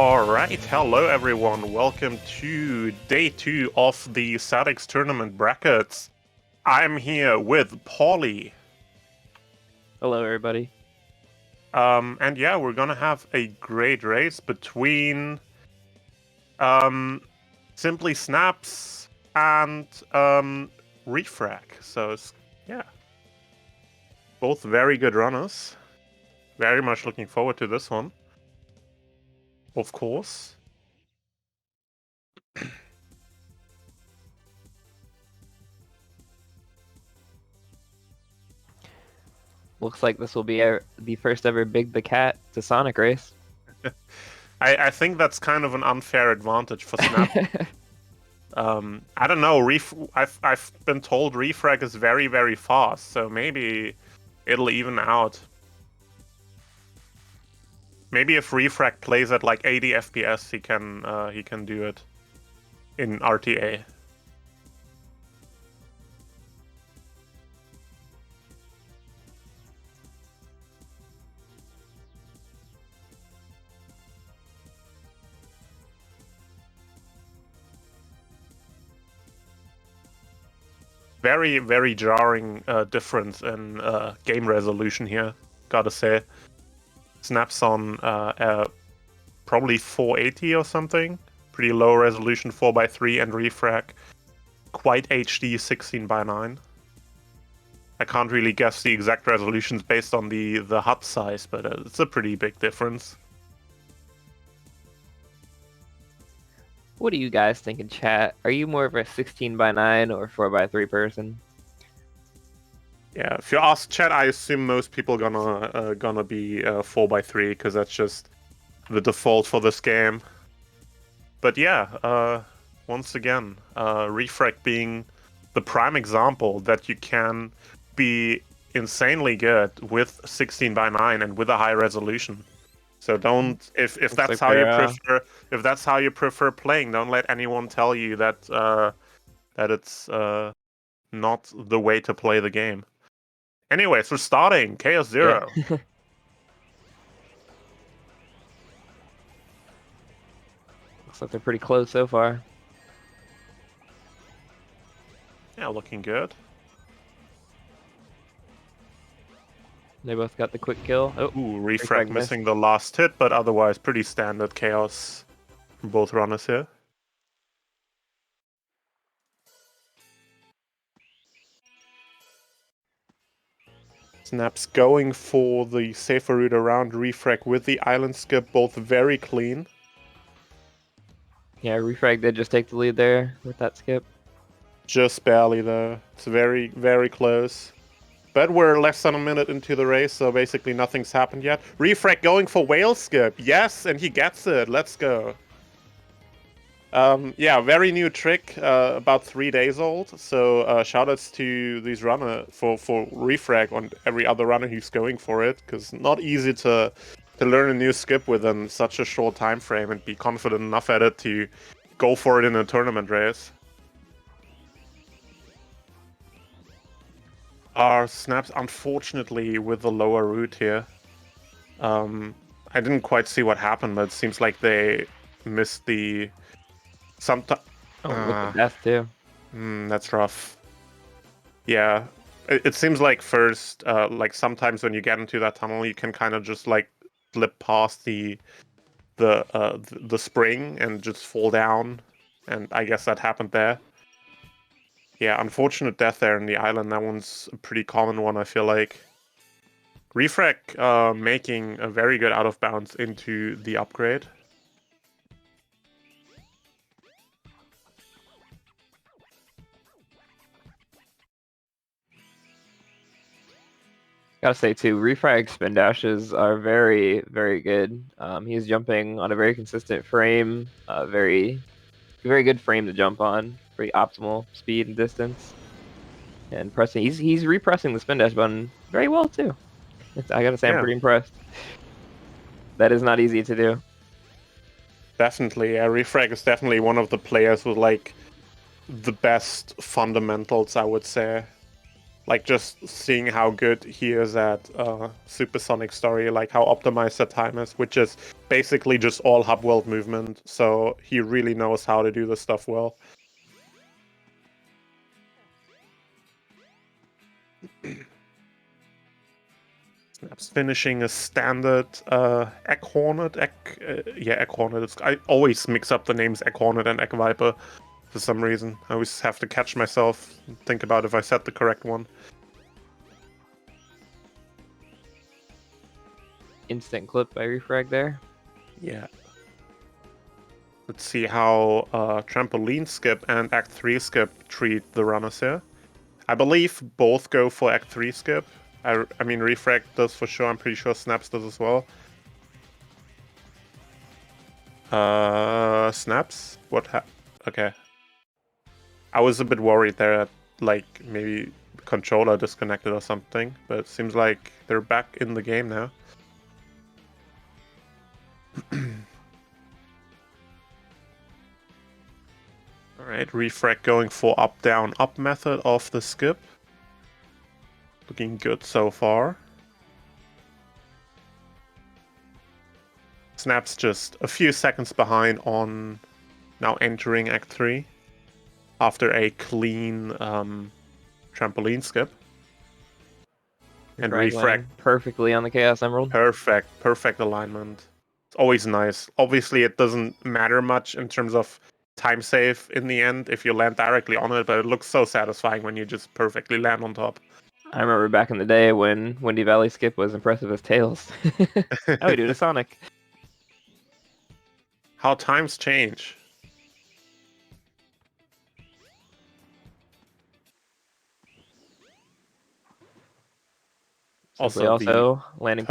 Alright, hello everyone, welcome to day 2 of the SATX tournament brackets. I'm here with Paulie. Hello, everybody. And yeah, we're gonna have a great race between Simply Snaps and Refrag. So yeah, both very good runners. Very much looking forward to this one. Of course. Looks like this will be the first ever Big the Cat to Sonic race. I think that's kind of an unfair advantage for Snap. I don't know. I've been told Refrag is very, very fast, so maybe it'll even out. Maybe if Refrag plays at like 80 FPS, he can do it in RTA. Very, very jarring difference in game resolution here, gotta say. Snaps on probably 480 or something. Pretty low resolution 4x3, and Refrag quite HD 16:9. I can't really guess the exact resolutions based on the HUD size, but it's a pretty big difference. What do you guys think in chat? Are you more of a 16:9 or 4x3 person? Yeah, if you ask chat, I assume most people gonna be 4x3 because that's just the default for this game. But yeah, once again, Refrag being the prime example that you can be insanely good with 16:9 and with a high resolution. So don't if that's like how you prefer if that's how you prefer playing, don't let anyone tell you that that it's not the way to play the game. Anyways, we're starting Chaos Zero. Yeah. Looks like they're pretty close so far. Yeah, looking good. They both got the quick kill. Oh, Ooh, Refrag Refrag missed. missing the last hit, but otherwise pretty standard Chaos from both runners here. Snaps going for the safer route around. Refrag with the island skip, both very clean. Yeah, Refrag did just take the lead there with that skip. Just barely though. It's very, very close. But we're less than a minute into the race, so basically nothing's happened yet. Refrag going for whale skip. Yes, and he gets it. Let's go. Yeah, very new trick, about 3 days old. So shoutouts to these runner for Refrag and every other runner who's going for it, because not easy to learn a new skip within such a short time frame and be confident enough at it to go for it in a tournament race. Our snaps, unfortunately, with the lower route here. I didn't quite see what happened, but it seems like they missed the... Oh, with the death too. That's rough. Yeah, it seems like first, like sometimes when you get into that tunnel, you can kind of just like slip past the spring and just fall down, and I guess that happened there. Yeah, unfortunate death there in the island. That one's a pretty common one, I feel like. Refrag making a very good out of bounds into the upgrade. Gotta say too, Refrag spin dashes are very, very good. He's jumping on a very consistent frame, very good frame to jump on, pretty optimal speed and distance. And pressing, he's repressing the spin dash button very well too. I gotta say, I'm pretty impressed. That is not easy to do. Definitely, Refrag is definitely one of the players with like the best fundamentals, I would say. Like just seeing how good he is at supersonic story, like how optimized that time is, which is basically just all hub world movement. So he really knows how to do this stuff well. Snaps finishing a standard Egg Hornet. Egg Hornet. I always mix up the names Egg Hornet and Egg Viper for some reason. I always have to catch myself and think about if I said the correct one. Instant clip by refrag there. Yeah. Let's see how Trampoline Skip and Act 3 Skip treat the runners here. I believe both go for Act 3 Skip. I mean, Refrag does for sure. I'm pretty sure Snaps does as well. Snaps? Okay. I was a bit worried there that, like, maybe the controller disconnected or something, but it seems like they're back in the game now. Alright, Refrag going for up, down, up method of the skip. Looking good so far. Snap's just a few seconds behind on now entering Act 3 after a clean trampoline skip. And Refrag perfectly on the Chaos Emerald. Perfect alignment. It's always nice. Obviously, it doesn't matter much in terms of time save in the end if you land directly on it, but it looks so satisfying when you just perfectly land on top. I remember back in the day when Windy Valley Skip was impressive as Tails. Now we do to Sonic. How times change. Also landing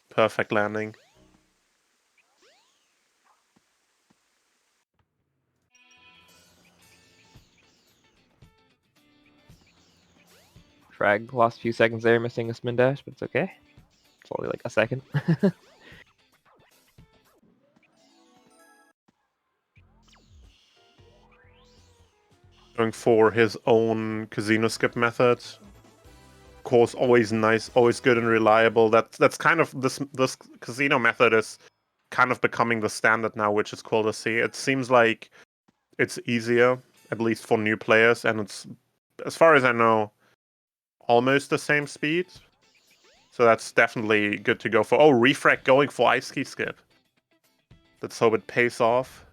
perfect landing. Frag lost a few seconds there, missing a spin dash, but it's okay. It's only like a second. Going for his own casino skip method. Of course, always nice, always good and reliable. That's kind of this casino method is kind of becoming the standard now, which is cool to see. It seems like it's easier, at least for new players, and it's, as far as I know, almost the same speed. So that's definitely good to go for. Oh, Refrag going for Ice Key Skip. Let's hope it pays off.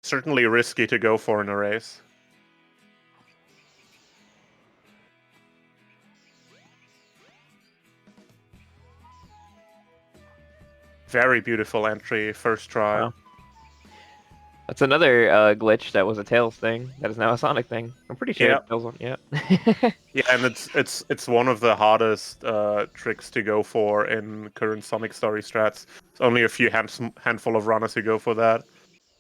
Certainly risky to go for in a race. Very beautiful entry, first try. Wow. That's another glitch that was a Tails thing that is now a Sonic thing. I'm pretty sure Tails one. Yeah. Yeah, and it's one of the hardest tricks to go for in current Sonic story strats. It's only a few handful of runners who go for that.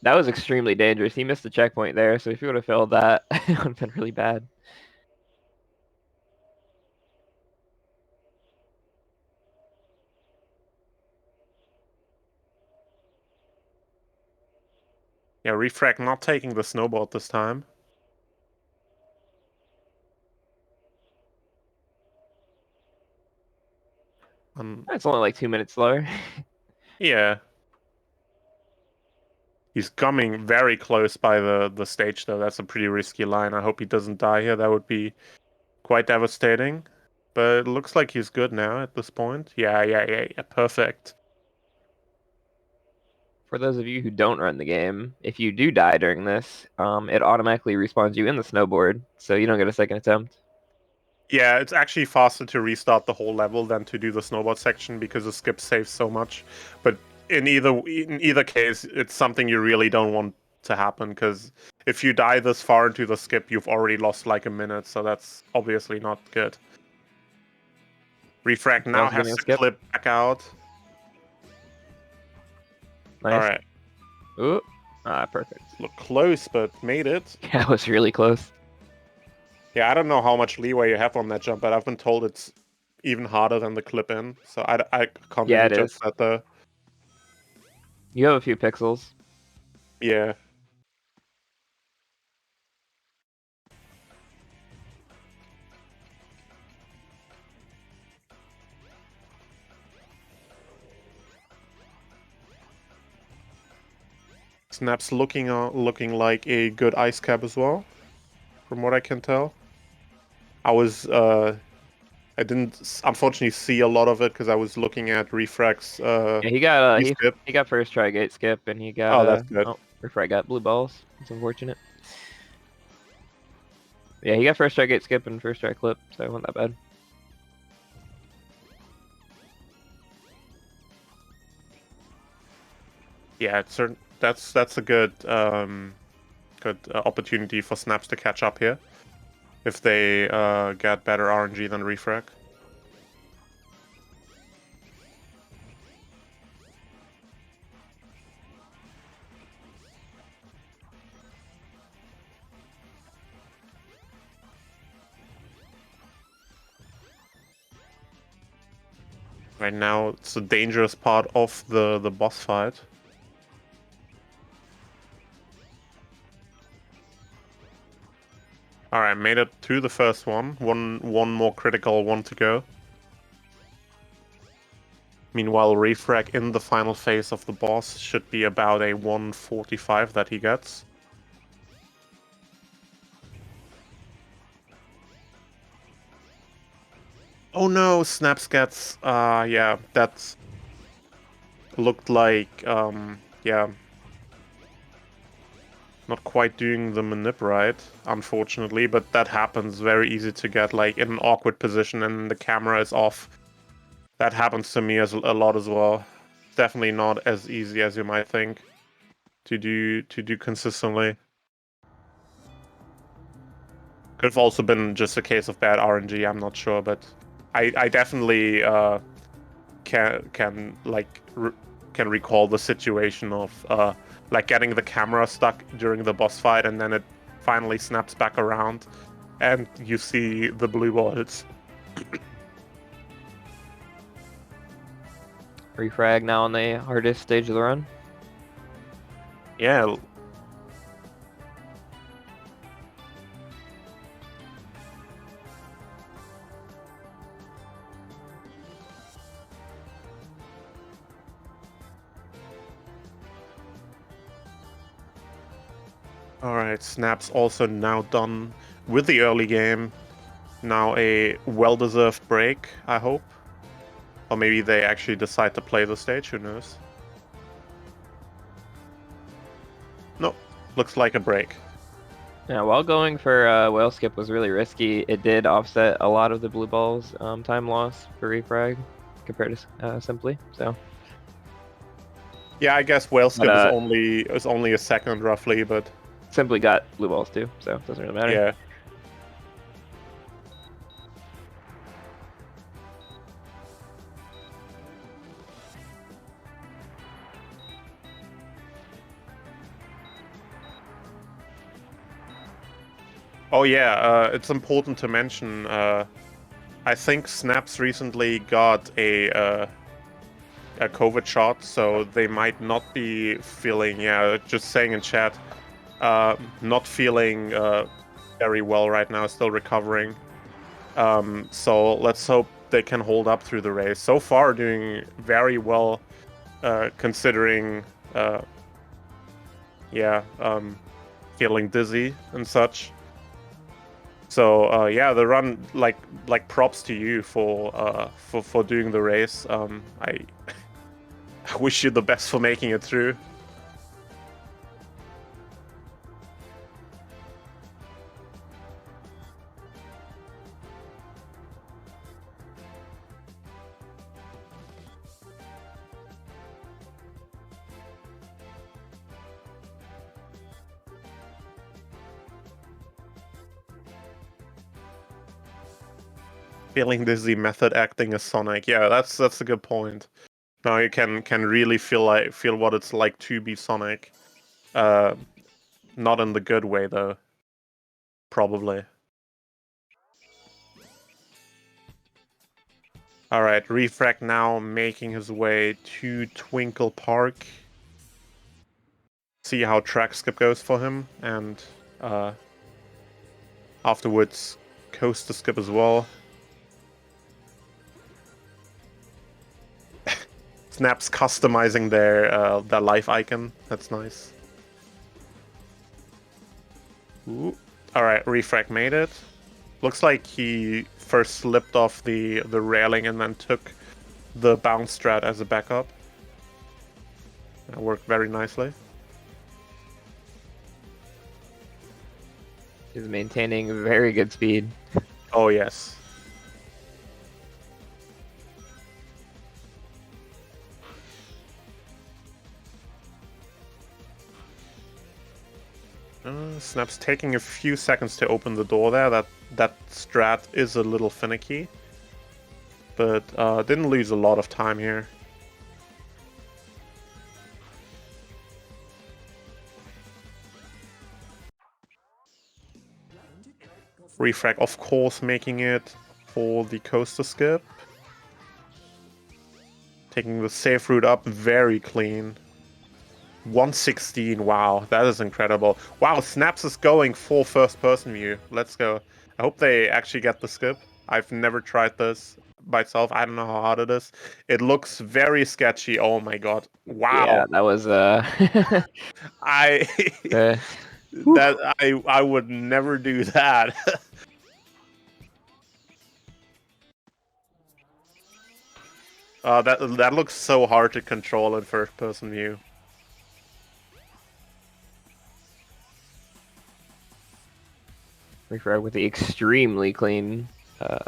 That was extremely dangerous. He missed the checkpoint there, so if he would have failed that, it would have been really bad. Yeah, Refrag not taking the snowboard this time. It's only like 2 minutes slower. Yeah. He's coming very close by the stage, though. That's a pretty risky line. I hope he doesn't die here. That would be quite devastating. But it looks like he's good now at this point. Yeah. Perfect. For those of you who don't run the game, if you do die during this, it automatically respawns you in the snowboard, so you don't get a second attempt. Yeah, it's actually faster to restart the whole level than to do the snowboard section because the skip saves so much. But in either case, it's something you really don't want to happen, because if you die this far into the skip, you've already lost like a minute, so that's obviously not good. Refrag now has to clip back out. Nice. Alright. Ooh. Perfect. Look close, but made it. Yeah, it was really close. Yeah, I don't know how much leeway you have on that jump, but I've been told it's even harder than the clip in, so I can't really judge that though. You have a few pixels. Yeah. Snap's looking like a good ice cap as well, from what I can tell. I didn't unfortunately see a lot of it because I was looking at Refrac's Yeah, he got skip. he got first try gate skip, and he got Oh, that's good. oh, Refrag got blue balls. It's unfortunate. Yeah, he got first try gate skip and first try clip, so it wasn't that bad. Yeah, it's certain. That's a good opportunity for Snaps to catch up here if they get better RNG than Refrag. Right now, it's a dangerous part of the boss fight. All right, made it to the first one. One more critical one to go. Meanwhile, Refrag in the final phase of the boss should be about a 145 that he gets. Oh no, Snaps gets, yeah, that looked like, yeah, not quite doing the manip right, unfortunately, but that happens. Very easy to get, like, in an awkward position and the camera is off. That happens to me a lot as well. Definitely not as easy as you might think to do consistently. Could have also been just a case of bad RNG. I'm not sure, but I definitely can recall the situation of like getting the camera stuck during the boss fight, and then it finally snaps back around, and you see the blue balls. Refrag now on the hardest stage of the run. Yeah. Alright, Snap's also now done with the early game. Now a well-deserved break, I hope. Or maybe they actually decide to play the stage, who knows? Nope, looks like a break. Yeah, while going for whale skip was really risky, it did offset a lot of the blue balls time loss for Refrag compared to Simply, so. Yeah, I guess whale skip But, is only a second roughly, but Simply got blue balls too, so it doesn't really matter. yeah. Oh yeah, it's important to mention. I think Snaps recently got a COVID shot, so they might not be feeling. Yeah, just saying in chat, not feeling very well right now. Still recovering. So let's hope they can hold up through the race. So far, doing very well, considering. Yeah, feeling dizzy and such. So yeah, the run, like props to you for doing the race. I I wish you the best for making it through. Feeling dizzy, method acting as Sonic. Yeah, that's a good point. Now you can really feel what it's like to be Sonic. Not in the good way though. Probably. Alright, Refract now making his way to Twinkle Park. See how track skip goes for him, and afterwards coaster skip as well. Snaps customizing their life icon. That's nice. Ooh. All right, Refrag made it. Looks like he first slipped off the railing and then took the bounce strat as a backup. That worked very nicely. He's maintaining very good speed. Oh, yes. Snap's taking a few seconds to open the door there. That strat is a little finicky. But didn't lose a lot of time here. Refrag, of course, making it for the coaster skip. Taking the safe route up, very clean. 116, wow, that is incredible. Wow, Snaps is going full first-person view. Let's go. I hope they actually get the skip. I've never tried this myself. I don't know how hard it is. It looks very sketchy. Oh my god. Yeah, Wow. that was I I would never do that. That looks so hard to control in first-person view. Refrag with the extremely clean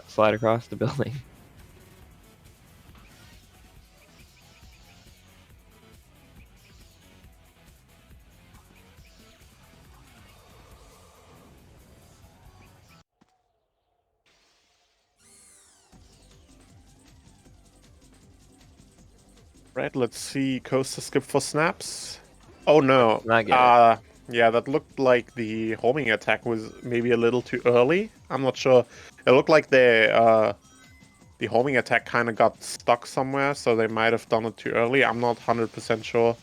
slide across the building. Right, let's see coaster skip for Snaps. Oh no. Not get it. Yeah, that looked like the homing attack was maybe a little too early. I'm not sure. It looked like the homing attack kind of got stuck somewhere, so they might have done it too early. I'm not 100% sure.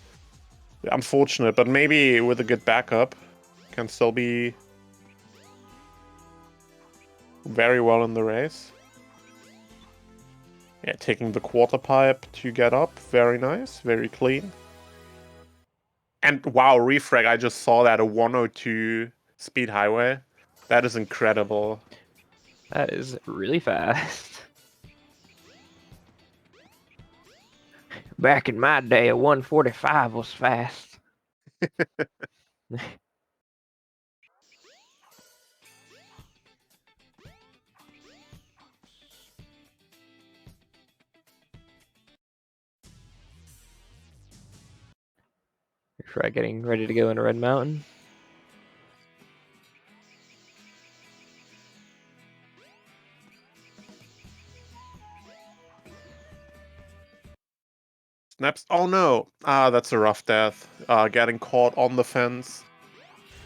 Unfortunate, but maybe with a good backup, can still be very well in the race. Yeah, taking the quarter pipe to get up. Very nice, very clean. And wow, Refrag, I just saw that, a 102 speed highway. That is incredible. That is really fast. Back in my day, a 145 was fast. Refrag getting ready to go into Red Mountain. Snaps. Oh no. That's a rough death. Getting caught on the fence.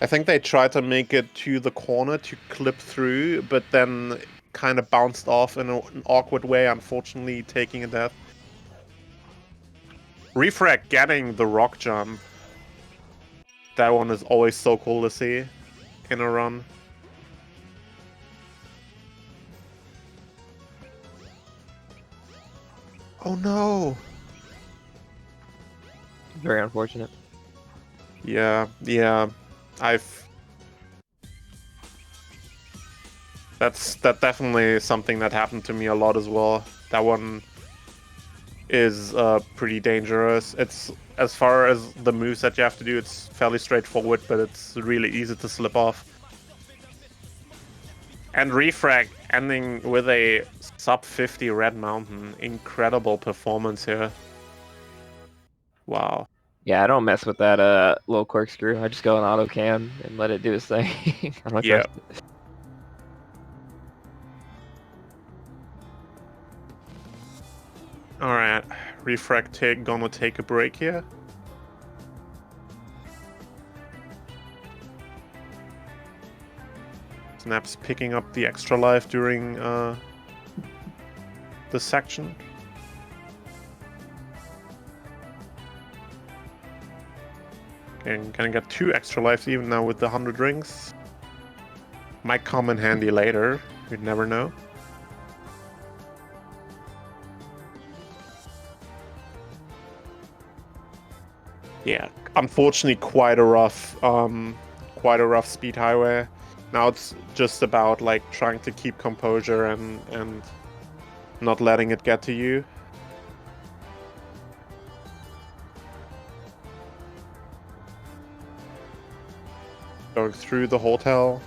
I think they tried to make it to the corner to clip through, but then kind of bounced off in an awkward way, unfortunately taking a death. Refrag getting the rock jump. That one is always so cool to see in a run. Oh no. Very unfortunate. Yeah. That's definitely something that happened to me a lot as well. That one is pretty dangerous. It's, as far as the moves that you have to do, it's fairly straightforward, but it's really easy to slip off. And Refrag ending with a sub 50 Red Mountain. Incredible performance here. Wow. Yeah, I don't mess with that little corkscrew. I just go in auto cam and let it do its thing. I don't Yeah. trust it. Alright. Refrag gonna take a break here. Snaps picking up the extra life during this section. Okay, gonna get 2 extra lives even now with the 100 rings. Might come in handy later. You'd never know. Yeah, unfortunately quite a rough quite a rough speed highway. Now it's just about like trying to keep composure and not letting it get to you. Going through the hotel.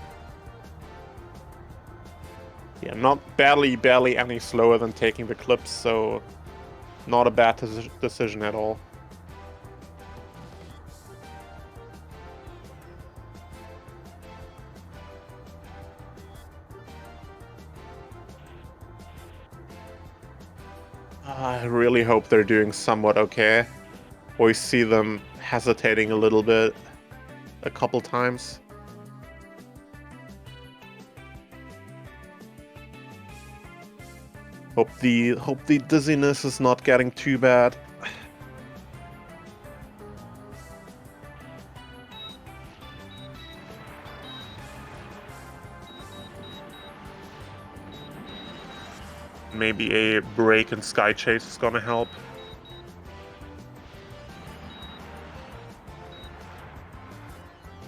Yeah, not barely any slower than taking the clips, so not a bad decision at all. I really hope they're doing somewhat okay. Always see them hesitating a little bit a couple times. Hope the dizziness is not getting too bad. Maybe a break in Sky Chase is gonna help.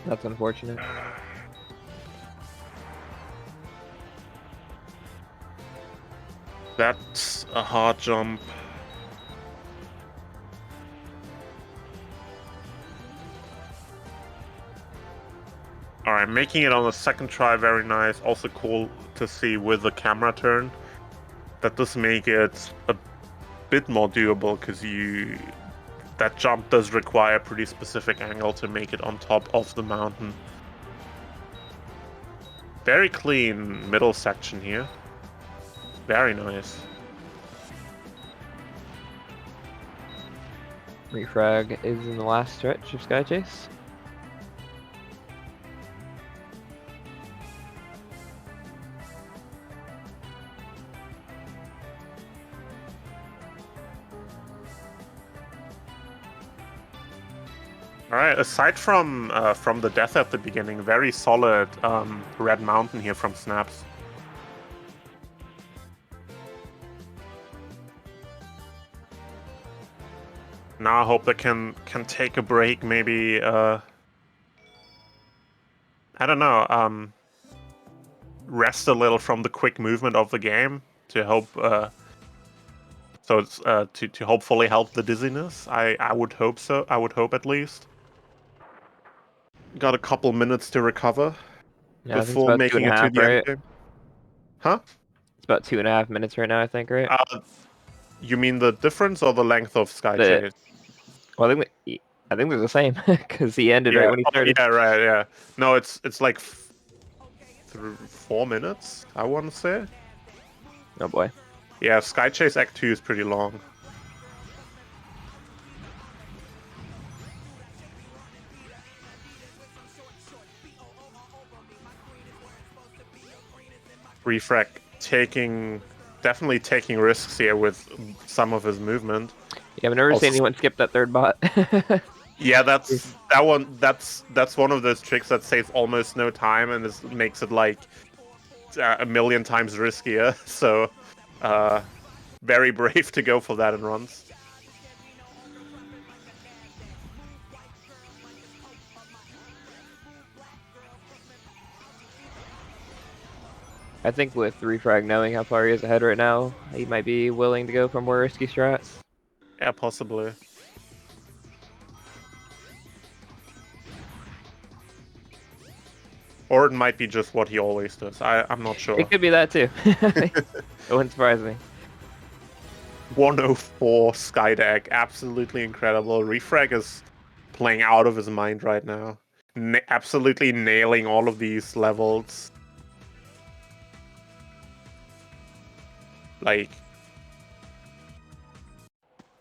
That's unfortunate. That's a hard jump. Alright, making it on the second try, very nice. Also cool to see with the camera turn. That does make it a bit more doable, because that jump does require a pretty specific angle to make it on top of the mountain. Very clean middle section here. Very nice. Refrag is in the last stretch of Sky Chase. Alright, aside from the death at the beginning, very solid Red Mountain here from Snaps. Now I hope they can take a break, maybe I don't know, rest a little from the quick movement of the game to hope so it's to hopefully help the dizziness. I would hope so. I would hope at least. Got a couple minutes to recover Yeah, I think it's before about two making and a it to half, the end right? game. Huh? It's about 2.5 minutes right now, I think, right? You mean the difference or the length of Sky The Chase? Well, I think they're the same because he ended right when he started. Yeah, right, yeah. No, it's like 4 minutes, I want to say. Oh boy. Yeah, Sky Chase Act 2 is pretty long. Refrag definitely taking risks here with some of his movement. Yeah, I've never Also, seen anyone skip that third bot. yeah, that's one of those tricks that saves almost no time and makes it like a million times riskier. So, very brave to go for that in runs. I think with Refrag knowing how far he is ahead right now, he might be willing to go for more risky strats. Yeah, possibly. Or it might be just what he always does. I'm not sure. It could be that too. It wouldn't surprise me. 104 Skydeck, absolutely incredible. Refrag is playing out of his mind right now. Absolutely nailing all of these levels. Like,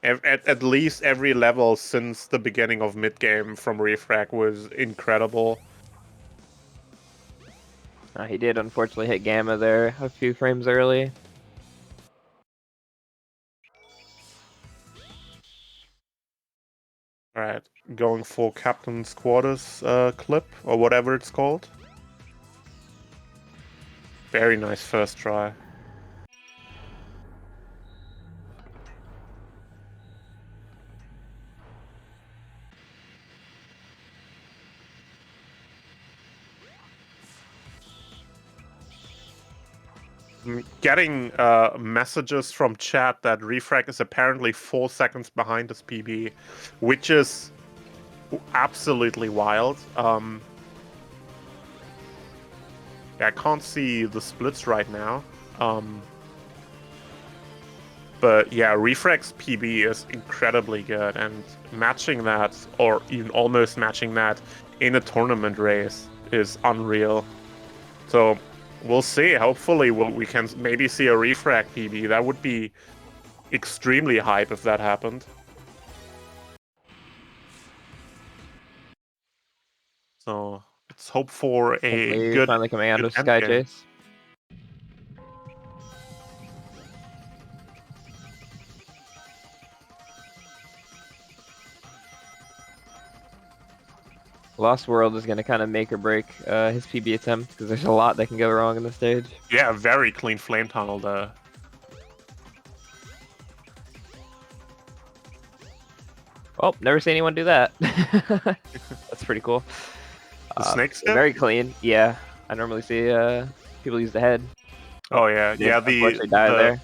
at least every level since the beginning of mid-game from Refrag was incredible. He did unfortunately hit Gamma there a few frames early. Alright, going for Captain's Quarters clip, or whatever it's called. Very nice first try. Getting messages from chat that Refrag is apparently 4 seconds behind his PB, which is absolutely wild. I can't see the splits right now. But yeah, Refrag's PB is incredibly good, and matching that, or even almost matching that in a tournament race is unreal. So we'll see. Hopefully we can maybe see a Refrag PB. That would be extremely hype if that happened. So let's hope for a Hopefully good, finally coming out good of end Sky game. Chase. Lost World is going to kind of make or break his PB attempt because there's a lot that can go wrong in the stage. Yeah, very clean flame tunnel there. Oh, never seen anyone do that. That's pretty cool. The snake skip? Very clean. Yeah, I normally see people use the head. Oh yeah, yeah. Unfortunately die there.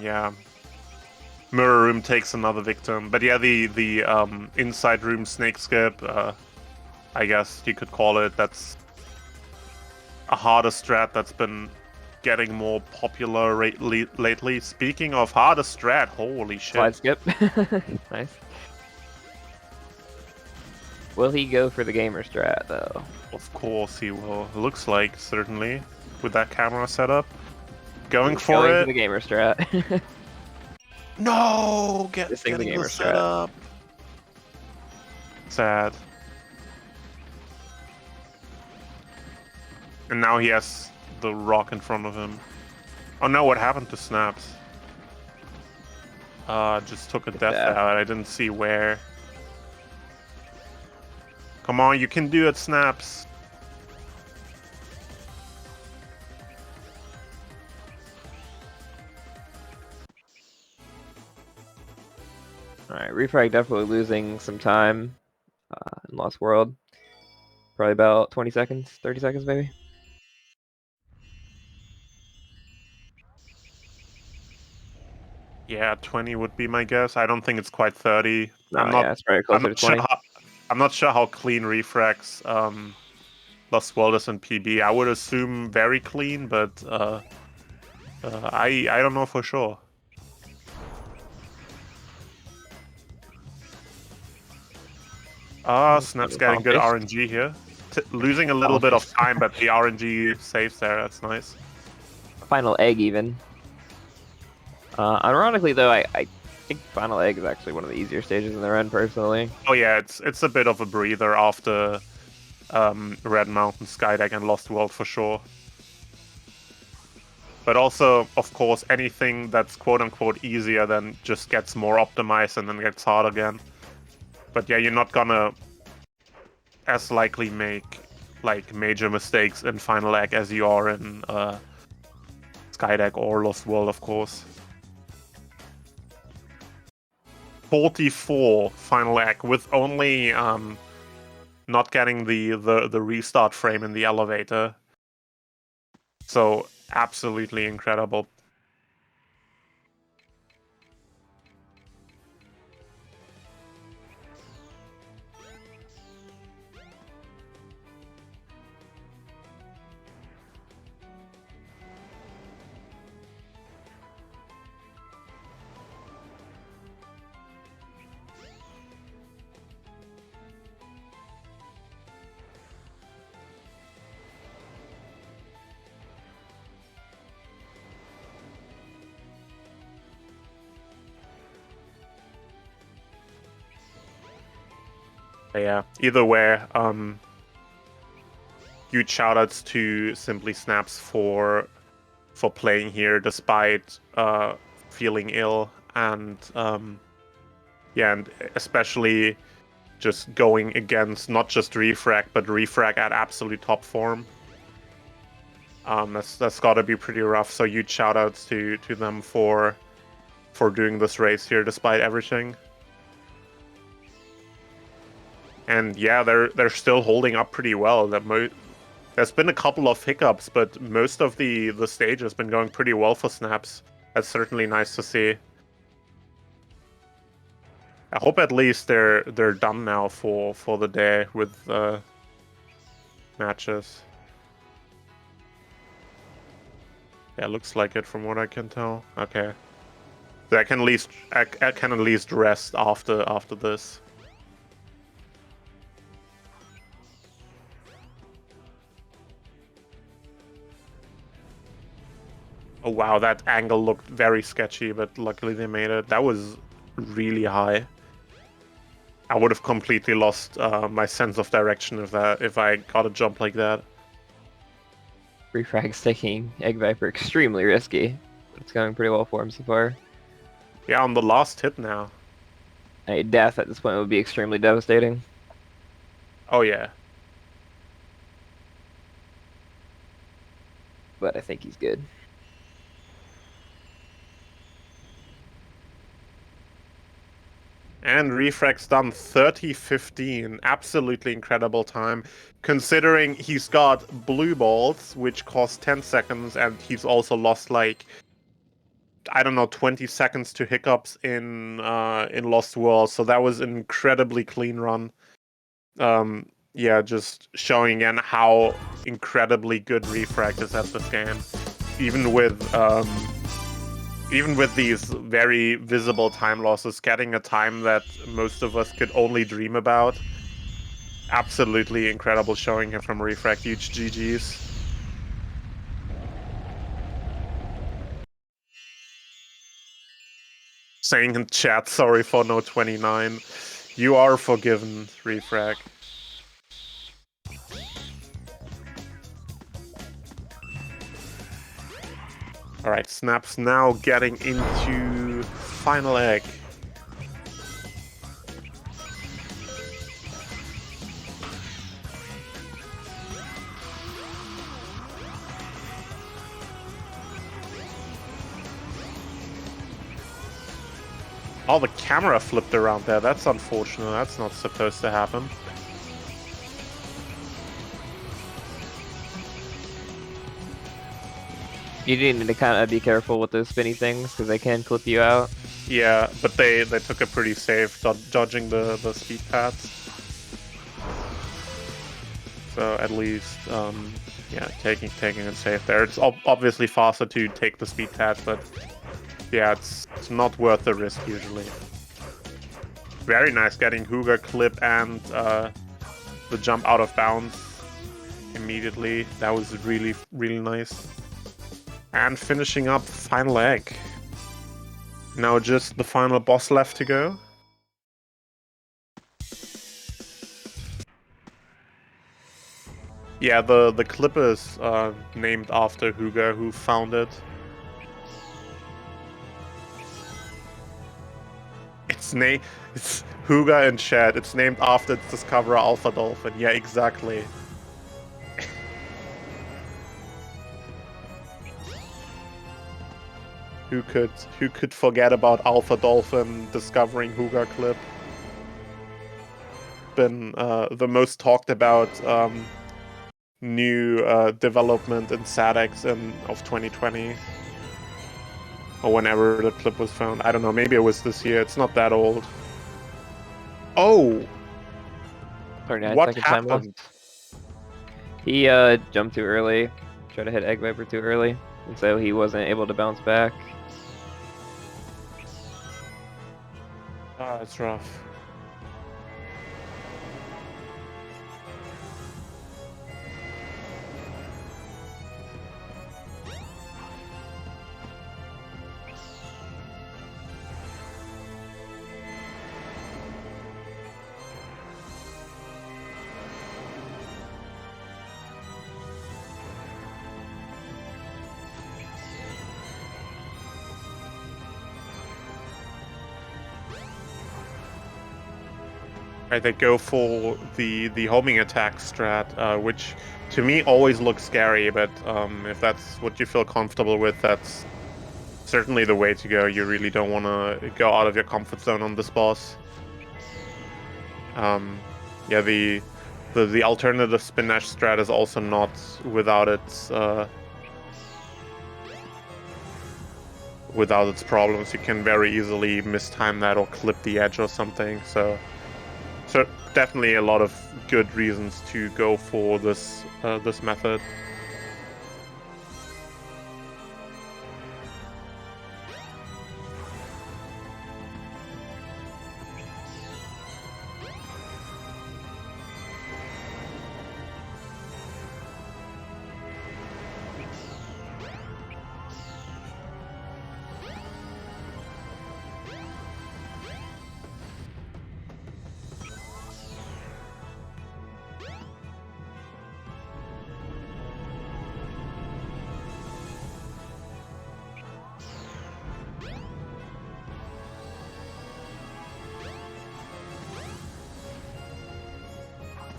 Yeah. Mirror room takes another victim, but yeah, the inside room snake skip. I guess you could call it. That's a harder strat that's been getting more popular lately. Speaking of harder strat, holy shit! Slide skip. Nice. Will he go for the gamer strat though? Of course he will. Looks like, certainly, with that camera setup. Going He's for going it. for the gamer strat. No! Getting the Getting gamer the strat. setup. Sad. And now he has the rock in front of him. Oh no, what happened to Snaps? Just took a death out. I didn't see where. Come on, you can do it, Snaps. Alright, Refrag definitely losing some time in Lost World. Probably about 20 seconds, 30 seconds maybe. Yeah, 20 would be my guess. I don't think it's quite 30. No, yeah, it's probably closer to 20. I'm not sure how clean Refrag's Lost World is in PB. I would assume very clean, but I don't know for sure. Snap's getting good RNG here. Losing a little bit of time, but the RNG saves there. That's nice. Final egg even. Ironically though, I think Final Egg is actually one of the easier stages in the run personally. Oh yeah, it's a bit of a breather after Red Mountain, Skydeck, and Lost World for sure. But also, of course, anything that's quote-unquote easier then just gets more optimized and then gets hard again. But yeah, you're not gonna as likely make like major mistakes in Final Egg as you are in Skydeck or Lost World, of course. 44 Final Egg with only not getting the restart frame in the elevator. So absolutely incredible. Yeah, either way, huge shoutouts to Simply Snaps for playing here despite feeling ill, and yeah, and especially just going against not just Refrag, but Refrag at absolute top form. That's got to be pretty rough. So huge shoutouts to them for doing this race here despite everything. And yeah, they're still holding up pretty well. There's been a couple of hiccups, but most of the stage has been going pretty well for Snaps. That's certainly nice to see. I hope at least they're done now for the day with matches. Yeah, looks like it from what I can tell. Okay, so I can at least rest after this. Oh wow, that angle looked very sketchy, but luckily they made it. That was really high. I would have completely lost my sense of direction if I got a jump like that. Refrag's taking Egg Viper extremely risky. It's going pretty well for him so far. Yeah, on the last hit now. A death at this point would be extremely devastating. Oh yeah. But I think he's good. And Refrag's done 30-15. Absolutely incredible time. Considering he's got blue balls, which cost 10 seconds, and he's also lost like, I don't know, 20 seconds to hiccups in Lost World. So that was an incredibly clean run. Yeah, just showing again how incredibly good Refrag is at this game. Even with these very visible time losses, getting a time that most of us could only dream about. Absolutely incredible showing here from Refrag. Huge GG's. Saying in chat, sorry for no 29. You are forgiven, Refrag. Alright, Snaps now getting into final egg. Oh, the camera flipped around there. That's unfortunate. That's not supposed to happen. You do need to kind of be careful with those spinny things because they can clip you out. Yeah, but they took it pretty safe, dodging the speed pads. So at least, yeah, taking it safe there. It's obviously faster to take the speed pads, but yeah, it's not worth the risk usually. Very nice getting Huga clip and the jump out of bounds immediately. That was really, really nice. And finishing up final egg. Now just the final boss left to go. Yeah, the clip is named after Huga, who found it. It's Huga in chat. It's named after its discoverer Alpha Dolphin. Yeah, exactly. Who could forget about Alpha Dolphin discovering Huga clip? Been the most talked about new development in SADX of 2020. Or whenever the clip was found. I don't know, maybe it was this year. It's not that old. Oh! 39 What seconds time left. happened? He jumped too early, tried to hit Egg Viper too early, and so he wasn't able to bounce back. Ah, it's rough. Right, they go for the homing attack strat, which to me always looks scary, but if that's what you feel comfortable with, that's certainly the way to go. You really don't want to go out of your comfort zone on this boss. Yeah, the the alternative spin dash strat is also not without its problems. You can very easily mistime that or clip the edge or something. So definitely a lot of good reasons to go for this this method.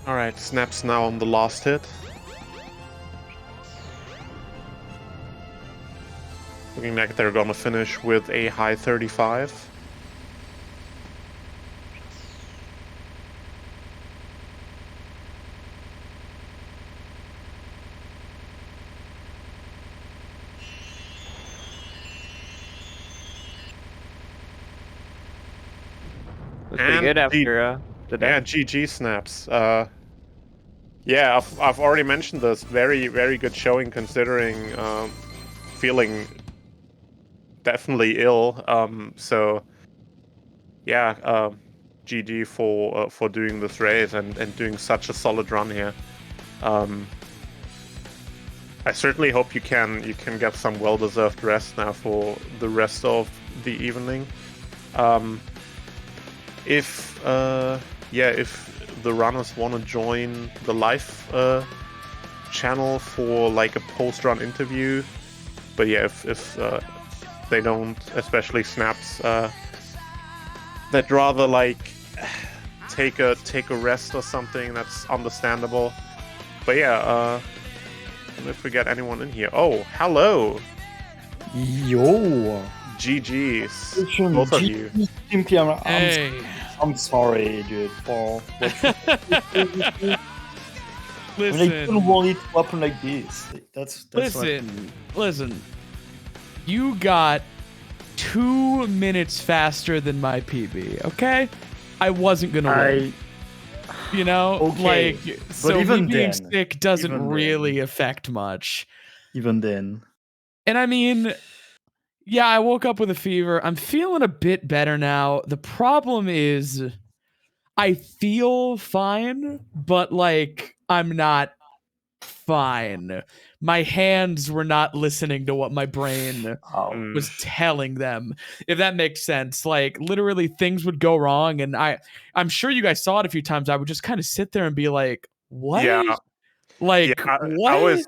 Alright, Snap's now on the last hit. Looking like they're gonna finish with a high 35. That's pretty good after the yeah, death. GG Snaps. Yeah, I've already mentioned this. Very, very good showing considering feeling definitely ill. So yeah, GG for doing this race and doing such a solid run here. I certainly hope you can get some well-deserved rest now for the rest of the evening. If the runners want to join the live channel for like a post-run interview, but yeah, if they don't, especially Snaps, they'd rather like take a rest or something, that's understandable. But yeah, if we get anyone in here. Oh, hello. Yo. GG's, both of you. Simply, Hey. I'm sorry, dude, for what Listen. I mean, I didn't want it to happen like this. That's listen. You got 2 minutes faster than my PB, okay? I wasn't gonna win. You know, Okay, like, but so even me being then, sick doesn't even really then. affect much. Even then. And I mean, yeah, I woke up with a fever. I'm feeling a bit better now. The problem is I feel fine, but like I'm not fine. My hands were not listening to what my brain Oh. was telling them, if that makes sense. Like literally things would go wrong and I'm sure you guys saw it a few times. I would just kind of sit there and be like, what? Yeah. Like, yeah, what? I was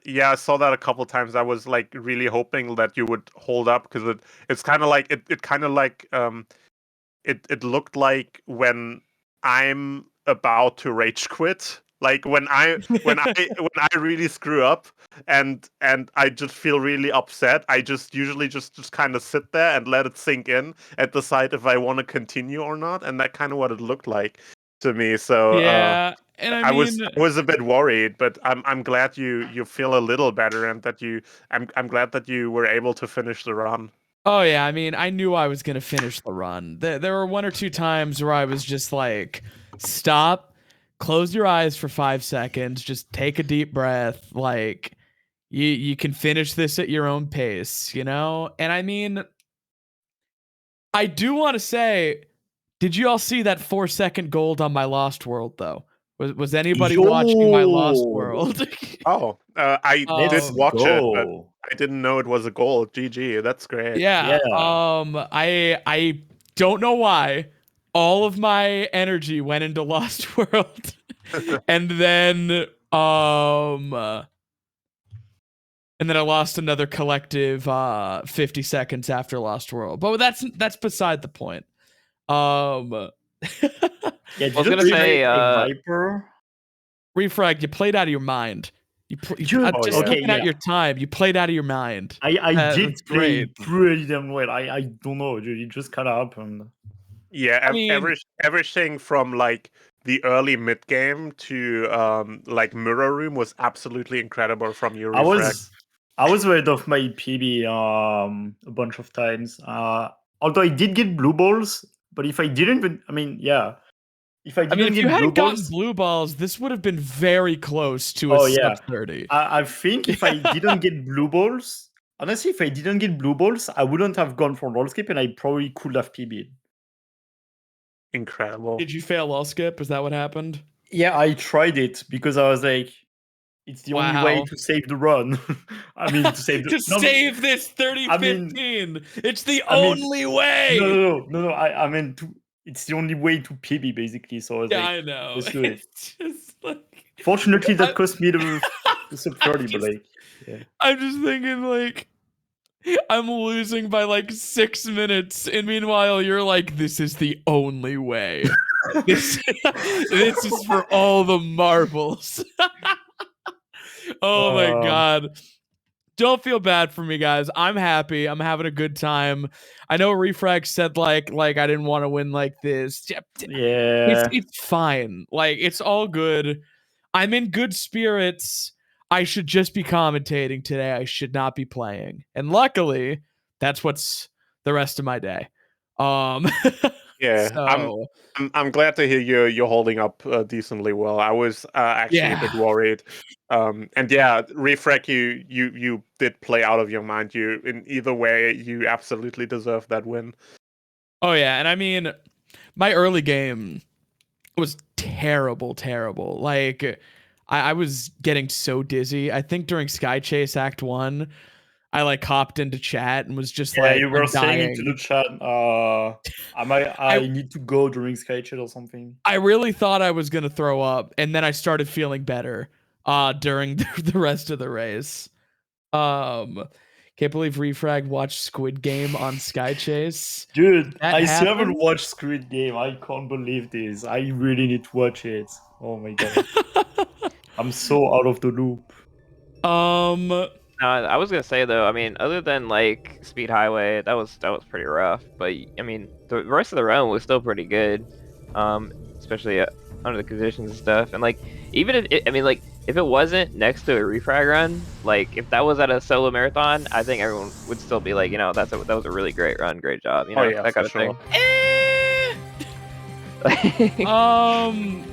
yeah, I saw that a couple times. I was like really hoping that you would hold up, because it's kind of like it kind of like it looked like when I'm about to rage quit, like when I really screw up and I just feel really upset. I just usually just kind of sit there and let it sink in and decide if I want to continue or not, and that kind of what it looked like to me. So Yeah, and I mean, I was a bit worried, but I'm glad you feel a little better, and that I'm glad that you were able to finish the run. oh yeah, I mean, I knew I was gonna finish the run. There were 1 or 2 times where I was just like, stop, close your eyes for 5 seconds, just take a deep breath. Like, you can finish this at your own pace, you know? And I mean, I do want to say, did you all see that 4-second gold on my Lost World though? Was anybody watching my Lost World? Oh, I did Let's watch it, but go. I didn't know it was a goal. GG, that's great. Yeah. Yeah. I don't know why. All of my energy went into Lost World. And then and then I lost another collective 50 seconds after Lost World. But that's beside the point. Yeah, I was gonna say, Viper. Refrag, you played out of your mind. Dude, just okay, looking at yeah. your time, you played out of your mind. I did That's play great. pretty damn well. I don't know, dude. It just kind of happened. Yeah, I mean, everything from like the early mid game to like mirror room was absolutely incredible from your I refrag. was worried of my PB a bunch of times. Although I did get blue balls, but if I didn't, I mean, yeah, if I I didn't mean, if get you blue hadn't gotten balls, blue balls, this would have been very close to a oh yeah, sub 30. I think if I didn't get blue balls, honestly, if I didn't get blue balls, I wouldn't have gone for roll skip, and I probably could have PB'd. Incredible. Did you fail all skip? Is that what happened? Yeah, I tried it because I was like, it's the only way Wow. to save the run. I mean, to save the To save this 30-15. It's the I mean, only way. No. I mean, it's the only way to PB basically. So I was Yeah, like, I know. let's do it. It's just like, Fortunately, that cost me the sub 30, but like, yeah. I'm just thinking like I'm losing by like 6 minutes, and meanwhile you're like, this is the only way. this is for all the marbles. Oh my god. Don't feel bad for me, guys. I'm happy. I'm having a good time. I know Refrag said like I didn't want to win like this. Yeah. It's fine. Like, it's all good. I'm in good spirits. I should just be commentating today. I should not be playing. And luckily, that's what's the rest of my day. Yeah, So, I'm glad to hear you're holding up decently well. I was actually a bit worried. And yeah, Refrag, you did play out of your mind. You, in either way, you absolutely deserve that win. oh yeah, and I mean, my early game was terrible. Like, I was getting so dizzy. I think during Sky Chase Act 1, I like hopped into chat and was just like, you were I'm saying dying. into the chat, I need to go during Sky Chat or something. I really thought I was gonna throw up, and then I started feeling better during the rest of the race. Can't believe Refrag watched Squid Game on Sky Chase. Dude, That I still haven't happened? watched Squid Game. I can't believe this. I really need to watch it. Oh my god. I'm so out of the loop. I was gonna say though, I mean, other than like Speed Highway, that was pretty rough. But I mean, the rest of the run was still pretty good, especially under the conditions and stuff. And like, even if if it wasn't next to a refrag run, like if that was at a solo marathon, I think everyone would still be like, that was a really great run, great job, Oh yeah, that kind of for thing.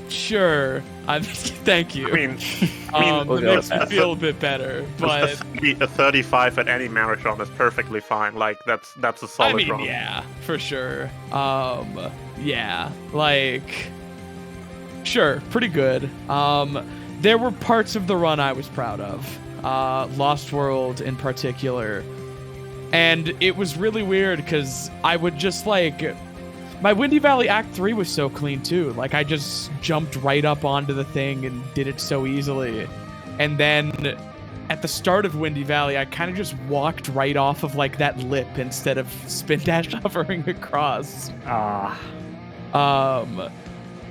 Sure. Thank you. I mean, it makes me feel a bit better, but a 35 at any marathon is perfectly fine. Like that's a solid run. Yeah, for sure. Yeah, like, sure, pretty good. There were parts of the run I was proud of. Lost World in particular. And it was really weird because I would just like, my Windy Valley Act 3 was so clean too. Like, I just jumped right up onto the thing and did it so easily. And then at the start of Windy Valley, I kind of just walked right off of like that lip instead of spin dash hovering across.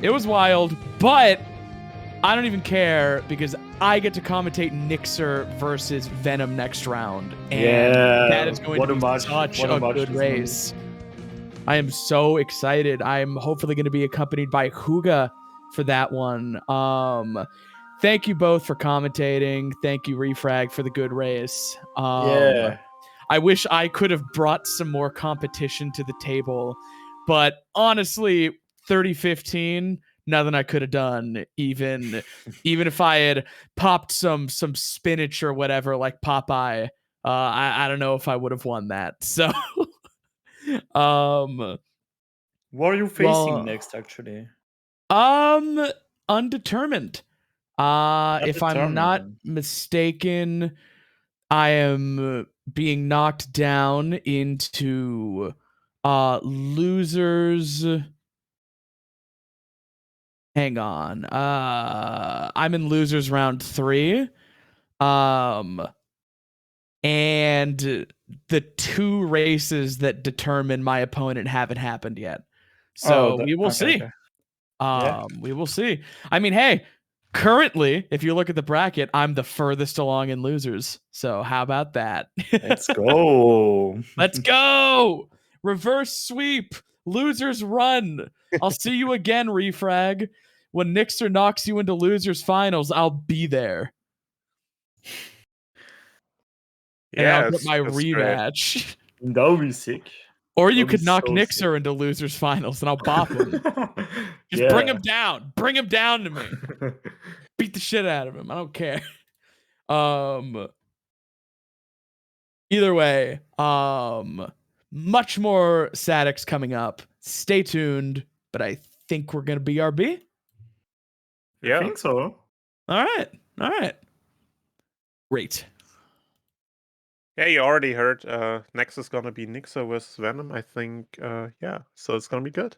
It was wild, but I don't even care because I get to commentate Nixer versus Venom next round. And that is going to be such a good race. I am so excited. I'm hopefully going to be accompanied by Huga for that one. Thank you both for commentating. Thank you, Refrag, for the good race. I wish I could have brought some more competition to the table, but honestly, 30-15, nothing I could have done. Even if I had popped some spinach or whatever like Popeye, I don't know if I would have won that. So. What are you facing next, actually? Undetermined. If I'm not mistaken, I am being knocked down into losers. Hang on. I'm in losers round 3. And the 2 races that determine my opponent haven't happened yet. So we will see. We will see. I mean, hey, currently, if you look at the bracket, I'm the furthest along in losers. So how about that? Let's go. Let's go. Reverse sweep. Losers run. I'll see you again, Refrag. when Nixer knocks you into losers finals, I'll be there. And Yeah, I'll get my it's great. rematch. That would be sick. Or you That'd be could knock so Nixer into losers finals and I'll bop him. Just bring him down. Bring him down to me. Beat the shit out of him. I don't care. Either way, much more Sadix coming up. Stay tuned, but I think we're gonna BRB. Yeah. I think so. All right. Great. Yeah, you already heard. Next is gonna be Nixer versus Venom. I think. Yeah, so it's gonna be good.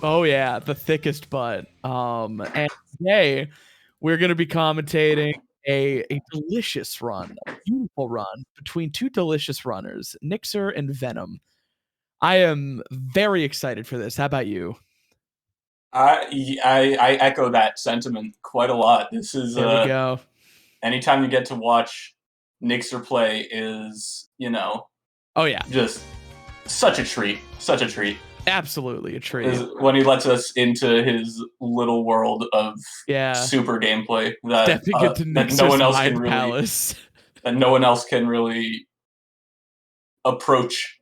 Oh yeah, the thickest butt. And today we're gonna be commentating a delicious run, a beautiful run between two delicious runners, Nixer and Venom. I am very excited for this. How about you? I echo that sentiment quite a lot. This is There we go. anytime you get to watch Nixer play is, Oh yeah, just such a treat. Such a treat. absolutely a treat. Is when he lets us into his little world of Yeah, super gameplay that, stepping into that Nixer's no one else mind can really palace. that no one else can really approach.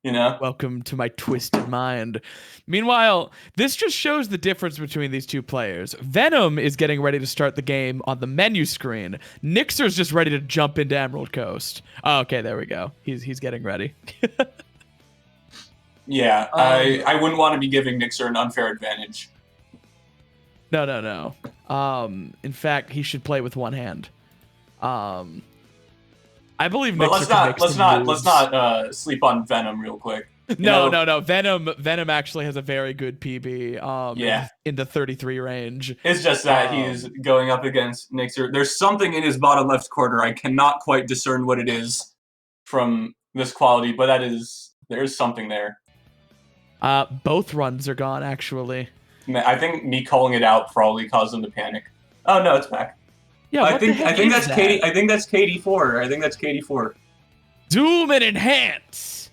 Welcome to my twisted mind. Meanwhile, this just shows the difference between these two players. Venom is getting ready to start the game on the menu screen. Nixer's just ready to jump into Emerald Coast. Oh, okay, there we go. He's getting ready. Yeah, I wouldn't want to be giving Nixer an unfair advantage. No. In fact, he should play with one hand. I believe But Nixer let's not sleep on Venom real quick. No. Venom actually has a very good PB. Yeah. In the 33 range. It's just that he's going up against Nixer. There's something in his bottom left corner. I cannot quite discern what it is from this quality, but there's something there. Both runs are gone, actually. I think me calling it out probably caused him to panic. Oh no, it's back. Yeah, I think that's Katie. I think that's KD4. I think that's KD4. Zoom and enhance.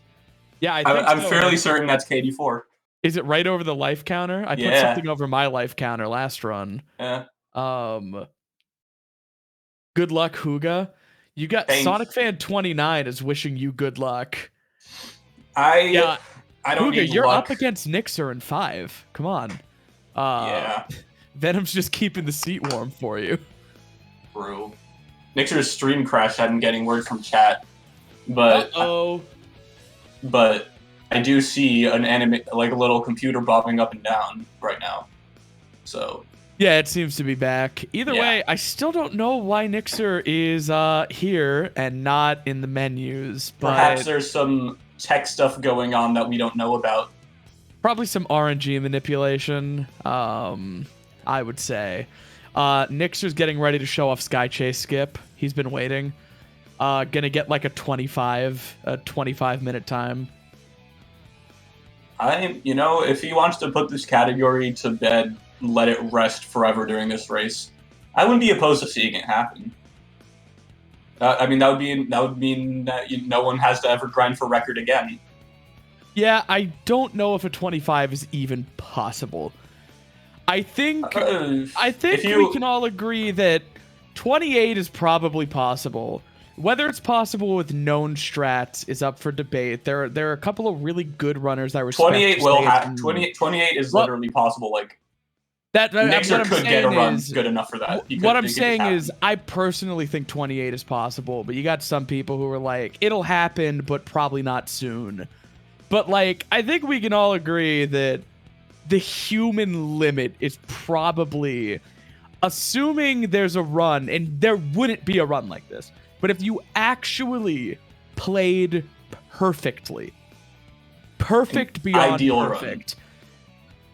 Yeah, I'm fairly certain that's KD4. Is it right over the life counter? I put something over my life counter last run. Yeah. Good luck, Huga. You got Thanks. Sonic Fan 29 is wishing you good luck. I don't Huga, need you're luck. up against Nixer in 5. Come on. Yeah. Venom's just keeping the seat warm for you. True. Nixer's stream crashed. I'm getting word from chat, but but I do see an a little computer bobbing up and down right now. So yeah, it seems to be back. Either way, I still don't know why Nixer is here and not in the menus. But perhaps there's some tech stuff going on that we don't know about. Probably some RNG manipulation. I would say. Nixer's getting ready to show off Sky Chase Skip. He's been waiting. Gonna get like a 25 minute time. If he wants to put this category to bed, let it rest forever during this race, I wouldn't be opposed to seeing it happen. That would mean that no one has to ever grind for record again. Yeah, I don't know if a 25 is even possible. I think we can all agree that 28 is probably possible. Whether it's possible with known strats is up for debate. There are a couple of really good runners that respect. 28 will happen. 28 is literally possible. Like Nixer could get a run good enough for that. What I'm saying is, I personally think 28 is possible, but you got some people who are like, it'll happen, but probably not soon. But like, I think we can all agree that the human limit is probably, assuming there's a run, and there wouldn't be a run like this, but if you actually played perfectly, perfect beyond ideal perfect,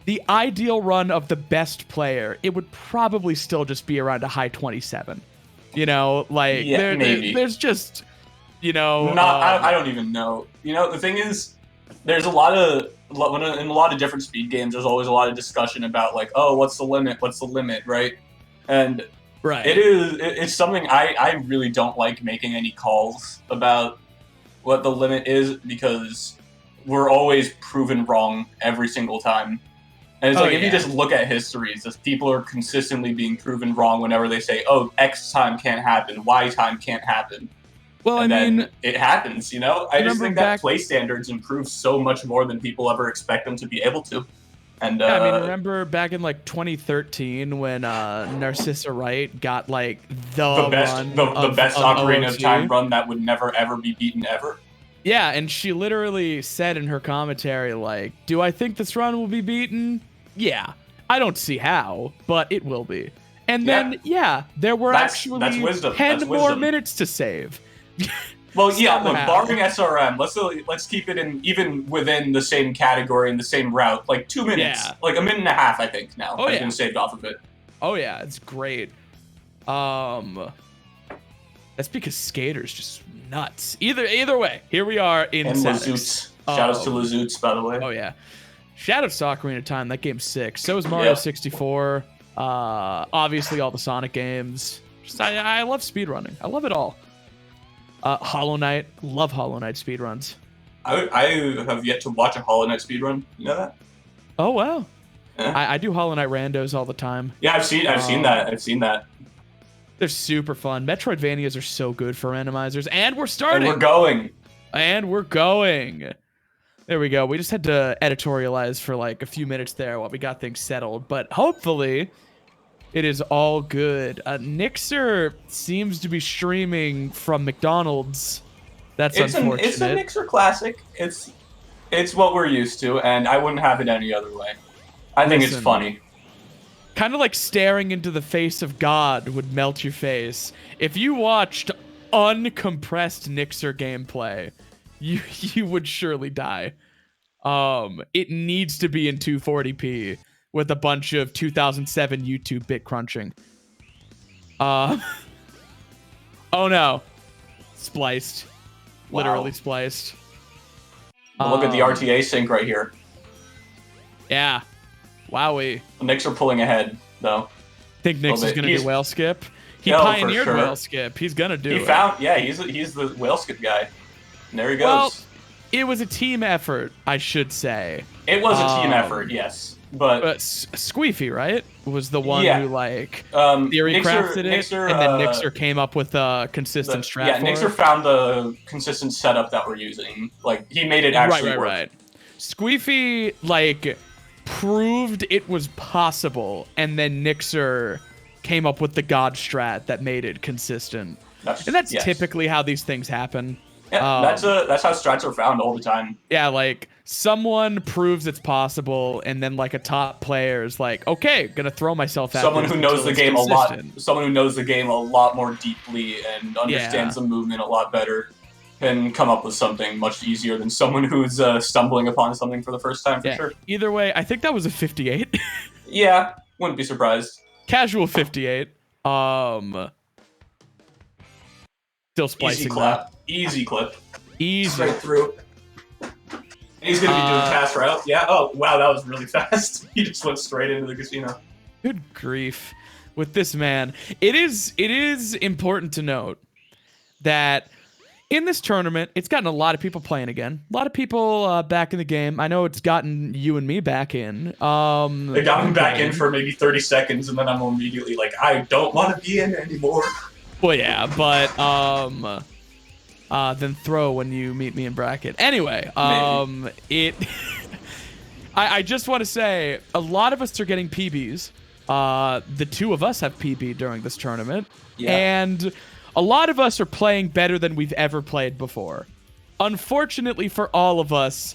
the ideal run of the best player, it would probably still just be around a high 27. Maybe. There's just, I don't even know. The thing is, there's in a lot of different speed games, there's always a lot of discussion about like, oh, what's the limit, right? And right. It's something I really don't like making any calls about what the limit is, because we're always proven wrong every single time. And it's if you just look at history, it's just people are consistently being proven wrong whenever they say, oh, X time can't happen, Y time can't happen. Well, and I mean, then it happens, I just think that play standards improve so much more than people ever expect them to be able to. And remember back in like 2013 when Narcissa Wright got like the best Ocarina of Time run that would never ever be beaten ever. Yeah, and she literally said in her commentary, like, do I think this run will be beaten? Yeah. I don't see how, but it will be. And then, there were actually 10 more minutes to save. Well, yeah, look, Somehow. barring SRM, let's keep it in even within the same category and the same route. Like 2 minutes, Yeah. like a minute and a half, I think now. Oh, I've yeah. been saved off of it. Oh yeah, it's great. That's because Skater's just nuts. Either way, here we are in And Sadix. Lazoots. Shoutouts to Lazoots, by the way. Oh yeah, Shadow Ocarina of Time. That game's sick. So is Mario Yep. 64. Obviously all the Sonic games. Just, I love speedrunning. I love it all. Hollow Knight. Love Hollow Knight speedruns. I have yet to watch a Hollow Knight speedrun. You know that? Oh wow. Yeah. I do Hollow Knight randos all the time. Yeah, I've seen that. I've seen that. They're super fun. Metroidvanias are so good for randomizers, and we're starting. And we're going. And we're going. There we go. We just had to editorialize for like a few minutes there while we got things settled, but hopefully it is all good. Nixer seems to be streaming from McDonald's. That's unfortunate. It's a Mixer classic. It's what we're used to, and I wouldn't have it any other way. I think it's Listen. funny. Kind of like staring into the face of God would melt your face. If you watched uncompressed Nixer gameplay, you would surely die. It needs to be in 240p with a bunch of 2007 YouTube bit crunching. Oh no. Spliced. Wow. Literally spliced. But look at the RTA sync right here. Yeah. Wowie. The Knicks are pulling ahead, though. Think Nix is bit. gonna do whale skip. He No, for pioneered sure. whale skip. He's gonna do it. He's the whale skip guy. And there he goes. Well, it was a team effort, I should say. It was a team effort, yes. But Squeefy, right, was the one Yeah. who like theory Nixer- crafted it, Nixer, and then Nixer came up with a consistent strat. yeah, for Nixer it. found the consistent setup that we're using. Like, he made it actually work. Right. Squeefy like proved it was possible, and then Nixer came up with the god strat that made it consistent. And that's yes. typically how these things happen. Yeah, that's how strats are found all the time. Yeah, like someone proves it's possible, and then like a top player is like, okay, gonna throw myself at Someone this who knows until the it's game consistent. someone who knows the game a lot more deeply and understands the movement a lot better can come up with something much easier than someone who's stumbling upon something for the first time, for sure. Either way, I think that was a 58. Yeah, wouldn't be surprised. Casual 58. Still splicing that. Easy clip. Easy. Straight through. And he's gonna be doing cast route. Yeah. Oh wow, that was really fast. He just went straight into the casino. Good grief. With this man, it is important to note that in this tournament, it's gotten a lot of people playing again. A lot of people back in the game. I know it's gotten you and me back in. They got me back in for maybe 30 seconds, and then I'm immediately like, I don't want to be in anymore. Well, yeah, but then throw when you meet me in bracket. Anyway, I just want to say a lot of us are getting PBs. The two of us have PB during this tournament, and a lot of us are playing better than we've ever played before. Unfortunately for all of us,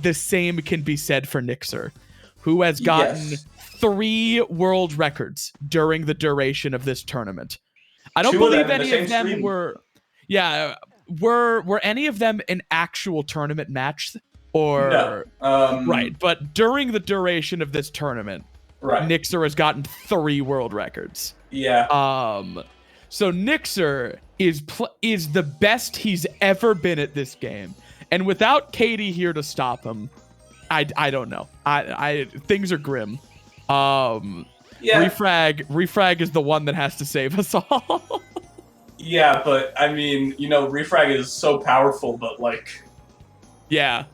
the same can be said for Nixer, who has gotten 3 world records during the duration of this tournament. I don't believe any of them were. Yeah, were any of them an actual tournament match? Or No. Right, but during the duration of this tournament, Nixer has gotten 3 world records. Yeah. So Nixer is the best he's ever been at this game, and without Katie here to stop him, I don't know. I things are grim. Refrag is the one that has to save us all. Yeah, but I mean, Refrag is so powerful, but like, yeah.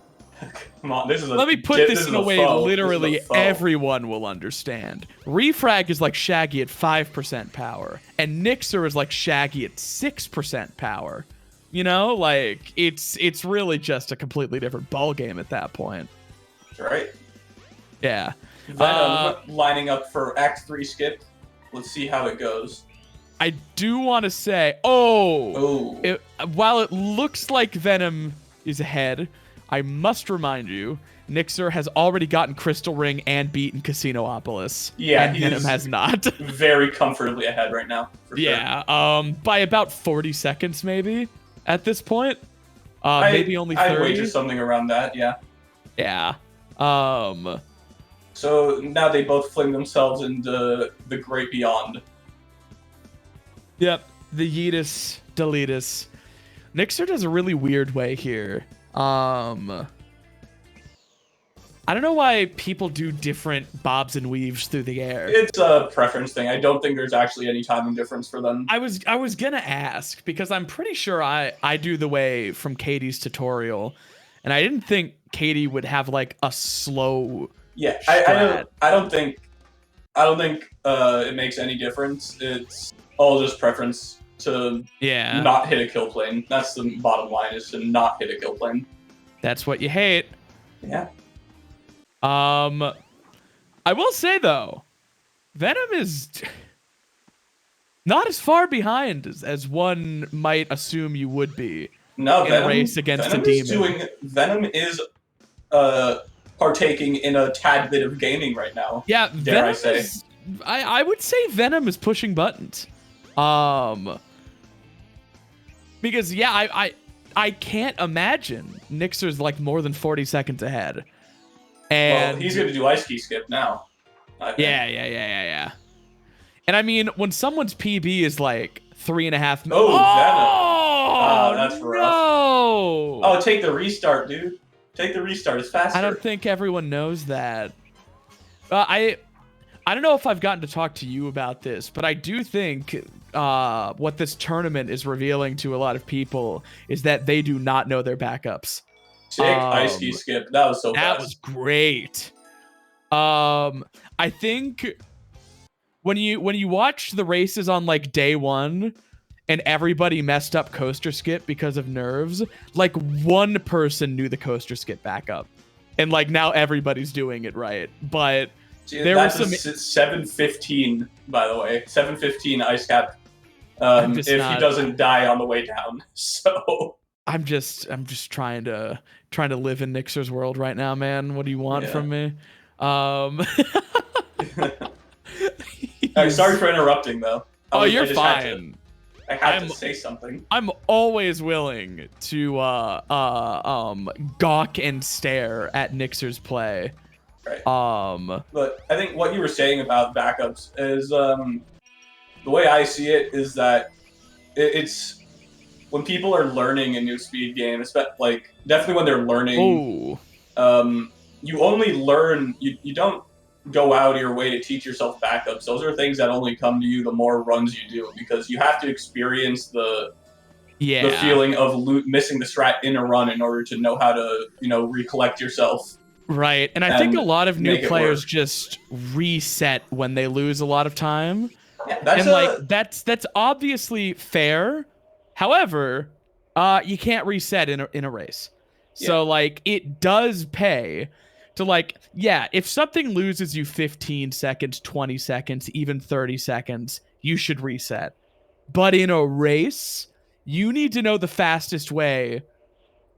Come on, Let me put this in a way literally everyone will understand. Refrag is like Shaggy at 5% power, and Nixer is like Shaggy at 6% power. Like it's really just a completely different ball game at that point. Right. Yeah. Venom lining up for Act 3 skip. Let's see how it goes. I do want to say, while it looks like Venom is ahead, I must remind you, Nixer has already gotten Crystal Ring and beaten Casinopolis. Yeah, and Venom has not. Very comfortably ahead right now. For sure. By about 40 seconds, maybe. at this point. Maybe only 30. I'd wager something around that, yeah. Yeah. So now they both fling themselves into the great beyond. Yep. The Yeetus, Deletus. Nixer does a really weird way here. I don't know why people do different bobs and weaves through the air. It's a preference thing. I don't think there's actually any timing difference for them. I was gonna ask because I'm pretty sure I do the way from Katie's tutorial, and I didn't think Katie would have like a slow. Yeah, I don't think it makes any difference. It's all just preference to not hit a kill plane. That's the bottom line, is to not hit a kill plane. That's what you hate. Yeah. I will say though, Venom is not as far behind as one might assume you would be. No, in a race against a demon. Venom is partaking in a tad bit of gaming right now. Yeah, dare I say? I would say Venom is pushing buttons. Because I can't imagine Nixer's like more than 40 seconds ahead. And well, he's going to do ice key skip now. Yeah. And I mean, when someone's PB is like 3.5 minutes. Oh, that's rough. No! Oh, take the restart, dude. Take the restart. It's faster. I don't think everyone knows that. I don't know if I've gotten to talk to you about this, but I do think what this tournament is revealing to a lot of people is that they do not know their backups. Sick ice key skip. That was so fast. That was great. I think when you watch the races on like day one and everybody messed up coaster skip because of nerves, like one person knew the coaster skip backup, and like now everybody's doing it right. But there was some 7:15, by the way, 7:15 ice cap. If he doesn't die on the way down, so I'm just trying to live in Nixer's world right now, man. What do you want from me? Sorry for interrupting, though. You're fine. I had to say something. I'm always willing to gawk and stare at Nixer's play. Right. But I think what you were saying about backups is the way I see it is that it's when people are learning a new speed game, like definitely when they're learning. You only learn. You don't go out of your way to teach yourself backups. Those are things that only come to you the more runs you do, because you have to experience the feeling of missing the strat in a run in order to know how to recollect yourself. Right, and I think a lot of new players just reset when they lose a lot of time. Yeah, that's obviously fair. However, you can't reset in a race. So like it does pay to if something loses you 15 seconds, 20 seconds, even 30 seconds, you should reset. But in a race, you need to know the fastest way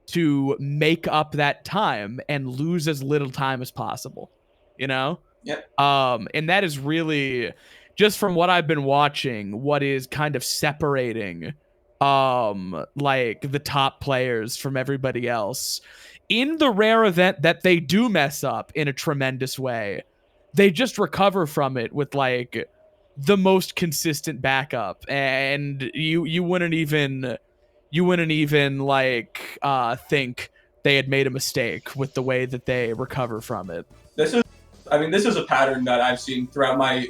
to make up that time and lose as little time as possible, Yeah. And that is really, just from what I've been watching, what is kind of separating the top players from everybody else. In the rare event that they do mess up in a tremendous way, they just recover from it with the most consistent backup, and you wouldn't even think they had made a mistake with the way that they recover from it. This is a pattern that I've seen throughout my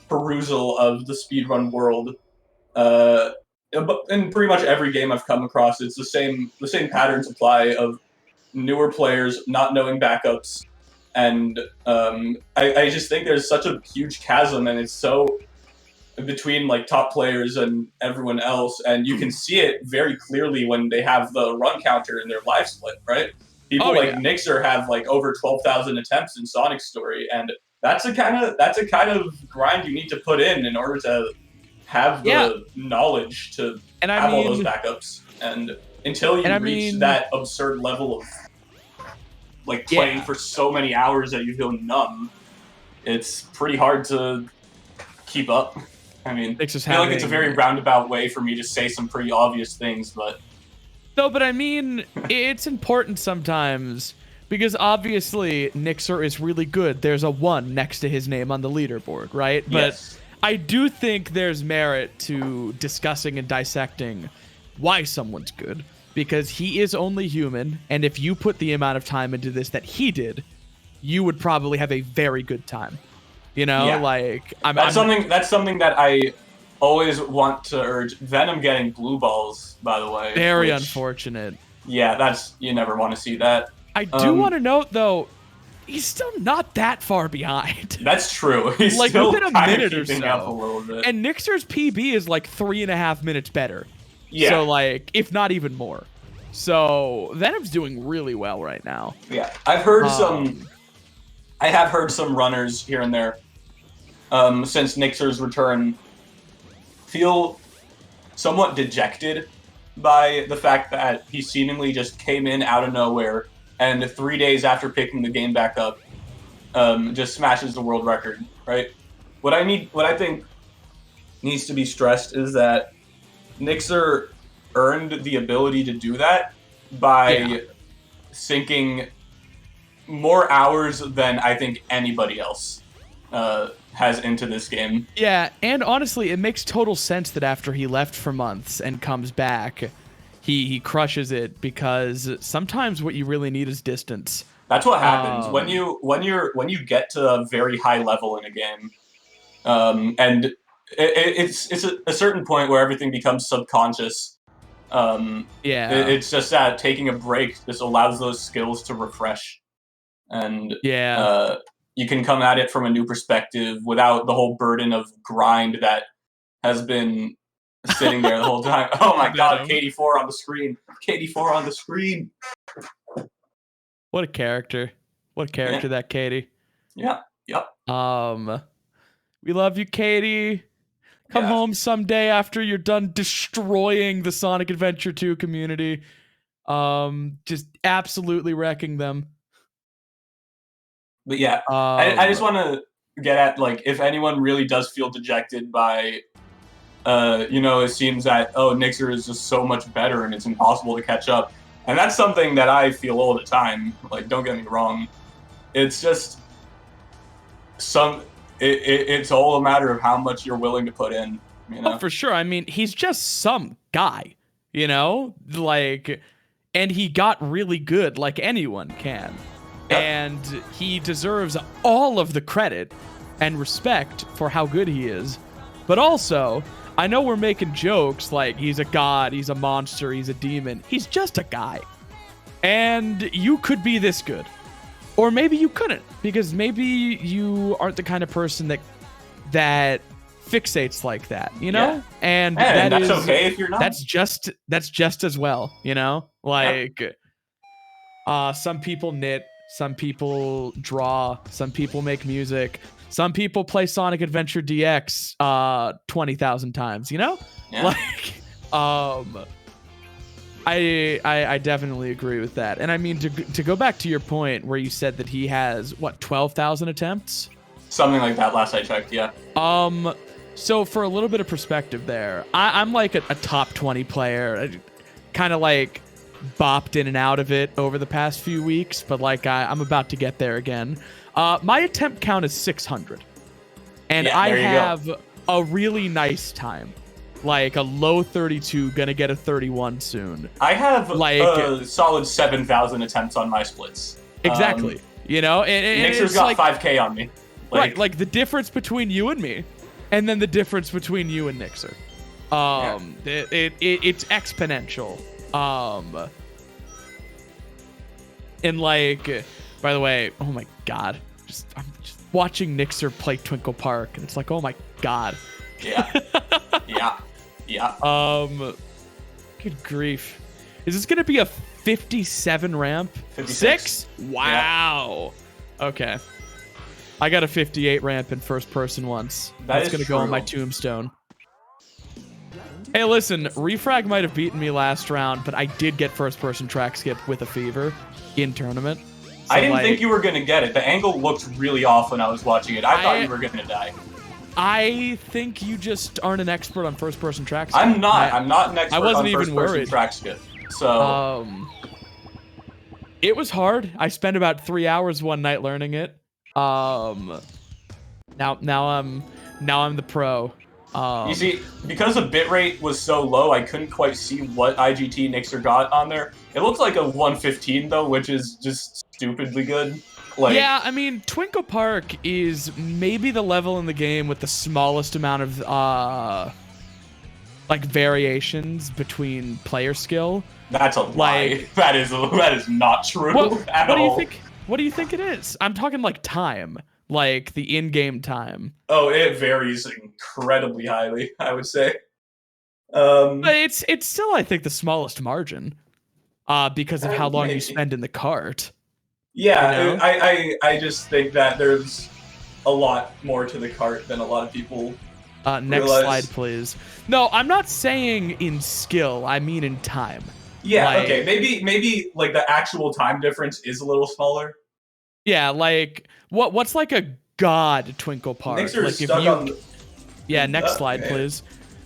perusal of the speedrun world. In pretty much every game I've come across, it's the same patterns apply of newer players not knowing backups, and I just think there's such a huge chasm, and it's so between top players and everyone else, and you can see it very clearly when they have the run counter in their live split, right? People Nixer have over 12,000 attempts in Sonic's story, and that's a kind of grind you need to put in order to have the knowledge to have all those backups. And until you reach that absurd level of playing for so many hours that you feel numb, it's pretty hard to keep up. I mean, I feel like it's a very roundabout way for me to say some pretty obvious things, but No, but I mean, it's important sometimes because obviously Nixer is really good. There's a 1 next to his name on the leaderboard, right? But Yes. I do think there's merit to discussing and dissecting why someone's good, because he is only human, and if you put the amount of time into this that he did, you would probably have a very good time. You know, Yeah. like That's something that I always want to urge. Venom getting blue balls, by the way. very which- unfortunate. Yeah, you never want to see that. I do want to note though, he's still not that far behind. That's true. He's Like, still within a kind minute of or keeping so. up a little bit. And Nixer's PB is like 3.5 minutes better. Yeah. So like, if not even more. So Venom's doing really well right now. Yeah, I've heard I have heard some runners here and there, since Nixer's return, feel somewhat dejected by the fact that he seemingly just came in out of nowhere, and 3 days after picking the game back up, just smashes the world record. Right? What I think needs to be stressed is that Nixer earned the ability to do that by sinking more hours than I think anybody else has into this game. Yeah, and honestly, it makes total sense that after he left for months and comes back, he crushes it, because sometimes what you really need is distance. That's what happens when you get to a very high level in a game, and it's a certain point where everything becomes subconscious. It's just that taking a break just allows those skills to refresh, and you can come at it from a new perspective without the whole burden of grind that has been sitting there the whole time. Oh my god, KD4 on the screen. KD4 on the screen. What a character. What a character, that Katie. Yeah. Yep. We love you, Katie. Come home someday after you're done destroying the Sonic Adventure 2 community. Just absolutely wrecking them. But yeah, I just want to get at, like, if anyone really does feel dejected by, it seems that, Nixer is just so much better and it's impossible to catch up. And that's something that I feel all the time. Like, don't get me wrong. It's just it's all a matter of how much you're willing to put in, you know? Oh, for sure. I mean, he's just some guy, you know? Like, and he got really good like anyone can. Yep. And he deserves all of the credit and respect for how good he is. But also, I know we're making jokes like he's a god, he's a monster, he's a demon. He's just a guy. And you could be this good. Or maybe you couldn't, because maybe you aren't the kind of person that fixates like that, you know? Yeah. And that's okay if you're not. That's just as well, you know? Like, some people knit, some people draw, some people make music, some people play Sonic Adventure DX 20,000 times, you know? Yeah. Like, I definitely agree with that. And I mean, to go back to your point where you said that he has, 12,000 attempts? Something like that last I checked, yeah. So for a little bit of perspective there, I'm like a top 20 player. I kind of like bopped in and out of it over the past few weeks, but like I'm about to get there again. My attempt count is 600. And I have a really nice time. Like a low 32, gonna get a 31 soon. I have like a solid 7,000 attempts on my splits. Exactly. You know, Nixer's got like, 5K on me. Right, like the difference between you and me, and then the difference between you and Nixer. It's exponential. And like, by the way, oh my god, I'm just watching Nixer play Twinkle Park, and it's like, oh my god. Yeah. Yeah. Good grief. Is this gonna be a 57 ramp? 56. Wow. Yeah. Okay. I got a 58 ramp in first person once. That's gonna go on my tombstone. Hey, listen, Refrag might have beaten me last round, but I did get first person track skip with a fever in tournament. So I didn't think you were gonna get it. The angle looked really off when I was watching it. I thought you were gonna die. I think you just aren't an expert on first-person track skip. I'm not an expert I wasn't on even first-person worried. track skip. So it was hard. I spent about 3 hours one night learning it. Now I'm the pro. you see, because the bitrate was so low, I couldn't quite see what IGT Nixer got on there. It looks like a 115 though, which is just stupidly good. Like, yeah, I mean, Twinkle Park is maybe the level in the game with the smallest amount of like variations between player skill. that's a lie. That is not true at all. What do you think it is? I'm talking like time, like the in-game time. Oh, it varies incredibly highly, I would say. But it's still, I think, the smallest margin, because of how long you spend in the cart. Yeah, you know? I just think that there's a lot more to the cart than a lot of people Next realize. slide, please. No, I'm not saying in skill. I mean in time. Yeah, Like- okay, maybe like the actual time difference is a little smaller. Yeah, like what's like a god Twinkle Park? Nixer Like is stuck on. Yeah, next slide, okay. please.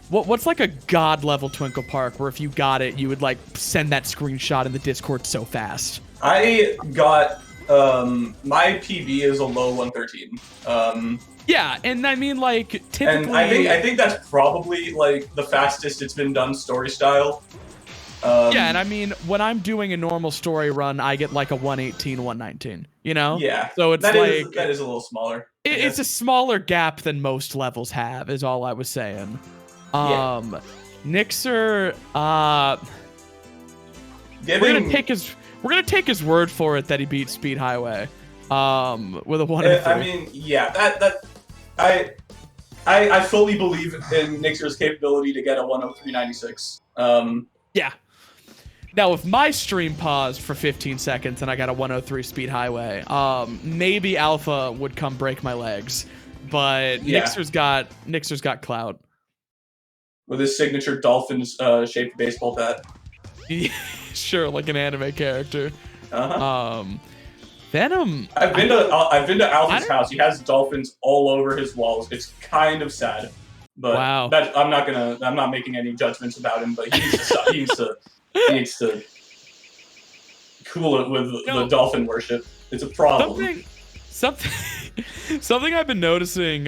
What's like a god level Twinkle Park where if you got it, you would like send that screenshot in the Discord so fast? I got my PB is a low 113. Yeah, and I mean like typically. And I think that's probably like the fastest it's been done story style. Yeah, and I mean when I'm doing a normal story run, I get like a 118, 119. You know? Yeah. So it's that like is a little smaller. it's a smaller gap than most levels have, is all I was saying. Yeah. Nixer, we're gonna take his word for it that he beat Speed Highway. With a 103. I mean, yeah, I fully believe in Nixer's capability to get a 103.96. Yeah. Now, if my stream paused for 15 seconds and I got a 103 Speed Highway, maybe Alpha would come break my legs. But Yeah. Nixer's got clout. With his signature dolphin shaped baseball bat. Sure, like an anime character. Uh-huh. Venom. I've been to Alpha's house. He has dolphins all over his walls. It's kind of sad, but Wow. I'm not making any judgments about him. But he needs to cool it with the dolphin worship. It's a problem. Something I've been noticing,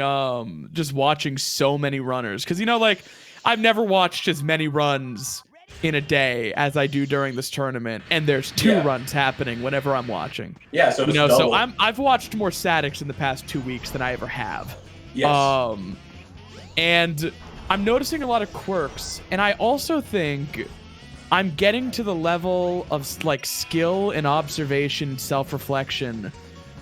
just watching so many runners, because like I've never watched as many runs in a day as I do during this tournament, and there's 2 runs happening whenever I'm watching. Yeah, so so I've watched more statics in the past 2 weeks than I ever have. Yes. And I'm noticing a lot of quirks, and I also think I'm getting to the level of like skill and observation, self-reflection,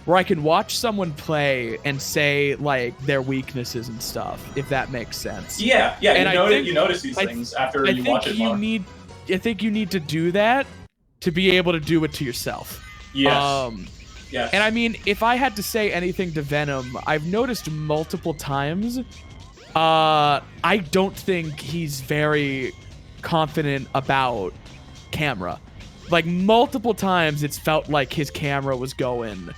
where I can watch someone play and say like their weaknesses and stuff, if that makes sense. Yeah, And you notice these things after you watch it more. I think you need to do that to be able to do it to yourself. Yes. Yes. And I mean, if I had to say anything to Venom, I've noticed multiple times, I don't think he's very confident about camera. Like multiple times it's felt like his camera was going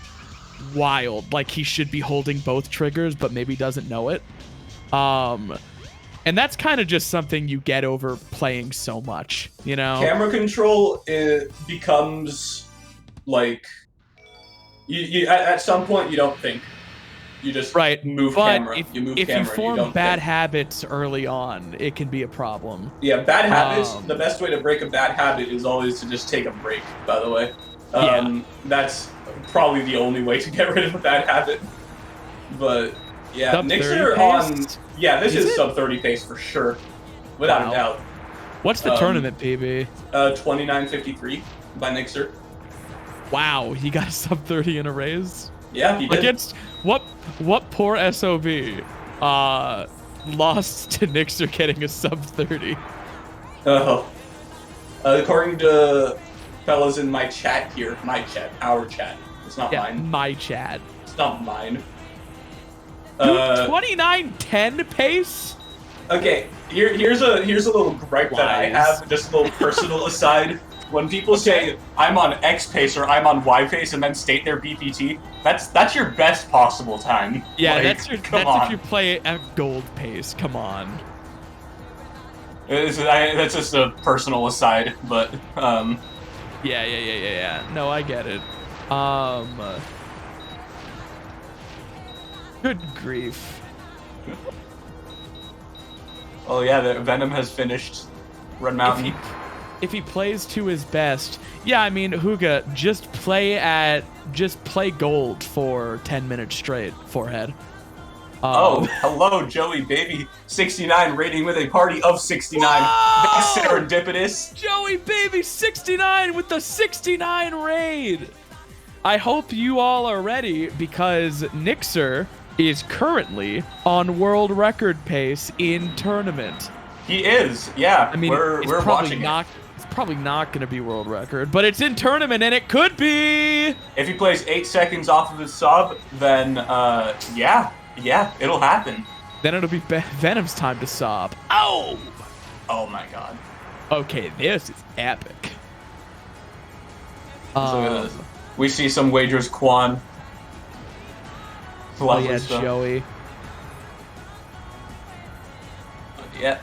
wild, like he should be holding both triggers but maybe doesn't know it. And that's kind of just something you get over playing so much, Camera control becomes like you at some point you don't think. You just move camera. If you form bad habits early on, it can be a problem. Yeah, bad habits. The best way to break a bad habit is always to just take a break. By the way, that's probably the only way to get rid of a bad habit. But yeah, Nixer on this is sub 30 pace for sure, without a doubt. What's the tournament PB? 29:53 by Nixer. Wow, he got a sub 30 in a raise. Yeah, he did. Against what poor SOB lost to Nixer getting a sub 30. According to fellas in my chat here, our chat. It's not mine. My chat. It's not mine. 29:10 pace? Okay, here's a little gripe that I have, just a little personal aside. When people say I'm on X pace or I'm on Y pace and then state their BPT, that's your best possible time. Yeah, like, that's if you play at gold pace. Come on. That's just a personal aside, but Yeah. No, I get it. Good grief. oh yeah, the Venom has finished Red Mountain. If he plays to his best, yeah, I mean, Huga, just play gold for 10 minutes straight, forehead. Oh, hello, Joey Baby 69 rating with a party of 69. Whoa! That's serendipitous. Joey Baby 69 with the 69 raid. I hope you all are ready because Nixer is currently on world record pace in tournament. He is, yeah. I mean, we're watching it. It's probably not going to be world record, but it's in tournament and it could be. If he plays 8 seconds off of his sub, then yeah, it'll happen. Then it'll be Venom's time to sob. Oh! Oh my god. Okay, this is epic. Look at this. We see some wagers, Quan. Oh Lovely yeah, stuff. Joey. Yeah.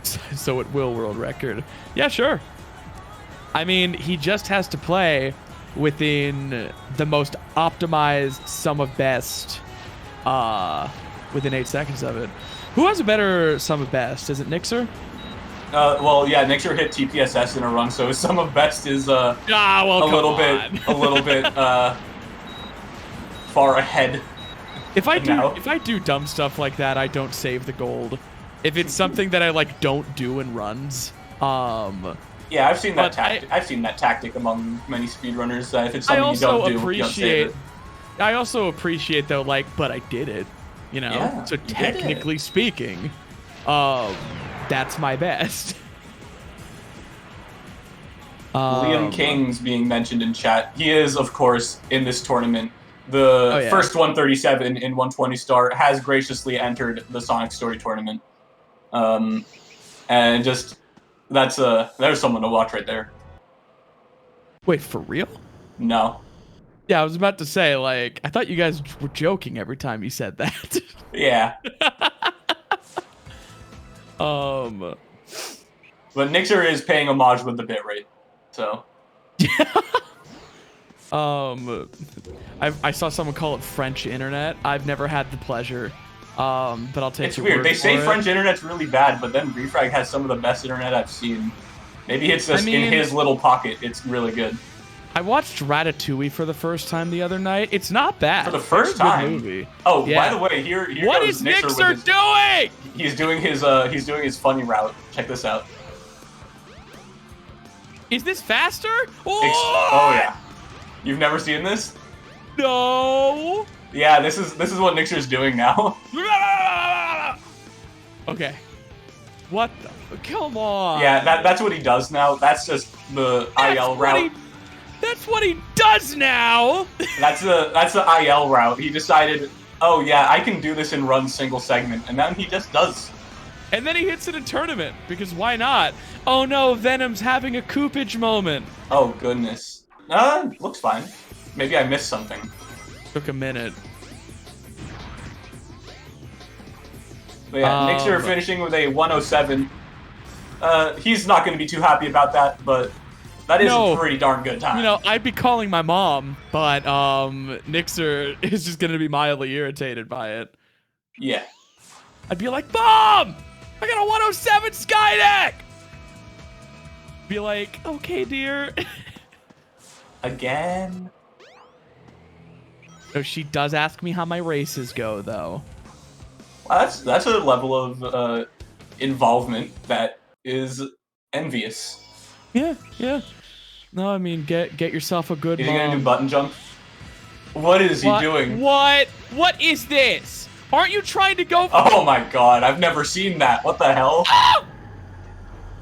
So it will world record. Yeah, sure. I mean, he just has to play within the most optimized sum of best within 8 seconds of it. Who has a better sum of best? Is it Nixer? Well, yeah, Nixer hit TPSS in a run, so his sum of best is well, a little bit far ahead. If I do dumb stuff like that, I don't save the gold. If it's something that I like don't do in runs, yeah, I've seen that tactic. I've seen that tactic among many speedrunners. That if it's something you don't do, you don't save it. I also appreciate though, like, but I did it, you know. Yeah, so technically speaking, that's my best. Liam King's being mentioned in chat. He is, of course, in this tournament. The first 137 in 120 star has graciously entered the Sonic Story tournament. And just there's someone to watch right there. Wait, for real? No. Yeah, I was about to say, like, I thought you guys were joking every time you said that. Yeah. But Nixer is paying homage with the bitrate, so. I saw someone call it French internet. I've never had the pleasure, but I'll take it's your weird. word They say for it. French internet's really bad, but then Refrag has some of the best internet I've seen. Maybe it's just in his little pocket. It's really good. I watched Ratatouille for the first time the other night. It's not bad. For the first It's a good time? movie. Oh, Yeah. by the way, here What goes is Nixer with Nixer his, doing? He's doing his funny route. Check this out. Is this faster? Oh yeah. You've never seen this? No. Yeah, this is what Nixer's doing now. Okay. What the? Come on. Yeah, that's what he does now. That's just the IL route. That's what he does now. That's the IL route. He decided, oh yeah, I can do this in run single segment, and then he just does. And then he hits it in tournament because why not? Oh no, Venom's having a coopage moment. Oh goodness. Looks fine. Maybe I missed something. Took a minute. But yeah, Nixer finishing with a 107. He's not going to be too happy about that, but that is a pretty darn good time. You know, I'd be calling my mom, but Nixer is just going to be mildly irritated by it. Yeah. I'd be like, Mom! I got a 107 Skydeck! Be like, okay, dear. Again? No, she does ask me how my races go, though. Well, that's a level of involvement that is envious. Yeah. No, I mean, get yourself a good Is mom. he gonna do button jump? What is he doing? What is this? Aren't you trying to go for... Oh my god, I've never seen that. What the hell? Oh!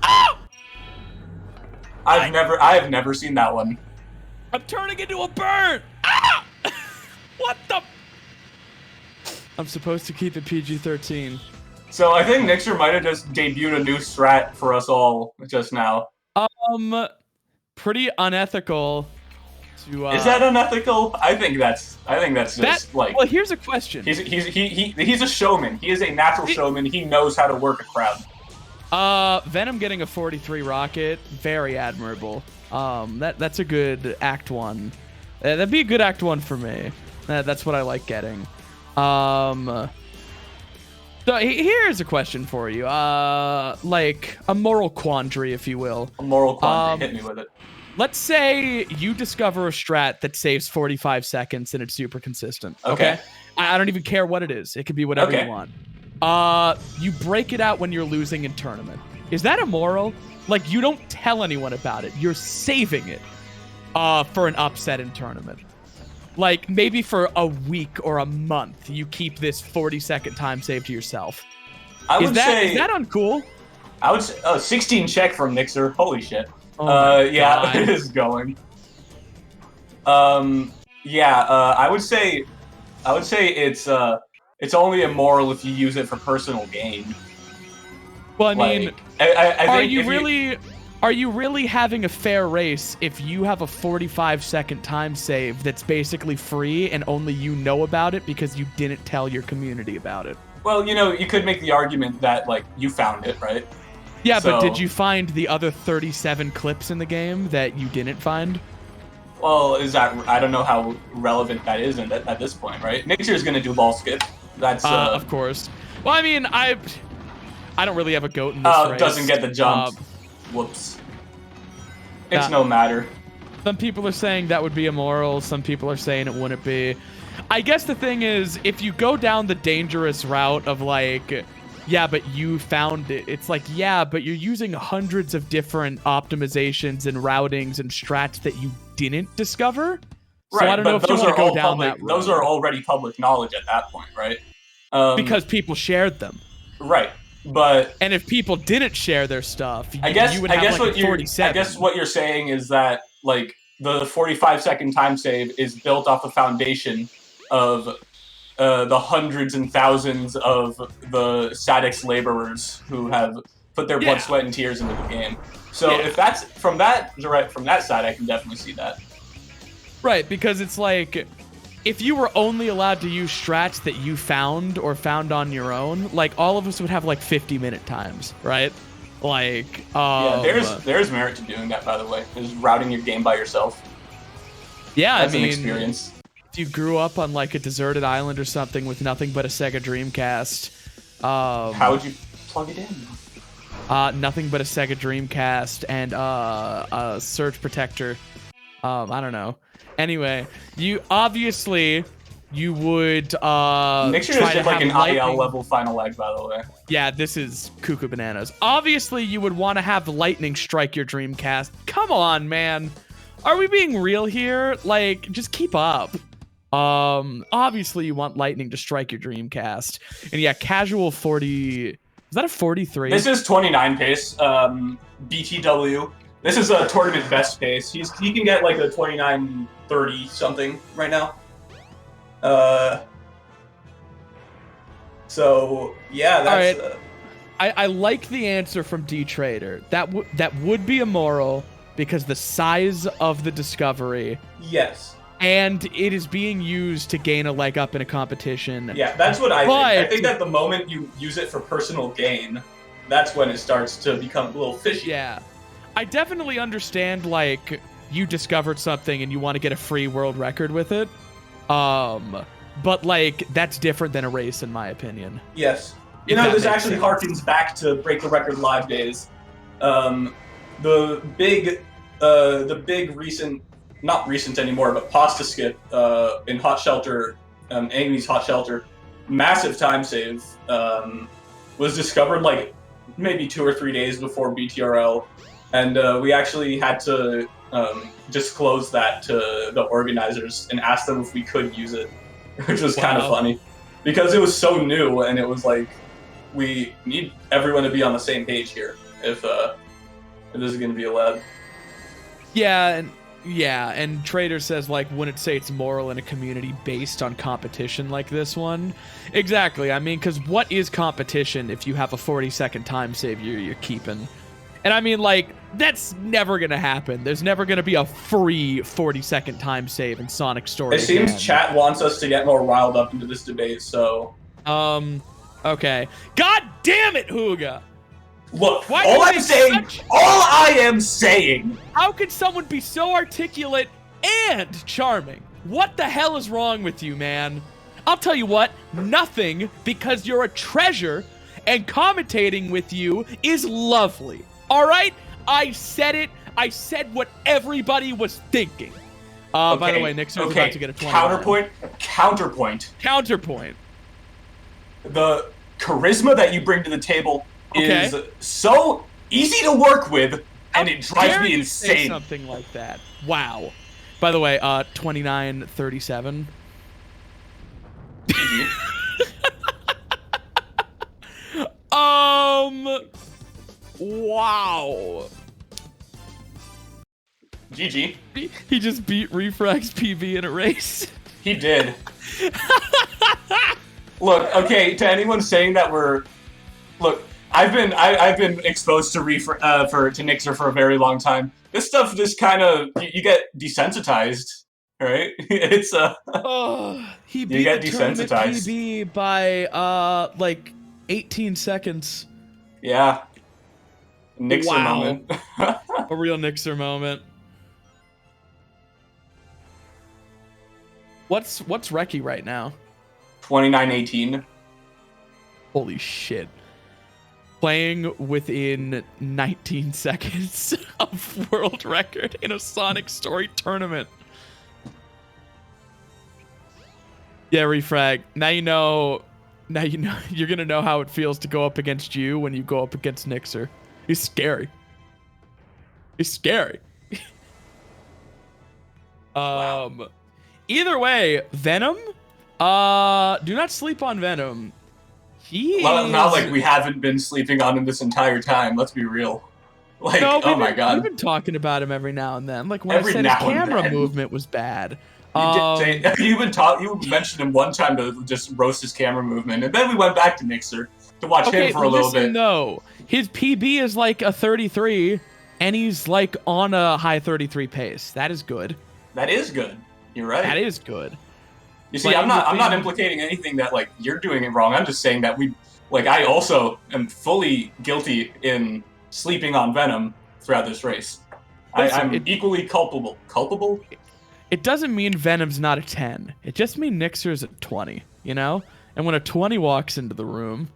Oh! I have never seen that one. I'm turning into a bird! Ah! What the... I'm supposed to keep it PG-13. So I think Nixer might have just debuted a new strat for us all just now. Pretty unethical. To, Is that unethical? I think that's just like. Well, here's a question. He's a showman. He is a natural showman. He knows how to work a crowd. Venom getting a 43 rocket, very admirable. That's a good Act 1. That'd be a good Act 1 for me. That's what I like getting. So here's a question for you. Like a moral quandary, if you will. A moral quandary. Hit me with it. Let's say you discover a strat that saves 45 seconds and it's super consistent. Okay. I don't even care what it is. It could be whatever you want. You break it out when you're losing in tournament. Is that immoral? Like, you don't tell anyone about it. You're saving it for an upset in tournament. Like, maybe for a week or a month, you keep this 40-second time save to yourself. Is that uncool? I would say 16 check from Mixer. Holy shit. Oh yeah, it is going. I would say it's only immoral if you use it for personal gain. Well, I mean, like, I think are you really having a fair race if you have a 45-second time save that's basically free and only you know about it because you didn't tell your community about it? Well, you could make the argument that, like, you found it, right? Yeah, but did you find the other 37 clips in the game that you didn't find? Well, I don't know how relevant that is at this point, right? Mixer is going to do ball skip. That's of course. Well, I mean, I don't really have a goat in this race. Doesn't get the jump. Whoops. It's no matter. Some people are saying that would be immoral. Some people are saying it wouldn't be. I guess the thing is, if you go down the dangerous route of like, yeah, but you found it. It's like, yeah, but you're using hundreds of different optimizations and routings and strats that you didn't discover. So right, I don't know if you want to go down that road. Those are already public knowledge at that point, right? Because people shared them. Right, but... And if people didn't share their stuff, you would have like 47. I guess what you're saying is that, like, the 45-second time save is built off a foundation of the hundreds and thousands of the Statix laborers who have put their blood, sweat, and tears into the game. So if that's from that side, I can definitely see that. Right, because it's like, if you were only allowed to use strats that you found or found on your own, like, all of us would have like 50-minute times, right? Like, there's merit to doing that, by the way. Is routing your game by yourself. Yeah, that's an experience. If you grew up on like a deserted island or something with nothing but a Sega Dreamcast, how would you plug it in? Nothing but a Sega Dreamcast and a Surge Protector. I don't know. Anyway, you would Mixer is just like an IL level final leg, by the way. Yeah, this is cuckoo bananas. Obviously, you would want to have lightning strike your Dreamcast. Come on, man. Are we being real here? Like, just keep up. Obviously, you want lightning to strike your Dreamcast. And yeah, casual 40... Is that a 43? This is 29 pace. BTW. This is a tournament best pace. He can get like a 29-30 something right now. So yeah, that's. All right. I like the answer from D-Trader. That would be immoral because the size of the discovery. Yes. And it is being used to gain a leg up in a competition. Yeah, that's what I think. I think that the moment you use it for personal gain, that's when it starts to become a little fishy. Yeah. I definitely understand, like, you discovered something and you want to get a free world record with it. But, like, that's different than a race, in my opinion. Yes. This actually harkens back to Break the Record Live days. The big recent, not recent anymore, but pasta skip in Hot Shelter, Amy's Hot Shelter, massive time save, was discovered, like, maybe 2 or 3 days before BTRL. And we actually had to disclose that to the organizers and ask them if we could use it, which was kind of funny. Because it was so new, and it was like, we need everyone to be on the same page here if this is going to be allowed. Yeah, and Trader says, like, wouldn't say it's moral in a community based on competition like this one. Exactly, I mean, because what is competition if you have a 40-second time save you're keeping? And I mean, like, that's never going to happen. There's never going to be a free 40-second time save in Sonic Story. It seems again. chat wants us to get more riled up into this debate, so... Okay. God damn it, Huga! Look, Why all do I'm they saying, such- all I am saying... How could someone be so articulate and charming? What the hell is wrong with you, man? I'll tell you what, nothing, because you're a treasure, and commentating with you is lovely. All right? I said it. I said what everybody was thinking. By the way, Nixon's about to get a 20. Counterpoint. The charisma that you bring to the table is so easy to work with, and it drives me insane. Say something like that. Wow. By the way, 2937. Wow. GG. He just beat Refrag's PB in a race. He did. Look, okay, to anyone saying that look, I've been exposed to Nixer for a very long time. This stuff just kind of you get desensitized, right? It's he beat the tournament PB by like 18 seconds. Yeah. Nixer moment. A real Nixer moment. What's Reki right now? 29-18. Holy shit. Playing within 19 seconds of world record in a Sonic Story tournament. Yeah, Refrag. Now you know you're gonna know how it feels to go up against you when you go up against Nixer. He's scary. He's scary. Wow. Either way, Venom. Do not sleep on Venom. Not like we haven't been sleeping on him this entire time. Let's be real. Like, no, oh my god, we've been talking about him every now and then. Like when every I said his camera movement was bad. You mentioned him one time to just roast his camera movement, and then we went back to Nixer to watch him for a little bit. No, his PB is like a 33, and he's like on a high 33 pace. That is good. That is good. You're right. That is good. You see, I'm not implicating anything that like you're doing it wrong. I'm just saying that I also am fully guilty in sleeping on Venom throughout this race. I'm equally culpable. Culpable? It doesn't mean Venom's not a 10. It just means Nixer's at 20, you know? And when a 20 walks into the room,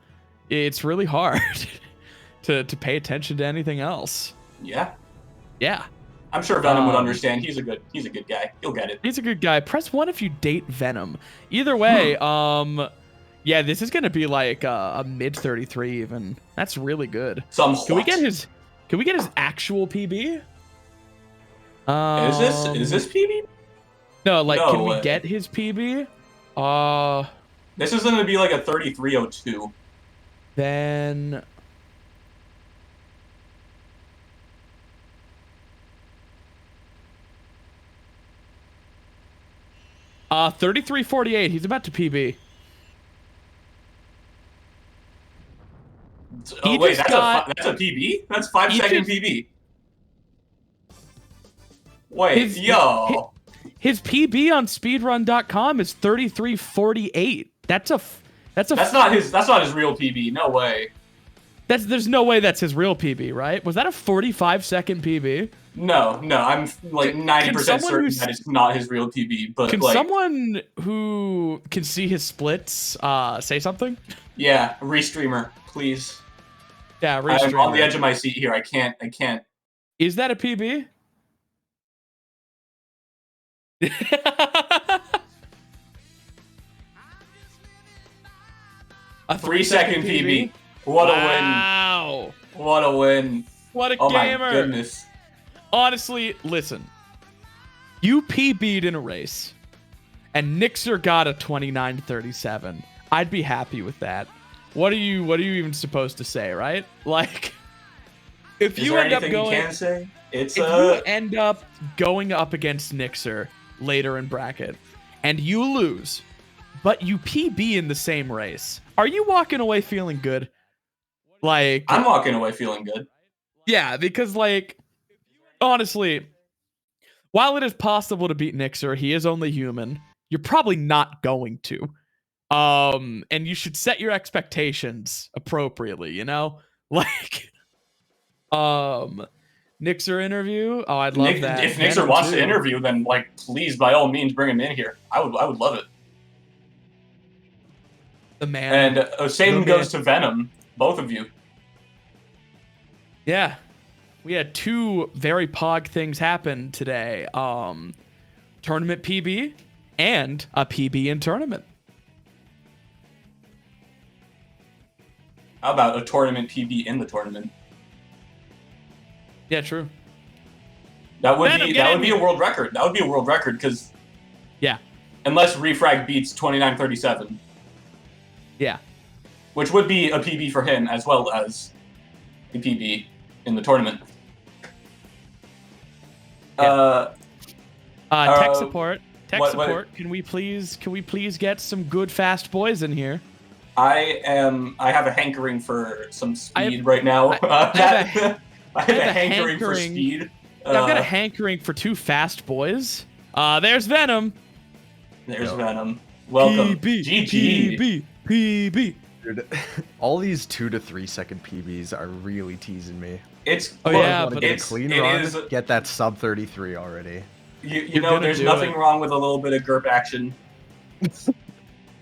it's really hard to pay attention to anything else. Yeah. Yeah. I'm sure Venom would understand. He's a good guy. He'll get it. He's a good guy. Press 1 if you date Venom. Either way, yeah, this is gonna be like a mid 33 even. That's really good. Can we get his actual PB? Is this PB? No, like can we get his PB? This is gonna be like a 3302. Then 3348. He's about to PB. Oh wait, that's a PB? That's 5-second PB. Wait, yo. His PB on speedrun.com is 3348. That's not his real PB. No way. There's no way that's his real PB, right? Was that a 45-second PB? No, I'm like 90% certain that it's not his real PB. But can someone who can see his splits say something? Yeah, restreamer, please. Yeah, restreamer. I'm on the edge of my seat here. I can't. Is that a PB? A 3-second PB. What a win. Wow. What a win. What a gamer. My goodness. Honestly, listen. You PB'd in a race, and Nixer got a 29:37. I'd be happy with that. What are you even supposed to say, right? Like, if you end up going, you can say? If you end up going up against Nixer later in bracket, and you lose, but you PB in the same race, are you walking away feeling good? Like, I'm walking away feeling good. Yeah, because like honestly, while it is possible to beat Nixer, he is only human. You're probably not going to. And you should set your expectations appropriately, you know? Like Nixer interview. Oh, I'd love that. If Nixer Venom wants too. to interview, then like please by all means bring him in here. I would love it. The man. And same goes to Venom, both of you. Yeah. We had two very pog things happen today. Tournament PB and a PB in tournament. How about a tournament PB in the tournament? Yeah, true. That would Venom, be get in a here. world record. That would be a world record because Yeah. unless Refrag beats 29:37, Yeah. which would be a PB for him as well as a PB in the tournament. Tech Uh, support. Tech what- support. Can we please get some good fast boys in here? I have a hankering for some speed have- right now. I have I have a hankering for hankering. speed. I've got a hankering for two fast boys. There's Venom. There's Venom. Welcome. GG. PB. Dude, all these 2 to 3 second PBs are really teasing me. It's Oh, look, yeah, Want to but get a it's- clean it run? is- Get that sub 33 already. you You're know, gonna there's do nothing it. wrong with a little bit of GURP action.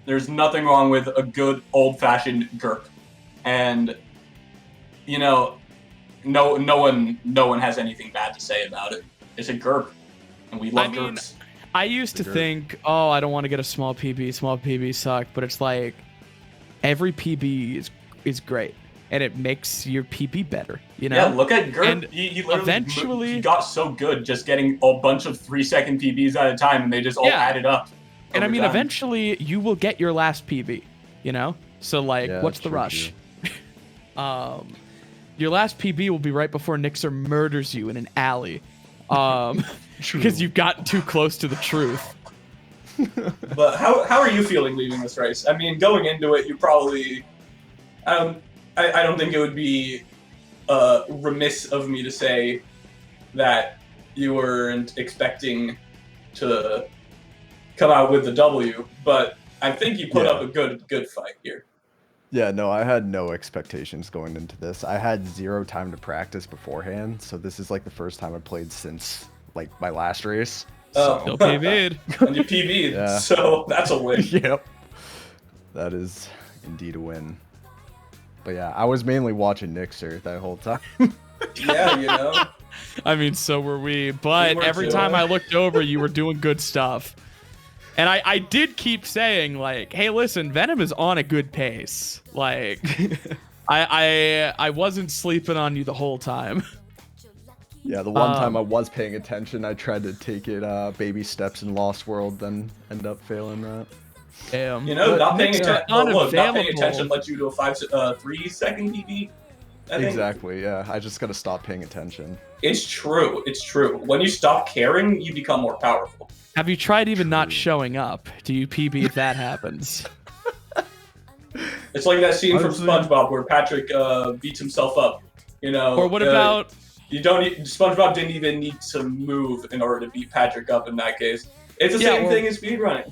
There's nothing wrong with a good old-fashioned GURP, and you know, no one has anything bad to say about it. It's a GURP, and we love GURPs. I used to Sure. think, oh, I don't want to get a small PB. Small PB suck, but it's like every PB is great, and it makes your PB better. You know? Yeah, look at GURP. And He literally eventually- he got so good just getting a bunch of 3-second PBs at a time, and they just all Yeah. added up. And I over mean, time. eventually you will get your last PB, you know? So like, Yeah, what's the true, rush? Your last PB will be right before Nixer murders you in an alley. Because you've gotten too close to the truth. But how are you feeling leaving this race? I mean, going into it, you probably I don't think it would be remiss of me to say that you weren't expecting to come out with the W, but I think you put Yeah. up a good fight here. Yeah, no, I had no expectations going into this. I had 0 time to practice beforehand, so this is like the first time I played since like my last race. Oh. Still PB'd. And you PB'd, Yeah. so that's a win. Yep. That is indeed a win. But yeah, I was mainly watching Nixer that whole time. Yeah, you know. I mean, so were we. But were every too. time I looked over, you were doing good stuff. And I did keep saying, like, hey, listen, Venom is on a good pace. Like, I wasn't sleeping on you the whole time. Yeah, the one time I was paying attention, I tried to take it baby steps in Lost World, then end up failing that. Damn. You know, But not paying Nixer attention. Look, not paying unavailable. attention led you to a 3-second PB. I think. Exactly, yeah. I just gotta stop paying attention. It's true. It's true. When you stop caring, you become more powerful. Have you tried even not True. showing up? Do you PB if that happens? It's like that scene Honestly- from SpongeBob where Patrick beats himself up. You know. Or what about You don't. SpongeBob didn't even need to move in order to beat Patrick up in that case. It's the Yeah, same or- thing as speedrunning.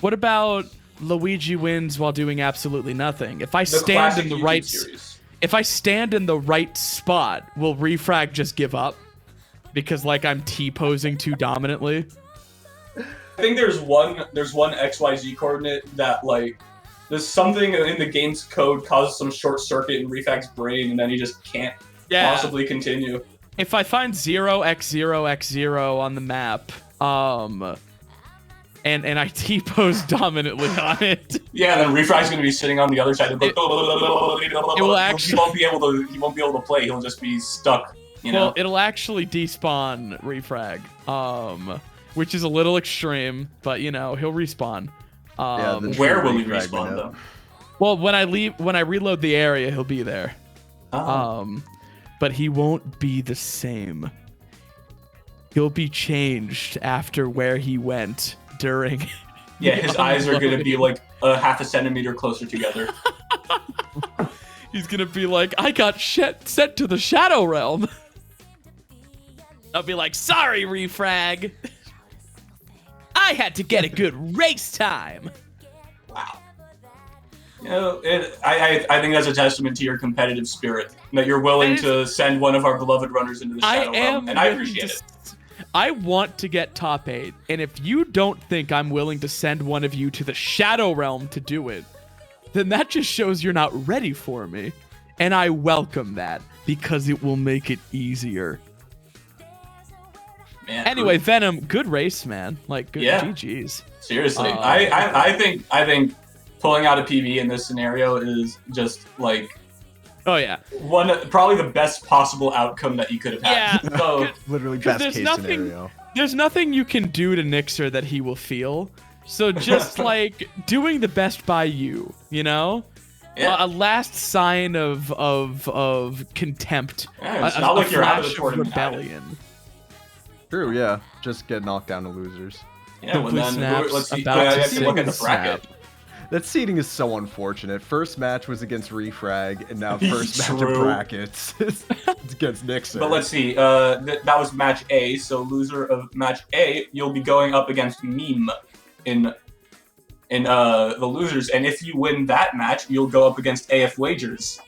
what about Luigi wins while doing absolutely nothing? If I The stand classic in the YouTube right series. if I stand in the right spot, will Refrag just give up? Because like I'm T-posing too dominantly? I think there's one XYZ coordinate that like there's something in the game's code causes some short circuit in Refag's brain, and then he just can't possibly continue. If I find 0x0x0 on the map, and I T-pose dominantly on it, Yeah, then Refrag's gonna be sitting on the other side. It will actually- He won't be able to play. He'll just be stuck. You know. well, it'll actually despawn Refrag, which is a little extreme, but you know he'll respawn. Yeah, the Where true will he refrag respawn went though? up. Well, when I reload the area, he'll be there. But he won't be the same. He'll be changed after where he went during. Yeah, his eyes are gonna be like a half a centimeter closer together. He's gonna be like, I got sent to the Shadow Realm. I'll be like, sorry, Refrag. I had to get a good race time. Wow. You know, I think that's a testament to your competitive spirit, that you're willing to send one of our beloved runners into the Shadow Realm, and I appreciate it. I want to get top 8, and if you don't think I'm willing to send one of you to the Shadow Realm to do it, then that just shows you're not ready for me. And I welcome that, because it will make it easier. Man, anyway, Venom, good race, man. Like, good GG's. Seriously, I think pulling out a PB in this scenario is just like, oh yeah, probably the best possible outcome that you could have had. Yeah, so, literally best case scenario. There's nothing you can do to Nixer that he will feel. So just like doing the best by you, you know, a last sign of contempt. Yeah, it's not like you're out of the flash tournament. Rebellion. True, yeah. Just get knocked down to losers. Yeah, well then, let's see. about I to have to look at the snap. bracket. That seeding is so unfortunate. First match was against Refrag, and now first match of True. brackets is against Nixer. But let's see. That was match A. So loser of match A, you'll be going up against Meme in the losers, and if you win that match, you'll go up against AF Wagers.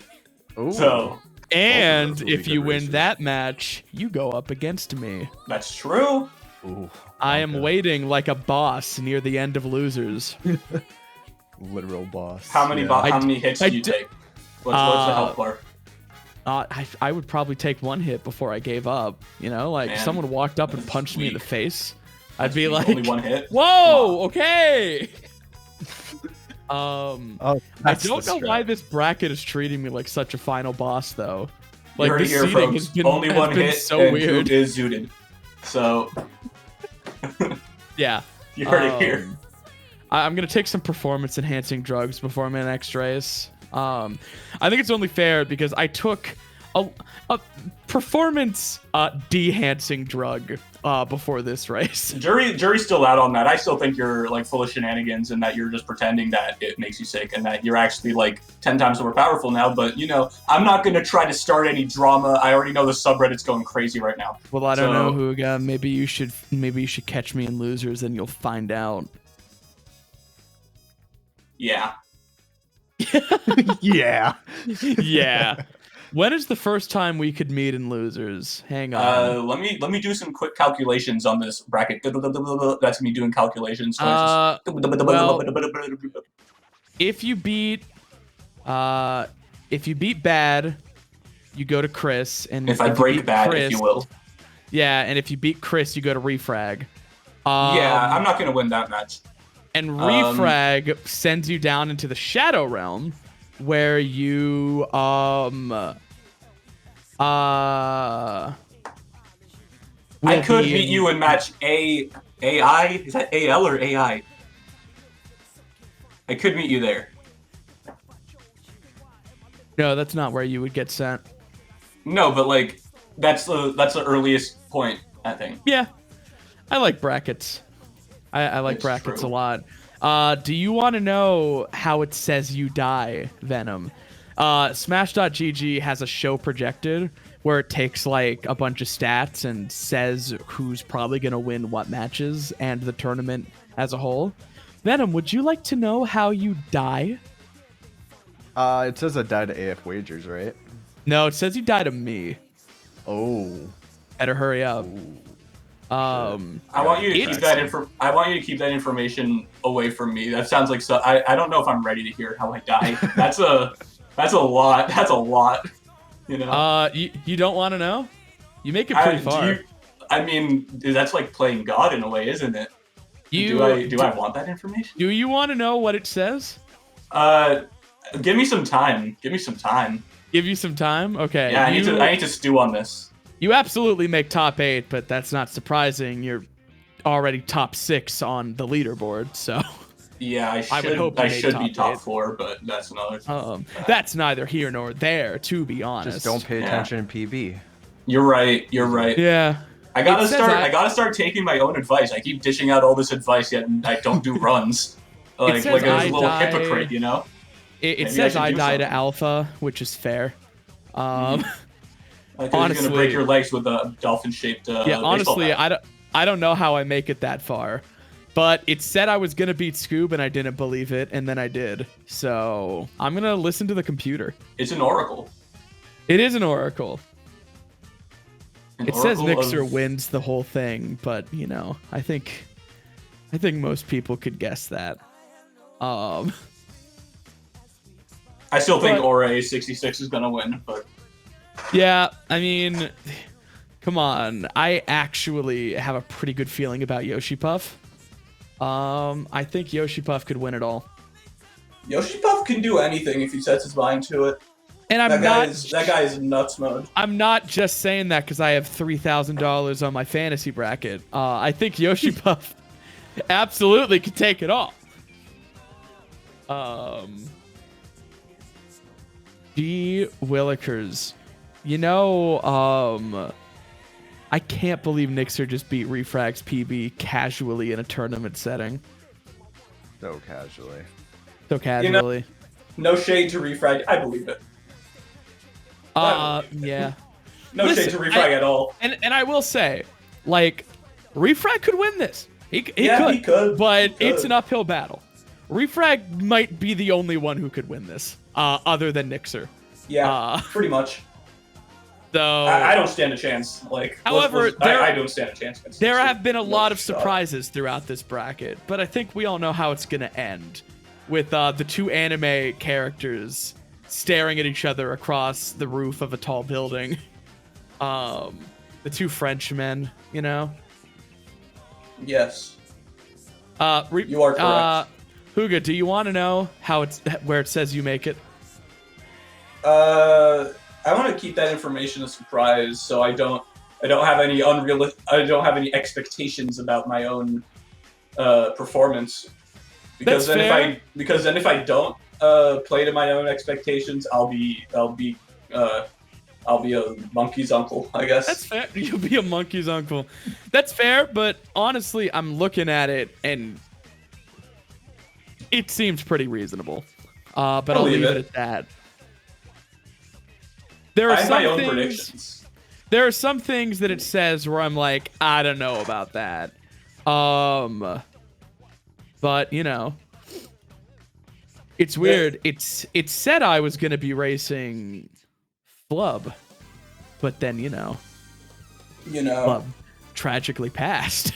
Ooh. So. And will be if you good win races. that match, you go up against me. That's true. Ooh, I am waiting like a boss near the end of losers. literal boss. How many yeah. how many hits do you take? What's the health bar? I would probably take one hit before I gave up. You know, like Man, someone walked up and that's punched me in the weak. face. I'd be That's like, only one hit. whoa, okay. I That's don't the know why strat. this bracket is treating me like such a final boss, though. You Like heard the it here, seating folks. has been, Only has one been hit, so and weird. Coop is zooted. So Yeah. you heard it here. I'm gonna take some performance enhancing drugs before my next race. I think it's only fair because I took a performance de-hancing drug before this race. Jury's still out on that. I still think you're like full of shenanigans and that you're just pretending that it makes you sick and that you're actually like 10 times more powerful now. But you know, I'm not gonna try to start any drama. I already know the subreddit's going crazy right now. Well, I don't know, Huga. Maybe you should catch me in losers and you'll find out. Yeah. Yeah. Yeah. When is the first time we could meet in losers? Hang on. Let me do some quick calculations on this bracket. That's me doing calculations. Well, if you beat bad, you go to Chris, and if I you break beat bad, Chris, if you will. yeah, and if you beat Chris, you go to Refrag. Yeah, I'm not gonna win that match. And Refrag sends you down into the Shadow Realm, where you I could beat you in match AI. Is that AL or AI? I could meet you there. No, that's not where you would get sent. No, but like that's the earliest point, I think. Yeah, I like brackets. I like It's brackets true. a lot. Do you want to know how it says you die, Venom? Smash.gg has a show projected where it takes like a bunch of stats and says who's probably going to win what matches and the tournament as a whole. Venom, would you like to know how you die? It says I died to AF Wagers, right? No, it says you die to me. Oh. Better hurry up. I want you to keep that I want you to keep that information away from me. That sounds like I don't know if I'm ready to hear how I die. That's a lot. That's a lot. You know. You don't want to know? You make it pretty far. I mean, that's like playing God in a way, isn't it? Do I want that information? Do you want to know what it says? Give me some time. Give me some time. Give you some time? Okay. Yeah, I need to stew on this. You absolutely make top 8, but that's not surprising. You're already top 6 on the leaderboard, so. Yeah, I should be top 4, but that's another. That's neither here nor there, to be honest. Just don't pay attention in PB. You're right. You're right. Yeah. I gotta start taking my own advice. I keep dishing out all this advice, yet I don't do runs. Like a little hypocrite, you know. It Maybe says should I do die to something. alpha, which is fair. Like, you're Honestly- gonna break your legs with a dolphin-shaped Yeah, baseball honestly, bat. I don't know how I make it that far. But it said I was going to beat Scoob, and I didn't believe it, and then I did. So I'm going to listen to the computer. It's an oracle. It is an oracle. An It says oracle Nixer of- wins the whole thing, but, you know, I think most people could guess that. I still think but- Aura 66 is gonna win, but Yeah, I mean, come on. I actually have a pretty good feeling about Yoshi Puff. I think Yoshi Puff could win it all. Yoshi Puff can do anything if he sets his mind to it. And That guy is nuts mode. I'm not just saying that because I have $3,000 on my fantasy bracket. I think Yoshi Puff absolutely could take it all. G. Willikers. You know, I can't believe Nixer just beat Refrag's PB casually in a tournament setting. So casually. So casually. No shade to Refrag. I believe it. Yeah. No Listen, shade to Refrag at all. And I will say, like, Refrag could win this. He He could. But He could. it's an uphill battle. Refrag might be the only one who could win this, other than Nixer. Yeah, pretty much. So I don't stand a chance. Like, However, there- I don't stand a chance against there Nixon. have been a No lot of shot. surprises throughout this bracket, but I think we all know how it's gonna end, with the two anime characters staring at each other across the roof of a tall building. The two Frenchmen, you know. Yes. You are correct. Huga, do you want to know how it's where it says you make it? I want to keep that information a surprise, so I don't have any expectations about my own performance. Because That's fair. then if I don't play to my own expectations, I'll be a monkey's uncle, I guess. That's fair. You'll be a monkey's uncle. That's fair, but honestly, I'm looking at it and it seems pretty reasonable. But I'll Believe leave it it. at that. There are I have some my own things. predictions. There are some things that it says where I'm like, I don't know about that. But you know, it's weird. It said I was gonna be racing Flub, but then Flub tragically passed.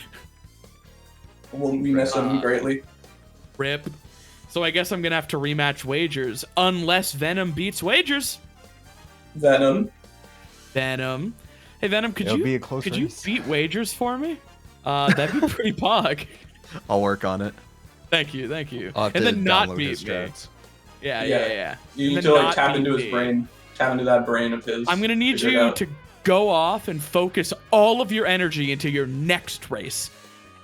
Well, we miss him greatly. Rip. So I guess I'm gonna have to rematch Wagers unless Venom beats Wagers. Venom. Hey Venom, could It'll you be a close you race. beat Wagers for me? That'd be pretty pog. I'll work on it. Thank you. I'll have And to then not download beat his me. strats. Yeah. You And need then to like not tap beat into his me. brain. Tap into that brain of his. I'm gonna need Figure it you out. to go off and focus all of your energy into your next race.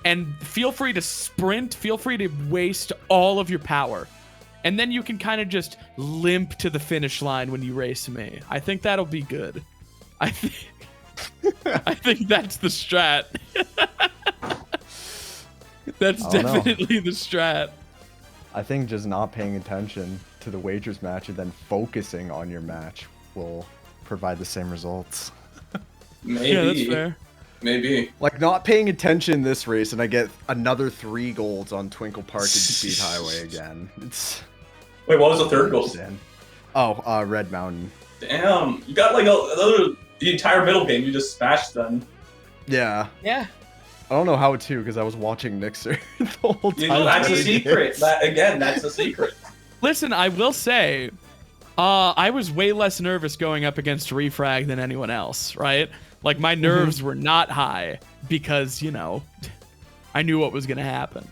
And feel free to sprint, feel free to waste all of your power. And then you can kind of just limp to the finish line when you race me. I think that'll be good. I think that's the strat. That's I don't know. definitely the strat. I think just not paying attention to the Wagers match and then focusing on your match will provide the same results. Maybe. Yeah, that's fair. Maybe. Like not paying attention this race and I get another 3 golds on Twinkle Park and Speed Highway again. It's Wait, what was the third goal? Red Mountain. Damn, you got like the entire middle game. You just smashed them. Yeah. Yeah. I don't know how to because I was watching Nixer the whole time. That's the playing secret. this. That's the secret. Listen, I will say, I was way less nervous going up against Refrag than anyone else, right? Like, my nerves were not high because, I knew what was going to happen.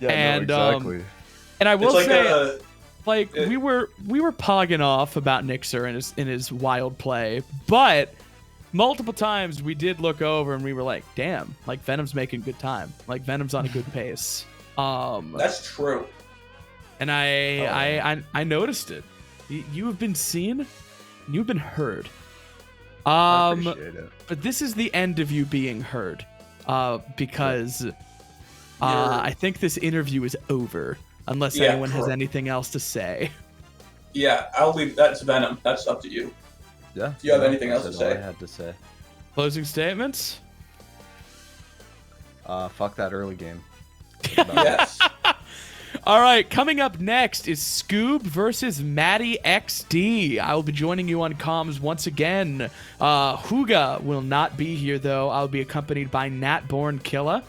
Yeah, And, no, exactly. And I will It's like say, we were pogging off about Nixer in his wild play, but multiple times we did look over and we were like, damn, like Venom's making good time. Like Venom's on a good pace. That's true. And I noticed it. You have been seen, you've been heard. I appreciate it. But this is the end of you being heard, because I think this interview is over unless anyone has correct. anything else to say. Yeah, I'll leave that to Venom. That's up to you. Yeah. Do you have no, anything I else to said all say? I had to say. Closing statements? Fuck that early game. Yes. All right, coming up next is Scoob versus Matty XD. I will be joining you on comms once again. Huga will not be here, though. I'll be accompanied by Natborn Killa.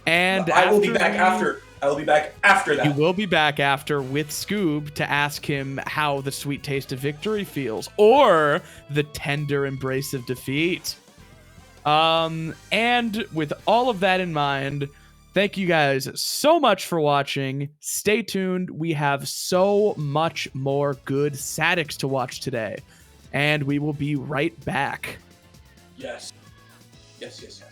And I will be back we- after. I will be back after that. You will be back after with Scoob to ask him how the sweet taste of victory feels, or the tender embrace of defeat. And with all of that in mind, thank you guys so much for watching. Stay tuned. We have so much more good Statics to watch today, and we will be right back. Yes. Yes, yes, yes.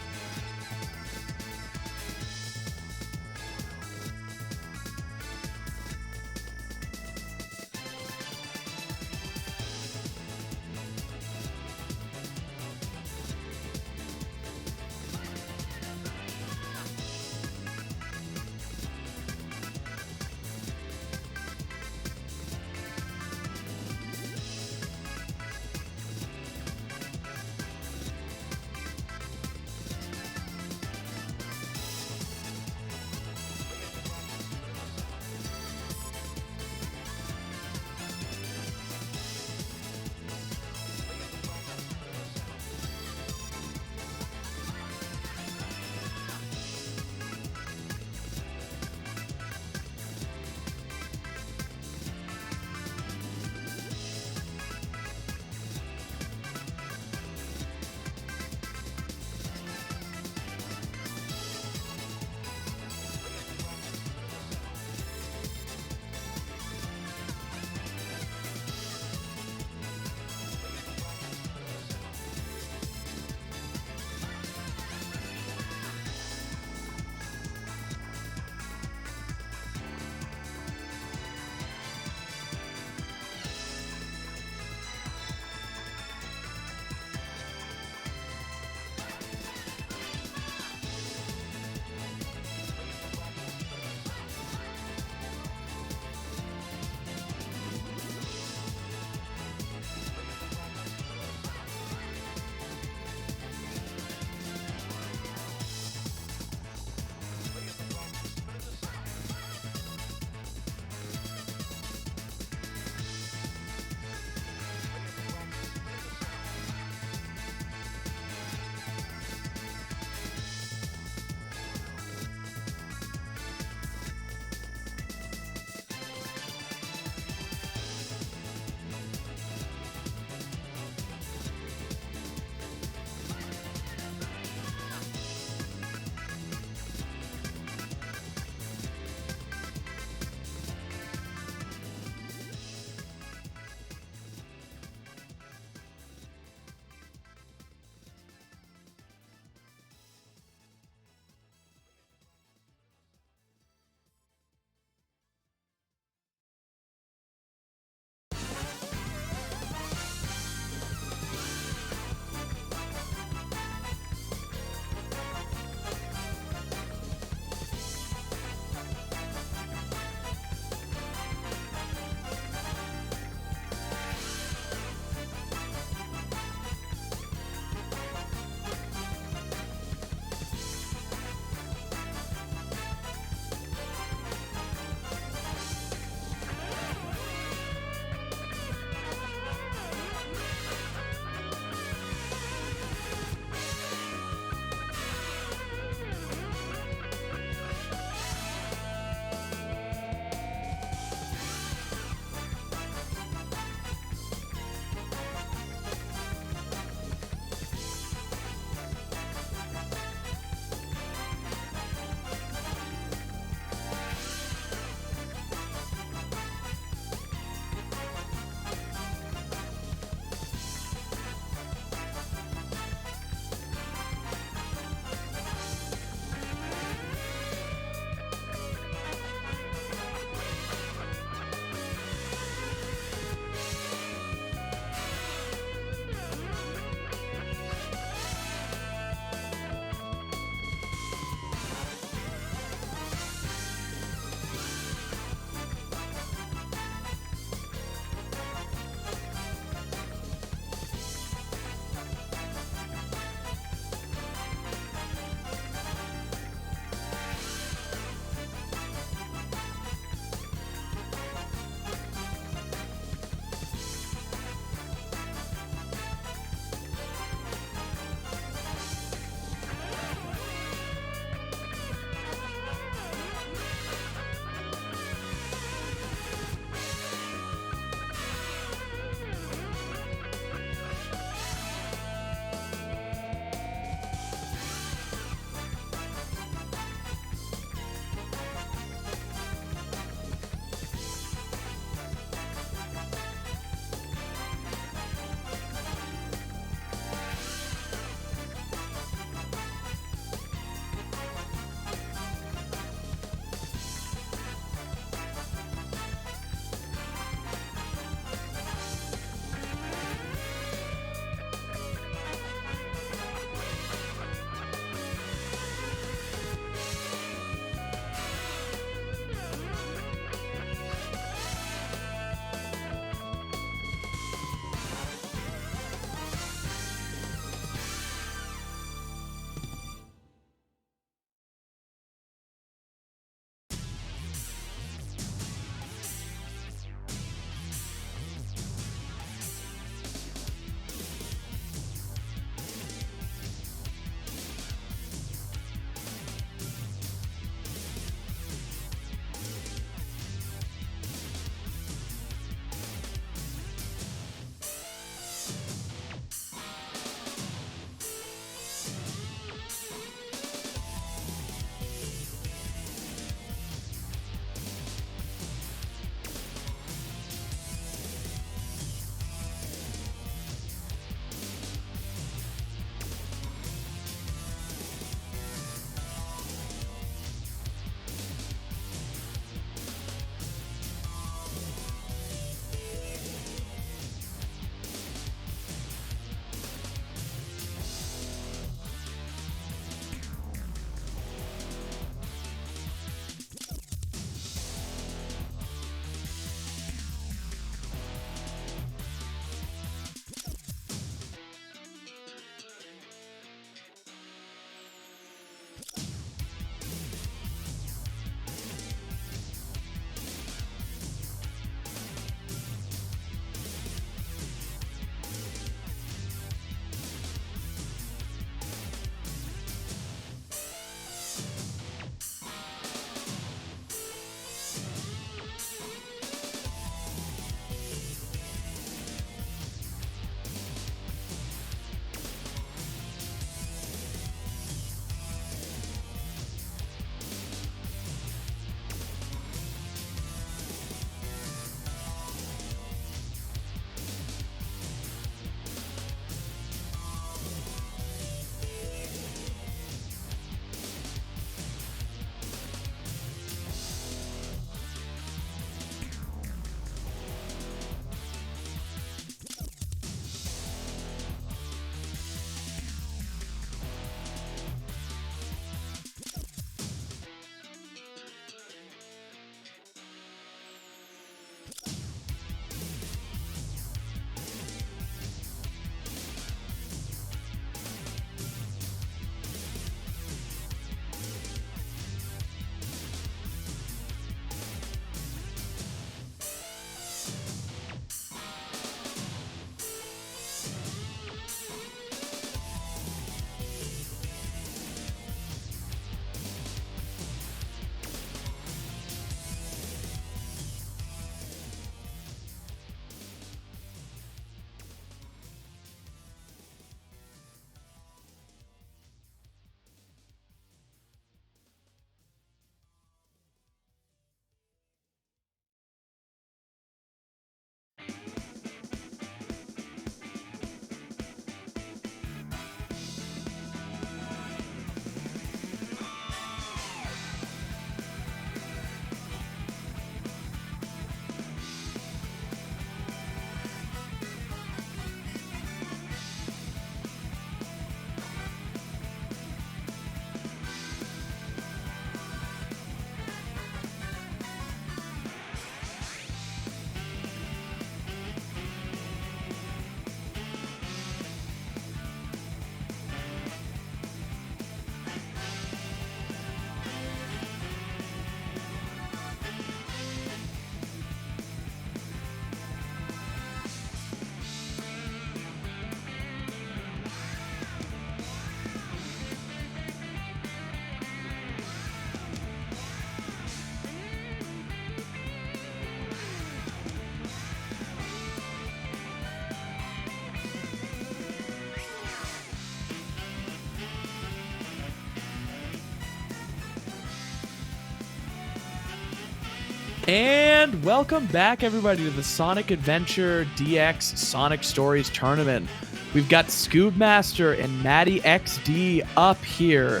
And welcome back, everybody, to the Sonic Adventure DX Sonic Stories Tournament. We've got Scoob Master and Matty XD up here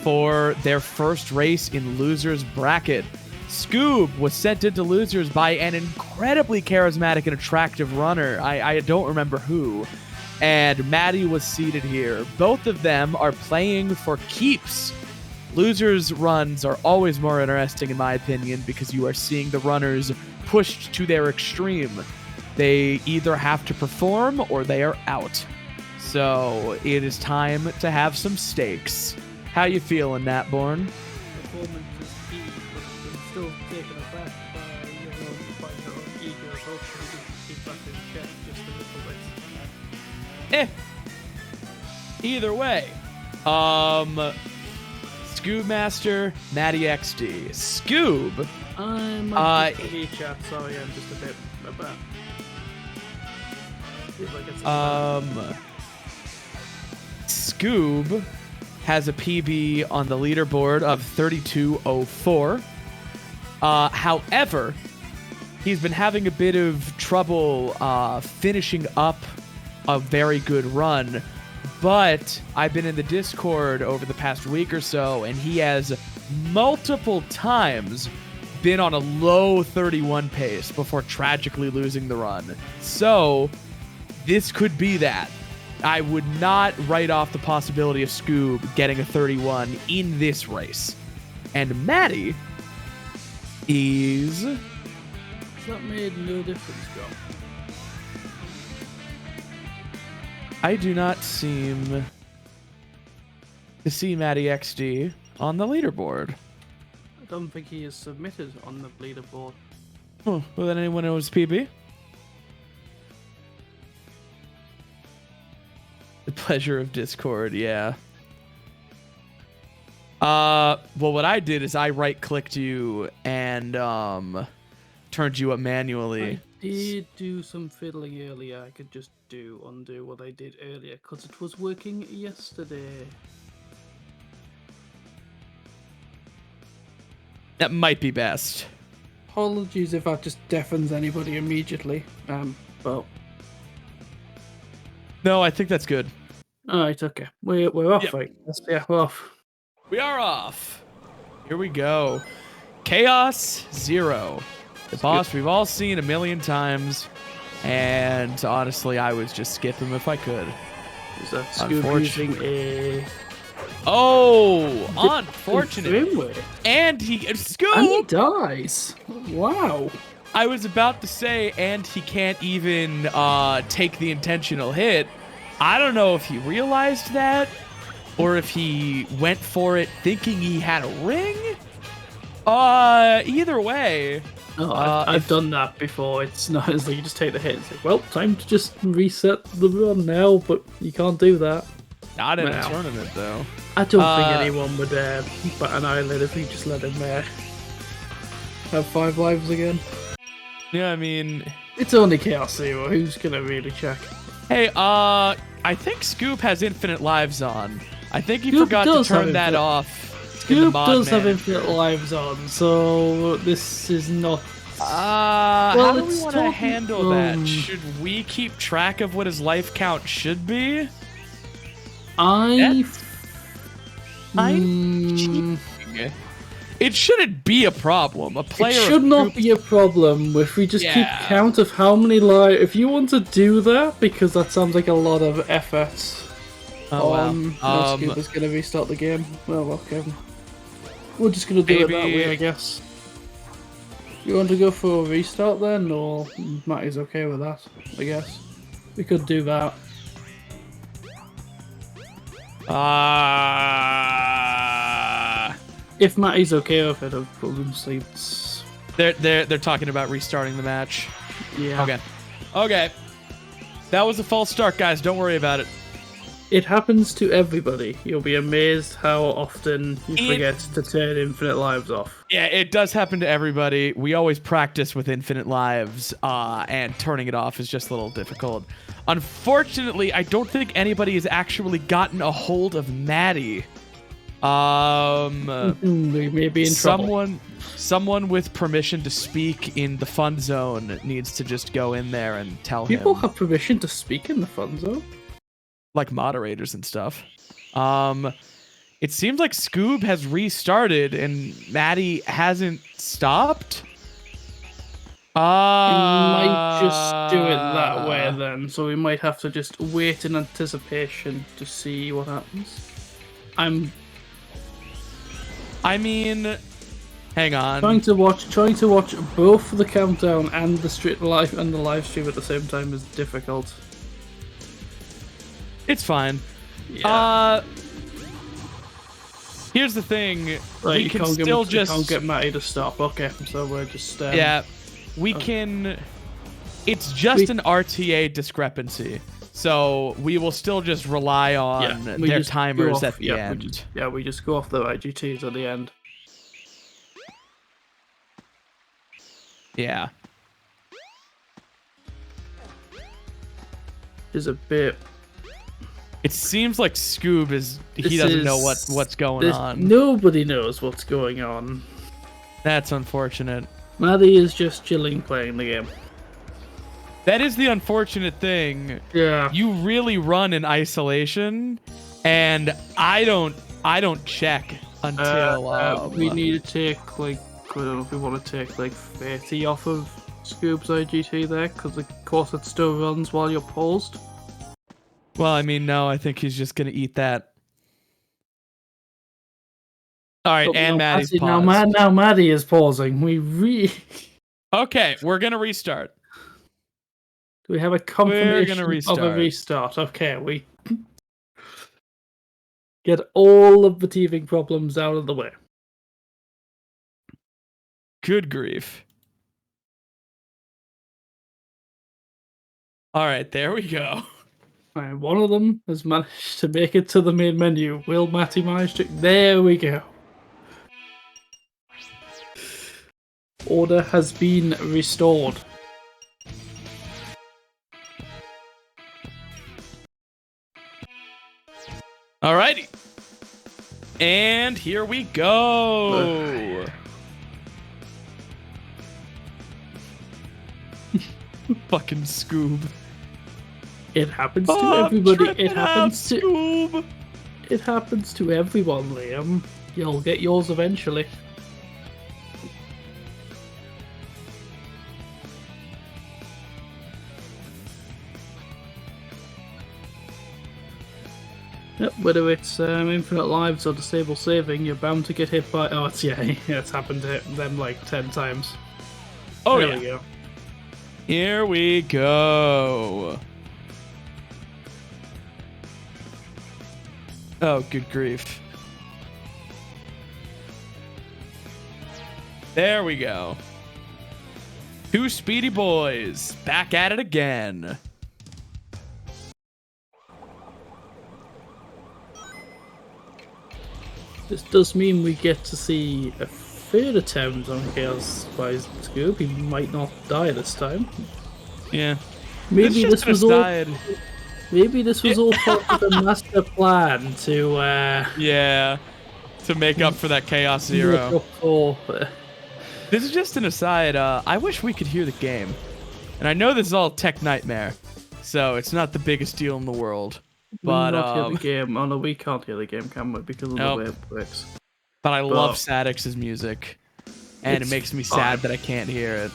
for their first race in Losers Bracket. Scoob was sent into Losers by an incredibly charismatic and attractive runner. I don't remember who. And Matty was seated here. Both of them are playing for keeps. Losers runs are always more interesting, in my opinion, because you are seeing the runners pushed to their extreme. They either have to perform or they are out. So it is time to have some stakes. How you feeling, Natborn? Performance is key, but I'm still taken aback by your own ego. Hopefully we can keep that in check just a little bit. Either way. Scoob Master, Matty XD. Scoob. I'm TV chat, sorry, I'm just a bit about. Scoob has a PB on the leaderboard of 3204. However, he's been having a bit of trouble finishing up a very good run. But I've been in the Discord over the past week or so, and he has multiple times been on a low 31 pace before tragically losing the run. So this could be that. I would not write off the possibility of Scoob getting a 31 in this race. And Matty is... That made no difference, Joe. I do not seem to see Matty XD on the leaderboard. I don't think he is submitted on the leaderboard. Oh, well, then anyone knows PB? The pleasure of Discord, yeah. Well, what I did is I right-clicked you and turned you up manually. I did do some fiddling earlier. I could just undo what I did earlier because it was working yesterday. That might be best. Apologies if that just deafens anybody immediately. But No, I think that's good. alright, okay. We're off, Yep. I guess. Yeah, we're off. We are off. Here we go. Chaos Zero. The boss we've all seen a million times. And honestly, I would just skip him if I could. Is that Scoob using a Oh, unfortunate. framework? And he And he Scoop. dies. Wow. I was about to say, and he can't even take the intentional hit. I don't know if he realized that, or if he went for it thinking he had a ring. Either way. Oh, I've done that before. It's not as like you just take the hit. It's like, well, time to just reset the run now, but you can't do that. Not in a Wow. tournament, though. I don't think anyone would bat an eyelid if we just let him have 5 lives again. Yeah, I mean, It's only Chaos Zero. Who's gonna really check? hey, I think Scoop has infinite lives on. I think he Scoop forgot to does have turn that infinite- off. in the Scoop mod does have man. infinite lives on, so this is not. How do we it's want to talking- handle that? Should we keep track of what his life count should be? It shouldn't be a problem. A player It should of not Scoop- be a problem if we just keep Yeah. count of how many lives. If you want to do that, because that sounds like a lot of effort. Oh, wow. No, Scoop is gonna restart the game. Well, okay. We're just gonna do it that Maybe- way, I guess. You want to go for a restart then, or Matty's okay with that? I guess we could do that. If Matty's okay with it, obviously it's They're talking about restarting the match. yeah. Okay. That was a false start, guys. Don't worry about it. It happens to everybody. You'll be amazed how often you forget to turn infinite lives off. Yeah, it does happen to everybody. We always practice with infinite lives, and turning it off is just a little difficult. Unfortunately, I don't think anybody has actually gotten a hold of Maddie. We may be in trouble. Someone with permission to speak in the fun zone needs to just go in there and tell People him, have permission to speak in the fun zone. like moderators and stuff. It seems like Scoob has restarted and Maddie hasn't stopped. We might just do it that way then, so we might have to just wait in anticipation to see what happens. I'm I mean, hang on. trying to watch both the countdown and the live stream at the same time is difficult. It's fine. Yeah. Here's the thing. Right, We you can can't still get, just you can't get Matty to stop. Okay, so we're just yeah. We can. It's just an RTA discrepancy, so we will still just rely on we their just go timers off- at the end. we just go off the IGTs at the end. Yeah. Is a bit. It seems like Scoob he This doesn't know is- what's going on. Nobody knows what's going on. That's unfortunate. Maddie is just chilling playing the game. That is the unfortunate thing. Yeah. You really run in isolation, and I don't check until we need to take like I don't know if we want to take like 30 off of Scoob's IGT there, because of course it still runs while you're paused. Well, I mean, no, I think he's just gonna eat that. All right, and Maddie's paused. Now Maddie is pausing. Okay, we're gonna restart. Do we have a confirmation gonna of a restart. restart? Okay, we. Get all of the teething problems out of the way. Good grief. All right, there we go. And one of them has managed to make it to the main menu. Will Matty manage to? There we go. Order has been restored. Alrighty. And here we go. Fucking Scoob. It happens to everybody. It happens to. Scoob. It happens to everyone, Liam. You'll get yours eventually. Yep, whether it's infinite lives or disable saving, you're bound to get hit by. Oh, it's it's happened to them like 10 times. Oh, there yeah. we go. Here we go. Oh, good grief. There we go. Two speedy boys back at it again. This does mean we get to see a third attempt on Chaos by Scoob. He might not die this time. Yeah. Maybe It's just this was an all. aside. Maybe this was all part of the master plan to Yeah. To make up for that Chaos Zero. make up for. This is just an aside. I wish we could hear the game. And I know this is all Tech Nightmare, so it's not the biggest deal in the world. But not hear the game. Oh no, we can't hear the game, can we? Because of Nope. the way it works. But I love Sadix's music. And it It's makes me fine. sad that I can't hear it.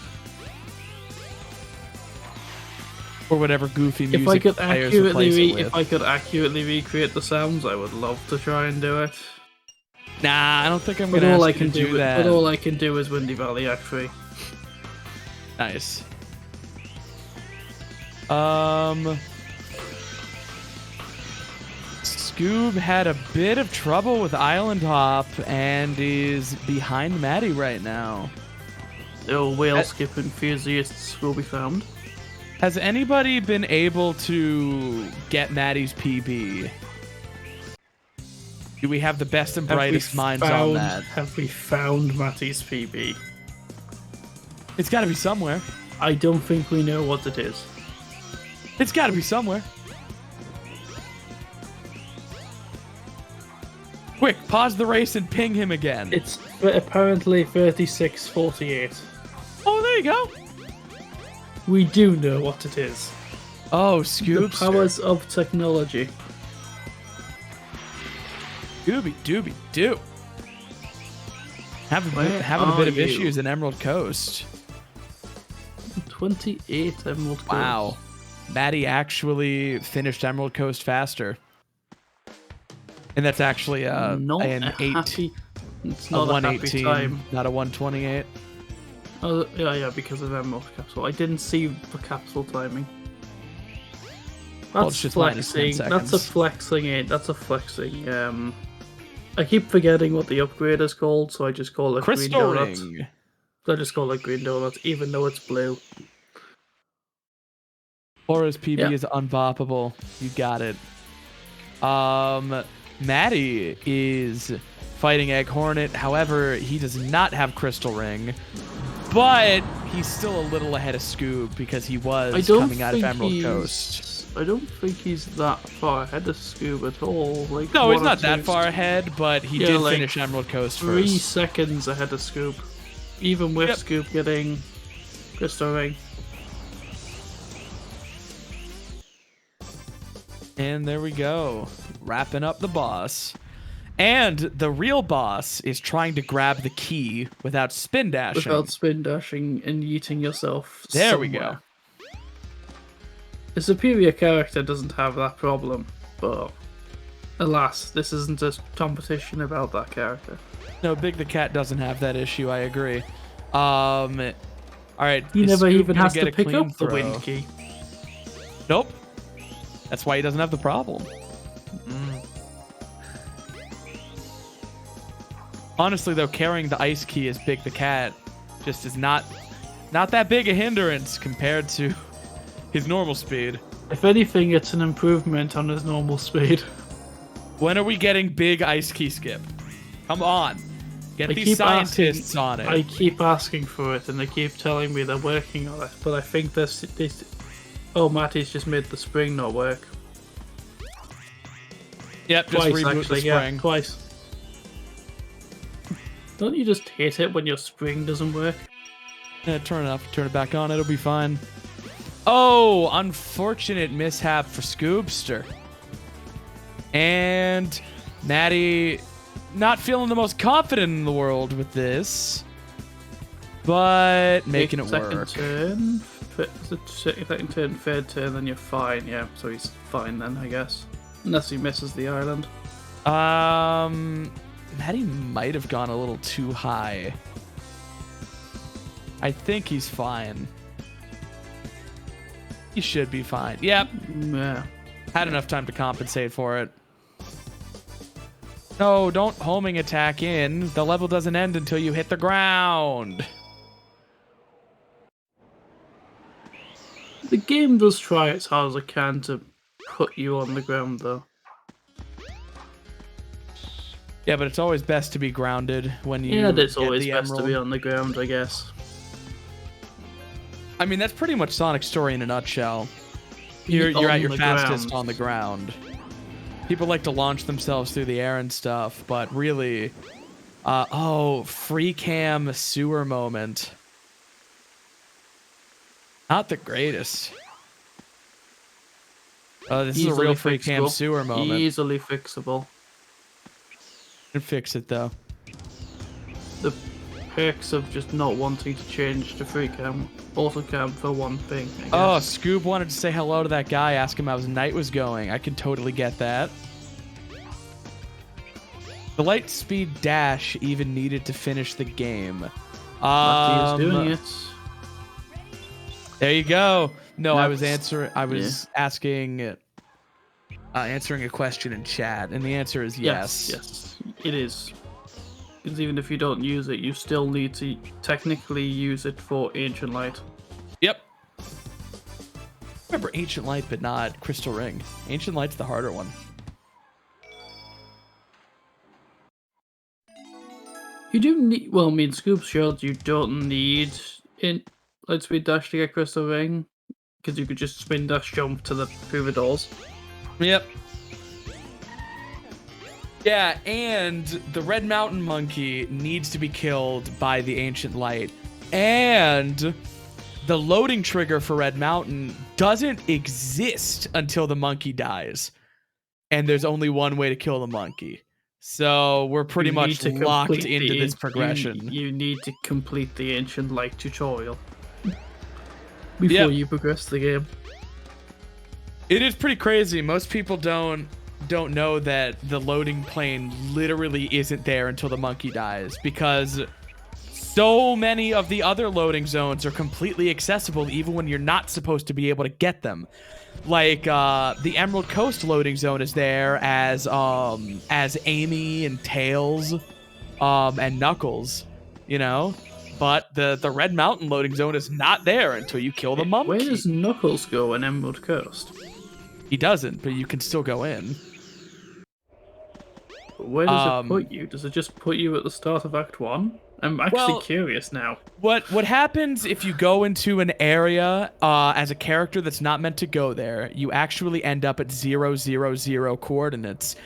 Or whatever goofy music If I could players replace it with. if I could accurately recreate the sounds, I would love to try and do it. Nah, I don't think I'm But gonna all ask I you can to do do, that. but all I can do is Windy Valley, actually. Nice. Scoob had a bit of trouble with Island Hop and is behind Maddie right now. No whale skip enthusiasts will be found. Has anybody been able to get Maddie's PB? Do we have the best and brightest minds on that? Have we found Matty's PB? It's got to be somewhere. I don't think we know what it is. It's got to be somewhere. Quick, pause the race and ping him again. It's apparently 3648. Oh, there you go. We do know what it is. Oh, The Scoops. powers of technology. Dooby dooby doo. Having Where a bit are of you? issues in Emerald Coast. 28 Emerald Coast. Wow. Maddie actually finished Emerald Coast faster. And that's actually Not an a 8. happy. It's A not a happy 118, time. not a 128. Oh, yeah, because of Emerald Capsule. I didn't see the capsule timing. Well, That's it's just minus 10 flexing. That's a seconds. flexing. That's a flexing. I keep forgetting what the upgrade is called, so I just call it Crystal green donut. Ring. I just call it green donut, even though it's blue. Aura's PB Yeah. is unboppable. You got it. Maddie is fighting Egg Hornet. However, he does not have Crystal Ring. But he's still a little ahead of Scoob because he was coming out of Emerald Coast. I don't think he's that far ahead of Scoob at all. Like No, he's one or not that two- far ahead, but he Yeah, did like finish Emerald Coast 3 first. seconds ahead of Scoob, even with Yep. Scoob getting Crystal Ring. And there we go. Wrapping up the boss. And the real boss is trying to grab the key without spin dashing. Without spin dashing and yeeting yourself. There we somewhere. go. A superior character doesn't have that problem, but alas, this isn't a competition about that character. No, Big the Cat doesn't have that issue. I agree. All right. He is never Scoob even gonna has get to a pick clean up the throw? wind key. Nope. That's why he doesn't have the problem. Honestly, though, carrying the ice key as Big the Cat just is not that big a hindrance compared to his normal speed. If anything, it's an improvement on his normal speed. When are we getting Big Ice Key Skip? Come on. Get I these keep scientists asking, on it. I keep asking for it, and they keep telling me they're working on it. But I think this. Oh, Matty's just made the spring not work. Yep, just Twice, reboot actually, the yeah, spring. twice. Don't you just hate it when your spring doesn't work? Yeah, turn it back on. It'll be fine. Oh, unfortunate mishap for Scoopster. And Matty not feeling the most confident in the world with this, but making it work. Second turn, third turn, then you're fine. Yeah, so he's fine then, I guess. Unless he misses the island. Matty might have gone a little too high. I think he's fine. He should be fine. Yep. Yeah. Had enough time to compensate for it. No, don't homing attack in. The level doesn't end until you hit the ground. The game does try its hard as it can to put you on the ground, though. Yeah, but it's always best to be grounded when you. Yeah, it's get always the best to emerald. be on the ground, I guess. I mean, that's pretty much Sonic's story in a nutshell. You're on at your the fastest ground. on the ground. People like to launch themselves through the air and stuff, but really, free cam sewer moment. Not the greatest. This is a real free cam fixable. sewer moment. Easily fixable. Can fix it though. The perks of just not wanting to change to free cam, auto cam for one thing. I guess. Oh, Scoob wanted to say hello to that guy, ask him how his night was going. I can totally get that. The light speed dash even needed to finish the game. Matty is doing it. There you go. No, I was That's- answering a question in chat, and the answer is yes. Yes, it is. Because even if you don't use it, you still need to technically use it for Ancient Light. Yep. Remember Ancient Light, but not Crystal Ring. Ancient Light's the harder one. You do need, well, I mean, Scoop Shield, you don't need in Light Speed Dash to get Crystal Ring, because you could just spin dash jump to the through the doors. Yep. Yeah, and the Red Mountain Monkey needs to be killed by the Ancient Light. And the loading trigger for Red Mountain doesn't exist until the monkey dies. And there's only one way to kill the monkey. So we're pretty You much need to locked complete into the this an- progression. You need to complete the Ancient Light tutorial before you progress the game. It is pretty crazy. Most people don't know that the loading plane literally isn't there until the monkey dies, because so many of the other loading zones are completely accessible even when you're not supposed to be able to get them. Like the Emerald Coast loading zone is there as Amy and Tails and Knuckles, you know? But the Red Mountain loading zone is not there until you kill the monkey. Where does Knuckles go in Emerald Coast? He doesn't, but you can still go in. But where does it put you? Does it just put you at the start of Act 1? I'm actually curious now. What happens if you go into an area as a character that's not meant to go there? You actually end up at 0, 0, 0 coordinates.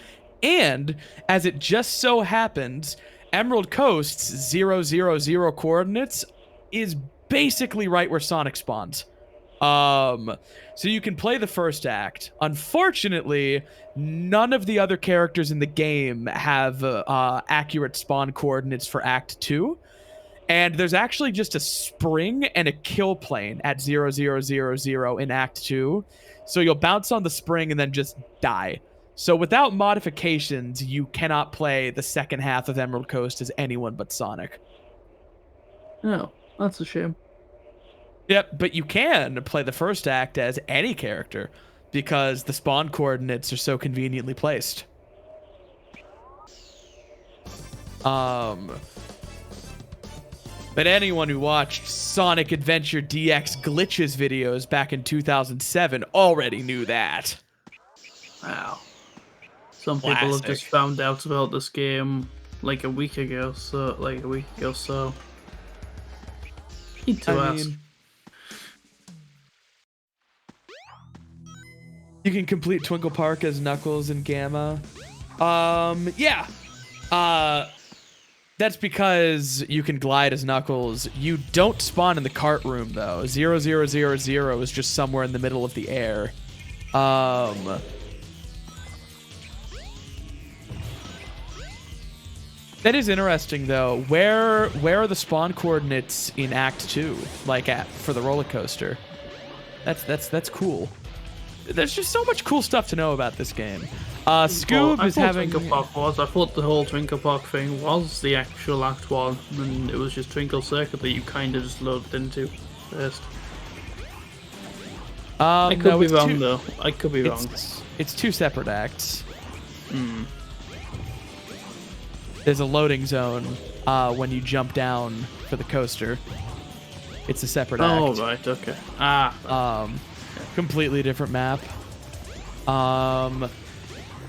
And as it just so happens, Emerald Coast's 0, 0, 0 coordinates is basically right where Sonic spawns. So you can play the first act. Unfortunately, none of the other characters in the game have accurate spawn coordinates for Act 2. And there's actually just a spring and a kill plane at 0, 0, 0, 0 in Act 2. So you'll bounce on the spring and then just die. So without modifications, you cannot play the second half of Emerald Coast as anyone but Sonic. Oh, that's a shame. Yep, but you can play the first act as any character because the spawn coordinates are so conveniently placed. But anyone who watched Sonic Adventure DX Glitches videos back in 2007 already knew that. Wow. Some people have just found out about this game like a week ago, so Need to ask. You can complete Twinkle Park as Knuckles and Gamma. Yeah. That's because you can glide as Knuckles. You don't spawn in the cart room though. 0000 is just somewhere in the middle of the air. That is interesting though. Where are the spawn coordinates in Act 2? Like for the roller coaster? That's cool. There's just so much cool stuff to know about this game. Scoob is having. I thought the whole Twinkle Park thing was the actual Act 1, and it was just Twinkle Circuit that you kind of just loaded into first. I could be wrong though. I could be wrong. It's two separate acts. There's a loading zone when you jump down for the coaster. It's a separate act. Oh right, okay. Completely different map.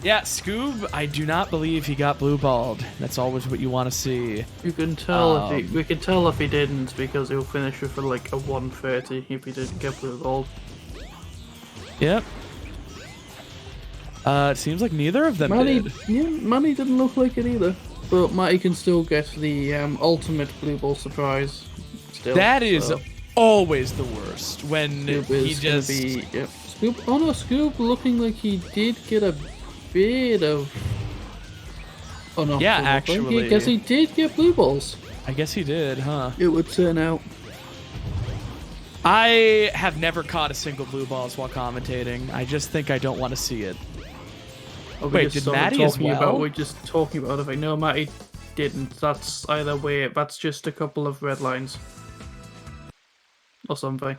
Yeah, Scoob, I do not believe he got blue balled. That's always what you want to see. You can tell we can tell if he didn't, because he'll finish with like a 130 if he didn't get blue balled. Yep. It seems like neither of them did. Yeah, Manny didn't look like it either. But Matty can still get the ultimate blue ball surprise. Still, that is always the worst when he just. Scoob. Oh no, Scoob looking like he did get a bit of. Oh no. Yeah, actually. I guess he did get blue balls. I guess he did, huh? It would turn out. I have never caught a single blue balls while commentating. I just think I don't want to see it. Wait, did Matty as well? We're just talking about it. No, Matty didn't. That's either way. That's just a couple of red lines. Or something.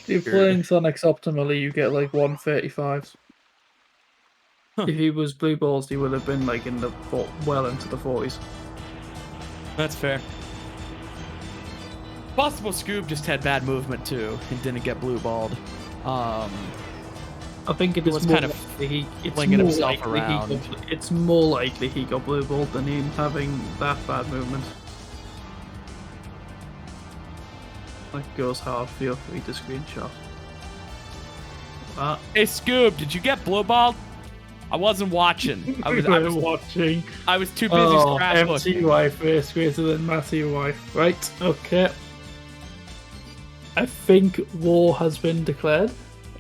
If you're playing Sonic's optimally, you get like 135s. Huh. If he was blue balls, he would have been like in the well into the 40s. That's fair. Possible Scoob just had bad movement too and didn't get blue balled. I think it is kind of flinging himself around. It's more likely he got blue balled than him having that bad movement. That goes hard for you. Read the screenshot. Hey Scoob, did you get blue balled? I wasn't watching. I was watching. I was too busy scrapbooking. MTY first greater than Matthew wife. Right, okay. I think war has been declared.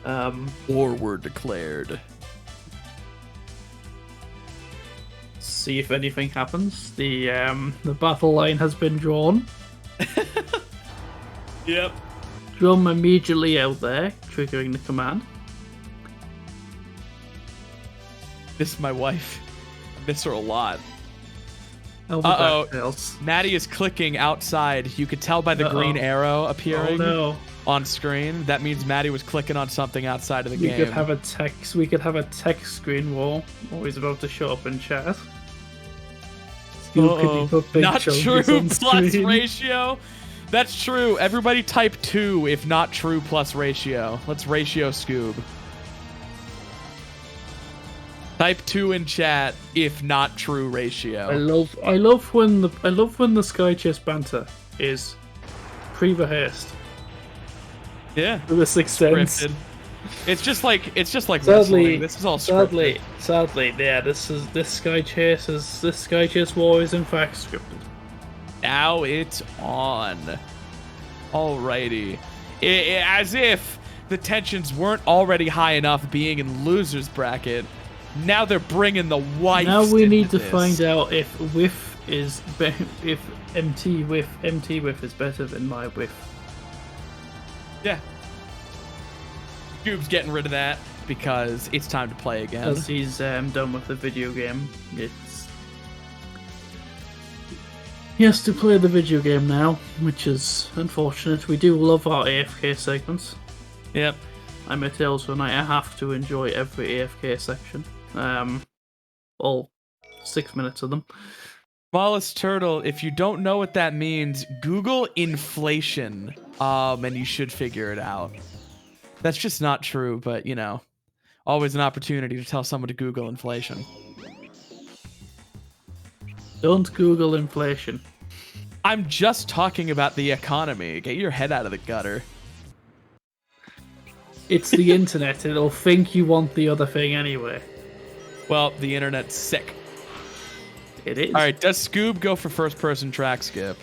War were declared. See if anything happens. The battle line has been drawn. Yep. Drum immediately out there, triggering the command. Miss my wife. I miss her a lot. Uh-oh. Maddie is clicking outside. You could tell by the green arrow appearing on screen. That means Maddie was clicking on something outside of the game. We could have a text screen wall. Always about to show up in chat. Not true plus ratio. That's true. Everybody type 2 if not true plus ratio. Let's ratio Scoob. Type 2 in chat if not true ratio. I love when the Sky Chase banter is pre-rehearsed. Yeah. To the 6th sense. It's just like wrestling. This is all scripted. Sadly, yeah, this Sky Chase war is in fact scripted. Now it's on. Alrighty. As if the tensions weren't already high enough being in loser's bracket. Now they're bringing the wife. Now we need to find out if whiff is if MT whiff is better than my whiff. Yeah. Scoob's getting rid of that because it's time to play again. As he's done with the video game. He has to play the video game now, which is unfortunate. We do love our AFK segments. Yep. I'm a Tales for Night. I have to enjoy every AFK section. All 6 minutes of them. Smallest turtle, if you don't know what that means, Google inflation, and you should figure it out. That's just not true, but you know, always an opportunity to tell someone to Google inflation. Don't Google inflation. I'm just talking about the economy. Get your head out of the gutter. It's the internet. It'll think you want the other thing anyway. Well, the internet's sick. It is. All right, does Scoob go for first-person track skip,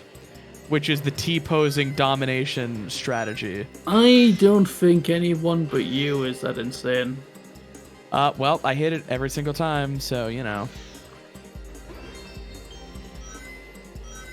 which is the T-posing domination strategy? I don't think anyone but you is that insane. Well, I hit it every single time, so, you know.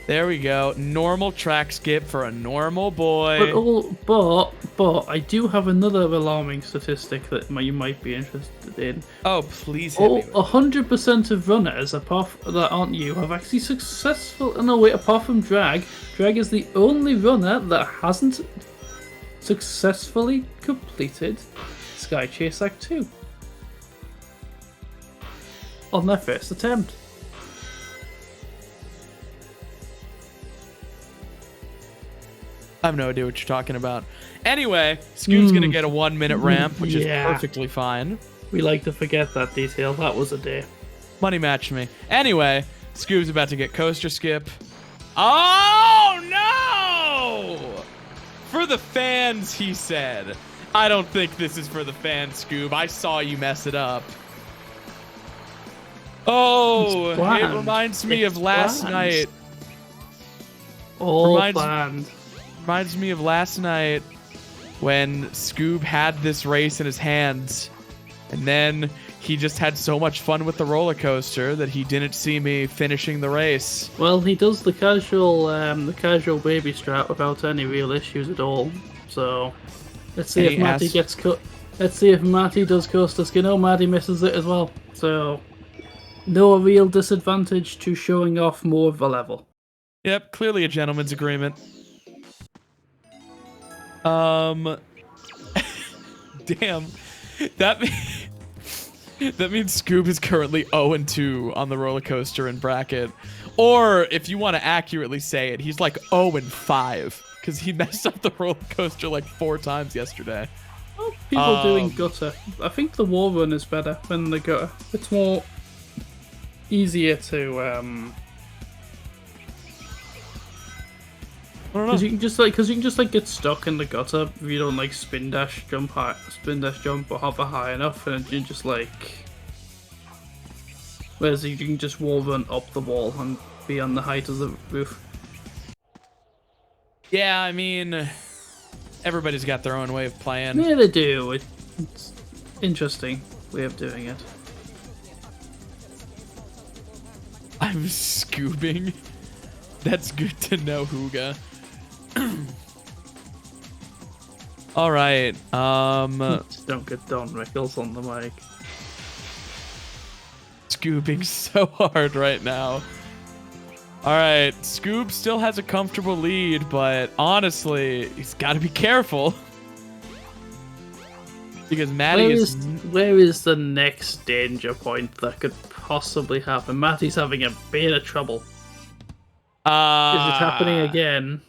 There we go. Normal track skip for a normal boy. But I do have another alarming statistic that you might be interested in. Oh, please hit me. 100% of runners, that aren't you, have actually successful. No, wait, apart from Drag is the only runner that hasn't successfully completed Sky Chase Act 2 on their first attempt. I have no idea what you're talking about. Anyway, Scoob's gonna get a 1-minute ramp, which is perfectly fine. We like to forget that detail. That was a day. Money match me. Anyway, Scoob's about to get coaster skip. Oh no! For the fans, he said. I don't think this is for the fans, Scoob. I saw you mess it up. Oh, it reminds me of last night. All planned. Reminds me of last night when Scoob had this race in his hands, and then he just had so much fun with the roller coaster that he didn't see me finishing the race. Well, he does the casual baby strat without any real issues at all. So let's see if Matty gets cut. Let's see if Matty does coaster skin. Oh, Matty misses it as well. So no real disadvantage to showing off more of a level. Yep, clearly a gentleman's agreement. Damn. That means Scoob is currently 0-2 on the roller coaster in bracket. Or, if you want to accurately say it, he's like 0-5. Because he messed up the roller coaster like 4 times yesterday. Well, people doing gutter. I think the wall run is better than the gutter. It's more easier to because you can just get stuck in the gutter if you don't like spin dash jump or hover high enough, and you just like. Whereas you can just wall run up the wall and be on the height of the roof. Yeah, I mean, everybody's got their own way of playing. Yeah, they do. It's interesting way of doing it. I'm scoobing. That's good to know, Hooga. All right. Just don't get Don Rickles on the mic. Scoobing so hard right now. All right, Scoob still has a comfortable lead, but honestly, he's got to be careful because Matty where is the next danger point that could possibly happen? Matty's having a bit of trouble. Is it happening again?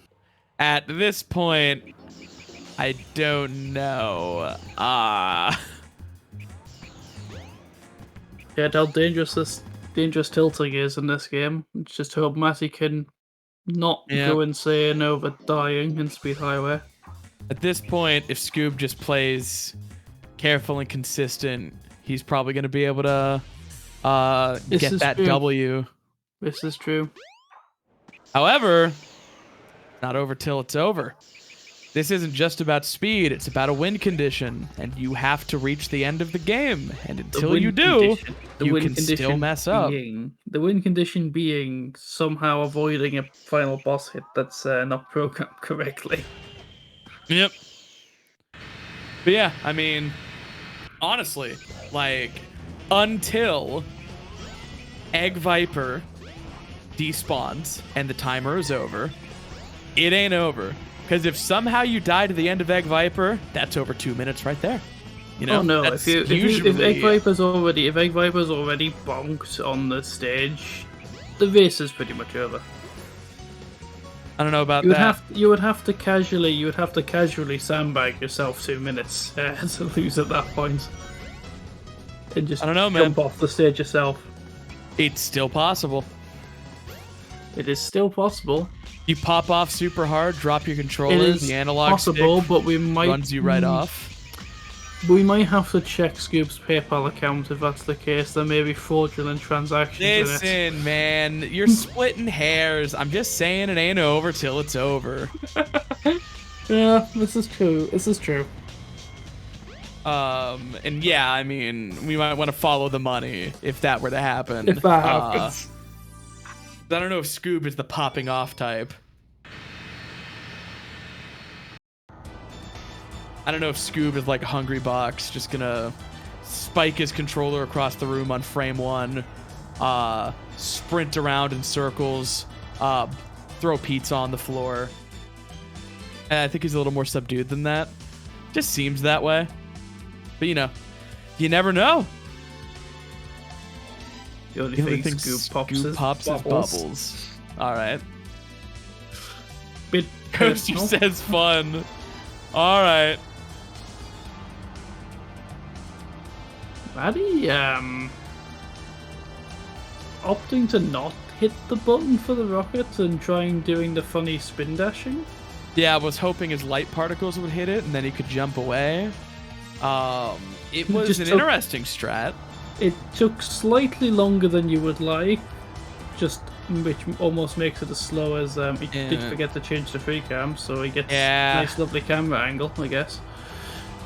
At this point, I don't know. Yeah, how dangerous tilting is in this game. It's just hope Matty can not go insane over dying in Speed Highway. At this point, if Scoob just plays careful and consistent, he's probably going to be able to get that W. This is true. However, not over till it's over. This isn't just about speed, it's about a win condition, and you have to reach the end of the game. And until you do, you can still mess up. The win condition being somehow avoiding a final boss hit that's not programmed correctly. Yep. But yeah, I mean, honestly, like, until Egg Viper despawns and the timer is over, it ain't over. Because if somehow you die to the end of Egg Viper, that's over 2 minutes right there. You know, Oh no! That's If usually Egg Viper's already bonked on the stage, the race is pretty much over. I don't know about You would that. you would have to casually sandbag yourself 2 minutes to lose at that point, and just I don't know, man. jump off the stage yourself. It's still possible. It is still possible. You pop off super hard, drop your It controller, is the analog possible, stick but we might runs you right off. We might have to check Scoop's PayPal account if that's the case. There may be fraudulent transactions in it. Listen, man, you're splitting hairs. I'm just saying it ain't over till it's over. Yeah, this is true. This is true. And yeah, I mean, we might want to follow the money if that were to happen. If that happens. I don't know if Scoob is the popping off type. I don't know if Scoob is like a hungry box, just gonna spike his controller across the room on frame 1, sprint around in circles, throw pizza on the floor. And I think he's a little more subdued than that. Just seems that way. But you know, you never know. The only thing Scoop pops is bubbles. All right. Bit Coaster personal. says fun. All right. Maddie, opting to not hit the button for the rockets and trying doing the funny spin dashing. Yeah, I was hoping his light particles would hit it and then he could jump away. It was Just an took- interesting strat. It took slightly longer than you would like, which almost makes it as slow as he did forget to change the free cam, so he gets a nice lovely camera angle, I guess.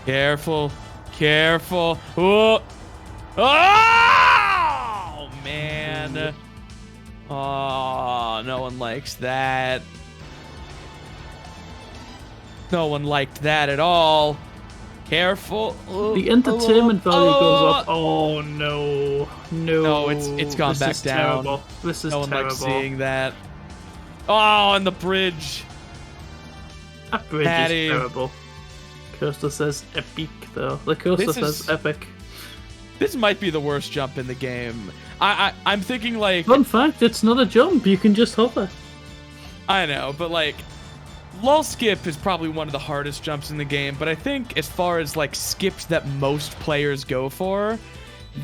Careful. Careful. Oh! Oh, man. Oh, no one likes that. No one liked that at all. Careful. The entertainment value goes up. Oh no, no. No, it's gone back down. Terrible. This is no one terrible. likes seeing that. Oh, and the bridge. That bridge Patty. is terrible. Coaster says epic though. The coaster says epic. This might be the worst jump in the game. I'm thinking like. Fun fact: it's not a jump. You can just hover. I know, but like. Lull skip is probably one of the hardest jumps in the game, but I think as far as like skips that most players go for,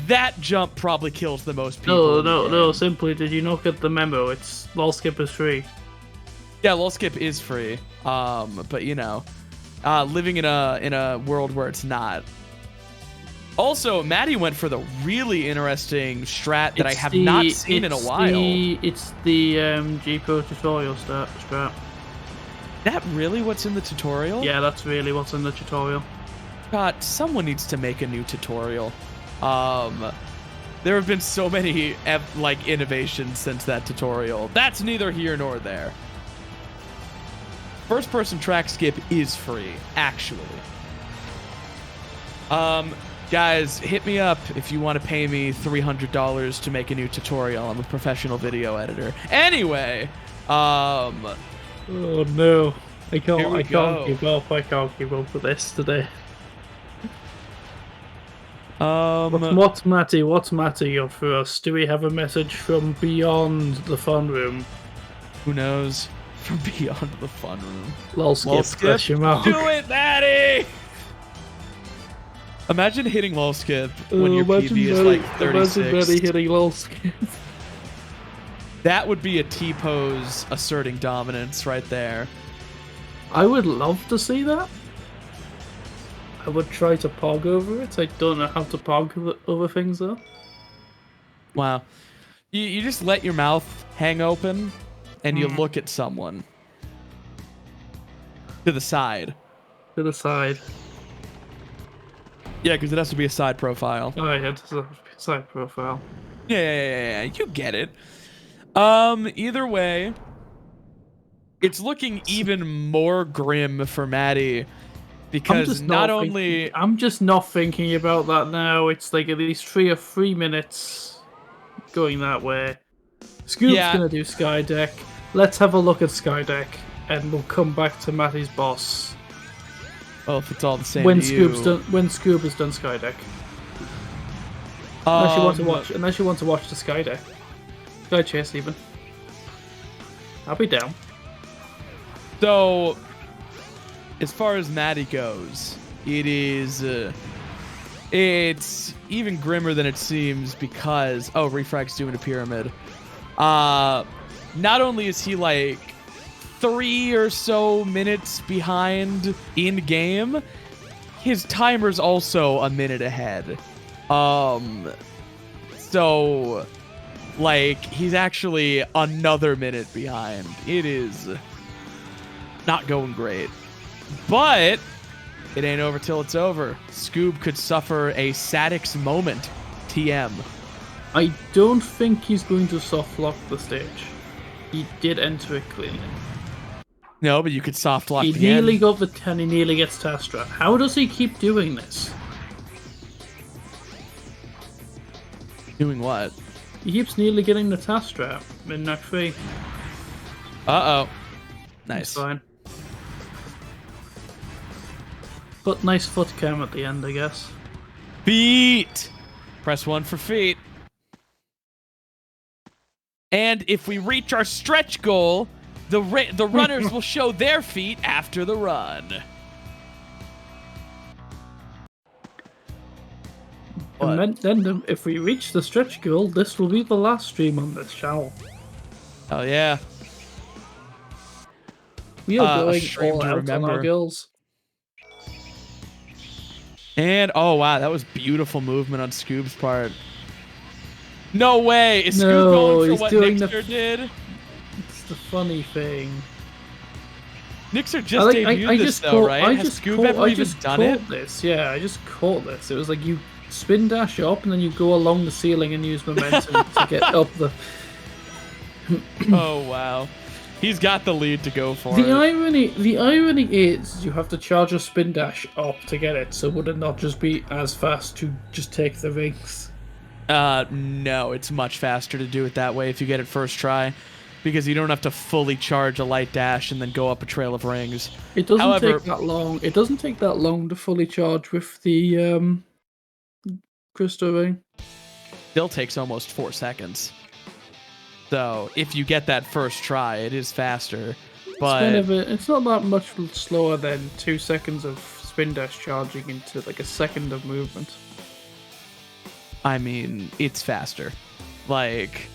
that jump probably kills the most people. No. Simply, did you not get the memo? It's lull skip is free. Yeah, lull skip is free. But you know, living in a world where it's not. Also, Maddie went for the really interesting strat that I have not seen in a while. It's the G-Pro tutorial strat. That really what's in the tutorial? Yeah, that's really what's in the tutorial. God, someone needs to make a new tutorial. There have been so many like innovations since that tutorial. That's neither here nor there. First person track skip is free, actually. Guys, hit me up if you want to pay me $300 to make a new tutorial. I'm a professional video editor. Anyway, Oh no. I can't Here we go. keep up. I can't keep up with this today. What's Matty got for us? Do we have a message from beyond the fun room? Who knows? From beyond the fun room. Lol skip, question mark. Do it, Maddie! Imagine hitting lol skip when your PB is like 36. Imagine Matty hitting lol skip. That would be a T-pose asserting dominance right there. I would love to see that. I would try to pog over it. I don't know how to pog over things though. Wow. You just let your mouth hang open and you look at someone. To the side. To the side. Yeah, because it has to be a side profile. Oh yeah, it's a side profile. Yeah. You get it. Either way, it's looking even more grim for Maddie because I'm just not thinking about that now. It's like at least 3 minutes going that way. Scoop's gonna do Skydeck. Let's have a look at Skydeck, and we'll come back to Matty's boss. Well, if it's all the same when to you. Scoob has done Skydeck. Unless you want to watch the Skydeck. Sky Chase even. I'll be down. So, as far as Maddie goes, it is it's even grimmer than it seems because Refrag's doing a pyramid. Not only is he like 3 or so minutes behind in game, his timer's also a minute ahead. So like he's actually another minute behind. It is not going great. But it ain't over till it's over. Scoob could suffer a Sadix moment. TM. I don't think he's going to soft lock the stage. He did enter it cleanly. No, but you could soft lock He the nearly end. got the 10, he nearly gets Tastra. How does he keep doing this? Doing what? He keeps nearly getting the Tastra in Act 3. Uh-oh. It's Nice. fine. But nice foot cam at the end, I guess. Feet! Press 1 for feet. And if we reach our stretch goal, the runners will show their feet after the run. And then if we reach the stretch goal, this will be the last stream on this channel. Oh yeah. We are A going stream all to out on remember. our goals. And oh wow, that was beautiful movement on Scoob's part. No way! Is Scoob going for he's what doing Nixer did? It's the funny thing. Nixer just debuted this though, right? Has Scoob ever even done it? This. Yeah, I just caught this. It was like you spin dash up and then you go along the ceiling and use momentum to get up the... Oh wow. He's got the lead to go for The it. irony is you have to charge a spin dash up to get it, so would it not just be as fast to just take the rings? No, it's much faster to do it that way if you get it first try, because you don't have to fully charge a light dash and then go up a trail of rings. It doesn't However, take that long. It doesn't take that long to fully charge with the crystal ring. still takes almost 4 seconds. So if you get that first try, it is faster. But It's not that much slower than 2 seconds of spin dash charging into like a second of movement. I mean, it's faster. Like,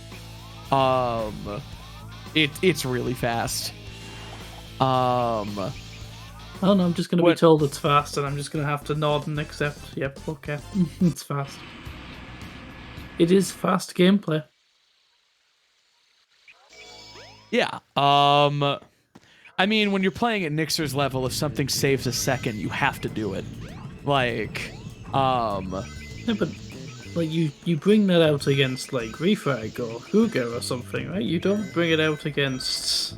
it's really fast. I don't know, I'm just going to be told it's fast and I'm just going to have to nod and accept. Yep, okay. It's fast. It is fast gameplay. Yeah. I mean, when you're playing at Nixer's level, if something saves a second, you have to do it. Like, Yeah, but like you bring that out against like Refrag or Hugo or something, right? You don't bring it out against.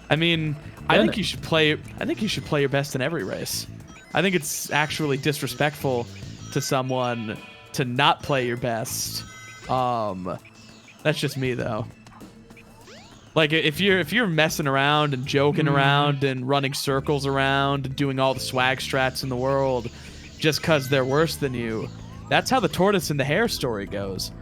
I mean, I think you should play. I think you should play your best in every race. I think it's actually disrespectful to someone to not play your best. That's just me though. Like if you're messing around and joking around and running circles around and doing all the swag strats in the world just because they're worse than you, that's how the tortoise and the hare story goes.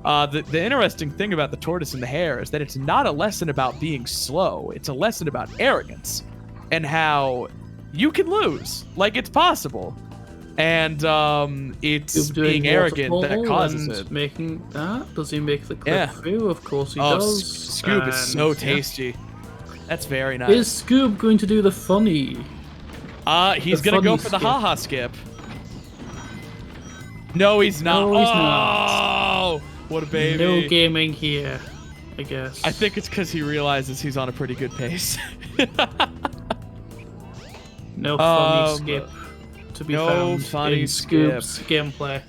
The interesting thing about the tortoise and the hare is that it's not a lesson about being slow. It's a lesson about arrogance and how you can lose. Like, it's possible. And it's being arrogant that causes it. Making that? Does he make the clip through? Of course he does. Scoob is so tasty. That's very nice. Is Scoob going to do the funny? He's going to go for the haha skip. No, he's not. No, he's not. Oh, what a baby. No gaming here, I guess. I think it's because he realizes he's on a pretty good pace. No funny skip to be found funny in Scoob's gameplay.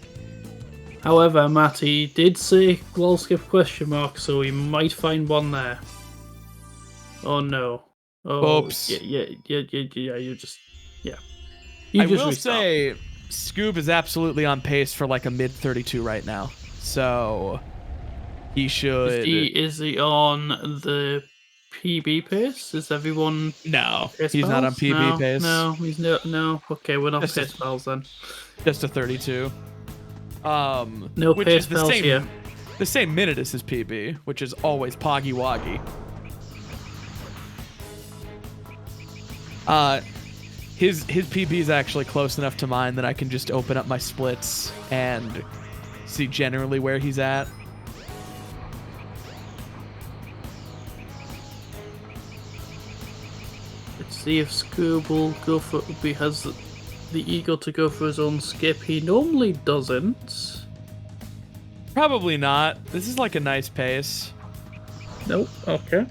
However, Matty did say lol skip question mark, so we might find one there. Oh no. Oh, oops. Yeah, you just I will restart. say Scoob is absolutely on pace for like a mid 32 right now. So he should. Is he on the PB pace? Is everyone No, pace he's not on pals? PB no, pace. No, he's no. Okay, we're not Just a- pace pals then. Just a 32. No which pace is the pals same, here. the same minute as his PB, which is always Poggy Woggy. His PB is actually close enough to mine that I can just open up my splits and see generally where he's at. Let's see if Scoob will go for. He has the ego to go for his own skip. He normally doesn't. Probably not. This is like a nice pace. Nope. Okay.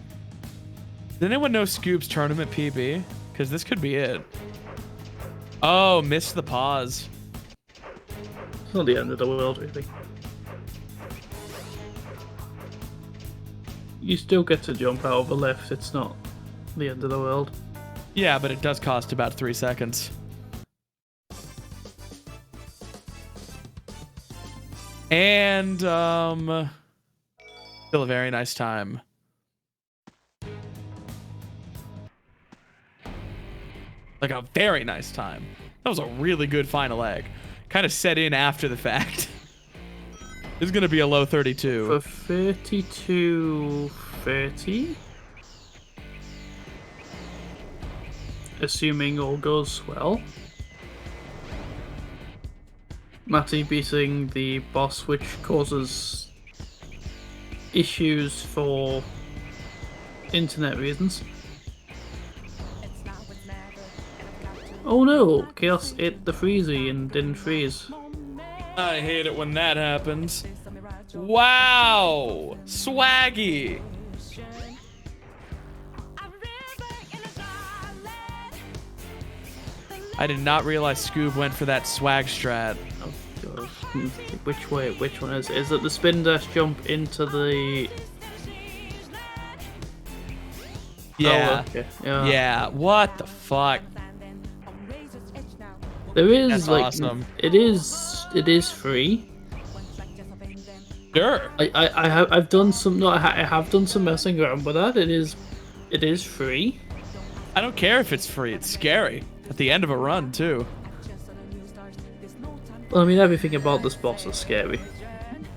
Does anyone know Scoob's tournament PB? Because this could be it. Oh, missed the pause. It's not the end of the world, really. You still get to jump out of a lift. It's not the end of the world. Yeah, but it does cost about 3 seconds. And, still a very nice time. Like a very nice time. That was a really good final egg. Kind of set in after the fact. This is going to be a low 32. For 32-30, assuming all goes well, Matty beating the boss, which causes issues for internet reasons. Oh no, Chaos ate the freezy and didn't freeze. I hate it when that happens. Wow! Swaggy! I did not realize Scoob went for that swag strat. Oh god. Which way? Which one is it? Is it the spin dash jump into the... Yeah. Oh, okay. Yeah. Yeah, what the fuck? There is That's like awesome. it is free. Sure. I've done some no I have done some messing around with that. It is free. I don't care if it's free, it's scary. At the end of a run, too. Well, I mean everything about this boss is scary.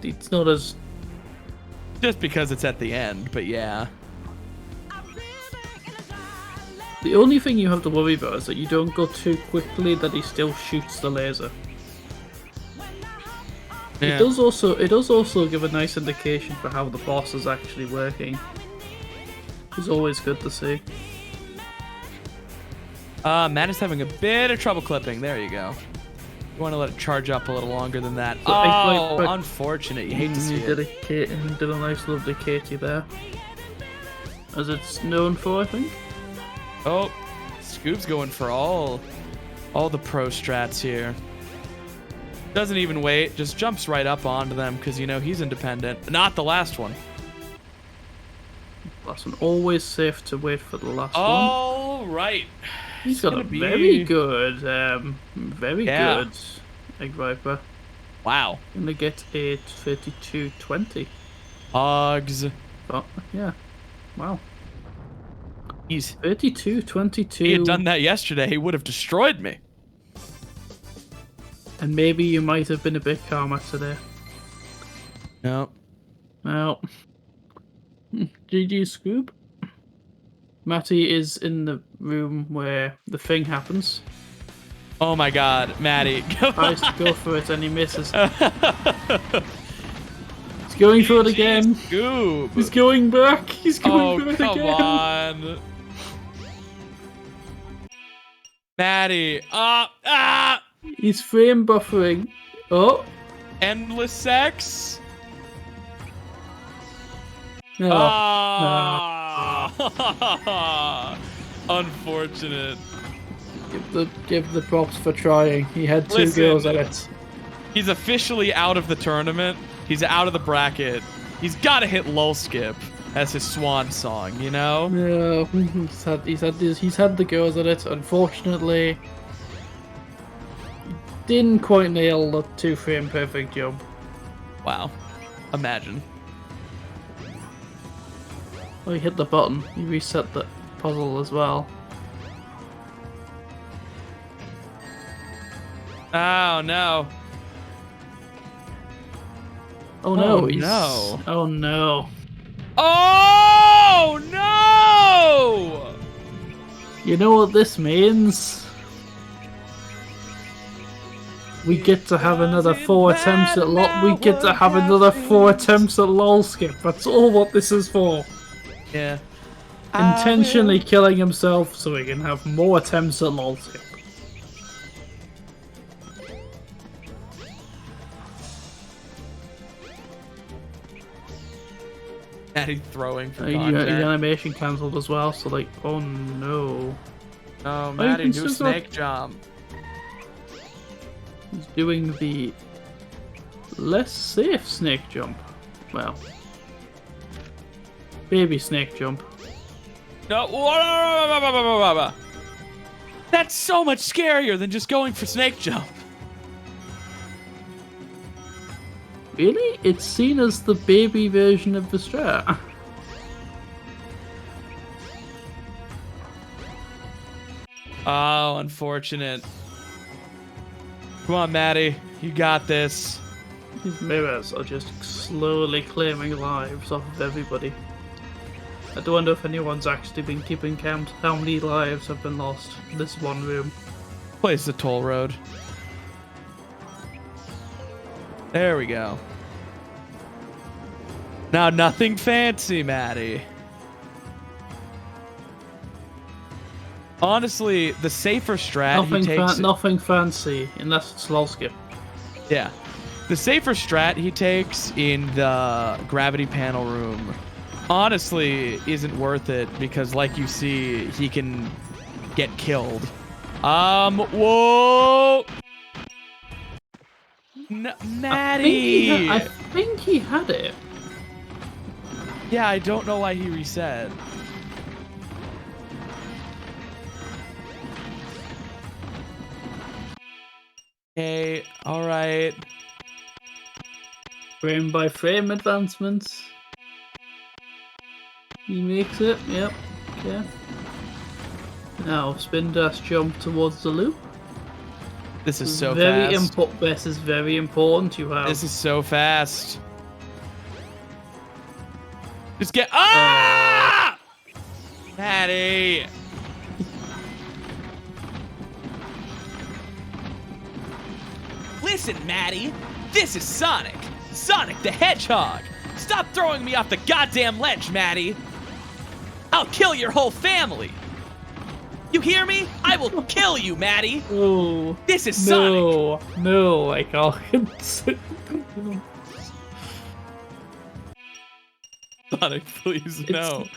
It's not as Just because it's at the end, but yeah. the only thing you have to worry about is that you don't go too quickly that he still shoots the laser. Yeah. It does also give a nice indication for how the boss is actually working. It's always good to see. Matt is having a bit of trouble clipping. There you go. You want to let it charge up a little longer than that. So, Oh, like, unfortunate. You hate to see He did it. he did a nice lovely Katie there. As it's known for, I think. Oh, Scoob's going for all the pro strats here. Doesn't even wait, just jumps right up onto them because, you know, he's independent. Not the last one. Last one. Always safe to wait for the last one. All right. He's got a gonna be- very good, very Yeah. good Egg Viper. Wow. Gonna get a 32-20. Hugs. Oh, yeah. Wow. He's 32-22. he had done that yesterday, he would have destroyed me. And maybe you might have been a bit calmer today. No. Well, GG Scoob. Matty is in the room where the thing happens. Oh my god, Maddie. Tries to go for it and he misses. He's going for it again. Scoob. He's going back. He's going for Oh, it come again. on. Maddie. He's frame buffering. Oh. Endless sex. No. Ah. Unfortunate. Give the props for trying. He had two Listen. girls at it. He's officially out of the tournament. He's out of the bracket. He's got to hit lull skip as his swan song, you know? Yeah, he's had the girls at it. Unfortunately, didn't quite nail the 2-frame perfect jump. Wow. Imagine. Oh, you hit the button. You reset the puzzle as well. Oh no. Oh no, Oh, he's... no. Oh no. Oh no! You know what this means? We get to have another 4 attempts at LOL. We get to have another 4 attempts at LOL skip. That's all what this is for. Yeah. Intentionally killing himself so he can have more attempts at LOL skip. Maddie throwing for Your contact. animation cancelled as well, so like, oh no. Oh, Maddie, can do a still- snake jump. He's doing the less safe snake jump. Well, baby snake jump. No, that's so much scarier than just going for snake jump. Really? It's seen as the baby version of the strat. Oh, unfortunate. Come on, Maddie. You got this. These mirrors are just slowly claiming lives off of everybody. I do wonder if anyone's actually been keeping count how many lives have been lost in this one room. Place the toll road. There we go. Now, nothing fancy, Maddie. Honestly, the safer strat he takes... Nothing fancy, unless it's LOL skip. Yeah. The safer strat he takes in the gravity panel room honestly isn't worth it because, like you see, he can get killed. Whoa! Maddie! I think he had it. Yeah, I don't know why he reset. Okay, alright. Frame by frame advancements. He makes it, yep. Okay. Now, spin dash jump towards the loop. This is so very fast. This is very important. You have. This is so fast. Just get. Ah! Maddie! Listen, Maddie. This is Sonic. Sonic the Hedgehog. Stop throwing me off the goddamn ledge, Maddie. I'll kill your whole family. You hear me? I will kill you, Maddie. Oh. This is Sonic. No, like I'll. Sonic, please, no.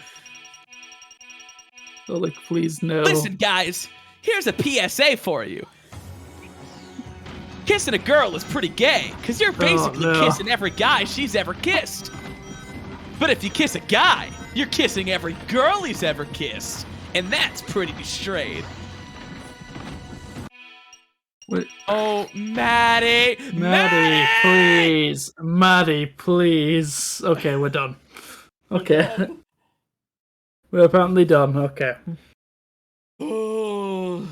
Oh, like, please, no. Listen, guys. Here's a PSA for you. Kissing a girl is pretty gay, because you're basically kissing every guy she's ever kissed. But if you kiss a guy, you're kissing every girl he's ever kissed. And that's pretty straight. Wait. Oh, Maddie! Maddie, please. Maddie, please. Okay, we're done. Okay. We're apparently done. Okay. Oh.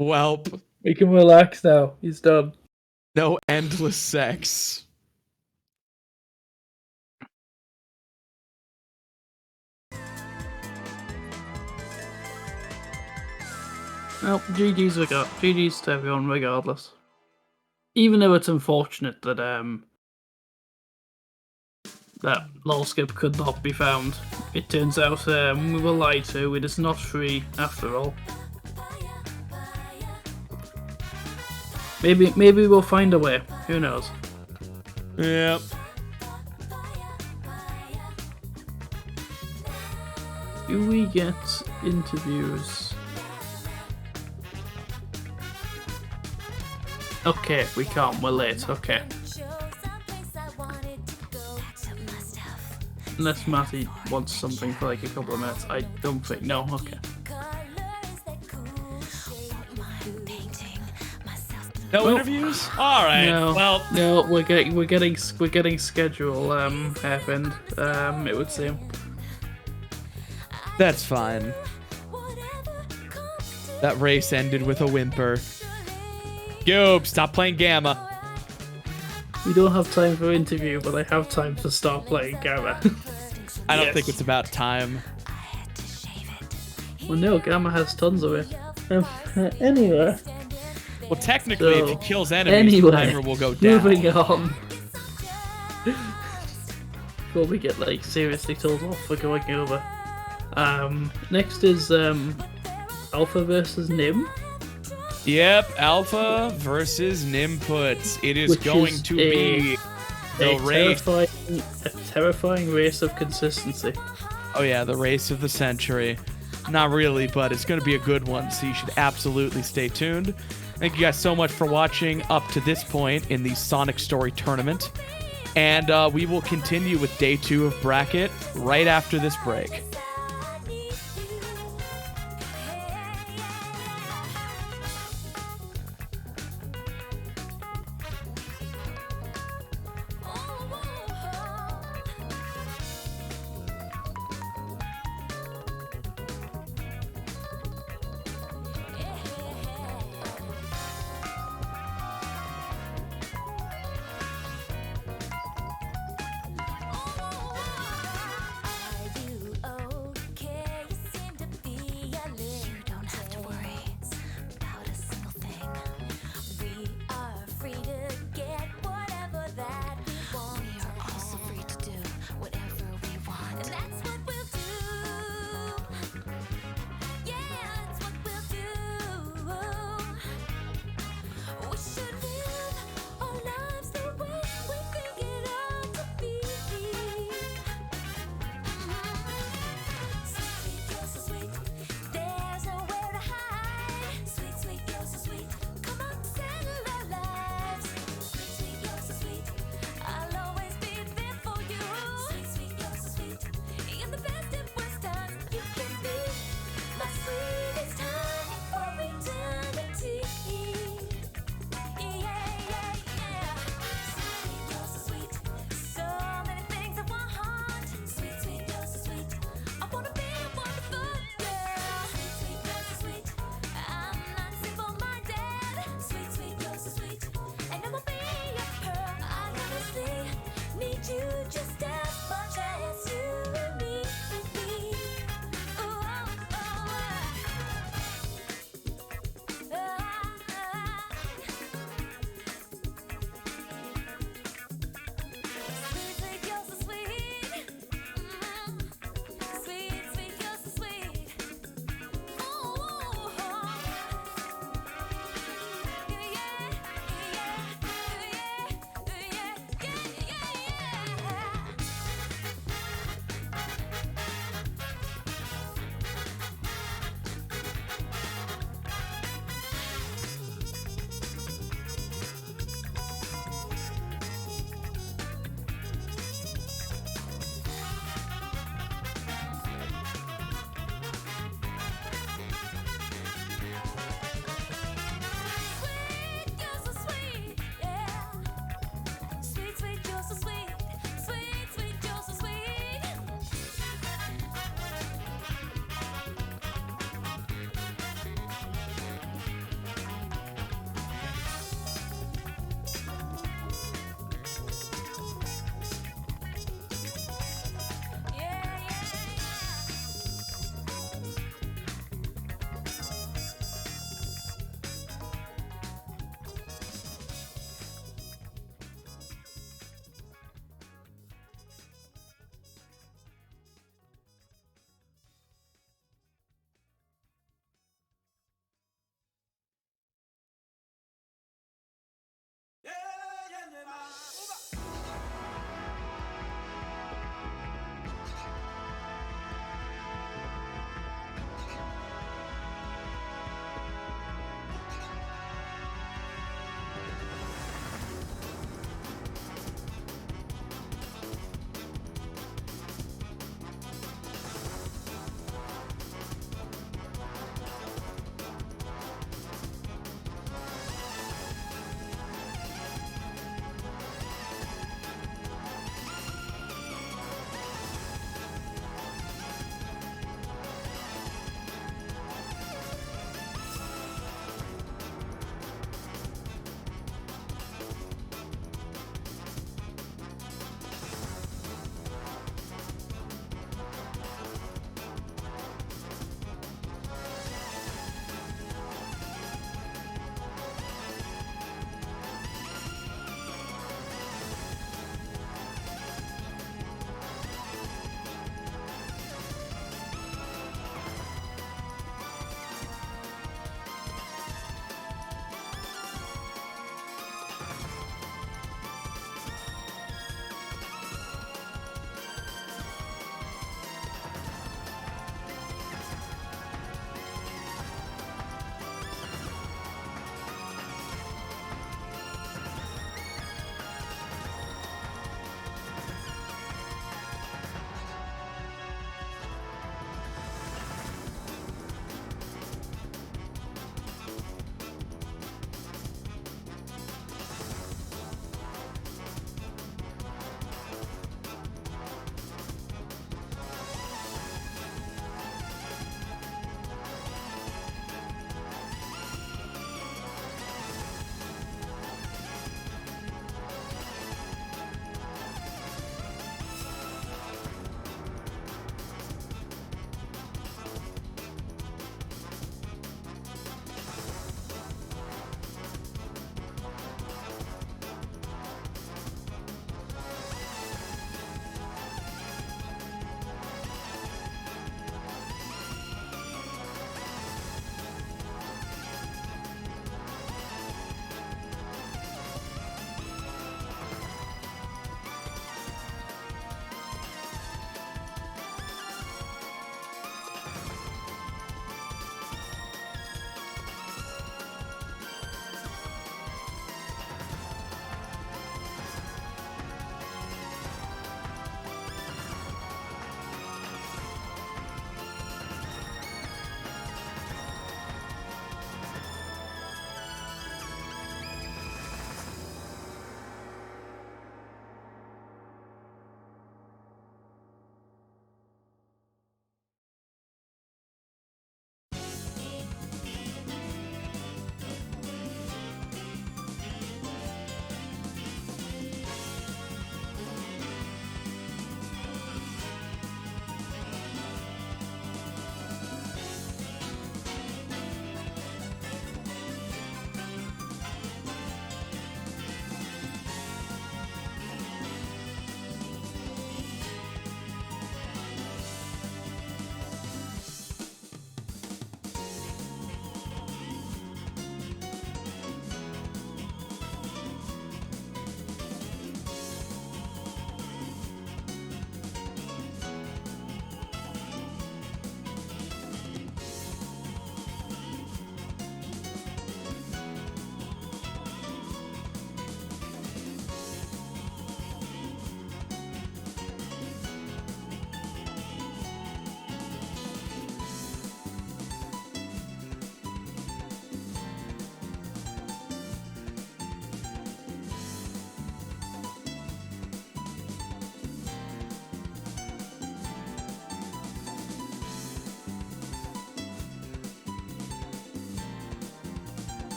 Welp. We can relax now. He's done. No endless sex. Well, GG's to everyone regardless. Even though it's unfortunate that that LOL skip could not be found. It turns out we were lied to. It is not free after all. Maybe we'll find a way. Who knows? Yep. Do we get interviews? Okay, we can't. We're late. Okay. Unless Matty wants something for like a couple of minutes. I don't think. No. Okay. No interviews? All right. No. Well, No, we're getting schedule happened. It would seem. That's fine. That race ended with a whimper. Goob, stop playing Gamma. We don't have time for interview, but I have time to start playing Gamma. I don't Yes. think it's about time. Well, no, Gamma has tons of it. Anyway, Well, technically, if So, he kills enemies, anyway, the timer will go down. moving on. Before we get like seriously told off for going over. Next is Alpha versus Nim, Yep, Alpha versus Nimputs. It is Which going is to a- be the race. a terrifying race of consistency. Oh yeah, the race of the century. Not really, but it's going to be a good one, so you should absolutely stay tuned. Thank you guys so much for watching up to this point in the Sonic Story Tournament. And we will continue with day 2 of Bracket right after this break. I do owe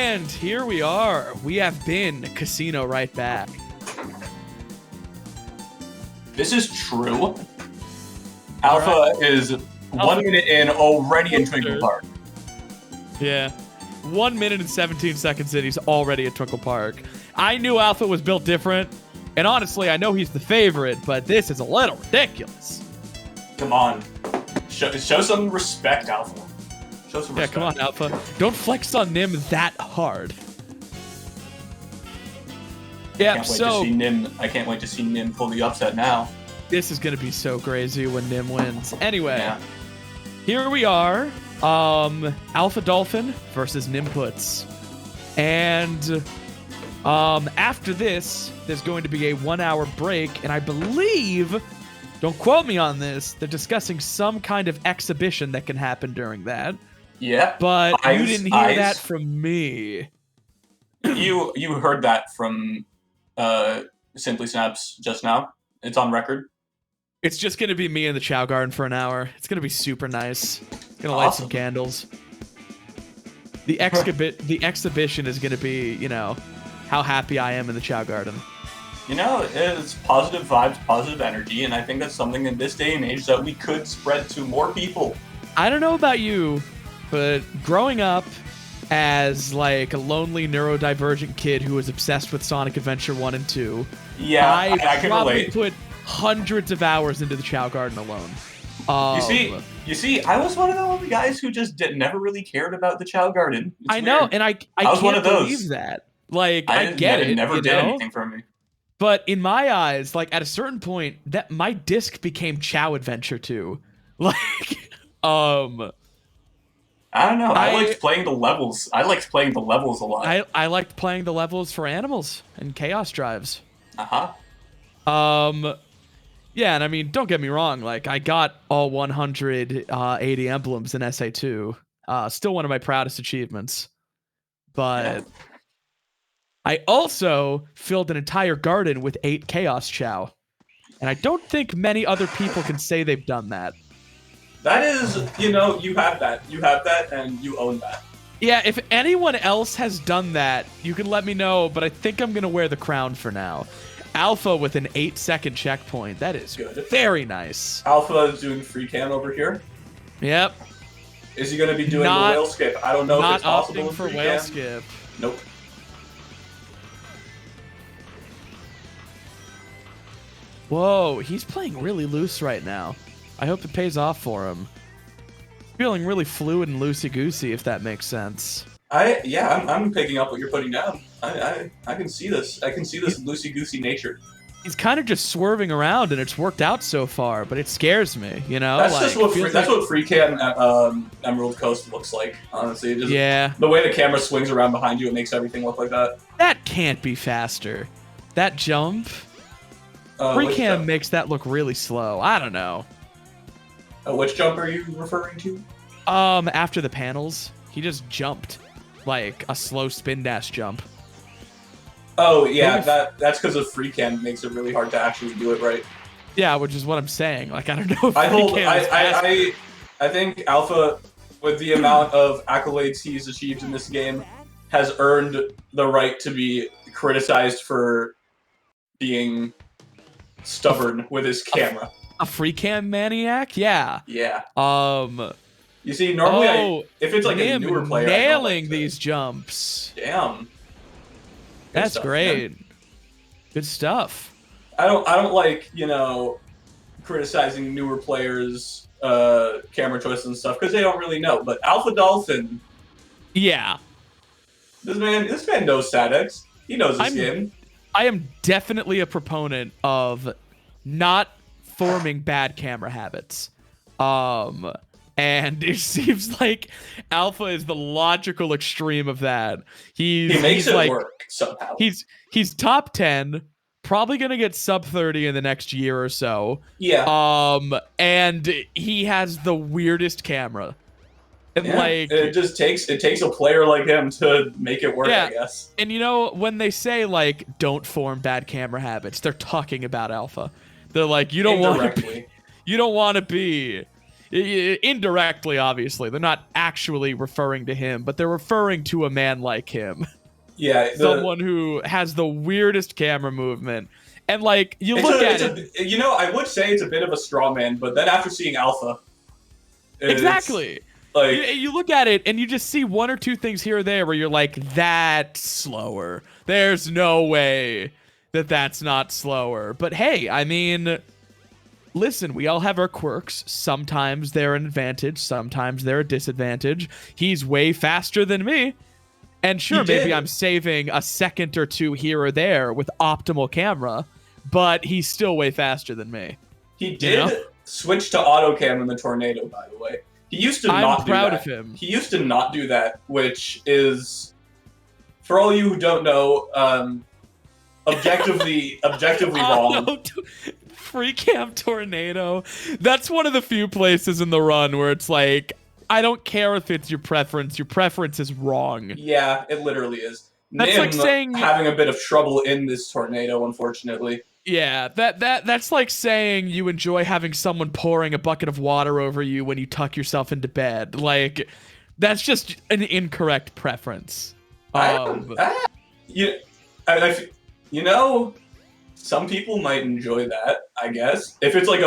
And here we are. We have been Casino right back. This is true. Alpha is 1 minute in, already in Twinkle Park. Yeah. 1 minute and 17 seconds in, he's already at Twinkle Park. I knew Alpha was built different, and honestly, I know he's the favorite, but this is a little ridiculous. Come on. Show some respect, Alpha. Show some respect. Yeah, come on, Alpha. Don't flex on Nim that hard. Yeah, I can't wait to see Nim pull the upset now. This is going to be so crazy when Nim wins. Anyway, Yeah. here we are. Alpha Dolphin versus Nimputs. And after this, there's going to be a 1 hour break, and I believe, don't quote me on this, they're discussing some kind of exhibition that can happen during that. Yeah. But you didn't hear eyes. that from me. You heard that from Simply Snaps just now. It's on record. It's just going to be me in the Chow Garden for an hour. It's going to be super nice. Gonna light some candles. The exhibition is gonna be, how happy I am in the Chow Garden. It's positive vibes, positive energy, and I think that's something in this day and age that we could spread to more people. I don't know about you, but growing up as like a lonely neurodivergent kid who was obsessed with Sonic Adventure 1 and 2, Yeah, I can probably relate. put hundreds of hours into the Chow Garden alone. You see, I was one of the only guys who just never really cared about the Chow Garden. It's I know, weird. and I was can't one of those. believe that. Like, I get it. It never you did know? anything for me. But in my eyes, like at a certain point, that my disc became Chow Adventure 2. Like, I don't know. I liked playing the levels. I liked playing the levels a lot. I liked playing the levels for animals and Chaos Drives. Uh-huh. Yeah, and I mean, don't get me wrong. Like, I got all 180 emblems in SA2. Still one of my proudest achievements. But Yeah. I also filled an entire garden with 8 Chaos Chow. And I don't think many other people can say they've done that. That is, you have that. You have that, and you own that. Yeah, if anyone else has done that, you can let me know, but I think I'm going to wear the crown for now. Alpha with an 8-second checkpoint. That is Good. very nice. Alpha is doing free cam over here. Yep. Is he going to be doing the whale skip? I don't know if Not it's possible opting in for free whale cam. skip. Nope. Whoa, he's playing really loose right now. I hope it pays off for him. Feeling really fluid and loosey-goosey, if that makes sense. I'm picking up what you're putting down. I can see this. I can see this loosey-goosey nature. He's kind of just swerving around, and it's worked out so far, but it scares me, That's just what feels that's what free cam at Emerald Coast looks like. Honestly, yeah. The way the camera swings around behind you, it makes everything look like that. That can't be faster. That jump, free Which cam jump? makes that look really slow. I don't know. Which jump are you referring to? After the panels, he just jumped like a slow spin dash jump. Oh yeah, that's because of free cam makes it really hard to actually do it right. Yeah, which is what I'm saying. Like, I don't know if I think Alpha, with the amount of accolades he's achieved in this game, has earned the right to be criticized for being stubborn with his camera. A free cam maniac? Yeah. Yeah. You see, normally if it's like a newer player, nailing these jumps. Damn. That's stuff, great. man. Good stuff. I don't like, criticizing newer players' camera choices and stuff because they don't really know. But Alpha Dolphin, Yeah. this man knows StatX. He knows his game. I am definitely a proponent of not forming bad camera habits. And it seems like Alpha is the logical extreme of that. He makes it work somehow. He's top 10, probably gonna get sub 30 in the next year or so. Yeah. And he has the weirdest camera. And it takes a player like him to make it work, I guess. And when they say don't form bad camera habits, they're talking about Alpha. They're like, you don't want to be indirectly, obviously. They're not actually referring to him, but they're referring to a man like him. Yeah, Someone who has the weirdest camera movement. And, like, you look at it. You know, I would say it's a bit of a straw man, but then after seeing Alpha... Exactly. Like, you look at it, and you just see one or two things here or there where you're like, that's slower. There's no way that that's not slower. But, hey, I mean... Listen, we all have our quirks. Sometimes they're an advantage. Sometimes they're a disadvantage. He's way faster than me. And sure, maybe I'm saving a second or two here or there with optimal camera, but he's still way faster than me. He did switch to auto cam in the tornado, by the way. He used to not do that. I'm proud of him. He used to not do that, which is, for all you who don't know, objectively wrong. No, free cam tornado. That's one of the few places in the run where it's like, I don't care if it's your preference. Your preference is wrong. Yeah, it literally is. That's like saying having a bit of trouble in this tornado, unfortunately. Yeah, that's like saying you enjoy having someone pouring a bucket of water over you when you tuck yourself into bed. Like, that's just an incorrect preference. You know, some people might enjoy that. I guess if it's like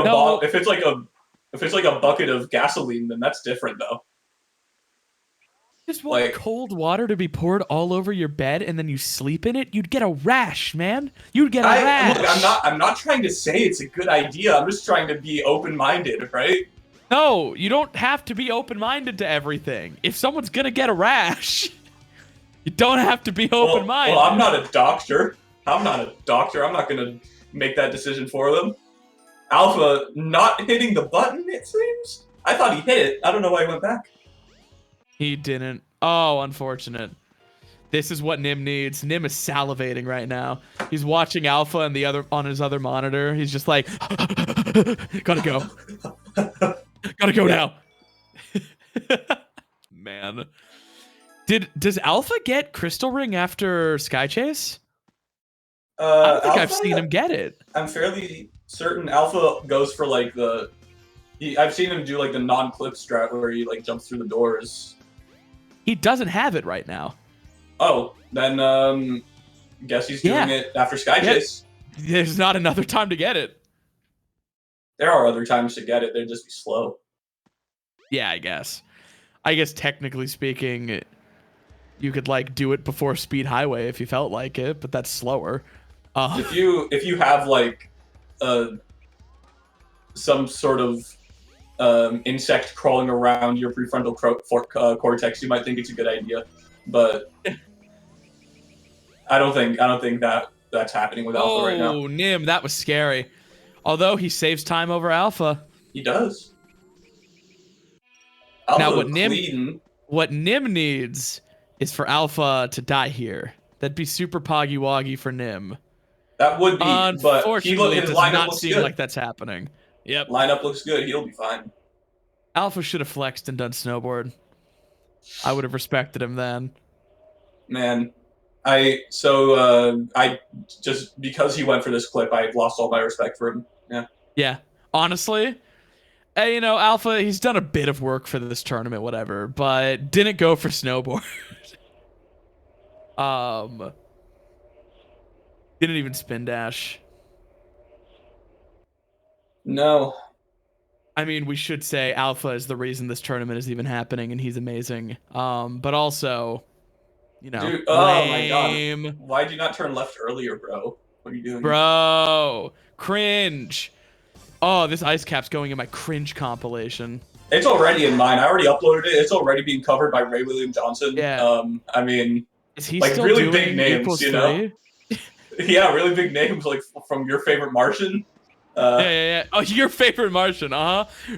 if it's like a bucket of gasoline, then that's different, though. Just want like, cold water to be poured all over your bed and then you sleep in it? You'd get a rash, man. You'd get a rash. Look, I'm not trying to say it's a good idea. I'm just trying to be open-minded, right? No, you don't have to be open-minded to everything. If someone's gonna get a rash, you don't have to be open-minded. Well, I'm not a doctor. I'm not gonna make that decision for them. Alpha not hitting the button, it seems? I thought he hit it. I don't know why he went back. He didn't. Oh, unfortunate. This is what Nim needs. Nim is salivating right now. He's watching Alpha and the other on his other monitor. He's just like, gotta go. Gotta go now. Man. Does Alpha get Crystal Ring after Sky Chase? I don't think I've seen him get it. I'm fairly certain Alpha goes for like I've seen him do like the non-clip strat where he like jumps through the doors. He doesn't have it right now. Oh, then guess he's doing it after Sky Chase. There's not another time to get it. There are other times to get it. They'd just be slow. Yeah, I guess. Technically speaking, you could like do it before Speed Highway if you felt like it, but that's slower. If you have like some sort of insect crawling around your prefrontal cortex, you might think it's a good idea, but I don't think that's happening with Alpha right now. Oh, Nim, that was scary. Although he saves time over Alpha. He does. Alpha now what Nim needs is for Alpha to die here. That'd be super poggy woggy for Nim. That would be, unfortunately, but it does not seem like that's happening. Yep. Lineup looks good. He'll be fine. Alpha should have flexed and done snowboard. I would have respected him then. Man, I just because he went for this clip, I've lost all my respect for him. Yeah. Yeah. Honestly, you know, Alpha, he's done a bit of work for this tournament, whatever, but didn't go for snowboard. Didn't even spin dash. No. I mean, we should say Alpha is the reason this tournament is even happening, and he's amazing. But also, you know, dude, oh my god, why'd you not turn left earlier, bro? What are you doing, bro? Cringe. Oh, this ice cap's going in my cringe compilation. It's already in mine. I already uploaded it. It's already being covered by Ray William Johnson. Yeah. I mean, is he like still really doing big names, you know? Yeah, really big names, like from your favorite Martian. Yeah. Oh, your favorite Martian,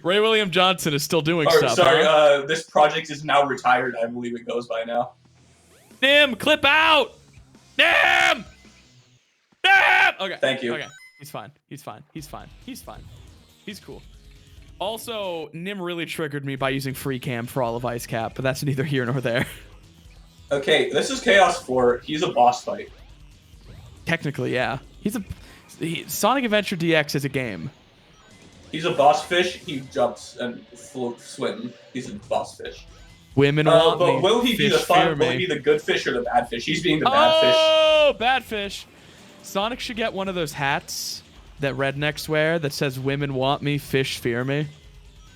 Ray William Johnson is still doing stuff. Sorry, this project is now retired, I believe it goes by now. Nim, clip out! Nim! Okay. Thank you. Okay. He's fine. He's cool. Also, Nim really triggered me by using free cam for all of Ice Cap, but that's neither here nor there. Okay, this is Chaos 4. He's a boss fight. Technically, yeah. Sonic Adventure DX is a game. He's a boss fish. He jumps and swim. He's a boss fish. Women want But me. will he be the Fish fear fun? Will he me. be the good fish or the bad fish? He's being the bad fish. Oh, bad fish. Sonic should get one of those hats that rednecks wear that says "Women want me, fish fear me."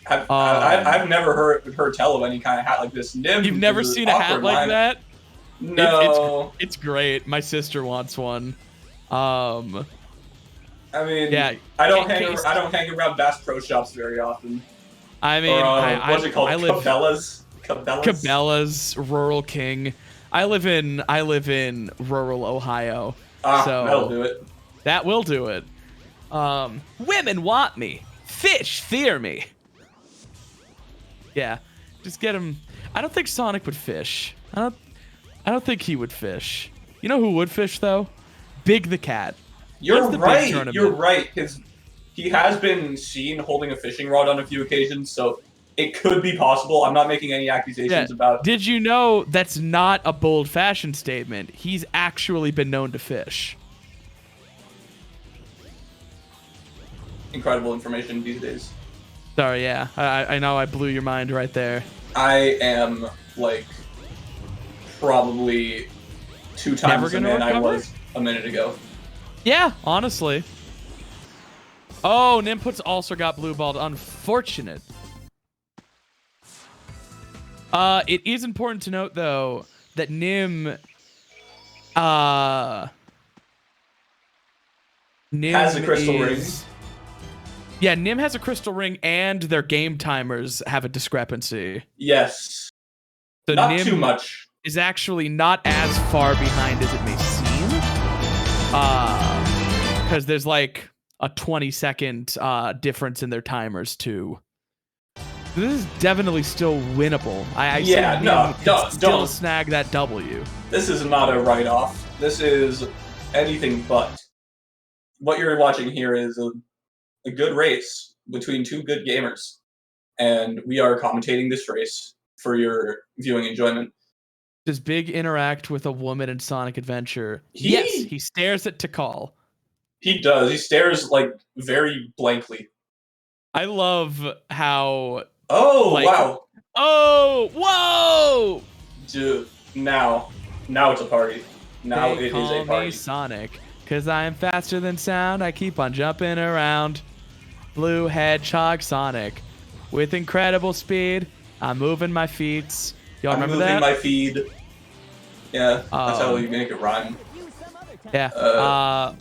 I've never heard tell of any kind of hat like this. Nim, You've never seen a hat like that? No. It's great. My sister wants one. I mean, yeah. I don't hang around Bass Pro Shops very often. I mean, what's it called? Cabela's. Cabela's, Rural King. I live in rural Ohio. So that'll do it. That will do it. Women want me. Fish fear me. Yeah, just get him. I don't think Sonic would fish. I don't think he would fish. You know who would fish though? Big the Cat. You're right. You're right. Because he has been seen holding a fishing rod on a few occasions, so it could be possible. I'm not making any accusations about. Did you know that's not a bold fashion statement? He's actually been known to fish. Incredible information these days. Sorry, yeah. I know I blew your mind right there. I am, like, probably 2 times the man I was a minute ago. Yeah, honestly. Oh, Nimput's also got blue balled. Unfortunate. It is important to note, though, that Nim has a crystal ring. Yeah, Nim has a crystal ring, and their game timers have a discrepancy. Yes. So not Nim too much. Is actually not as far behind as it may seem. Because there's like a 20-second difference in their timers, too. This is definitely still winnable. Still snag that W. This is not a write-off. This is anything but. What you're watching here is a good race between 2 good gamers, and we are commentating this race for your viewing enjoyment. Does Big interact with a woman in Sonic Adventure? Yes, he stares at Tikal. He does. He stares, like, very blankly. I love how... Oh, wow. Oh, whoa! Dude, now it's a party. Now they it call is a party. Me Sonic, because I am faster than sound. I keep on jumping around. Blue Hedgehog Sonic. With incredible speed, I'm moving my feet. Y'all remember that? I'm moving my feet. Yeah, that's how you make it rhyme. Yeah.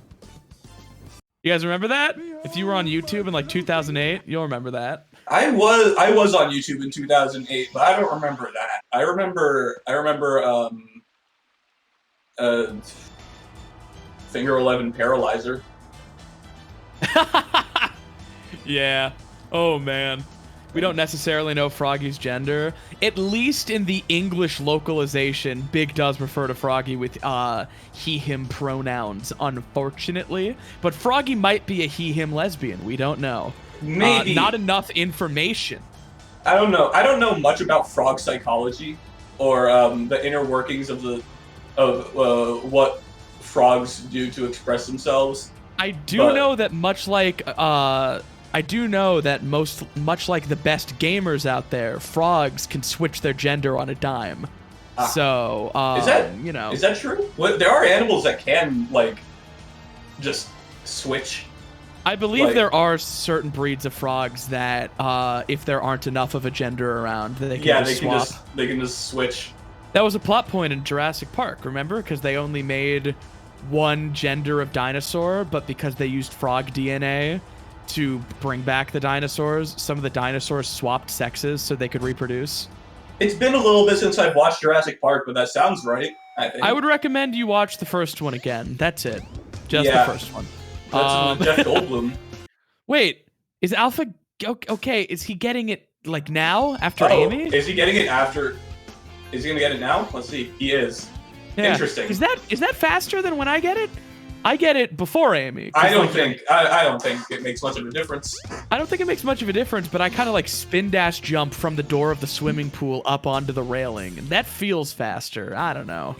You guys remember that? If you were on YouTube in like 2008, you'll remember that. I was on YouTube in 2008, but I don't remember that. I remember Finger 11 Paralyzer. Yeah. Oh man. We don't necessarily know Froggy's gender. At least in the English localization, Big does refer to Froggy with he, him pronouns, unfortunately. But Froggy might be a he, him lesbian. We don't know. Maybe. Not enough information. I don't know. I don't know much about frog psychology or the inner workings of what frogs do to express themselves. I do know that much like much like the best gamers out there, frogs can switch their gender on a dime. So, is that is that true? Well, there are animals that can like just switch. I believe there are certain breeds of frogs that, if there aren't enough of a gender around, they can swap. They can just switch. That was a plot point in Jurassic Park, remember? Because they only made one gender of dinosaur, but because they used frog DNA to bring back the dinosaurs, some of the dinosaurs swapped sexes so they could reproduce. It's been a little bit since I've watched Jurassic Park, but that sounds right, I think. I would recommend you watch the first one again. That's it. Just the first one. That's Jeff Goldblum. Wait, is Alpha... Okay, is he getting it, like, now? After Amy? Is he getting it after... Is he going to get it now? Let's see. He is. Yeah. Interesting. Is that faster than when I get it? I get it before Amy. I don't think it makes much of a difference. I don't think it makes much of a difference, but I kind of like spin dash jump from the door of the swimming pool up onto the railing, and that feels faster. I don't know.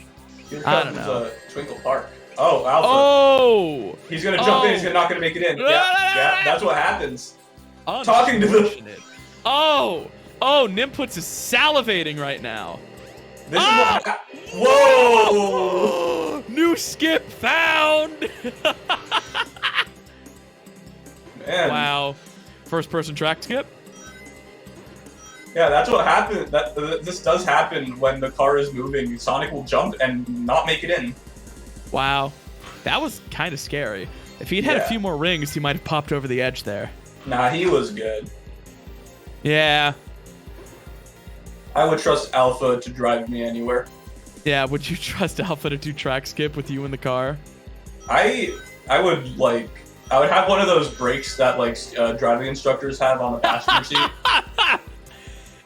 Here comes Twinkle Park. Oh, Alpha. Oh! He's gonna jump in. He's not gonna make it in. Yeah, that's what happens. Talking to the- Unfortunate. Oh, Nimputs is salivating right now. This is what. Whoa! New skip found. Man. Wow. First person track skip? Yeah, that's what happened. This does happen when the car is moving. Sonic will jump and not make it in. Wow. That was kind of scary. If he'd had a Yeah. few more rings, he might have popped over the edge there. Nah, he was good. Yeah. I would trust Alpha to drive me anywhere. Yeah, would you trust Alpha to do track skip with you in the car? I would have one of those brakes that driving instructors have on the passenger seat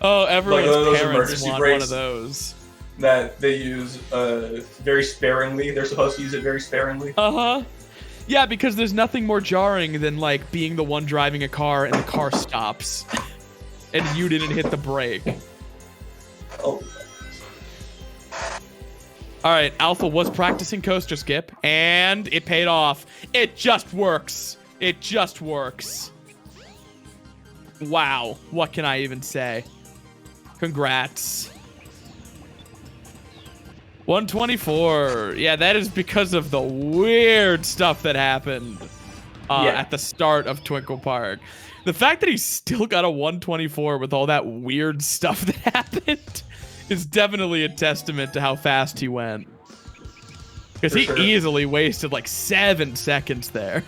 Oh, everyone's one of those parents emergency want brakes. one of those. that they use very sparingly. They're supposed to use it very sparingly. Uh-huh. Yeah, because there's nothing more jarring than like being the one driving a car and the car stops and you didn't hit the brake. Oh. All right, Alpha was practicing coaster skip, and it paid off. It just works. It just works. Wow, what can I even say? Congrats. 124. Yeah, that is because of the weird stuff that happened at the start of Twinkle Park. The fact that he still got a 124 with all that weird stuff that happened is definitely a testament to how fast he went. Because he easily wasted like 7 seconds there.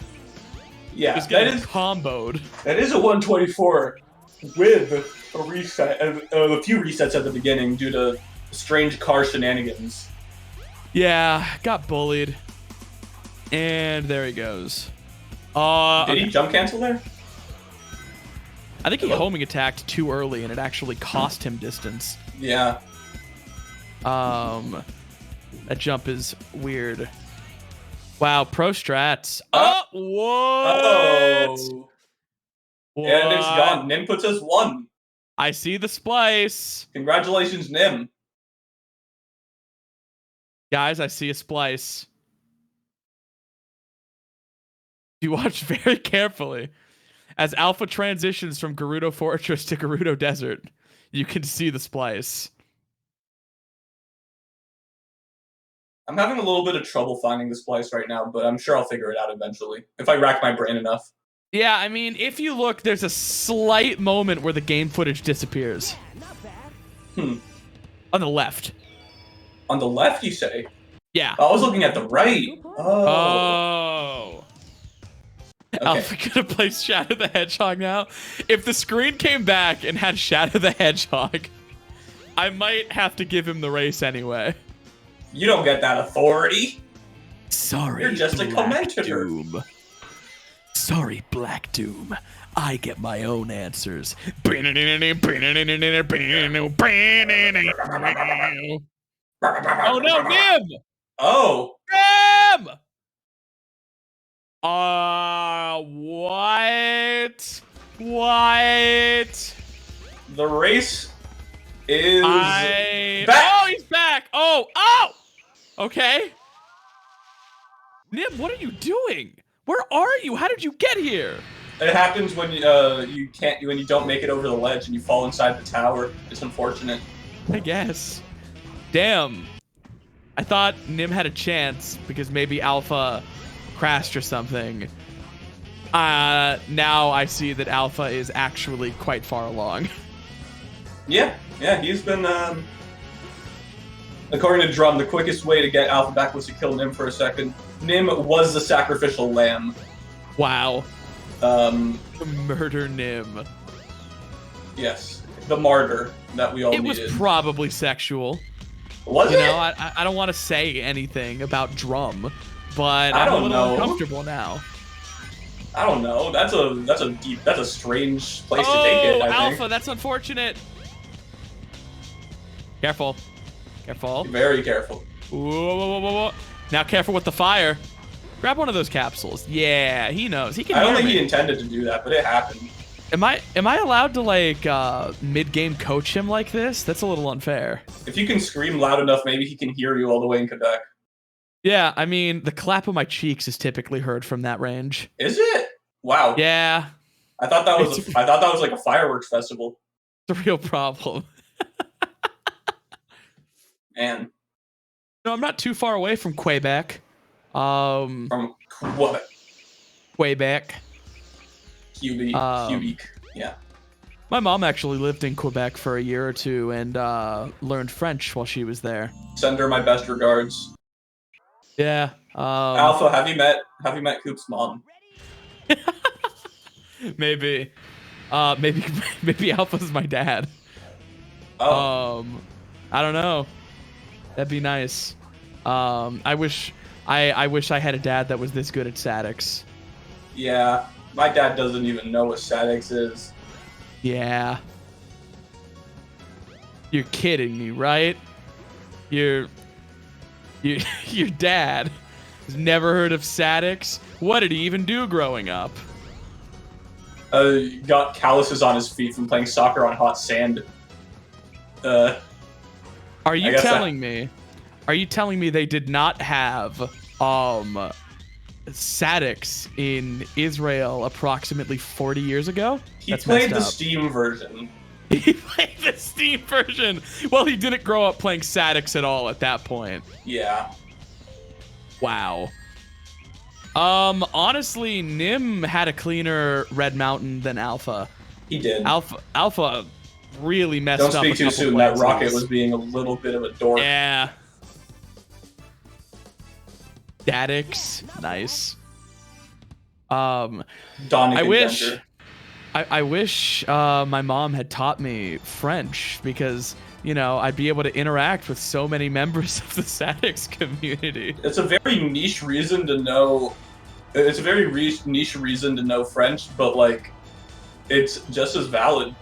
Yeah, Just that getting is comboed. That is a 124 with a reset, a few resets at the beginning due to strange car shenanigans. Yeah, got bullied. And there he goes. Did he jump cancel there? I think he homing attacked too early and it actually cost him distance. Yeah. That jump is weird. Wow, pro strats. What? Oh. And it's gone. Nim puts us 1. I see the splice. Congratulations, Nim. Guys, I see a splice. You watch very carefully. As Alpha transitions from Gerudo Fortress to Gerudo Desert, you can see the splice. I'm having a little bit of trouble finding the splice right now, but I'm sure I'll figure it out eventually if I rack my brain enough. Yeah, I mean, if you look, there's a slight moment where the game footage disappears. On the left. On the left, you say? Yeah. I was looking at the right. Oh. Okay. Alpha gonna play Shadow the Hedgehog now. If the screen came back and had Shadow the Hedgehog, I might have to give him the race anyway. You don't get that authority. Sorry, You're just a commentator. Doom. Sorry, Black Doom. I get my own answers. Oh no, Nim! Oh. Nim! What? The race is back. Oh, he's back. Oh! Okay. Nim, what are you doing? Where are you? How did you get here? It happens when you don't make it over the ledge and you fall inside the tower. It's unfortunate. I guess. Damn. I thought Nim had a chance because maybe Alpha crashed or something. Now I see that Alpha is actually quite far along. Yeah, he's been, according to Drum, the quickest way to get Alpha back was to kill Nim for a second. Nim was the sacrificial lamb. Wow. Murder Nim. Yes, the martyr that we all It needed. was probably sexual. Was You it? know, I don't want to say anything about Drum, but I I'm a don't little know. uncomfortable now. I don't know. That's a strange place to take it, I Alpha, think. that's unfortunate. Careful. Careful. Very careful. Whoa. Now careful with the fire. Grab one of those capsules. Yeah, he knows. He can I don't hear think me. he intended to do that, but it happened. Am I allowed to like mid-game coach him like this? That's a little unfair. If you can scream loud enough, maybe he can hear you all the way in Quebec. Yeah, I mean, the clap of my cheeks is typically heard from that range. Is it? Wow. Yeah. I thought that was like a fireworks festival. It's a real problem. And No, I'm not too far away from Quebec. from what? Quebec. Quebec. Yeah. My mom actually lived in Quebec for a year or two and learned French while she was there. Send her my best regards. Yeah. Alpha, have you met Coop's mom? Maybe. Maybe Alpha's my dad. Oh. I don't know. That'd be nice. I wish I had a dad that was this good at statics. Yeah. My dad doesn't even know what statics is. Yeah. You're kidding me, right? Your dad has never heard of statics? What did he even do growing up? Got calluses on his feet from playing soccer on hot sand. Are you telling me they did not have statics in Israel approximately 40 years ago? He played the Steam version. He played the Steam version. Well, he didn't grow up playing statics at all at that point. Yeah. Wow. Honestly, Nim had a cleaner Red Mountain than Alpha. He did. Alpha really messed up. Don't speak too soon. That Rocket was being a little bit of a dork. Yeah. Statics, nice. I wish my mom had taught me French because, you know, I'd be able to interact with so many members of the statics community. It's a very niche reason to know. It's a very niche reason to know French, but like, it's just as valid.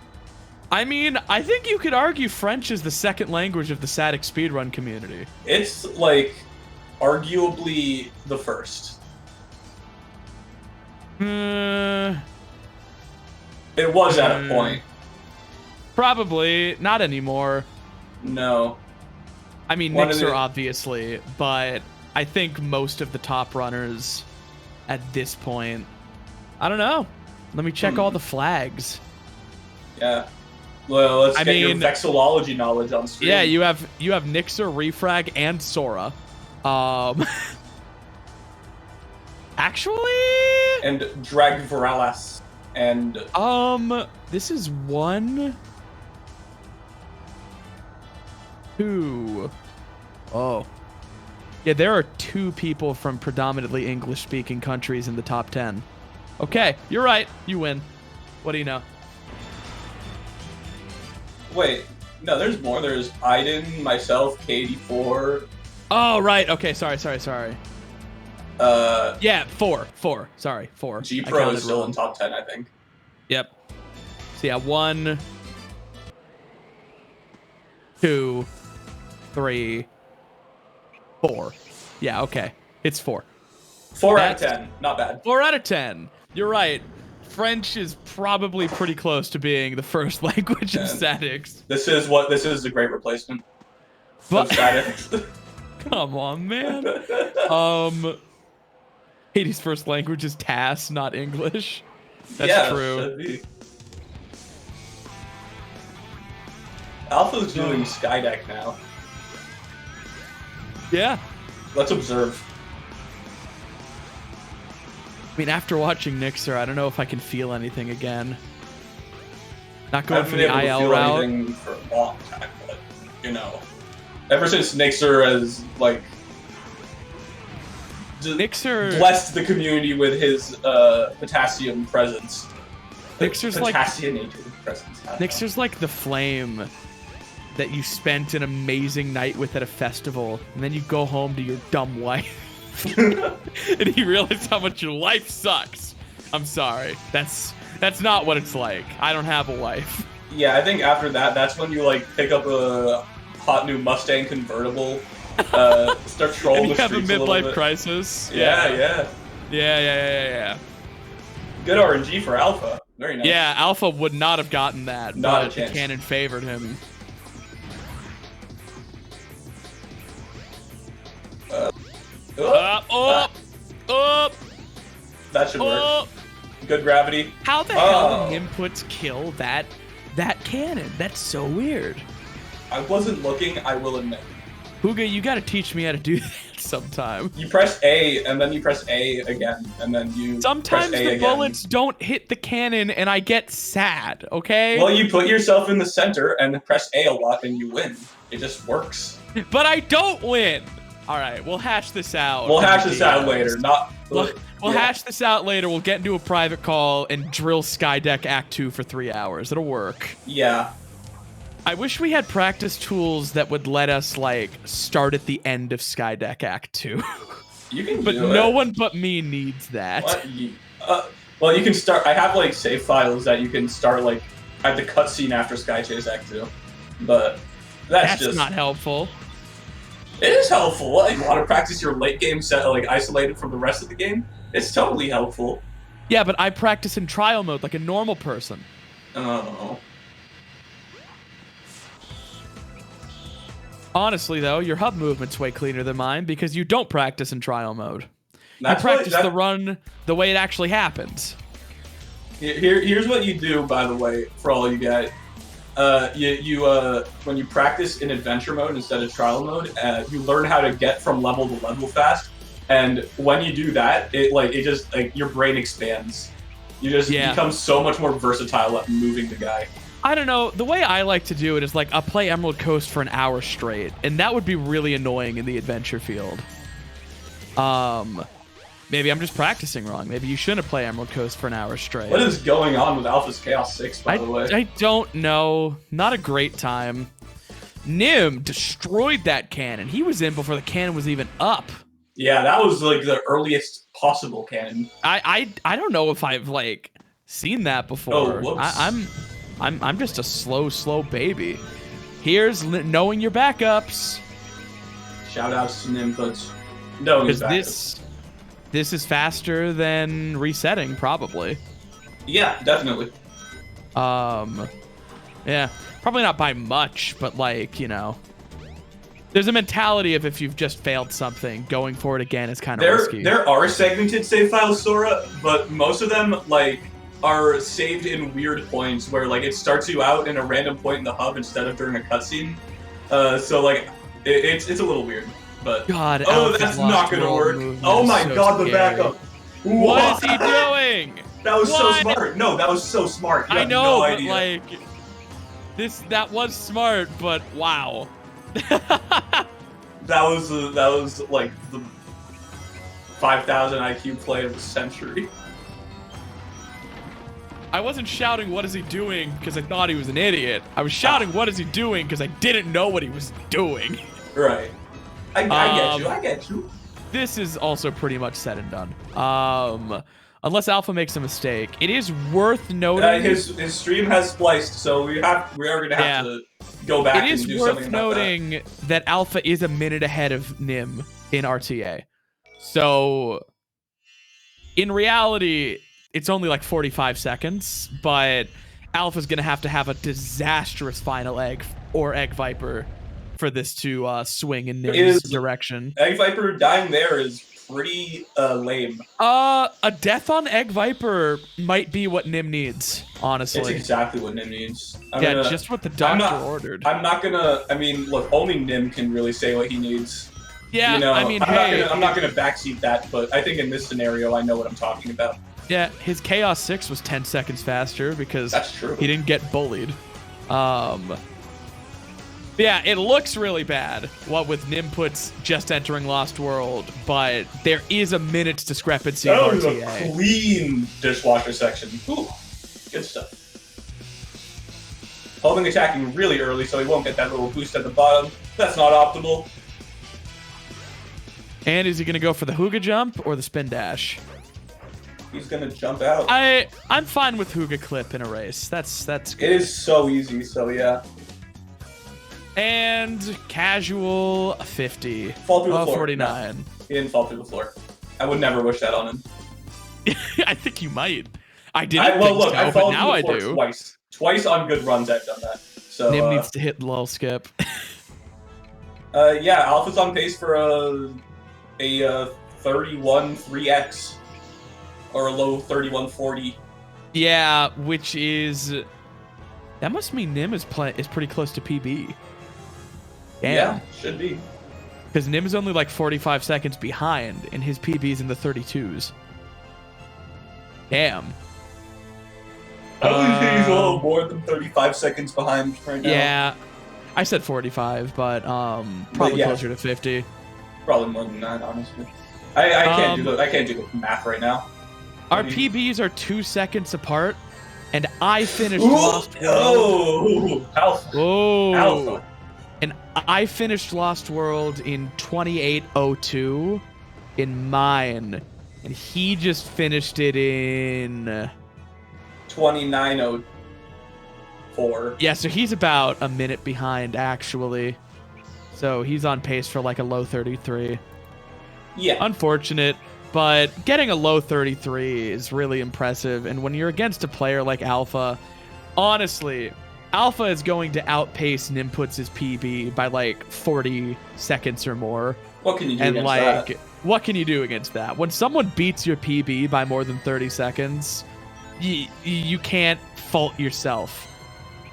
I mean, I think you could argue French is the second language of the static speedrun community. It's like arguably the first. It was at a point. Probably not anymore. No. I mean, Nixer obviously, but I think most of the top runners at this point. I don't know. Let me check all the flags. Yeah. Well, let's get your vexillology knowledge on stream. Yeah, you have Nixer, Refrag, and Sora. Actually. And Drag Viralas. And this is 1, 2. Oh. Yeah, there are 2 people from predominantly English-speaking countries in the top 10. Okay, you're right. You win. What do you know? Wait, no, there's more. There's Aiden, myself, K84. Oh, right. Okay, sorry. Yeah, 4. Sorry, 4. G-Pro is still in top 10, I think. Yep. So yeah, 1, 2, 3, 4. Yeah, okay. It's 4. 4 out of 10. Not bad. 4 out of 10. You're right. French is probably pretty close to being the first language of statics. This is the great replacement of statics. Come on, man. Hades' first language is TAS, not English. That's true. Alpha's doing Skydeck now. Yeah. Let's observe. I mean, after watching Nixer, I don't know if I can feel anything again. Not going for the IL route. Anything for a long time, but you know, ever since Nixer has like blessed the community with his potassium presence. Nixer's like potassianated presence. Nixer's like the flame that you spent an amazing night with at a festival, and then you go home to your dumb wife, and you realize how much your life sucks. I'm sorry. That's not what it's like. I don't have a wife. Yeah, I think after that, that's when you like pick up a hot new Mustang convertible, start trolling the streets a little bit. You have a midlife crisis. Yeah. Good RNG for Alpha. Very nice. Yeah, Alpha would not have gotten that, not but the cannon favored him. Up. Up. That should work. good gravity. How the hell did inputs kill that cannon? That's so weird. I wasn't looking, I will admit. Huga, you gotta teach me how to do that sometime. You press A, and then you press A again, and then you Sometimes press A the again. bullets don't hit the cannon, and I get sad, okay? Well, you put yourself in the center, and then press A a lot, and you win. It just works. But I don't win! Alright, we'll hash this out. We'll hash this out later, not... We'll hash this out later. We'll get into a private call and drill Skydeck Act 2 for 3 hours. It'll work. Yeah. I wish we had practice tools that would let us, like, start at the end of Skydeck Act 2. You can But do no it. one but me needs that. What? Well, you can start... I have, like, save files that you can start, like, at the cutscene after Sky Chase Act 2. But that's just... not helpful. It is helpful. Like, you want to practice your late game set, like, isolated from the rest of the game? It's totally helpful. Yeah, but I practice in trial mode like a normal person. Oh. Honestly, though, your hub movement's way cleaner than mine because you don't practice in trial mode. That's you practice the run the way it actually happens. Here's what you do, by the way, for all you guys. When you practice in adventure mode instead of trial mode, you learn how to get from level to level fast. And when you do that, it just your brain expands. You just become so much more versatile at moving the guy. I don't know. The way I like to do it is like I'll play Emerald Coast for an hour straight, and that would be really annoying in the adventure field. Maybe I'm just practicing wrong. Maybe you shouldn't play Emerald Coast for an hour straight. What is going on with Alpha's Chaos 6, by the way? I don't know. Not a great time. Nim destroyed that cannon. He was in before the cannon was even up. Yeah, that was like the earliest possible cannon. I don't know if I've like seen that before. Oh, whoops. I'm just a slow baby. Here's knowing your backups. Shout outs to Nimputs. No, because this is faster than resetting, probably. Yeah, definitely. Yeah, probably not by much, but like, you know, there's a mentality of if you've just failed something, going for it again is kind of risky. There are segmented save files, Sora, but most of them are saved in weird points where it starts you out in a random point in the hub instead of during a cutscene. So it's a little weird. But God, that's not gonna work. Oh my God, the backup. What is he doing? That was so smart. No, that was so smart. You I have know, no but idea. that was smart, but wow. that was like the 5,000 IQ play of the century. I wasn't shouting, what is he doing, because I thought he was an idiot. I was shouting, what is he doing, because I didn't know what he was doing. Right. I get you. This is also pretty much said and done. Unless Alpha makes a mistake. It is worth noting... his stream has spliced, so we are going to have to go back and do something about that. It is worth noting that Alpha is a minute ahead of Nim in RTA. So, in reality... It's only like 45 seconds, but Alpha's going to have a disastrous final egg or Egg Viper for this to swing in Nim's direction. Egg Viper dying there is pretty lame. A death on Egg Viper might be what Nim needs, honestly. It's exactly what Nim needs. Just what the doctor ordered. I'm not going to... I mean, look, only Nim can really say what he needs. Yeah, I mean, I'm not going to backseat that, but I think in this scenario, I know what I'm talking about. Yeah, his Chaos 6 was 10 seconds faster because that's true. He didn't get bullied. Yeah, it looks really bad, what with Nimputs just entering Lost World, but there is a minute's discrepancy in RTA. That was a clean dishwasher section. Ooh, good stuff. Holding attacking really early so he won't get that little boost at the bottom. That's not optimal. And is he going to go for the Huga jump or the spin dash? He's gonna jump out. I'm fine with Huga clip in a race. That's good. It is so easy, so yeah. And casual 50. Fall through the floor. 49. No, he didn't fall through the floor. I would never wish that on him. I think you might. I didn't think so, I but now I do. Twice on good runs I've done that. So Nim needs to hit lull skip. Yeah, Alpha's on pace for a 31 3x. or a low 3140. Yeah, which is that must mean Nim is pretty close to PB. Damn. Yeah, should be. Because Nim is only like 45 seconds behind, and his PB's in the 32s. Damn. I think he's a little more than 35 seconds behind right now. Yeah, I said 45, but probably yeah. closer to 50. Probably more than that, honestly. I can't do the math right now. Our PBs are 2 seconds apart, and I finished Ooh, Lost World. Oh, Alpha. Whoa. Alpha. And I finished Lost World in 28:02 in mine, and he just finished it in 29:04. Yeah, so he's about a minute behind actually. So he's on pace for like a low 33. Yeah. Unfortunate, but getting a low 33 is really impressive. And when you're against a player like Alpha, honestly, Alpha is going to outpace Nimputs' PB by like 40 seconds or more. What can you do And against like, that? what can you do against that? When someone beats your PB by more than 30 seconds, you can't fault yourself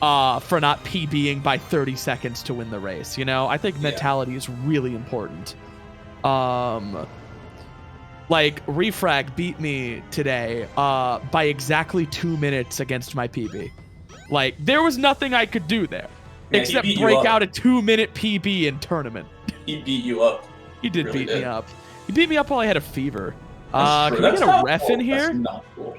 for not PBing by 30 seconds to win the race. You know, I think mentality is really important. Like Refrag beat me today by exactly 2 minutes against my PB. Like there was nothing I could do there except break out a 2-minute PB in tournament. He beat you up. He did really beat me up. He beat me up while I had a fever. That's Can true. we get That's a ref cool. in here? That's not cool.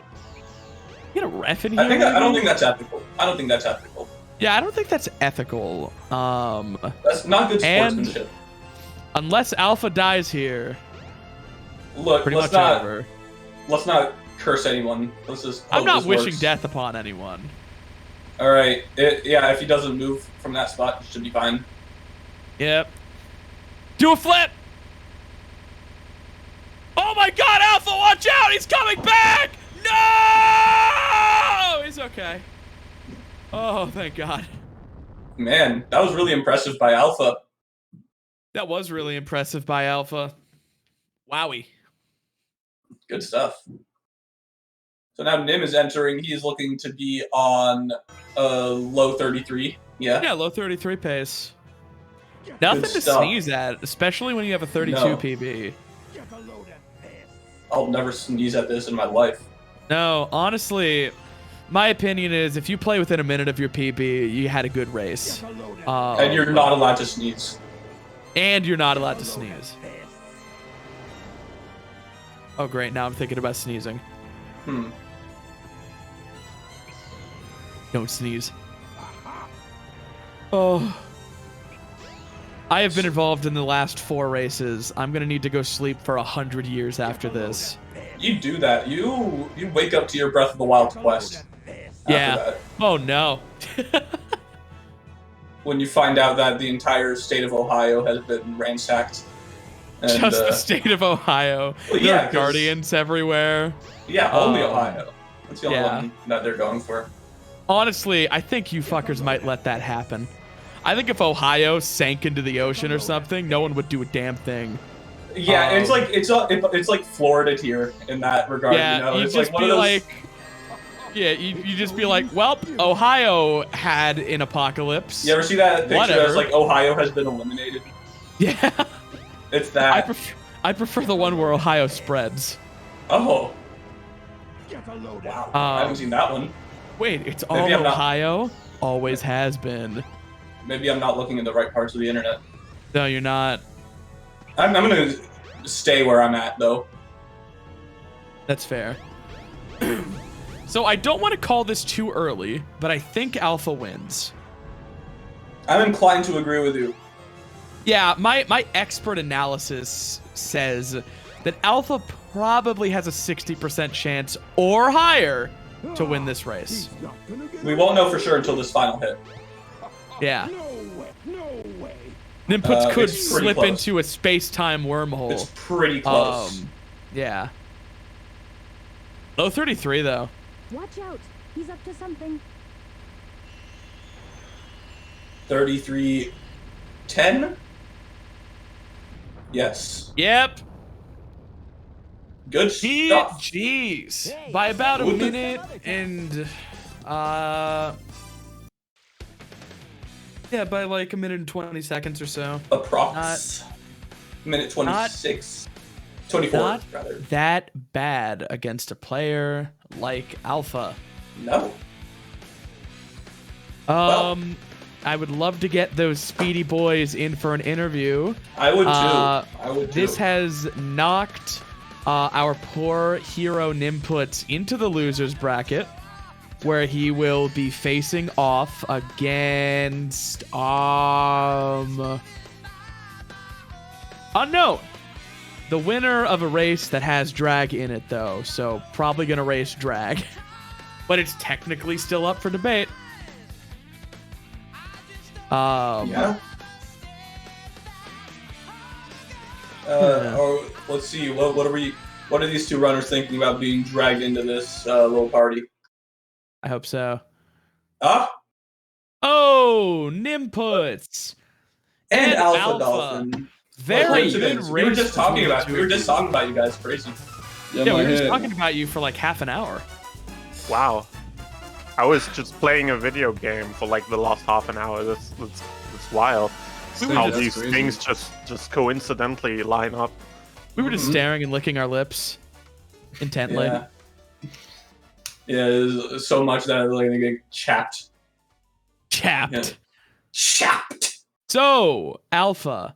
Get a ref in here? I don't think that's ethical. I don't think that's ethical. Yeah, I don't think that's ethical. That's not good sportsmanship. Unless Alpha dies here, Look, pretty let's much not over. let's not curse anyone. Let's just. I'm hope not this wishing works. death upon anyone. All right. Yeah, if he doesn't move from that spot, it should be fine. Yep. Do a flip! Oh my god, Alpha, watch out! He's coming back! No! He's okay. Oh, thank god. Man, that was really impressive by Alpha. That was really impressive by Alpha. Wowie. Good stuff. So now Nim is entering. He's looking to be on low 33. Yeah. Yeah, low 33 pace. Nothing to stuff. sneeze at, especially when you have a 32 No. PB. I'll never sneeze at this in my life. No, honestly, my opinion is if you play within a minute of your PB, you had a good race. And you're not allowed to sneeze. And you're not allowed to sneeze. Oh, great. Now I'm thinking about sneezing. Don't sneeze. Oh. I have been involved in the last 4 races. I'm going to need to go sleep for 100 years after this. You do that. You wake up to your Breath of the Wild quest. Yeah. That. Oh, no. When you find out that the entire state of Ohio has been ransacked. And, Just the state of Ohio. Well, There yeah, are 'cause- guardians everywhere. Yeah, only Ohio. That's the only yeah. one that they're going for. Honestly, I think you fuckers might let that happen. I think if Ohio sank into the ocean or something, no one would do a damn thing. Yeah, it's like Florida tier in that regard. Yeah, you know? you'd It's just one be of those, like, yeah, you just be like, well, Ohio had an apocalypse. You ever see that picture Whatever. that's like Ohio has been eliminated? Yeah. It's that. I prefer the one where Ohio spreads. Oh. Wow. I haven't seen that one. Wait, it's all Maybe I'm not- Ohio? Always has been. Maybe I'm not looking in the right parts of the internet. No, you're not. I'm gonna stay where I'm at though. That's fair. So I don't want to call this too early, but I think Alpha wins. I'm inclined to agree with you. Yeah, my expert analysis says that Alpha probably has a 60% chance or higher to win this race. We won't know for sure until this final hit. Yeah. Nimputs could it's pretty slip close. into a space-time wormhole. It's pretty close. Yeah. Low 33 though. Watch out. He's up to something. 33-10? Yes. Yep. Good stuff. Jeez. By about a minute and yeah, by like a minute and 20 seconds or so. Approx. Minute 26. 24, Not rather. that bad against a player like Alpha. No. I would love to get those speedy boys in for an interview. I would too. I would too. This has knocked our poor hero Nimput into the losers bracket, where he will be facing off against unknown. The winner of a race that has drag in it, though, so probably gonna race drag. But it's technically still up for debate. Yeah. Or let's see. What are these two runners thinking about being dragged into this little party? I hope so. Ah. Oh, Nimputs And Alpha Dolphin. Very good race. We were just talking about you guys. Crazy. Yeah, we were just talking about you for like half an hour. Wow. I was just playing a video game for like the last half an hour. That's wild. How these things just coincidentally line up. We were just staring and licking our lips intently. Yeah. There's so much that like they get chapped. Chapped. Yeah. Chapped. So, Alpha,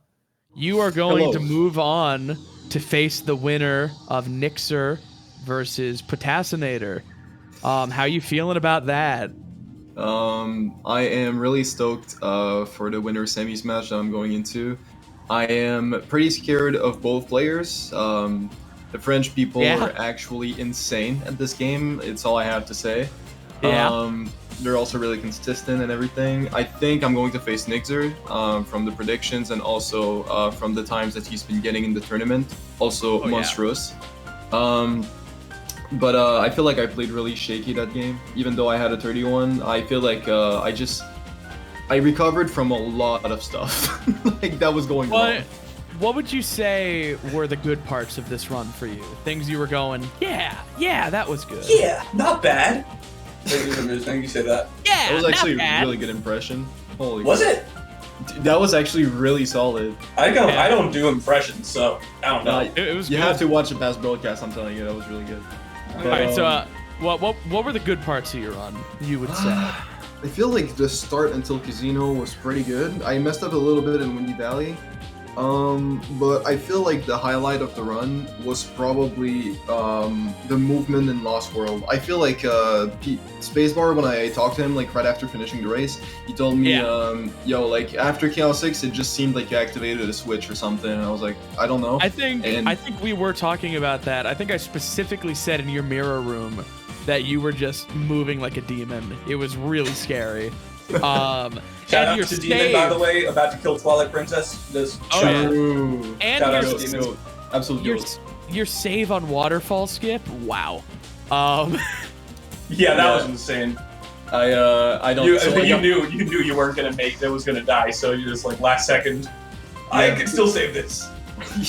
you are going to move on to face the winner of Nixer versus Potassinator. How you feeling about that? I am really stoked for the winner semis match that I'm going into. I am pretty scared of both players. The French people are actually insane at this game. It's all I have to say. Yeah. They're also really consistent and everything. I think I'm going to face Nixer from the predictions and also from the times that he's been getting in the tournament. Also monstrous. But I feel like I played really shaky that game. Even though I had a 31, I feel like I recovered from a lot of stuff like that was going wrong. What would you say were the good parts of this run for you? Things you were going, yeah, that was good. Yeah, not bad. Thank you say that. Yeah, that was actually a really good impression. Holy was God. It? That was actually really solid. I don't do impressions, so I don't know. It was. You good. have to watch the past broadcast. I'm telling you, that was really good. All right, so what were the good parts of your run? You would say. I feel like the start until Casino was pretty good. I messed up a little bit in Windy Valley. But I feel like the highlight of the run was probably the movement in Lost World. I feel like Spacebar, when I talked to him like right after finishing the race, he told me, yo, like after Chaos 6, it just seemed like you activated a switch or something. And I was like, I don't know. I think we were talking about that. I think I specifically said in your mirror room that you were just moving like a demon. It was really scary. Shout out to Demon, by the way, about to kill Twilight Princess. And shout out to Demon. Absolutely. Your save on Waterfall Skip, wow. Yeah, that was insane. I don't. You knew you weren't gonna make. That was gonna die. So you just like last second. I can still save this.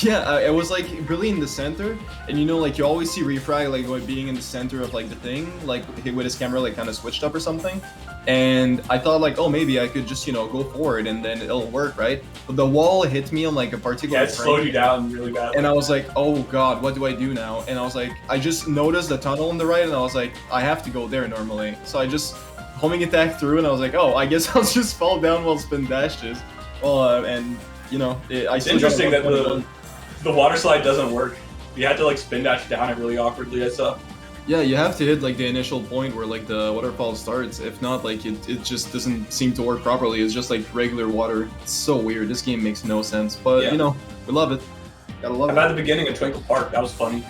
Yeah, I was like really in the center, and you know, like you always see Refrag like being in the center of like the thing, like with his camera like kind of switched up or something. And I thought like, oh, maybe I could just go forward and then it'll work, right? But the wall hit me on like a particular it slowed you down really bad. And I was like, oh god, what do I do now? And I was like, I just noticed the tunnel on the right, and I was like, I have to go there normally. So I just homing attack through, and I was like, oh, I guess I'll just fall down while spin dashes. Well, and it's interesting that the water slide doesn't work. You had to like spin dash down it really awkwardly. I saw. Yeah, you have to hit like the initial point where like the waterfall starts. If not, like it just doesn't seem to work properly. It's just like regular water. It's so weird. This game makes no sense, but we love it. Gotta love it. At the beginning of Twinkle Park, that was funny.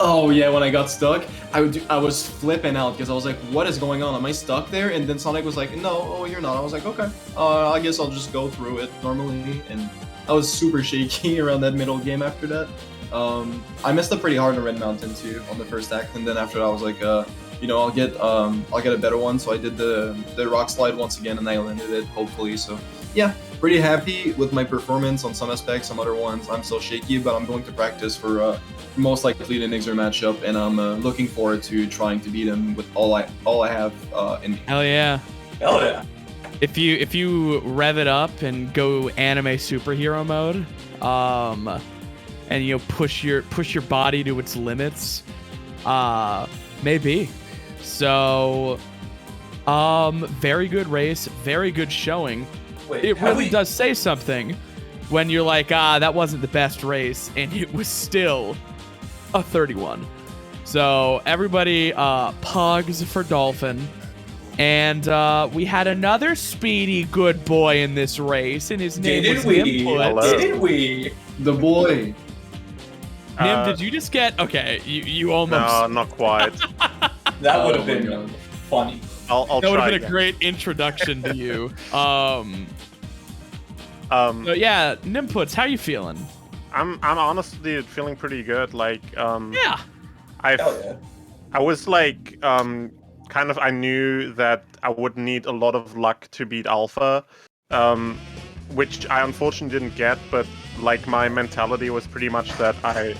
Oh yeah, when I got stuck, I was flipping out because I was like, what is going on? Am I stuck there? And then Sonic was like, no, you're not. I was like, okay, I guess I'll just go through it normally. And I was super shaky around that middle game after that. I messed up pretty hard on Red Mountain too on the first act, and then after that I was like, I'll get a better one. So I did the rock slide once again, and I landed it hopefully. So yeah, pretty happy with my performance on some aspects. Some other ones I'm still shaky, but I'm going to practice for most likely the Nixer matchup, and I'm looking forward to trying to beat him with all I have in me. Hell yeah. Hell yeah. If you rev it up and go anime superhero mode, and you know push your body to its limits, maybe. So, very good race, very good showing. Wait, It really does say something when you're like, that wasn't the best race, and it was still a 31. So everybody, pogs for Dolphin. And we had another speedy good boy in this race, and his name was Nim. Didn't we? The boy. Nim, did you just get... Okay, you almost... No, not quite. That would have my been God. funny. I'll that would try have been again. a great introduction to you. So yeah, Nimputs, how you feeling? I'm honestly feeling pretty good. Like, Yeah. Hell yeah. I was like, kind of, I knew that I would need a lot of luck to beat Alpha, which I unfortunately didn't get, but like my mentality was pretty much that I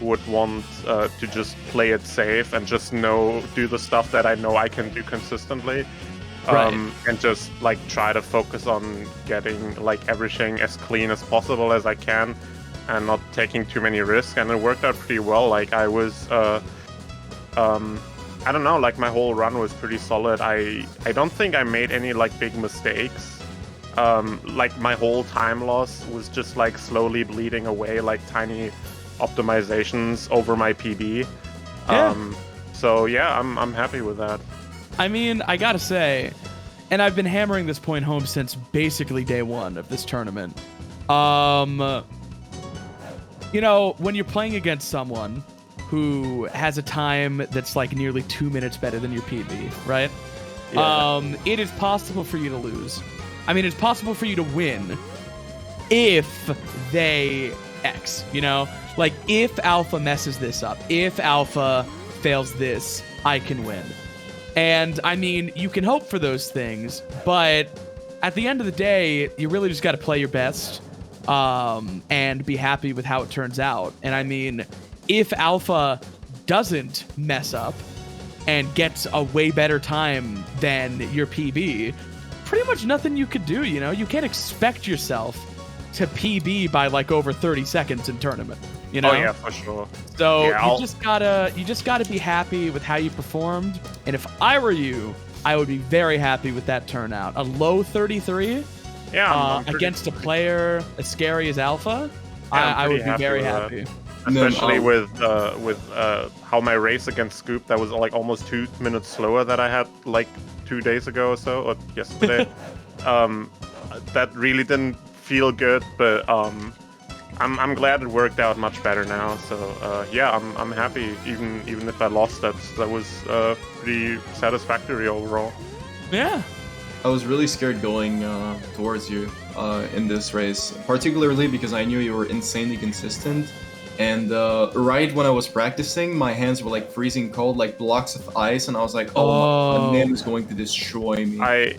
would want to just play it safe and just do the stuff that I know I can do consistently. Right. And just like try to focus on getting like everything as clean as possible as I can and not taking too many risks, and it worked out pretty well. Like I was I don't know, like my whole run was pretty solid. I don't think I made any like big mistakes. Like my whole time loss was just like slowly bleeding away, like tiny optimizations over my PB. Yeah. So yeah, I'm happy with that. I mean, I gotta say, and I've been hammering this point home since basically day one of this tournament. You know, when you're playing against someone who has a time that's like nearly 2 minutes better than your PB, right? Yeah. It is possible for you to lose. I mean, it's possible for you to win if they X, you know? Like, if Alpha messes this up, if Alpha fails this, I can win. And, I mean, you can hope for those things, but at the end of the day, you really just got to play your best and be happy with how it turns out. And, I mean, if Alpha doesn't mess up and gets a way better time than your PB, pretty much nothing you could do, you know? You can't expect yourself to PB by, like, over 30 seconds in tournament, you know? Oh yeah, for sure. So Yeah, you just gotta be happy with how you performed. And if I were you, I would be very happy with that turnout. A low 33 Yeah, I'm pretty- against a player as scary as Alpha, Yeah, I'm I would pretty be happy very with that. happy. Especially with how my race against Scoop, that was like almost 2 minutes slower than I had like 2 days ago or so, or yesterday. That really didn't feel good, but I'm glad it worked out much better now. So yeah, I'm happy. Even if I lost, that was pretty satisfactory overall. Yeah. I was really scared going towards you in this race, particularly because I knew you were insanely consistent. And right when I was practicing, my hands were like freezing cold, like blocks of ice, and I was like, "Oh, Nim is going to destroy me." I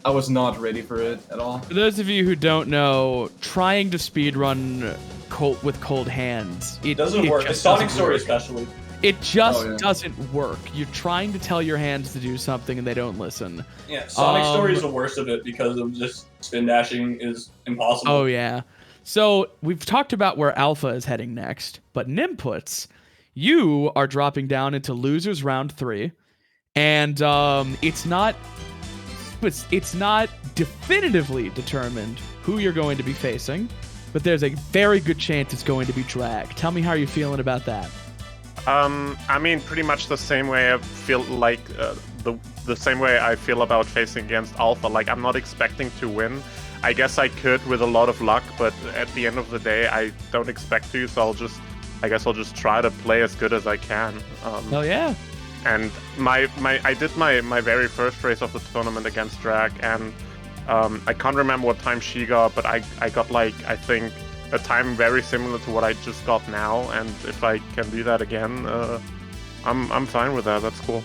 was not ready for it at all. For those of you who don't know, trying to speedrun with cold hands, It doesn't work. The just Sonic doesn't Story work. especially. It just Oh, yeah. doesn't work. You're trying to tell your hands to do something and they don't listen. Yeah, Sonic Story is the worst of it because of just spin dashing is impossible. Oh yeah. So we've talked about where Alpha is heading next, but Nimputs, you are dropping down into losers round 3, and it's not definitively determined who you're going to be facing, but there's a very good chance it's going to be Drag. Tell me how you're feeling about that. I mean, pretty much the same way I feel like the same way I feel about facing against Alpha. Like, I'm not expecting to win. I guess I could with a lot of luck, but at the end of the day, I don't expect to. So I guess I'll just try to play as good as I can. Hell yeah. And I did my very first race of the tournament against Drag, and I can't remember what time she got, but I got like, I think, a time very similar to what I just got now. And if I can do that again, I'm fine with that. That's cool.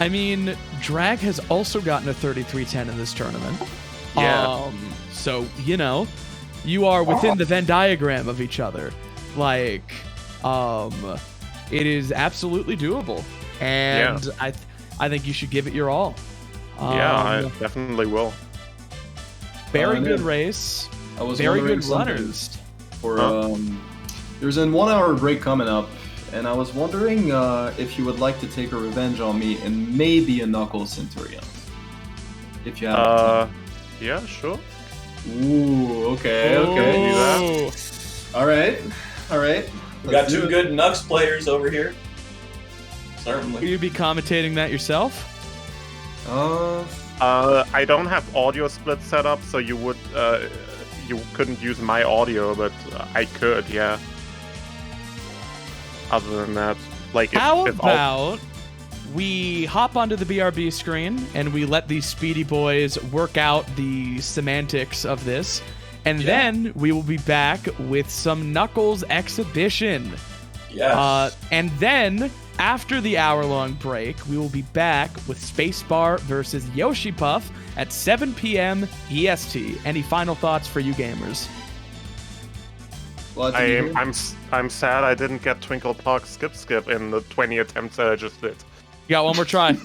I mean, Drag has also gotten a 33-10 in this tournament. Yeah. So, you know, you are within the Venn diagram of each other. Like, it is absolutely doable. And I think you should give it your all. I definitely will. Very good Niv, race. I was Very wondering good something runners. For there's a 1 hour break coming up, and I was wondering if you would like to take a revenge on me and maybe a Knuckles Centurion. If you have time. Yeah, sure. Ooh, okay. Oh. All right. We got two good Nux players over here. Certainly. Will you be commentating that yourself? I don't have audio split set up, so you couldn't use my audio, but I could, yeah. Other than that, like, how about we hop onto the BRB screen and we let these speedy boys work out the semantics of this, and then we will be back with some Knuckles exhibition. Yes. And then after the hour-long break, we will be back with Spacebar versus Yoshi Puff at 7 p.m. EST. Any final thoughts for you gamers? I'm sad I didn't get Twinkle Talk Skip in the 20 attempts that I just did. You got one more try.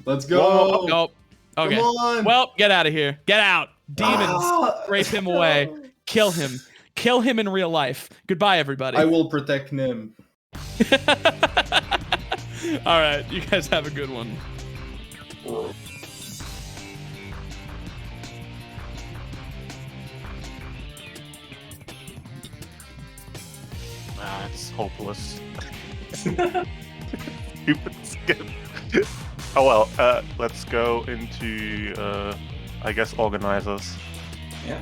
Let's go. Nope. Okay. Come on. Well, get out of here. Get out. Demons. Rape him away. Kill him. Kill him in real life. Goodbye, everybody. I will protect Nim. All right. You guys have a good one. It's hopeless. Stupid skip. Oh well, let's go into, I guess, organizers. Yeah.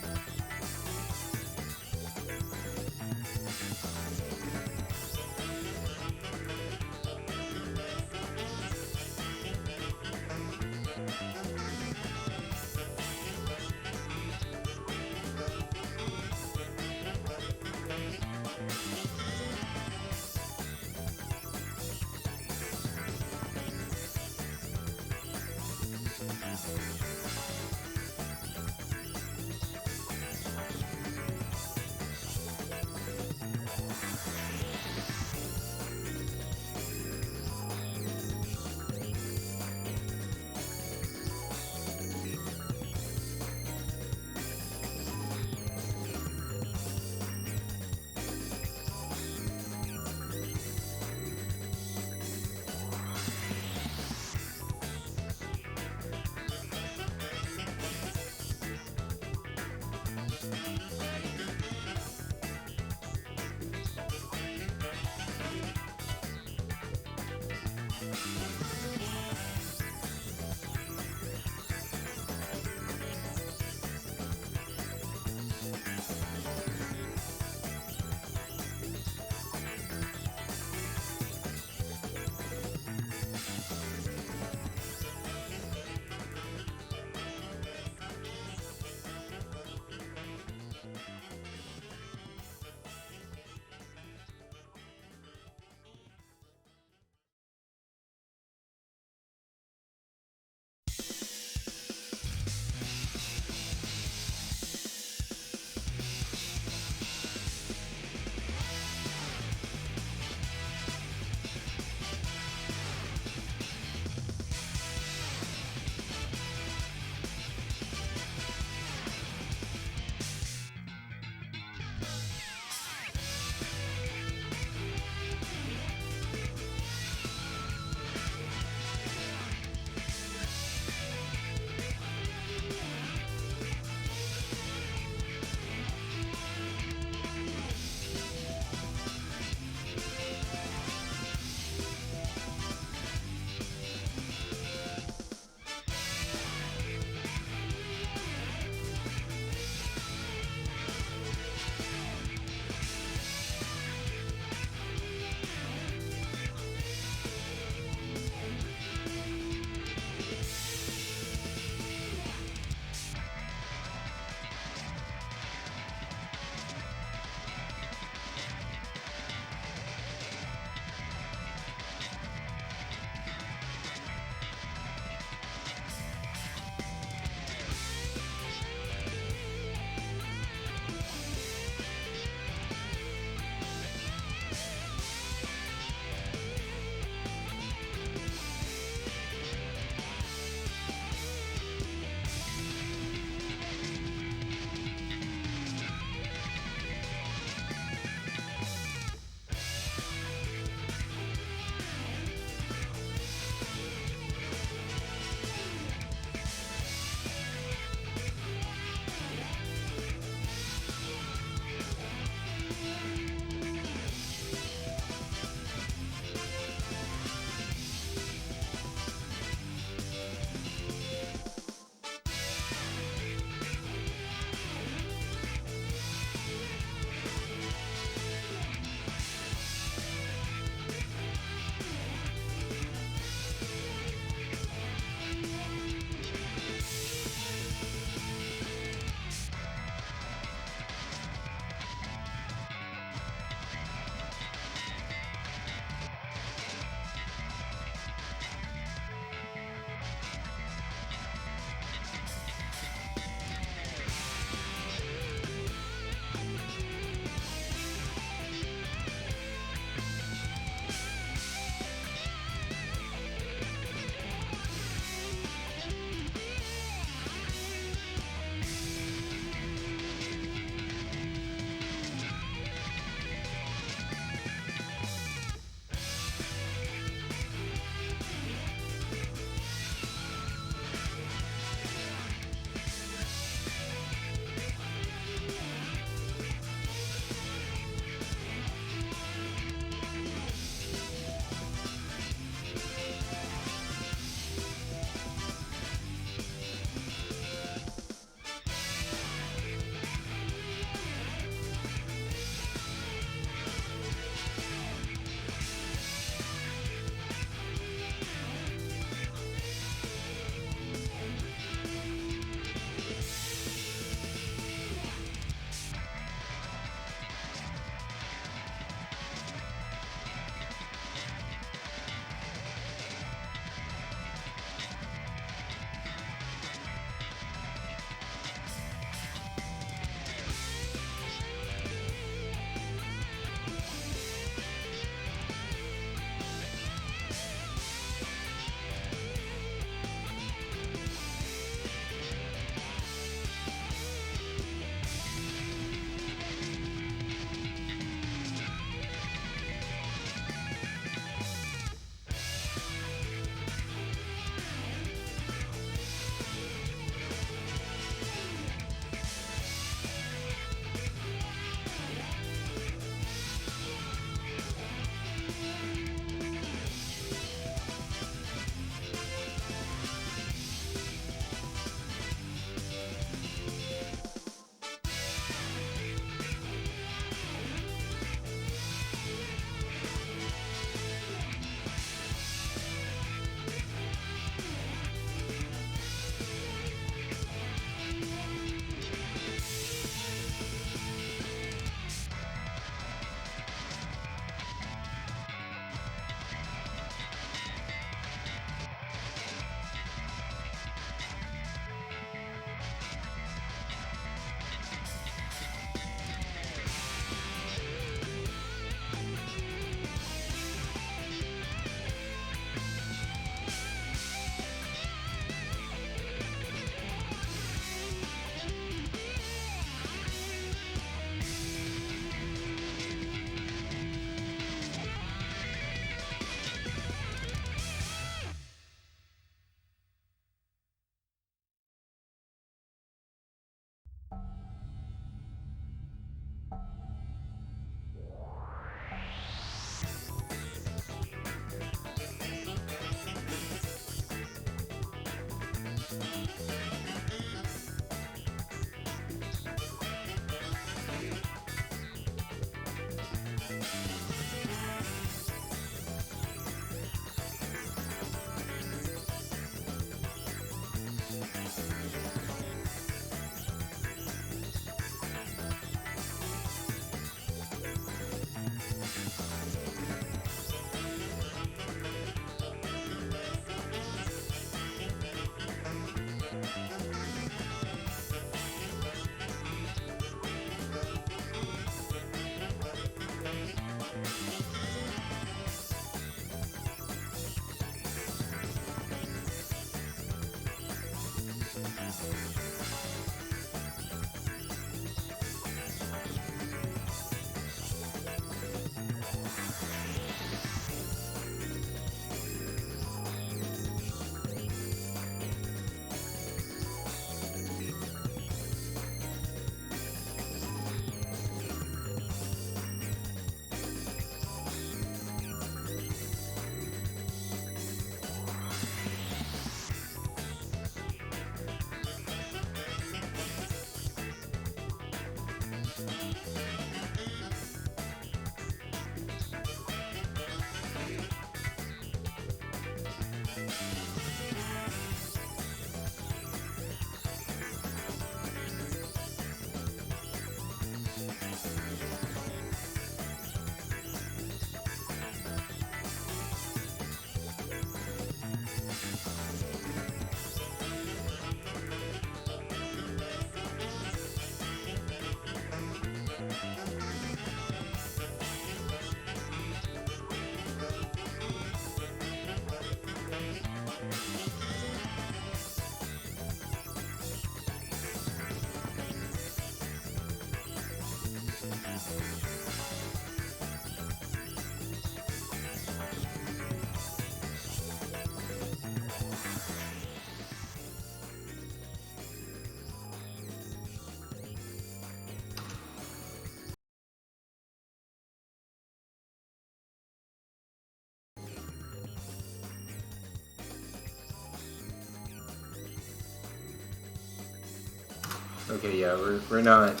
Okay, yeah, we're not.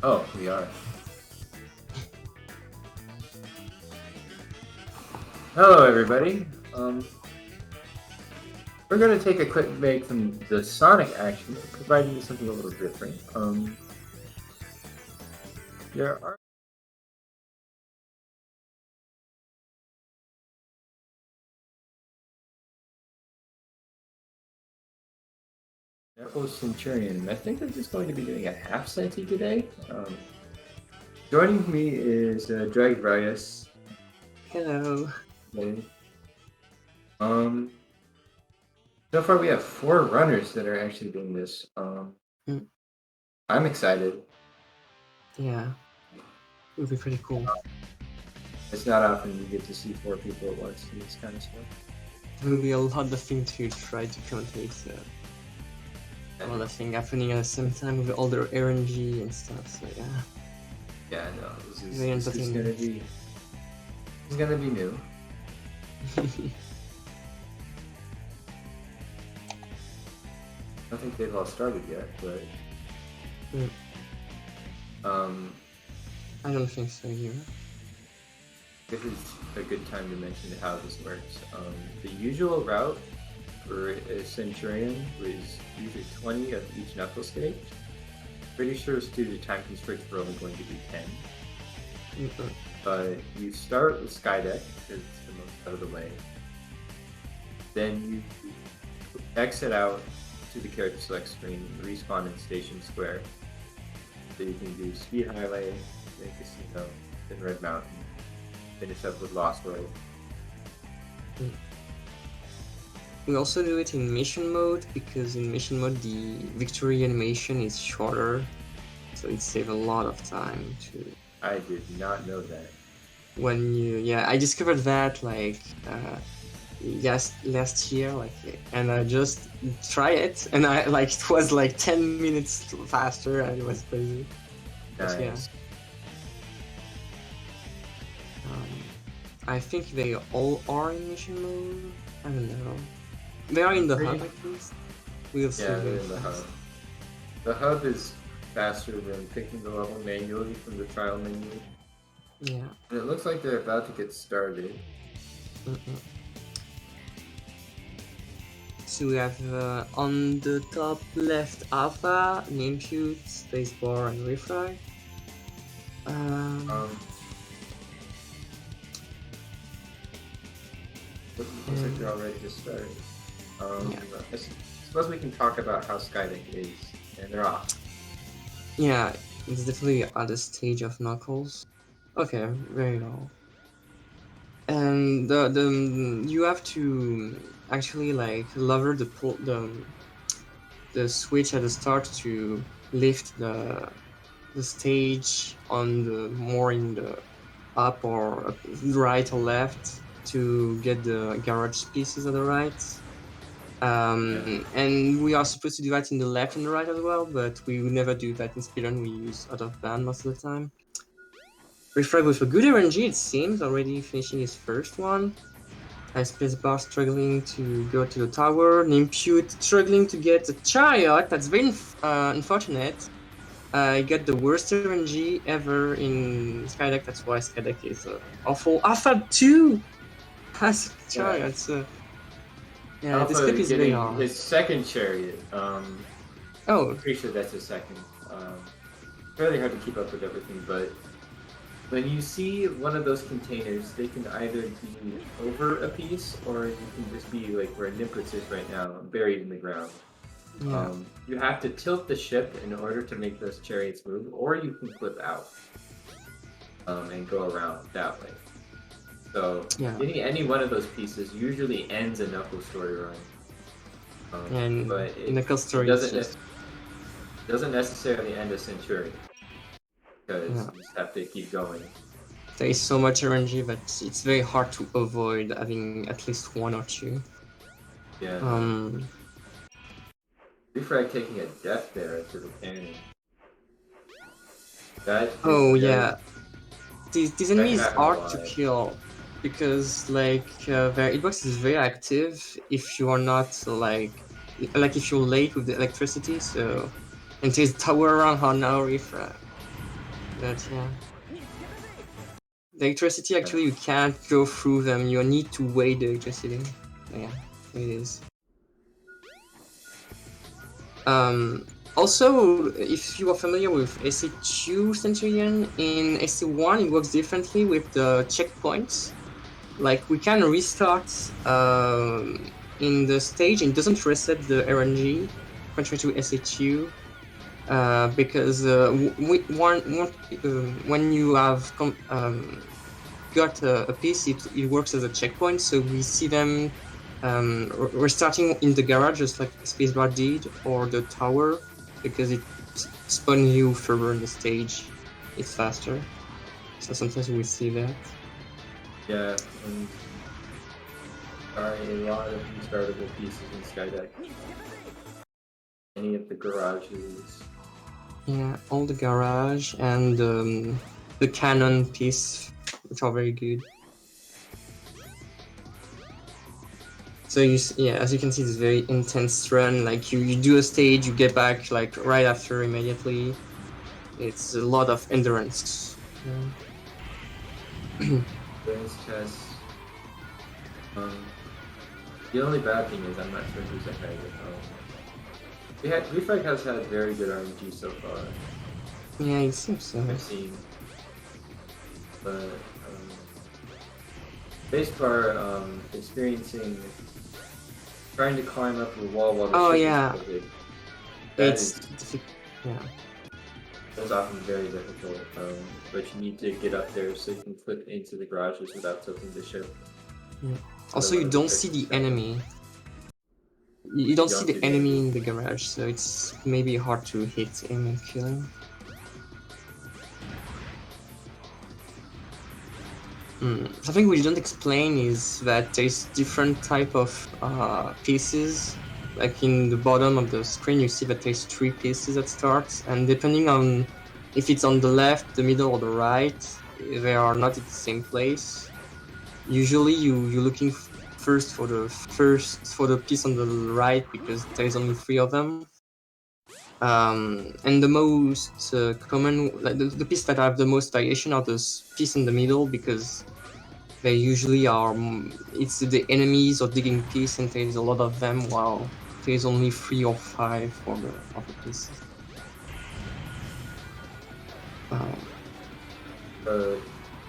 Oh, we are. Hello, everybody. We're gonna take a quick break from the Sonic action, providing you something a little different. There are. Centurion. I think I'm just going to be doing a half senti today. Joining me is Drag Varius. Hello. Okay. So far we have 4 runners that are actually doing this. I'm excited. Yeah. It would be pretty cool. It's not often you get to see 4 people at once in this kind of stuff. It will be a lot of things to try to contain. A lot of things happening at the same time with all their RNG and stuff. So yeah. Yeah, no, this is Very gonna entertaining. It's gonna be new. I don't think they've all started yet, but I don't think so either. this is a good time to mention how this works. The usual route for a Centurion was usually 20 of each knuckle stage. Pretty sure it's due to time constraints, we're only going to do 10. But you start with Skydeck, because it's the most out of the way. Then you exit out to the character select screen, respawn in Station Square. So you can do Speed Highway, then Casino, then Red Mountain, finish up with Lost World. We also do it in mission mode because in mission mode the victory animation is shorter, so it saves a lot of time to. I did not know that. When I discovered that like last year, and I just try it, and I it was like 10 minutes faster, and it was crazy. Nice. But, yeah. I think they all are in mission mode. I don't know. They are in the hub at least. We'll see. Yeah, they're in the hub. The hub is faster than picking the level manually from the trial menu. Yeah. And it looks like they're about to get started. So we have on the top left Alpha, Namepute, Spacebar, and Refry. Looks like they're all ready to start. I suppose we can talk about how Skydeck is, and they're off. Yeah, it's definitely at the stage of Knuckles. Okay, very low. And you have to actually lever the switch at the start to lift the stage on the more in the up or right or left to get the garage pieces at the right. And we are supposed to do that in the left and the right as well, but we would never do that in speedrun. We use out of band most of the time. Refrag with a good RNG, it seems, already finishing his first one. Spacebar struggling to go to the tower. Namepute struggling to get a chariot. That's very unfortunate. I got the worst RNG ever in Skydeck. That's why Skydeck is awful. Alpha 2 has a chariot. So yeah, Alpha this clip is very hard. His second chariot. Oh. I'm pretty sure that's his second. Fairly hard to keep up with everything, but when you see one of those containers, they can either be over a piece, or you can just be like where Nimprits is right now, buried in the ground. Yeah. You have to tilt the ship in order to make those chariots move, or you can flip out and go around that way. So getting any one of those pieces usually ends a Knuckles story run. And but Knuckles story doesn't necessarily end a Centurion, because you just have to keep going. There is so much RNG that it's very hard to avoid having at least one or two. Yeah. Refrag taking a death there to the cannon. These enemies are hard to kill because their hitbox is very active if you are not like if you're late with the electricity. So, and there's tower around on now refrag. But yeah, the electricity actually you can't go through them. You need to wait the electricity. Yeah, it is. Also, if you are familiar with SC2 Centurion, in SC1 it works differently with the checkpoints. Like we can restart in the stage and it doesn't reset the RNG, contrary to SC2, because when you have got a piece, it works as a checkpoint. So we see them restarting in the garage, just like Spacebar did, or the tower, because it spawns you further in the stage. It's faster. So sometimes we see that. Yeah, and are a lot of restartable pieces in Skydeck. Any of the garages. Yeah, all the garage and the cannon piece, which are very good. So yeah, as you can see, it's a very intense run. Like you do a stage, you get back like right after immediately. It's a lot of endurance. Endurance tests. The only bad thing is I'm not sure who's ahead. Refrag has had very good RNG so far. Yeah, it seems so. I've seen, but Spacebar experiencing trying to climb up the wall while the ship yeah, is loaded. it's yeah. That's often very difficult, but you need to get up there so you can flip into the garages without tilting the ship. Yeah. Also, you don't see the enemy. You don't see the enemy in the garage, so it's maybe hard to hit him and kill him. Something we don't explain is that there's different type of pieces. Like in the bottom of the screen, you see that there's 3 pieces that start, and depending on if it's on the left, the middle, or the right, they are not at the same place. Usually, you're looking first for the piece on the right because there's only 3 of them. And the most common, like the pieces that have the most variation are the piece in the middle because they usually are. It's the enemies or digging piece, and there's a lot of them. While there's only 3 or 5 for the other pieces.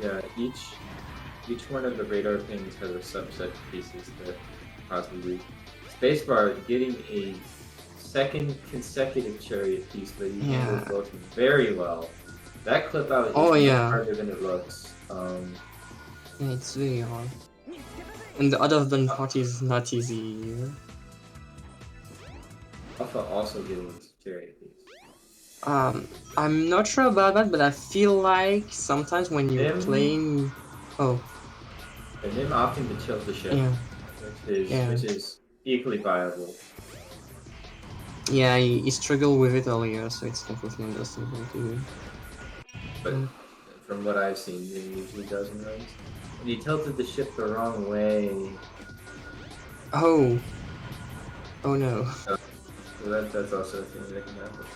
Yeah, each one of the radar pings has a subset of pieces that possibly Spacebar getting a second consecutive chariot piece that you handled both very well. That clip out is much harder than it looks. Yeah, it's very hard. And the other than party is not easy either. Alpha also getting this chariot piece. I'm not sure about that, but I feel like sometimes when you're playing... Oh. And him opting to tilt the ship, which is equally viable. Yeah, he struggled with it earlier, so it's completely understandable too. But from what I've seen, he usually does in runs. And he tilted the ship the wrong way. Oh. Oh no. So that's also a thing that can happen.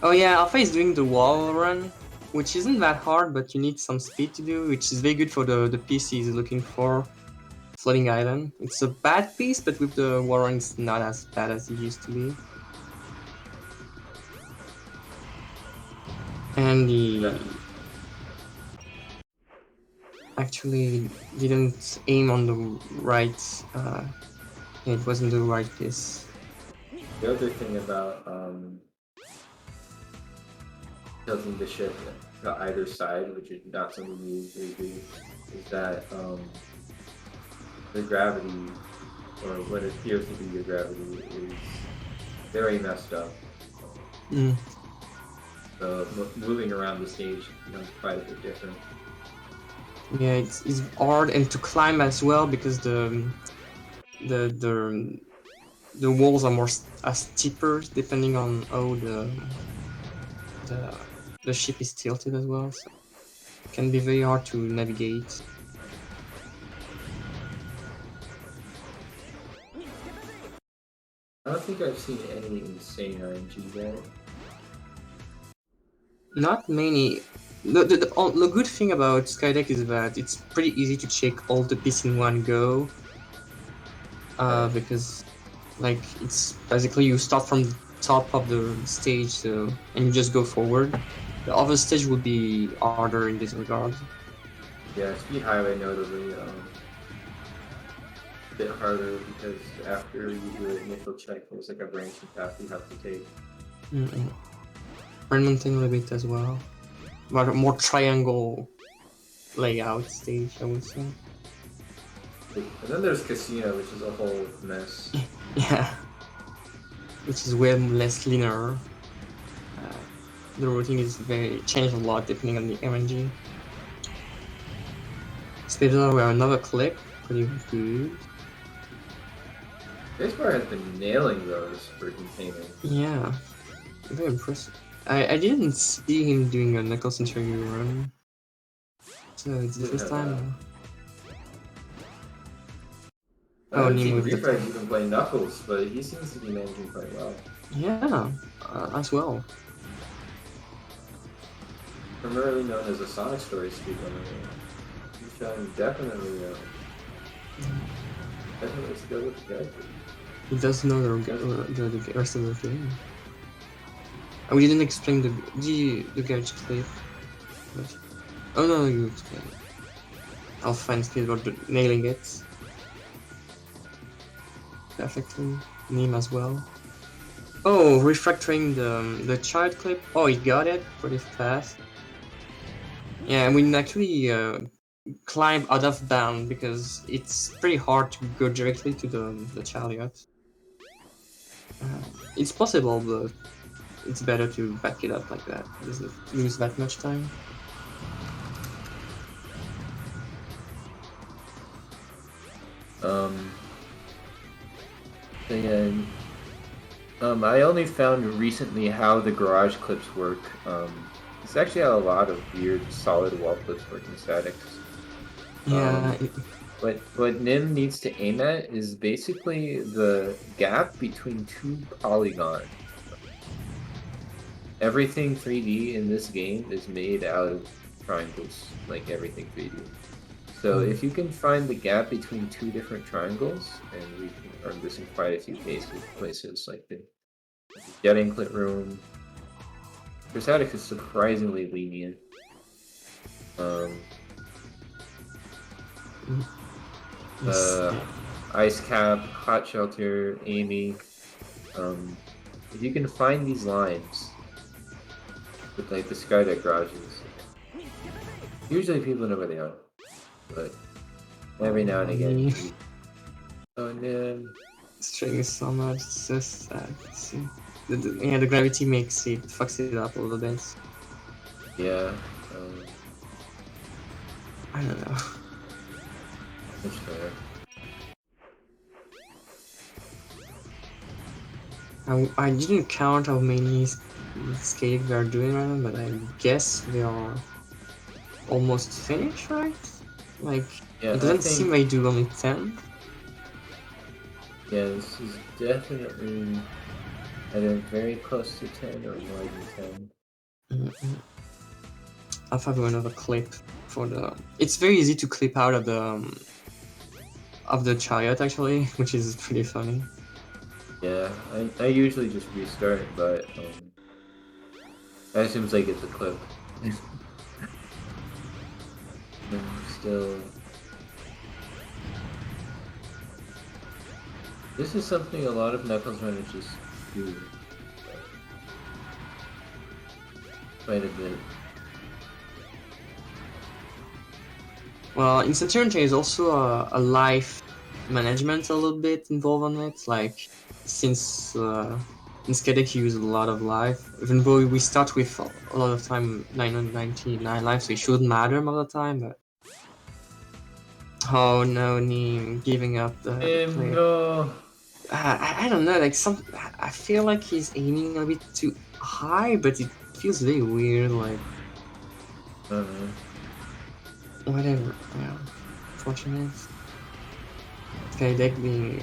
Oh yeah, Alpha is doing the wall run, which isn't that hard, but you need some speed to do, which is very good for the piece he's looking for. Floating Island. It's a bad piece, but with the wall run it's not as bad as it used to be. And he actually didn't aim on the right, it wasn't the right piece. The other thing about tilting the ship to either side, which is not something we usually do, is that the gravity, or what appears to be your gravity, is very messed up. So moving around the stage becomes quite a bit different. Yeah, it's hard and to climb as well because the walls are more steeper depending on how the ship is tilted as well. So it can be very hard to navigate. I don't think I've seen any insane RNG yet. Not many. The good thing about Skydeck is that it's pretty easy to check all the pieces in one go. Because, like, it's basically you start from the top of the stage, so and you just go forward. The other stage would be harder in this regard. Yeah, Speed Highway notably a bit harder because after you do an initial check, there's like a branching path you have to take. Burn Mountain a little bit as well, but a more triangle layout stage, I would say. And then there's Casino, which is a whole mess. Yeah, which is way less linear. The routing is changed a lot depending on the RNG. Speedrunner were another clip, pretty good. Baseball has been nailing those for containing. Yeah, very impressive. I didn't see him doing a Knuckles interview run, so it's the first time. I haven't seen Refresh even play Knuckles, but he seems to be managing quite well. Yeah, as well. Primarily known as a Sonic Story speedrunner, he's trying definitely skill with the character. He does know the rest of the game. We didn't explain the garage clip. But, oh no, you explained it. I'll find Speedrunner nailing it perfectly. Neem as well. Oh, refactoring the child clip. Oh, he got it pretty fast. Yeah, and we can actually climb out of bound because it's pretty hard to go directly to the chariot. It's possible, but it's better to back it up like that. It doesn't lose that much time. I only found recently how the garage clips work. It's actually a lot of weird solid wall clips work in statics. Yeah. What Nim needs to aim at is basically the gap between two polygons. Everything 3D in this game is made out of triangles, like everything 3D. So if you can find the gap between two different triangles, and we can run this in quite a few places like the jet anklet room. Static is surprisingly lenient. Ice Cap, Hot Shelter, Amy. If you can find these lines with like the Skydeck garages, usually people know where they are, but every now and again. Oh no. String is so much, it's just sad. The gravity makes it, fucks it up a little bit. Yeah. I don't know. That's fair. I didn't count how many skates we are doing right now, but I guess we are almost finished, right? Like, yeah, it doesn't seem like I do only 10. Yeah, this is definitely either very close to 10 or more than 10. I'll find another clip for the. It's very easy to clip out of the chariot actually, which is pretty funny. Yeah, I usually just restart, but that seems like it's a clip. Still. This is something a lot of Knuckles runners just do quite a bit. Well, in Saturn there is also a life management a little bit involved on it, like since in Skydeck you use a lot of life, even though we start with a lot of time 999 life, so it shouldn't matter most of the time, but oh no, Neem giving up the play. No. I don't know, like I feel like he's aiming a bit too high, but it feels very weird, like whatever, yeah. Unfortunate. Skydeck being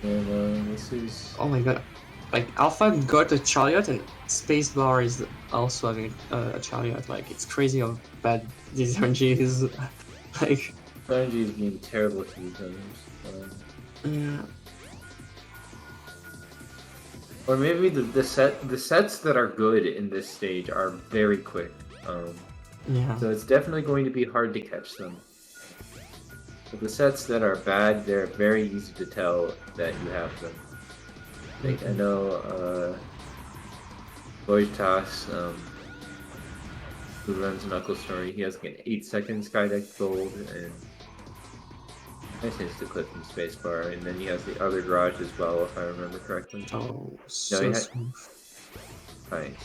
And this is Oh my god. Like, Alpha got a chariot, and Spacebar is also having a chariot. Like, it's crazy how bad this RNG is. Like, RNG is being terrible to these others. yeah. Or maybe the sets that are good in this stage are very quick. Yeah. So it's definitely going to be hard to catch them. But the sets that are bad, they're very easy to tell that you have them. Like, I know Boytas, who runs Knuckle Story, he has like an 8-second Skydeck gold, and I think it's the clip from Spacebar, and then he has the other garage as well, if I remember correctly. Oh, No, so smooth. Nice.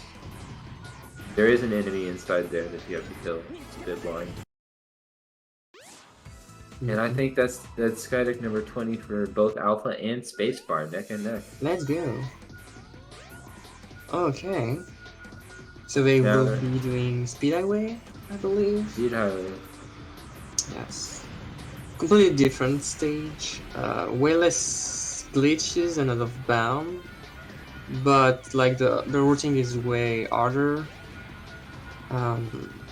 There is an enemy inside there that you have to kill. It's a bit blind. And I think that's Skydeck number 20 for both Alpha and Spacebar, neck and neck. Let's go. Okay. So they Now will they're- be doing Speed Highway, I believe. Speed Highway. Yes. Completely different stage. Way less glitches and a lot of bound. But like the routing is way harder.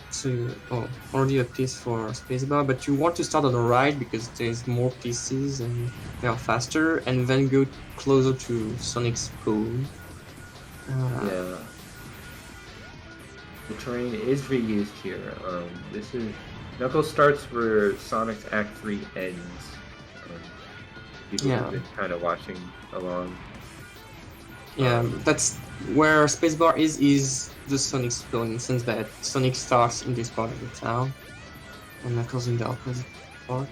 So already a piece for Spacebar, but you want to start on the right because there's more pieces and they are faster, and then go closer to Sonic's pole. Yeah. The terrain is reused here. This is Knuckles starts where Sonic's Act 3 ends. People have been kind of watching along. Yeah, that's where Spacebar is the Sonic's pole, in the sense that Sonic starts in this part of the town, and Knuckles in the opposite part.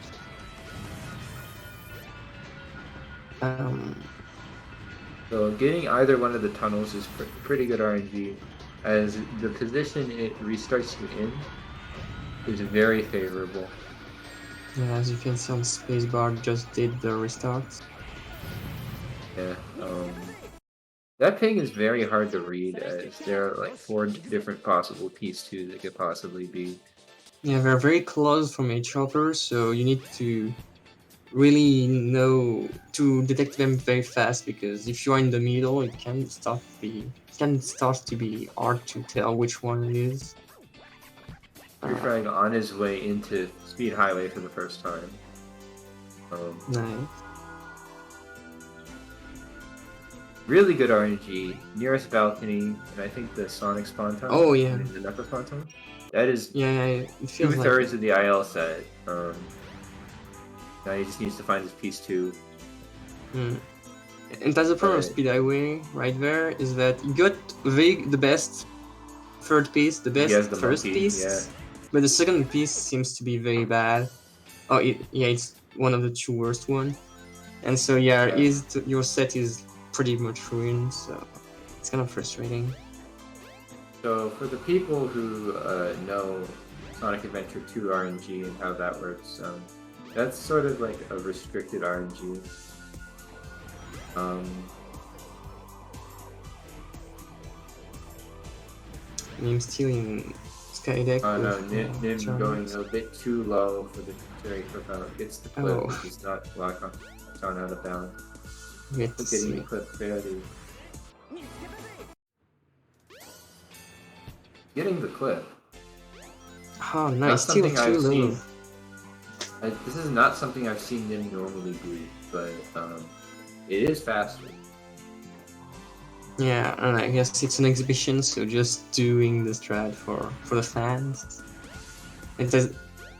So getting either one of the tunnels is pretty good RNG, as the position it restarts you in is very favorable. Yeah, as you can see on Spacebar, just did the restart. Yeah. That ping is very hard to read, as there are like 4 different possible P2 that could possibly be. Yeah, they're very close from each other, so you need to really know to detect them very fast, because if you are in the middle, it can start to be hard to tell which one it is. You're trying on his way into Speed Highway for the first time. Nice. Really good RNG, nearest balcony, and I think the Sonic spawn time. Oh, yeah. The Knuckles spawn time. That is it feels 2/3 of the IL set. Now he just needs to find his piece 2. And that's the problem of Speed Highway right there, is that you got the best third piece, the best first piece, but the second piece seems to be very bad. Oh, it's one of the 2 worst ones. And so your set is pretty much ruined, so it's kind of frustrating. So for the people who know Sonic Adventure 2 RNG and how that works, that's sort of like a restricted RNG. I'm still in Skydeck. Oh no, Nim going a bit too low for the rate for bound. Gets the clip, which is not lock on out of bound. Getting the clip fairly. Getting the clip. Oh, nice. Still too low. This is not something I've seen Nim normally do, but it is faster. Yeah, and I guess it's an exhibition, so just doing the strat for the fans. It does.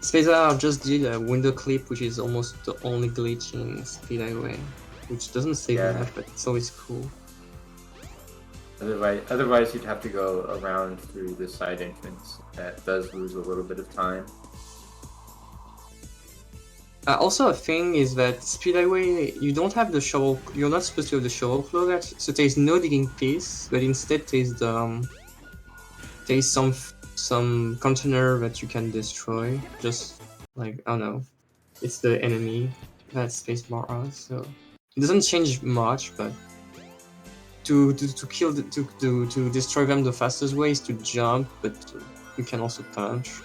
Spacebar just did a window clip, which is almost the only glitch in Speed Highway, which doesn't say much, but it's always cool. Otherwise you'd have to go around through the side entrance. That does lose a little bit of time. Also, a thing is that Speed Highway, you don't have the shovel. You're not supposed to have the shovel plug, so there's no digging piece, but instead there's some container that you can destroy. Just like, I don't know, it's the enemy that Spacebar has. So it doesn't change much, but to destroy them, the fastest way is to jump, but you can also punch.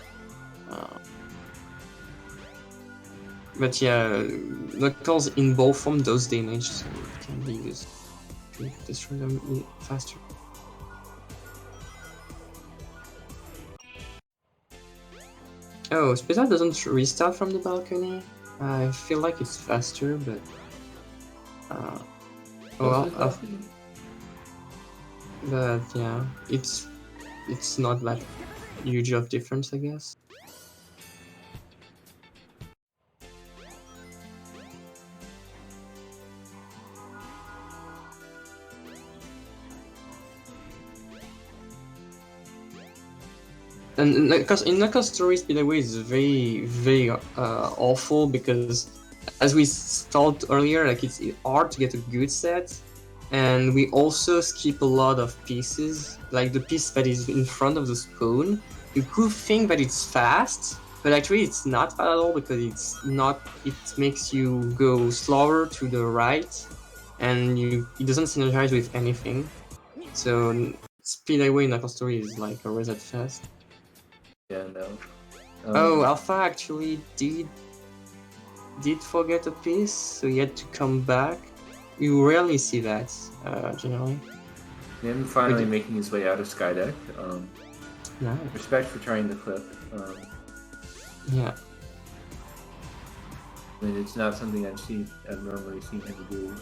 But yeah, Knuckles in ball form does damage, so it can be used to destroy them faster. Oh, Spizza doesn't restart from the balcony. I feel like it's faster, but but yeah, it's not that huge of difference, I guess. And because in Knuckles Story, Speedway is very awful because, as we thought earlier, like it's hard to get a good set, and we also skip a lot of pieces. Like the piece that is in front of the spoon, you could think that it's fast, but actually it's not fast at all because it's not. It makes you go slower to the right, and it doesn't synergize with anything. So Speedway in Knuckles Story is like a reset fast. Yeah, no. Oh, Alpha actually did forget a piece, so he had to come back. You rarely see that, generally. Him finally making his way out of Skydeck. Nice. Respect for trying the clip. Yeah. I mean, it's not something I've normally seen him do.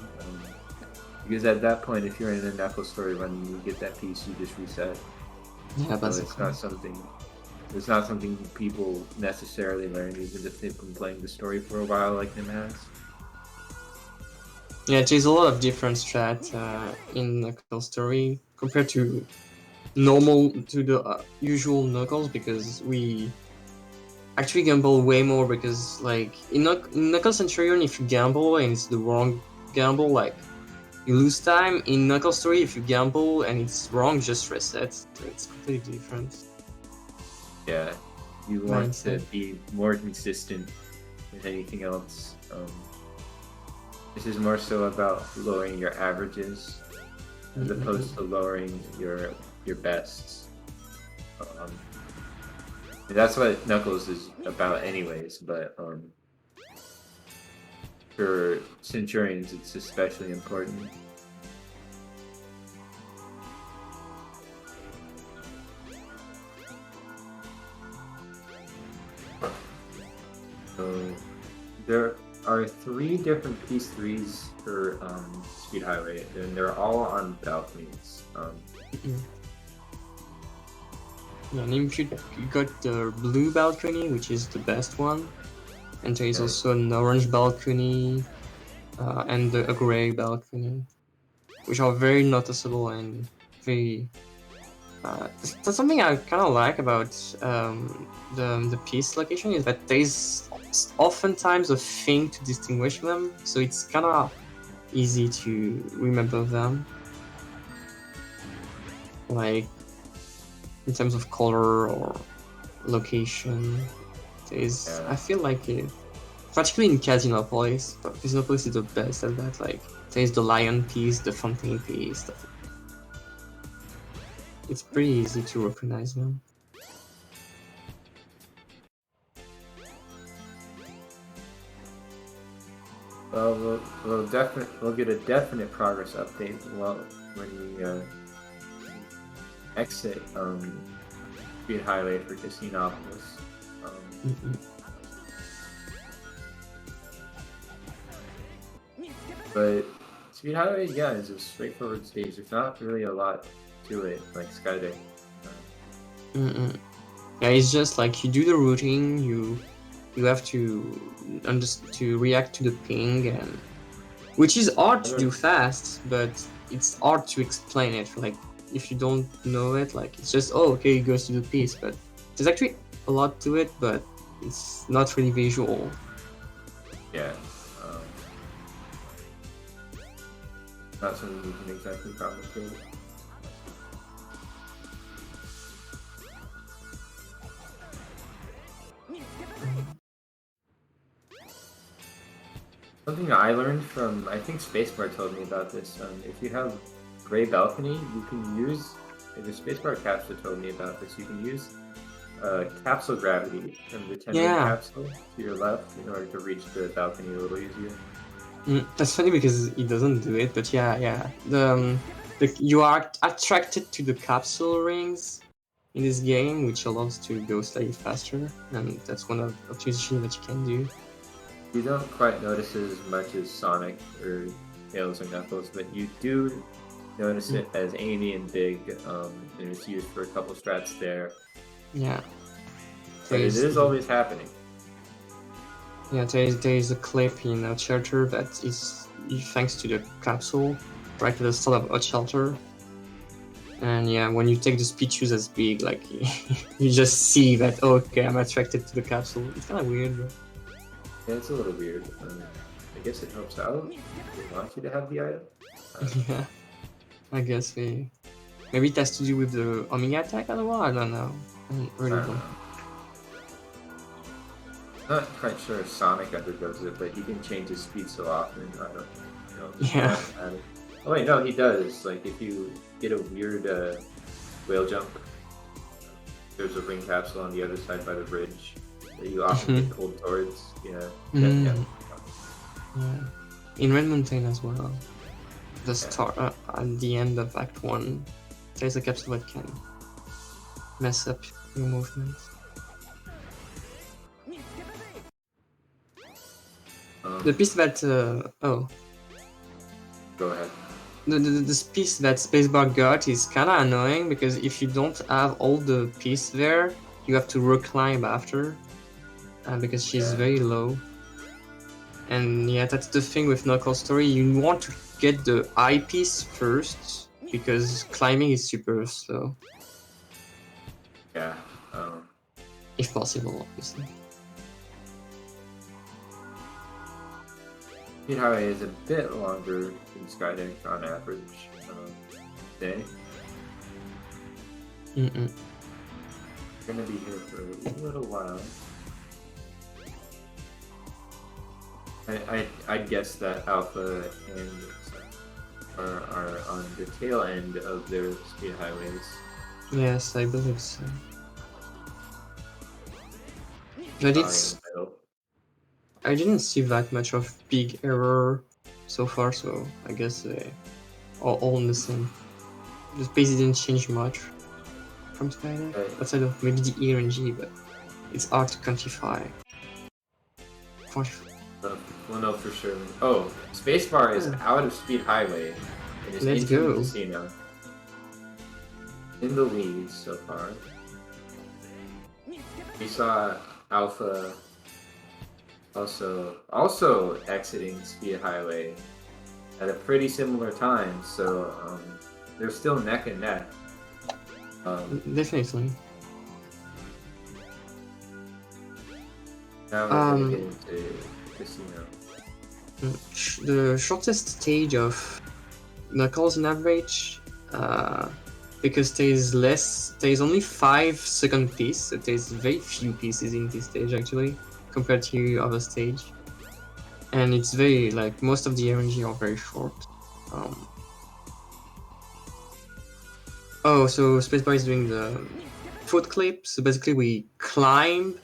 Because at that point, if you're in a Knuckles Story run and you get that piece, you just reset. Yeah, so it's not something. It's not something people necessarily learn, even if they've been playing the story for a while, like him has. Yeah, there's a lot of different strat in Knuckles Story compared to the usual Knuckles, because we actually gamble way more. Because like in Knuckles Centurion, if you gamble and it's the wrong gamble, like you lose time. In Knuckles Story, if you gamble and it's wrong, just reset. So it's completely different. Yeah, you want to be more consistent than anything else. This is more so about lowering your averages as opposed to lowering your bests. And that's what Knuckles is about anyways, but for Centurions it's especially important. So there are 3 different piece 3s for Speed Highway, and they're all on balconies. Yeah, and you got the blue balcony, which is the best one, and there is also an orange balcony and a gray balcony, which are very noticeable and very. That's something I kind of like about the piece location, is that there is oftentimes a thing to distinguish them, so it's kind of easy to remember them. Like in terms of color or location, I feel like it, particularly in Casinopolis, but Casinopolis is the best at that. Like there's the lion piece, the fontaine piece. It's pretty easy to recognize them. Well, we'll get a definite progress update when we exit Speed Highway for Casinopolis. But Speed Highway, yeah, is a straightforward stage. There's not really a lot to it, like Skydeck. Yeah, it's just like you do the routing, you have to react to the ping, and which is hard to do fast, but it's hard to explain it. Like if you don't know it, like it's just okay, it goes to the piece, but there's actually a lot to it, but it's not really visual. Yeah. Not something you can exactly complicate. Something I learned from, I think Spacebar told me about this, if you have gray balcony, you can use, the Spacebar capture told me about this, you can use capsule gravity from the 10 Yeah. capsule to your left in order to reach the balcony a little easier. That's funny because he doesn't do it, but yeah. You are attracted to the capsule rings in this game, which allows to go slightly faster, and that's one of optimization that you can do. You don't quite notice it as much as Sonic or Tails or Knuckles, but you do notice it as Amy and Big, and it's used for a couple strats there. Yeah. But it is always happening. Yeah, there is a clip in Hot Shelter that is thanks to the capsule, right at the start of Hot Shelter. And yeah, when you take the speed shoes as Big, like you just see that, oh, okay, I'm attracted to the capsule. It's kind of weird, but... Yeah, it's a little weird. I guess it helps out. They want you to have the item. Yeah, I guess maybe it has to do with the Omega attack as well. I don't know. I really don't. Not quite sure if Sonic undergoes it, but he can change his speed so often. I don't know. Yeah. Oh wait, no, he does. Like if you get a weird whale jump, there's a ring capsule on the other side by the bridge that you often get pulled towards. Yeah. In Red Mountain as well. The start at the end of Act 1, there's a capsule that can mess up your movements. The piece that Go ahead. The piece that Spacebar got is kinda annoying because if you don't have all the piece there, you have to reclimb after because she's very low. And yeah, that's the thing with Knuckles story, you want to get the eye piece first because climbing is super slow. Yeah. If possible, obviously. Speed Highway is a bit longer than Skydeck on average. Day. Gonna be here for a little while. I'd guess that Alpha and are on the tail end of their speed highways. Yes, I believe so. But I didn't see that much of big error so far, so I guess they are all in the same. The pace didn't change much from Skydeck, outside of maybe the RNG, but it's hard to quantify. We'll know for sure. Oh, Spacebar is out of Speed Highway and is into the casino. In the lead so far. We saw Alpha also exiting Speed Highway at a pretty similar time, so they're still neck and neck. Definitely. Now we're gonna get into casino. The shortest stage of Knuckles in average, because there's only 5 second piece, so there's very few pieces in this stage actually, compared to other stage. And it's very, like, most of the RNG are very short. So Spacebar is doing the foot clip, so basically we climb,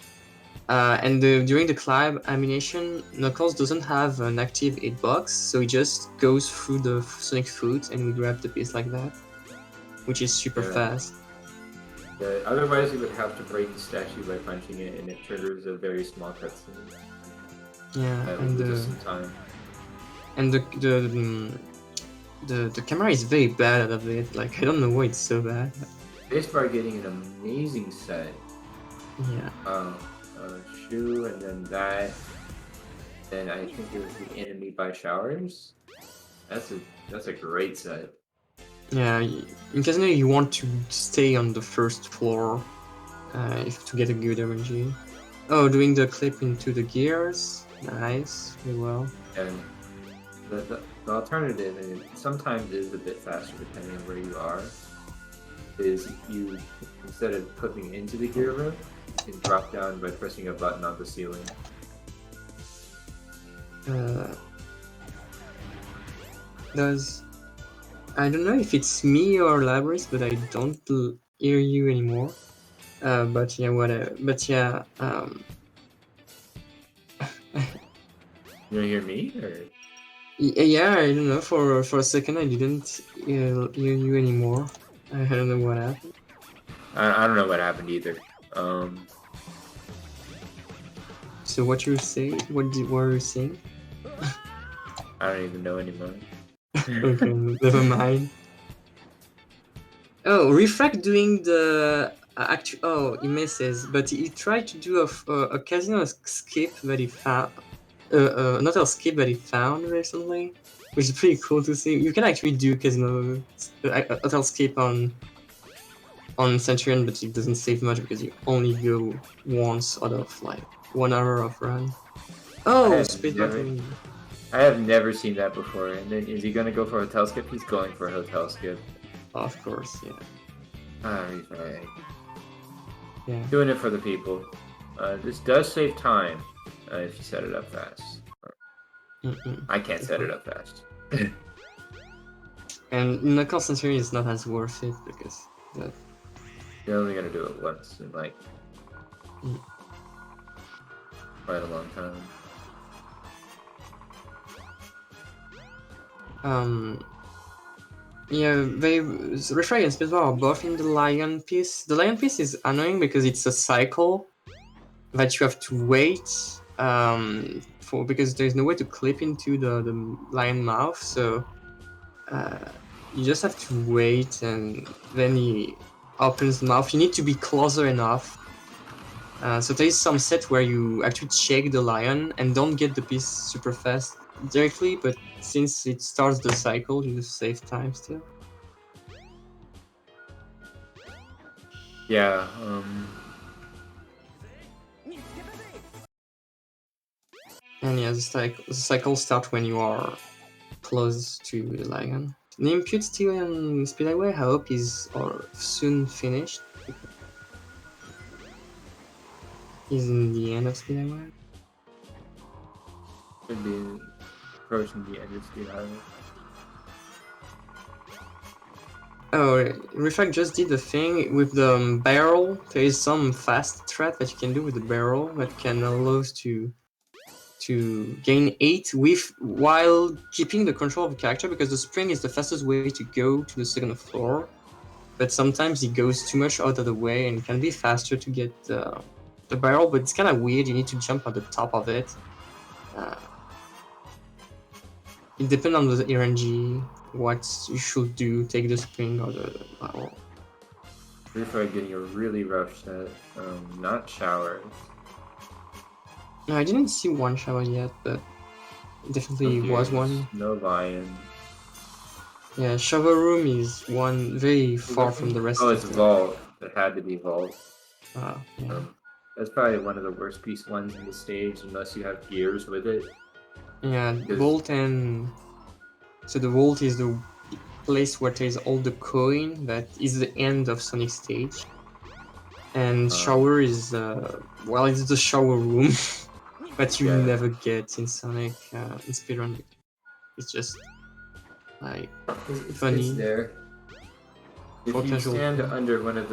and during the climb animation, Knuckles doesn't have an active hitbox, so he just goes through the Sonic foot and we grab the piece like that, which is super fast. Yeah, otherwise you would have to break the statue by punching it, and it triggers a very small cutscene. Yeah, and some time. And the camera is very bad out of it. Like, I don't know why it's so bad. Spacebar getting an amazing set. Yeah. Shoe, and then that. Then I think it was the enemy by showers. That's a great set. Yeah, in Casino you want to stay on the first floor to get a good RNG. Oh, doing the clip into the gears. Nice, very well. And the alternative, and it sometimes is a bit faster depending on where you are, is you, instead of clipping into the gear room, you can drop down by pressing a button on the ceiling. I don't know if it's me or Labris, but I don't hear you anymore. But yeah, whatever. But yeah, You don't hear me, or yeah, I don't know. For a second, I didn't hear you anymore. I don't know what happened. I don't know what happened either. So what you say? What were you saying? I don't even know anymore. Okay, never mind. Oh, Refract doing the actual. Oh, he misses, but he tried to do a casino skip that he found. Not a skip that he found recently, which is pretty cool to see. You can actually do casino hotel skip on Centurion, but it doesn't save much because you only go once out of like 1 hour of run. Oh, I have never seen that before. And then is he gonna go for a hotel skip? He's going for a hotel skip. Of course, yeah. Refract. Yeah. Doing it for the people. This does save time if you set it up fast. I can't set it up fast. And Knuckle Centurion is not as worth it because that. You're only gonna do it once in like quite a long time. Yeah, Refract and Speedball are both in the Lion piece. The Lion piece is annoying because it's a cycle that you have to wait for, because there's no way to clip into the lion mouth, so you just have to wait, and then he opens the mouth. You need to be closer enough. So there is some set where you actually check the lion and don't get the piece super fast directly, but since it starts the cycle, you save time still. Yeah, And yeah, the cycle starts when you are close to the lion. The impute still in Speedway, I hope is soon finished. He's in the end of Speedway. should be approaching the end of Speed Highway. Oh, Refract just did the thing with the barrel. There is some fast threat that you can do with the barrel that can allow us to gain 8 while keeping the control of the character, because the spring is the fastest way to go to the second floor. But sometimes it goes too much out of the way and it can be faster to get the barrel, but it's kind of weird. You need to jump at the top of it. It depends on the RNG, what you should do, take the spring or the barrel. Refract getting a really rough set. Not shower. No, I didn't see one shower yet, but definitely was one. No lion. Yeah, shower room is one very far from the rest Oh, of it's the... vault. It had to be vault. Yeah. That's probably one of the worst piece ones in the stage, unless you have gears with it. Yeah, vault and... So the vault is the place where there's all the coin that is the end of Sonic stage. And shower is, well, it's the shower room that you never get in Sonic in speedrun. It's just like funny. It's there. If you stand under one of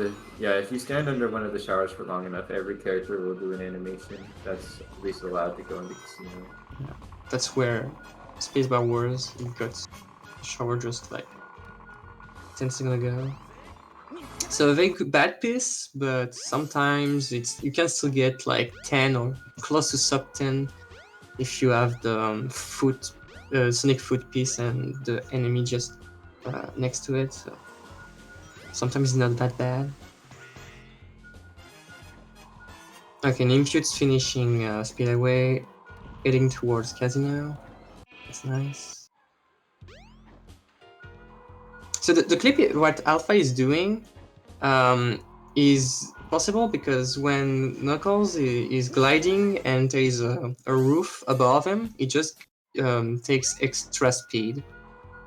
the showers for long enough, every character will do an animation. That's at least allowed to go in the casino. Yeah, that's where Spacebar Wars got shower just like 10 seconds ago. So a very good bad piece, but sometimes you can still get like 10 or close to sub 10 if you have the Sonic foot piece and the enemy just next to it. So sometimes it's not that bad. Okay, Nimfute's finishing Speedway, heading towards Casino. That's nice. So the clip, what Alpha is doing, is possible because when Knuckles is gliding and there is a roof above him, it just takes extra speed.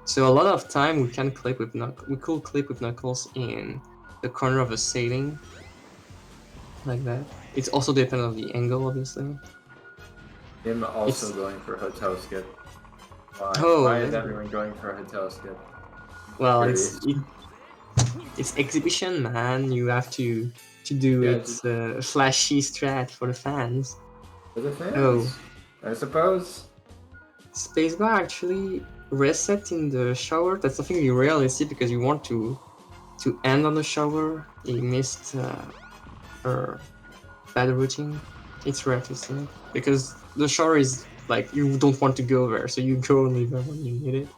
So a lot of time we can clip with we could clip with Knuckles in the corner of a ceiling, like that. It also depends on the angle, obviously. Him also going for hotel skip. Why is everyone going for a hotel skip? Well, it's exhibition, man. You have to to do Yeah, its flashy strat for the fans. For the fans, Oh. I suppose. Spacebar actually reset in the shower. That's something you rarely see because you want to end on the shower. He missed her bad routine. It's rare to see it because the shower is like you don't want to go there, so you go only there when you need it.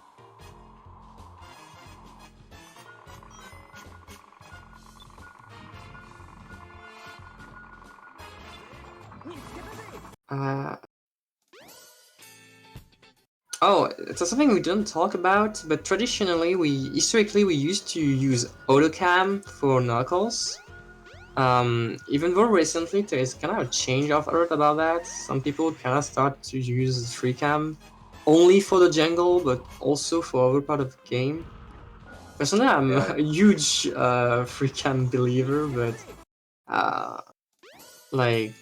Oh, it's something we didn't talk about, but traditionally, historically, we used to use autocam for Knuckles. Even though recently there is kind of a change of art about that. Some people kind of start to use free cam only for the jungle, but also for other part of the game. Personally, I'm a huge free cam believer, but like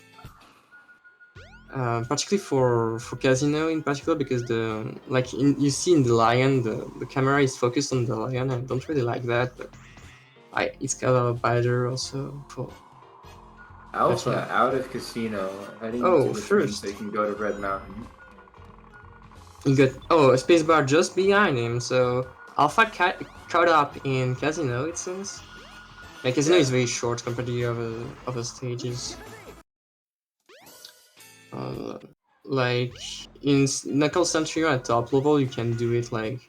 particularly for Casino in particular, because you see in the lion, the camera is focused on the lion. I don't really like that, but it's kind of better also for Alpha out of Casino, heading to the train so you can go to Red Mountain. You got a spacebar just behind him, so Alpha caught up in Casino, it seems. Like Casino is very short compared to the other stages. Like in Knuckles Century at top level, you can do it like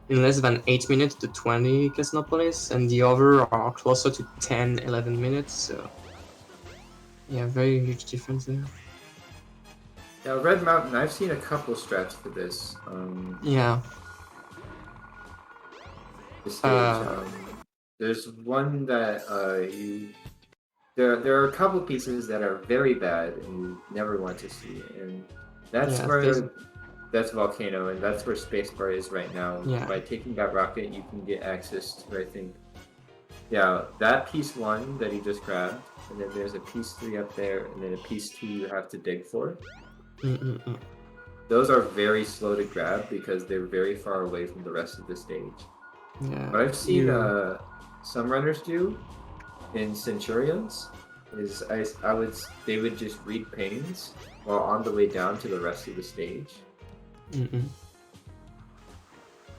in less than 8 minutes to 20 Casinopolis, and the other are closer to 10-11 minutes. So yeah, very huge difference there. Now, Red Mountain, I've seen a couple strats for this. Yeah. The stage. There's one that There are a couple pieces that are very bad and you never want to see, and that's that's Volcano, and that's where Spacebar is right now. Yeah. By taking that rocket, you can get access to, I think, that piece 1 that you just grabbed, and then there's a piece 3 up there, and then a piece 2 you have to dig for. Those are very slow to grab because they're very far away from the rest of the stage. Yeah. What I've seen some runners do in Centurions is they would just read panes while on the way down to the rest of the stage.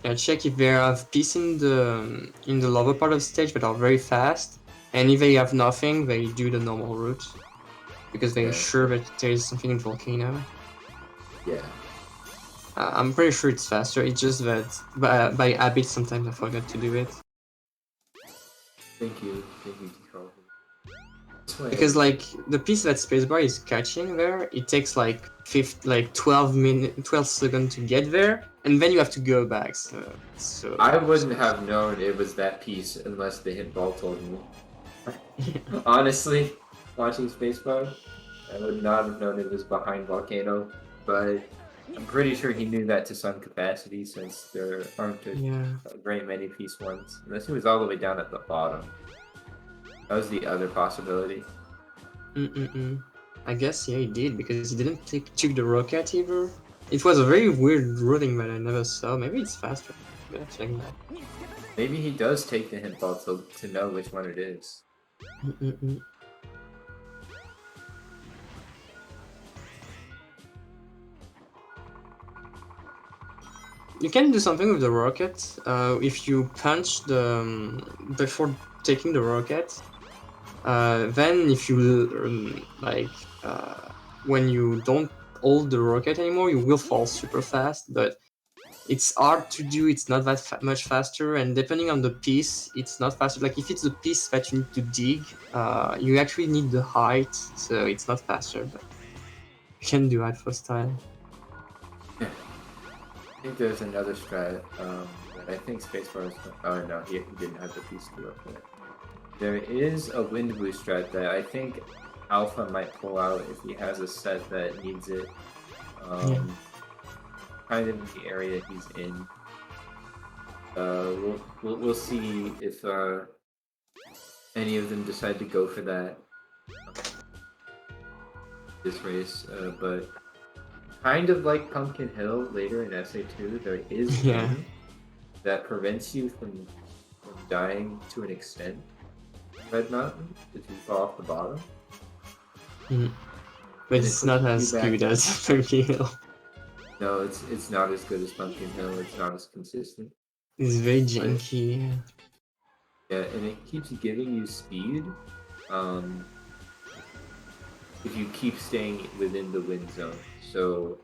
Yeah, check if there are pieces in the lower part of the stage that are very fast, and if they have nothing, they do the normal route because they're sure that there is something in Volcano. Yeah. I'm pretty sure it's faster. It's just that by habit sometimes I forget to do it. Thank you, Carl. Because like the piece that Spacebar is catching there, it takes like 12 seconds to get there, and then you have to go back. So I wouldn't have known it was that piece unless the hit ball told me. Honestly, watching Spacebar, I would not have known it was behind Volcano, but I'm pretty sure he knew that to some capacity since there aren't very many piece 1s, unless he was all the way down at the bottom. That was the other possibility. I guess he did because he didn't took the rocket either. It was a very weird routing that I never saw. Maybe it's faster. I'm gonna check that. Maybe he does take the hint ball to know which one it is. You can do something with the rocket. If you punch before taking the rocket, then if you when you don't hold the rocket anymore, you will fall super fast. But it's hard to do. It's not that much faster, and depending on the piece, it's not faster. Like if it's the piece that you need to dig, you actually need the height, so it's not faster. But you can do that for style. I think there's another strat that I think Spacebar is... Oh no, he didn't have the piece 2 up there. There is a Wind Boost strat that I think Alpha might pull out if he has a set that needs it. Kind of in the area he's in. We'll see if any of them decide to go for that this race, but kind of like Pumpkin Hill later in SA2, there is one that prevents you from dying to an extent. Red Mountain if you fall off the bottom. But And it it's not pushes you as back good down. as Pumpkin Hill. No, it's not as good as Pumpkin Hill. It's not as consistent. It's very But janky. yeah, and it keeps giving you speed. If you keep staying within the wind zone. So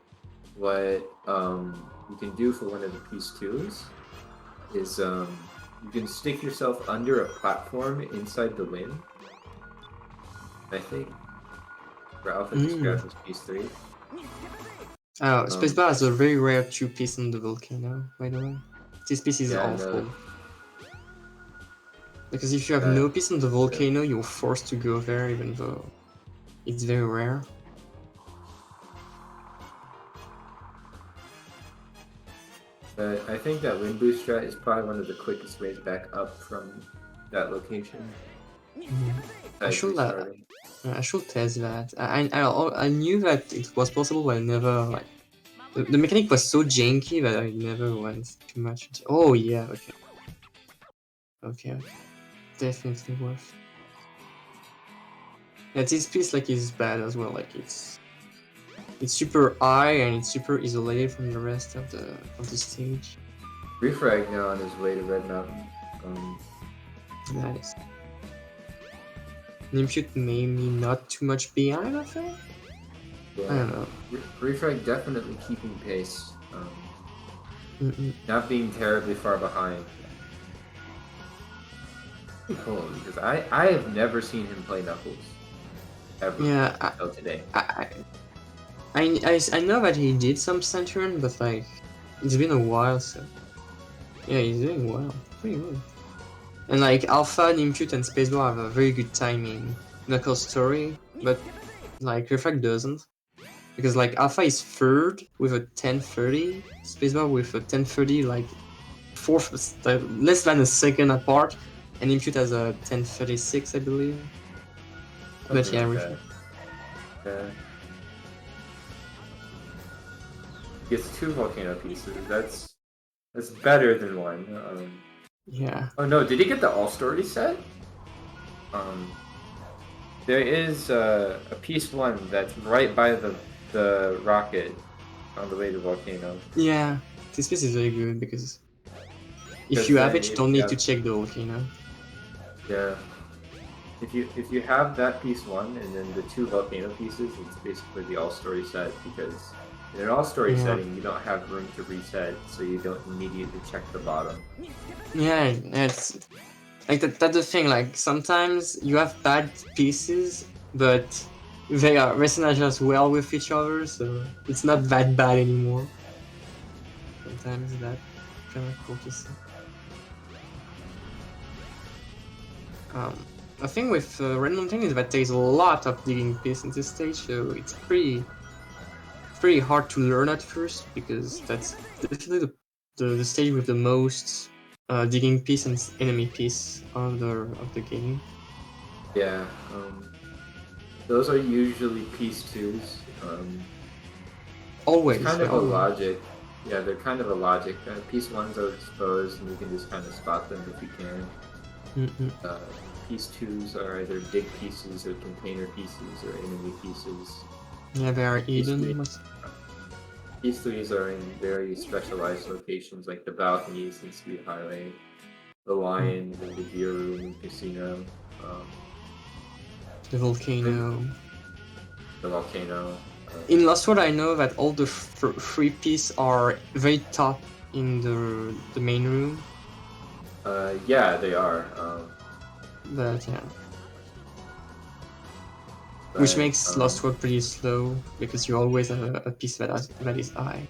what you can do for one of the piece twos is you can stick yourself under a platform inside the wind. I think for Alpha Described was piece 3. Oh, Spacebar has a very rare 2-piece on the volcano, by the way. This piece is Yeah, awful. no. Because if you have no piece on the volcano, you're forced to go there, even though it's very rare. I think that wind boost strat is probably one of the quickest ways back up from that location. I should test that. I knew that it was possible, but I never like the mechanic was so janky that I never went too much into. Oh yeah, okay, definitely worth. Yeah, this piece like is bad as well. Like it's super high and it's super isolated from the rest of the stage. Refrag now on his way to Red Mountain. Nice. Nimpute maybe not too much behind, I think. Yeah. I don't know. Refrag definitely keeping pace. Not being terribly far behind. Cool, because I have never seen him play Knuckles. Ever. Yeah, until today. I know that he did some Centurion, but like it's been a while, so yeah, he's doing well, pretty good. And like Alpha, Nimpute, and Spacebar have a very good timing Knuckles story, but like Refrag doesn't, because like Alpha is third with a 1030, Spacebar with a 1030 like fourth, less than a second apart, and Nimpute has a 1036, I believe. But yeah, Refrag. Gets 2 volcano pieces. That's better than 1. Yeah. Oh no, did he get the all story set? There is a piece 1 that's right by the rocket on the way to volcano. Yeah, this piece is very good because if you have it, you don't need to check the volcano. Yeah. If you have that piece 1 and then the 2 volcano pieces, it's basically the all story set, because in an all story setting you don't have room to reset, so you don't immediately check the bottom. Yeah, it's like that's the thing. Like sometimes you have bad pieces, but they are synergize well with each other, so it's not that bad anymore. Sometimes that kind of cool to see. The thing with Red Mountain is that there's a lot of digging piece in this stage, so it's pretty hard to learn at first, because that's definitely the stage with the most digging piece and enemy piece of the game. Yeah, those are usually piece 2s. Always. It's kind of a logic. Yeah, they're kind of a logic. Piece 1s are exposed, and you can just kind of spot them if you can. Piece 2s are either dig pieces or container pieces or enemy pieces. Yeah, they are hidden. Piece 3s are in very specialized locations, like the balconies in Speed Highway, the lions in the beer room and casino, the volcano. In Lost World, I know that all the free pieces are very top in the main room. Yeah, they are. But yeah. Which makes Lost World pretty slow, because you always have a piece that is high.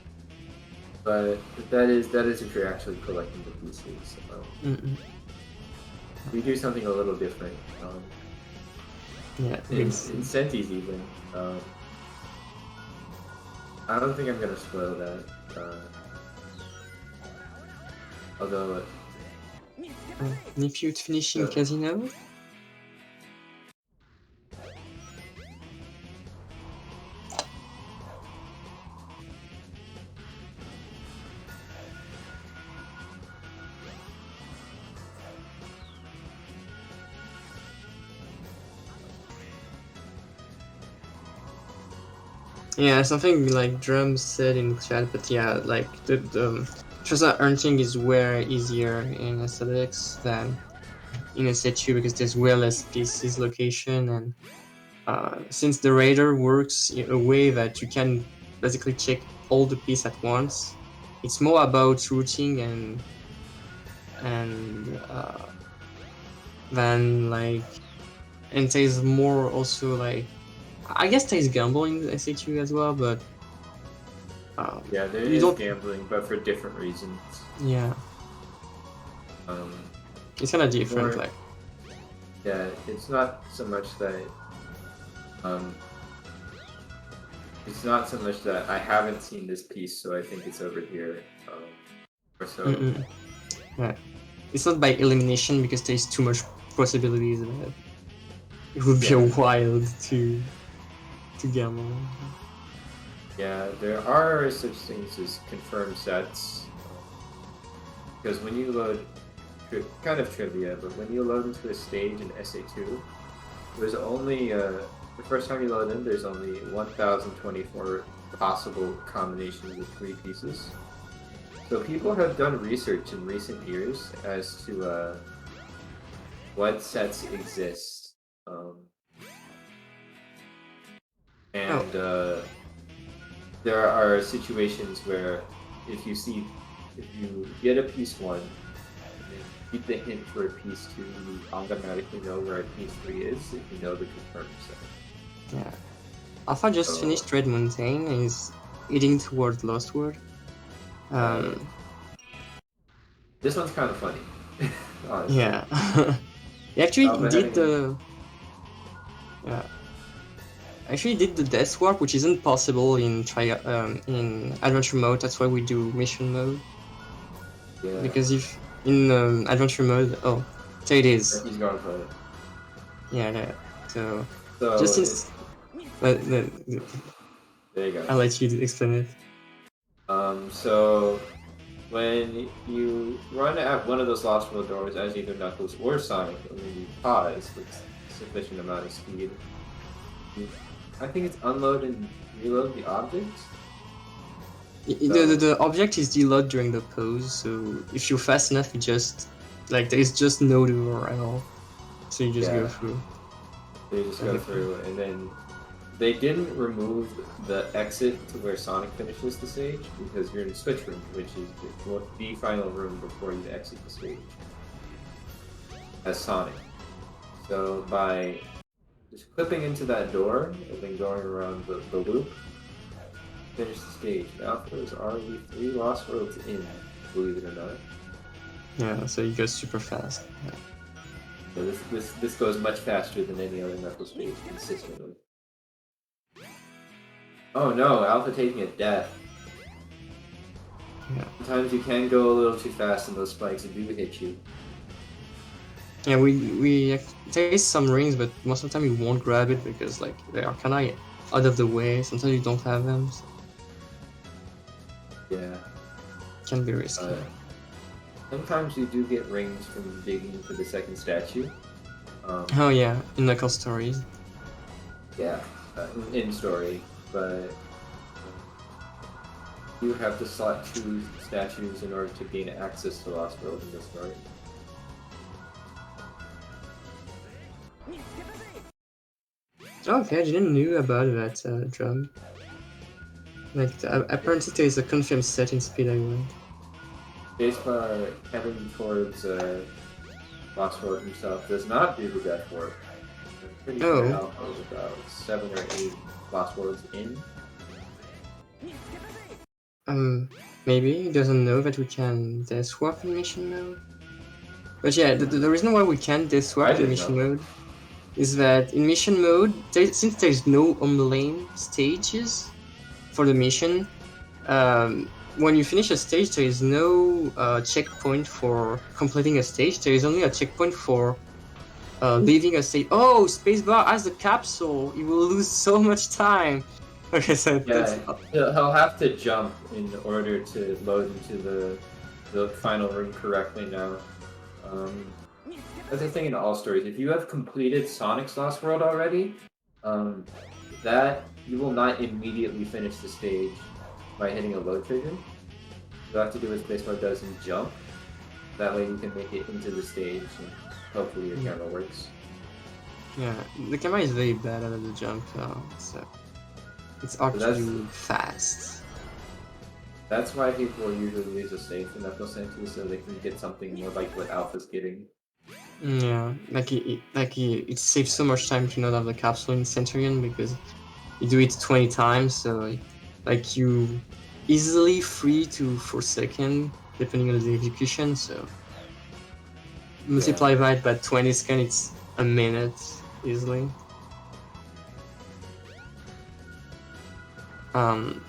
But that is if you're actually collecting the pieces. We do something a little different. Yeah, in Sentis even. I don't think I'm gonna spoil that. Although. Nimpute finishing Casino. Yeah, something like Drum said in chat, but yeah, like the treasure hunting is way easier in SLX than in SH2 because there's way less pieces location, and since the radar works in a way that you can basically check all the pieces at once, it's more about routing and than like, and there's more also like, I guess there's gambling in SH2 as well, but Yeah, there you is don't. gambling, but for different reasons. Yeah, Um, it's kind of different. Or- Like, yeah, it's not so much that. It's not so much that I haven't seen this piece, so I think it's over here. Or so. yeah, it's not by elimination because there's too much possibilities that it would be wild to gamble. Yeah, there are such things as confirmed sets. Because when you load, kind of trivia, but when you load into a stage in SA2, there's only, the first time you load in, there's only 1,024 possible combinations of 3 pieces. So people have done research in recent years as to what sets exist. There are situations where if you get a piece 1, and then keep the hint for a piece 2, you automatically know where a piece 3 is if you know the confirmed set. Yeah. Alpha just finished Red Mountain and is heading towards Lost World. This one's kind of funny. Honestly. Yeah. He actually did the... Yeah. Actually did the death swap, which isn't possible in adventure mode. That's why we do mission mode. Yeah. Because if in adventure mode, oh, there it is. He's gonna play it. Yeah, yeah. So it's- just since there you go. I'll let you explain it. So when you run at one of those Lost World doors as either Knuckles or Sonic, when you pause with sufficient amount of speed, I think it's unload and reload the object. The object is deload during the pose, so if you're fast enough, you just like there's just no door at all, so you just go through. They just go through, and then they didn't remove the exit to where Sonic finishes the stage because you're in Switch Room, which is the final room before you exit the stage as Sonic. So by just clipping into that door and then going around the loop, finish the stage. Now there's already 3 Lost Worlds in, believe it or not. Yeah, so you go super fast. Yeah. So this goes much faster than any other Knuckles stage consistently. Oh no, Alpha taking a death. Yeah. Sometimes you can go a little too fast and those spikes do hit you. Yeah, we there is some rings, but most of the time you won't grab it because like they are kind of out of the way. Sometimes you don't have them. So yeah, can be risky. Sometimes you do get rings from digging for the second statue. Oh yeah, in Knuckles stories. Yeah, in story, but you have to slot 2 statues in order to gain access to Lost World in this story. Okay, I didn't know about that drum. Like apparently there is a confirmed set in Speed Island. Spacebar heading towards Lost World himself does not do the death work. I'm pretty sure Alpha is about 7 or 8 Lost Worlds in. Maybe he doesn't know that we can death swap in mission mode. But yeah, the reason why we can death swap in mission mode is that in mission mode, since there's no on-lane stages for the mission, when you finish a stage, there is no checkpoint for completing a stage. There is only a checkpoint for leaving a stage. Oh, spacebar as a capsule. You will lose so much time. Okay, so he'll have to jump in order to load into the final room correctly now. That's the thing in all stories. If you have completed Sonic's Lost World already, that you will not immediately finish the stage by hitting a low trigger. You'll have to do what spacebar does and jump. That way you can make it into the stage and hopefully your camera works. Yeah, the camera is very bad at the jump, so it's hard to do fast. That's why people usually use a safe knuckle center so they can get something more like what Alpha's getting. Yeah, it saves so much time to not have the capsule in Centurion because you do it 20 times, so like you easily 3 to 4 seconds depending on the execution. So multiply that by 20 seconds, it's a minute easily.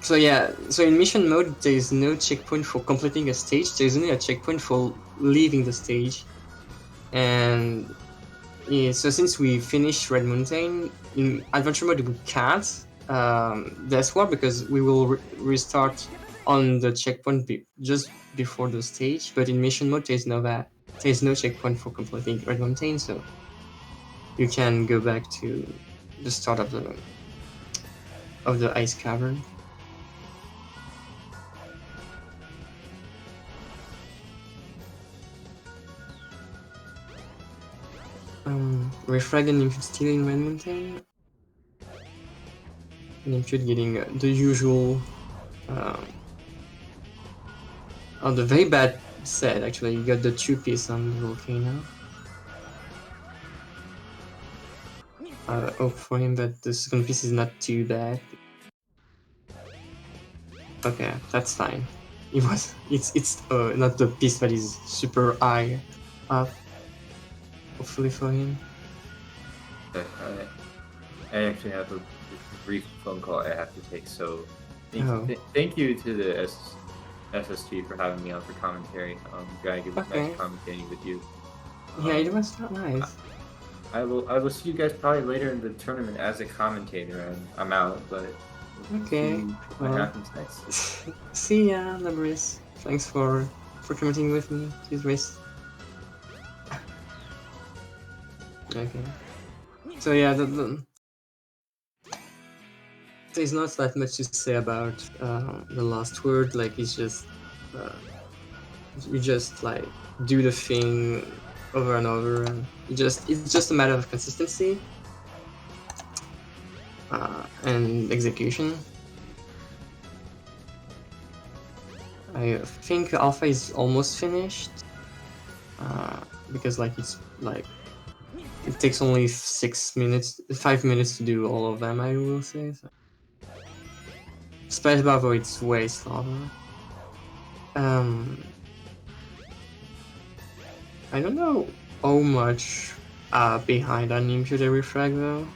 So yeah, so in mission mode there is no checkpoint for completing a stage. There is only a checkpoint for leaving the stage. And yeah, so since we finished Red Mountain, in adventure mode we can't Death War because we will restart on the checkpoint just before the stage. But in mission mode there's no checkpoint for completing Red Mountain, so you can go back to the start of the ice cavern. Refrag and Impute still in Red Mountain. And Impute getting the usual on the very bad set actually. You got the 2-piece on the volcano. I hope for him that the second piece is not too bad. Okay, that's fine. It's not the piece that is super high up. Hopefully for him. I actually have a brief phone call I have to take, so thank you to the SST for having me on for commentary. Greg, it was nice commentating with you. Yeah, it was not nice. I will see you guys probably later in the tournament as a commentator, and I'm out, but we'll see what happens next. See ya, Labris. Thanks for commenting with me. Cheers, Riz. Okay. So yeah, there's not that much to say about the last word. Like it's just you just like do the thing over and over, and it's just a matter of consistency and execution. I think Alpha is almost finished because like it's like it takes only 5 minutes to do all of them, I will say. So. Space Bravo, it's way slower. I don't know how much behind on Impute Refrag though.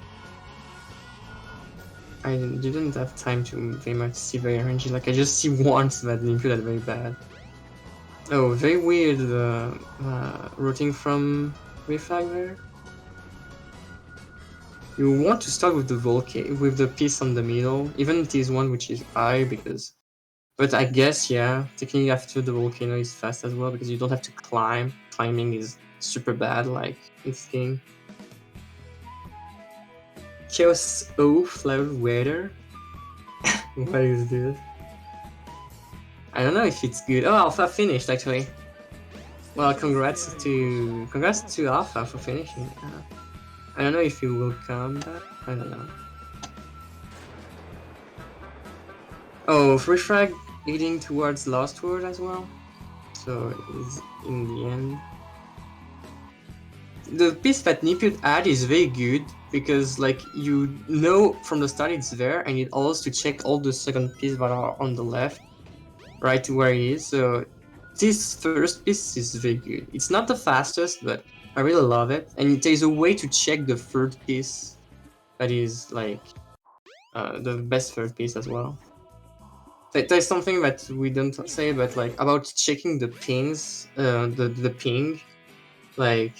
I didn't have time to very much see very RNG. Like I just see once that Impute are very bad. Oh, very weird routing from Refrag there. You want to start with the piece on the middle, even if it is one which is high because. But I guess yeah, taking after the volcano is fast as well because you don't have to climb. Climbing is super bad, like this game. Chaos O Flower Weather. What is this? I don't know if it's good. Oh, Alpha finished actually. Well, congrats to Alpha for finishing. I don't know if you will come back. I don't know. Oh, Refrag leading towards Lost World as well. So it's in the end. The piece that Niput had is very good because like you know from the start it's there and it allows to check all the second pieces that are on the left, right where it is. So this first piece is very good. It's not the fastest, but I really love it. And there's a way to check the third piece that is like the best third piece as well. There's something that we don't say, but like about checking the pings, the ping, like,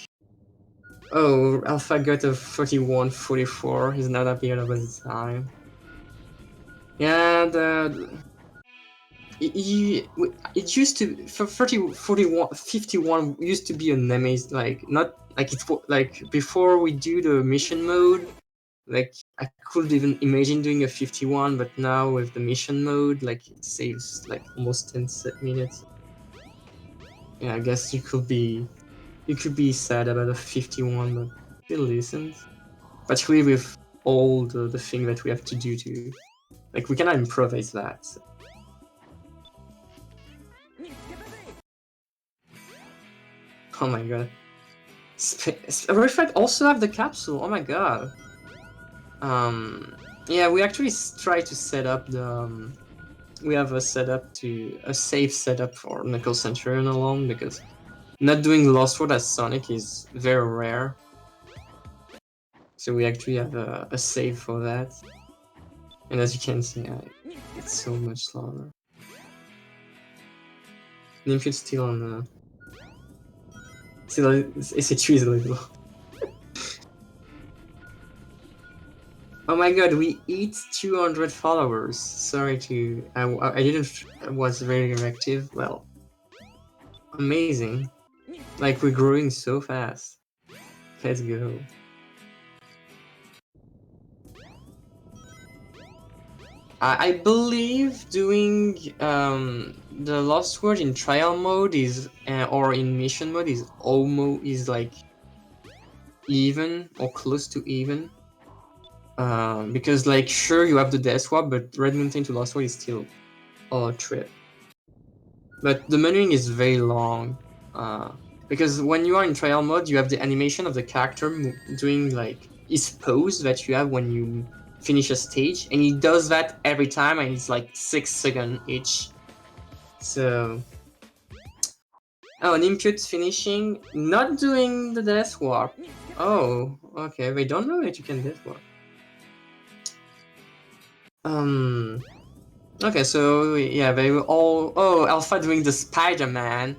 oh, Alpha got a 3144. He's not happy about the time. Yeah, it used to for 30, 41, 51 used to be an amazing like not like it's like before we do the mission mode. Like, I could even imagine doing a 51, but now with the mission mode, like, it saves like almost 10 minutes. Yeah, I guess you could be sad about a 51, but still decent. Particularly with all the thing that we have to do to, like, we cannot improvise that. So. Oh my god. Reflect also have the capsule. Oh my god. Yeah, we actually try to set up the. We have a safe setup for Knuckle Centurion alone because not doing Lost World as Sonic is very rare. So we actually have a save for that. And as you can see, it's so much slower. Nymphod's still on the. Still, SST21 is a little. Oh my god, we eat 200 followers. Sorry to... I didn't... I was very active. Well... Amazing. Like, we're growing so fast. Let's go. I believe doing the Lost World in trial mode is... or in mission mode is almost... is like... even or close to even. Because, like, sure, you have the death swap, but Red Mountain to Lost World is still a trip. But the menuing is very long. Because when you are in trial mode, you have the animation of the character doing, like, his pose that you have when you finish a stage, and he does that every time, and it's like 6 seconds each. So... Oh, Nimpute finishing, not doing the death swap. Oh, okay, they don't know that you can death swap. Okay, so yeah, they were all... Oh, Alpha doing the Spider-Man.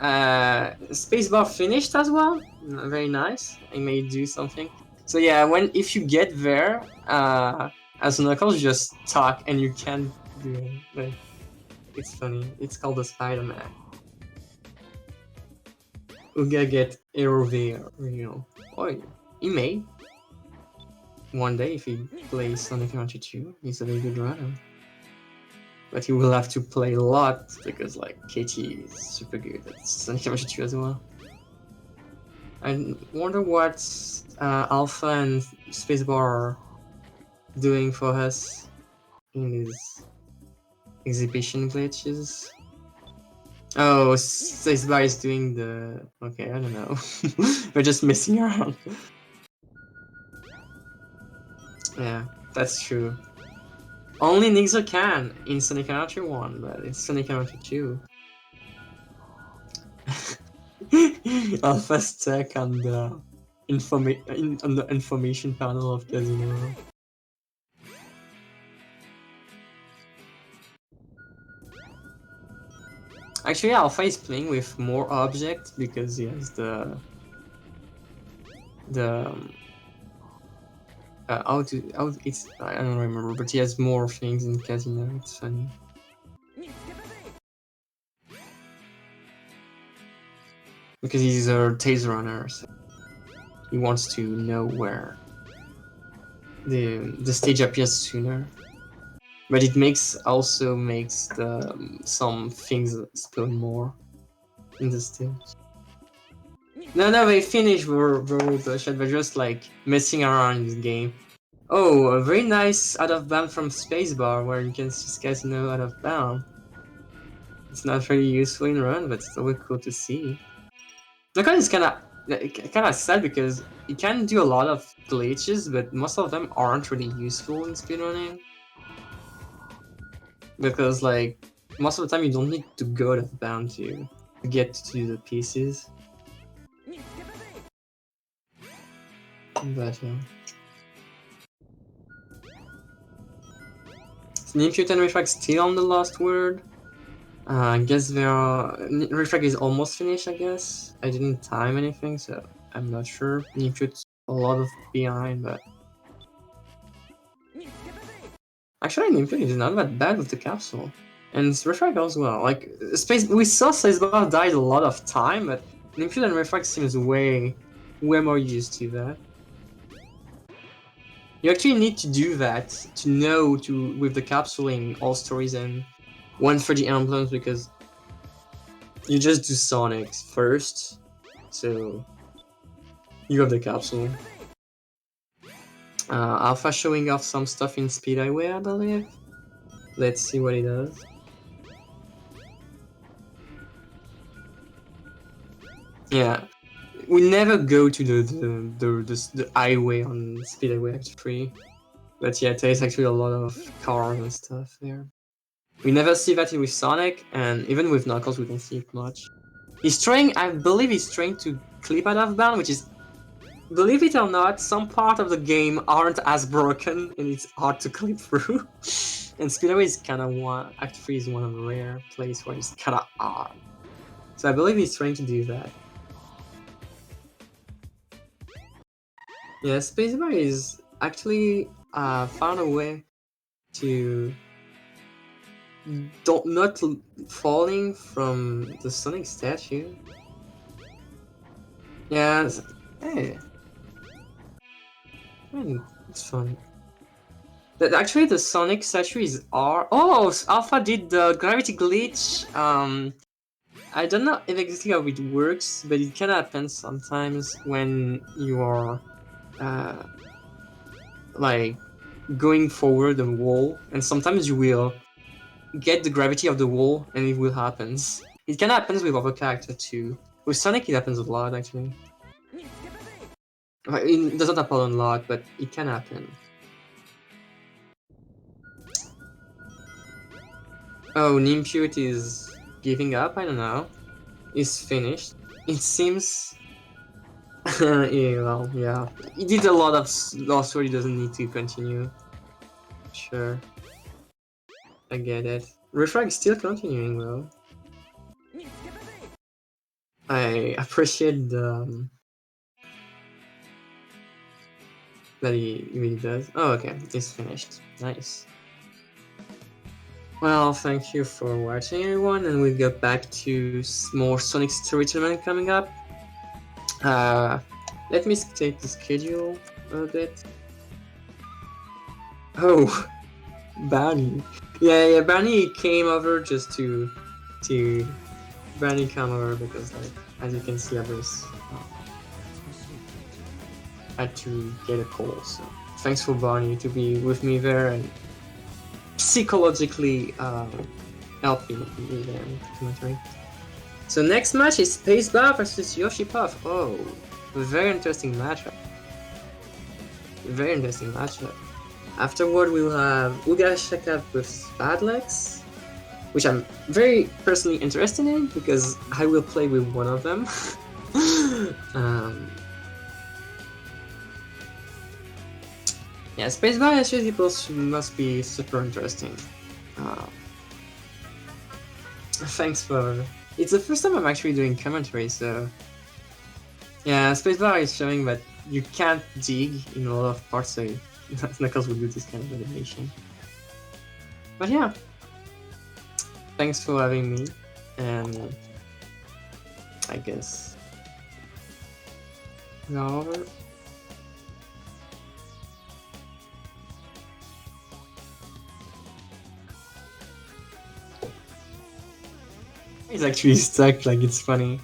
Spacebar finished as well. Very nice. I may do something. So yeah, if you get there, as Knuckles, you just talk and you can't do it. Like, it's funny. It's called the Spider-Man. Uga get error there, you know. Oh, he may. One day, if he plays Sonic Adventure 2, he's a very good runner. But he will have to play a lot, because, like, Katie is super good at Sonic Adventure 2 as well. I wonder what Alpha and Spacebar are doing for us in these exhibition glitches. Oh, Spacebar is doing the... Okay, I don't know. We're just messing around. Yeah, that's true. Only Nixer can in Sonic Adventure 1, but it's Sonic Adventure 2. Alpha's tech on the information panel of Casino. Actually, Alpha is playing with more objects because he has the it's I don't remember, but he has more things in Casino. It's funny. Because he's a taste runner, so he wants to know where the stage appears sooner. But it also makes some things spawn more in the stage. No, they finished the shot, but just like messing around in this game. Oh, a very nice out of bound from Spacebar, where you can see Casino out of bound. It's not very useful in run, but it's always cool to see. The card is kind of sad because you can do a lot of glitches, but most of them aren't really useful in speedrunning. Because, like, most of the time you don't need to go to the bound to get to the pieces. But yeah. Nimpute and Refrag still on the last word. I guess Refrag is almost finished, I guess. I didn't time anything, so I'm not sure. Nimpute's a lot of behind, but... Actually, Nimpute is not that bad with the capsule. And Refrag as well. Like, we saw Spacebar died a lot of time, but Nimpute and Refrag seems way more used to that. You actually need to do that to know to with the capsuling all stories and one for the emblems, because you just do Sonics first, so you have the capsule. Alpha showing off some stuff in Speed Highway, I believe. Let's see what he does. Yeah, we never go to the highway on Speed Highway Act 3. But yeah, there's actually a lot of cars and stuff there. We never see that with Sonic, and even with Knuckles we don't see it much. He's trying, I believe he's trying to clip out of bound, which is, believe it or not, some part of the game aren't as broken and it's hard to clip through. And Speedway is kind of one, Act 3 is one of the rare places where it's kind of hard. So I believe he's trying to do that. Yeah, Spacebar is actually found a way to not falling from the Sonic statue. Yeah, hey, man, it's fun. That actually the Sonic statue is R. Oh, Alpha did the gravity glitch. I don't know exactly how it works, but it can happen sometimes when you are like going forward the wall, and sometimes you will get the gravity of the wall and it will happen. It can happen with other characters too. With Sonic it happens a lot actually. It doesn't happen a lot, but it can happen. Oh, Nimpute is giving up, I don't know. He's finished. It seems... yeah, well, yeah. He did a lot of lost where he doesn't need to continue. Sure. I get it. Refrag is still continuing though. I appreciate the... that he really does. Oh, okay. It's finished. Nice. Well, thank you for watching everyone, and we'll get back to more Sonic Storytelling coming up. Let me take the schedule a bit. Oh, Barney. Yeah, Barney came over just to Barney come over because, like, as you can see, I was had to get a call. So thanks for Barney to be with me there and psychologically helping me there in the commentary. So next match is Spacebar versus Yoshi Puff. Oh, very interesting matchup. Very interesting matchup. Afterward, we'll have Uga Shaka with Spadlex, which I'm very personally interested in because I will play with one of them. Yeah, Spacebar and Yoshi must be super interesting. Thanks for... It's the first time I'm actually doing commentary, so... Yeah, Spacebar is showing that you can't dig in a lot of parts, so Knuckles would do this kind of animation. But yeah, thanks for having me, and I guess now over. He's actually stuck, like it's funny.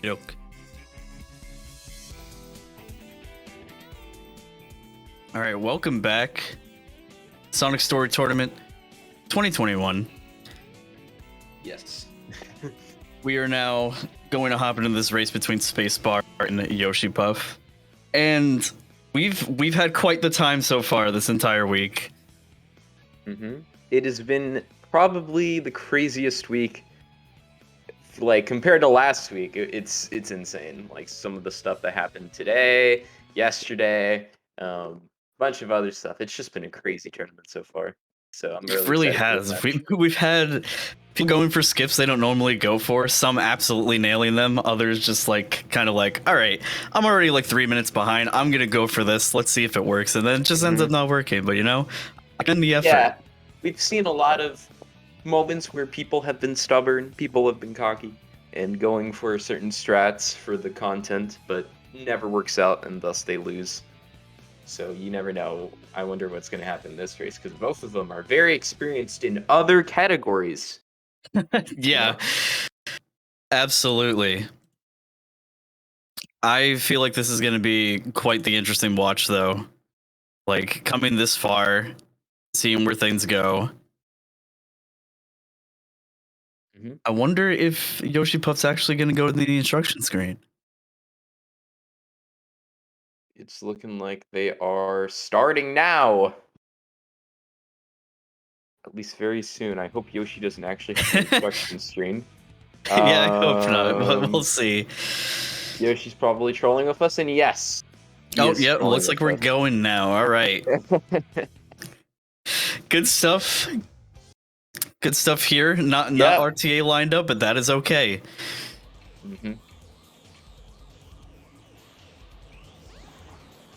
Yoke. All right, welcome back. Sonic Story Tournament 2021. Yes. We are now going to hop into this race between Spacebar and Yoshi Puff. And we've had quite the time so far this entire week. It has been probably the craziest week. Like compared to last week, it's insane. Like some of the stuff that happened today, yesterday, bunch of other stuff. It's just been a crazy tournament so far. So I'm It really excited for has. this match. We've had people going for skips they don't normally go for. Some absolutely nailing them. Others just like kind of like, all right, I'm already like 3 minutes behind. I'm gonna go for this. Let's see if it works. And then it just ends up not working. But you know, I got the effort. Yeah, we've seen a lot of moments where people have been stubborn, people have been cocky, and going for certain strats for the content, but never works out, and thus they lose. So you never know. I wonder what's going to happen in this race, because both of them are very experienced in other categories. Yeah, absolutely. I feel like this is going to be quite the interesting watch, though. Like, coming this far, seeing where things go. I wonder if Yoshi Puff's actually going to go to the instruction screen. It's looking like they are starting now. At least very soon. I hope Yoshi doesn't actually have the instruction screen. Yeah, I hope not, but we'll see. Yoshi's probably trolling with us, and yes. Oh, yeah, looks like we're going now. All right. Good stuff. Good stuff here. Not RTA lined up, but that is okay.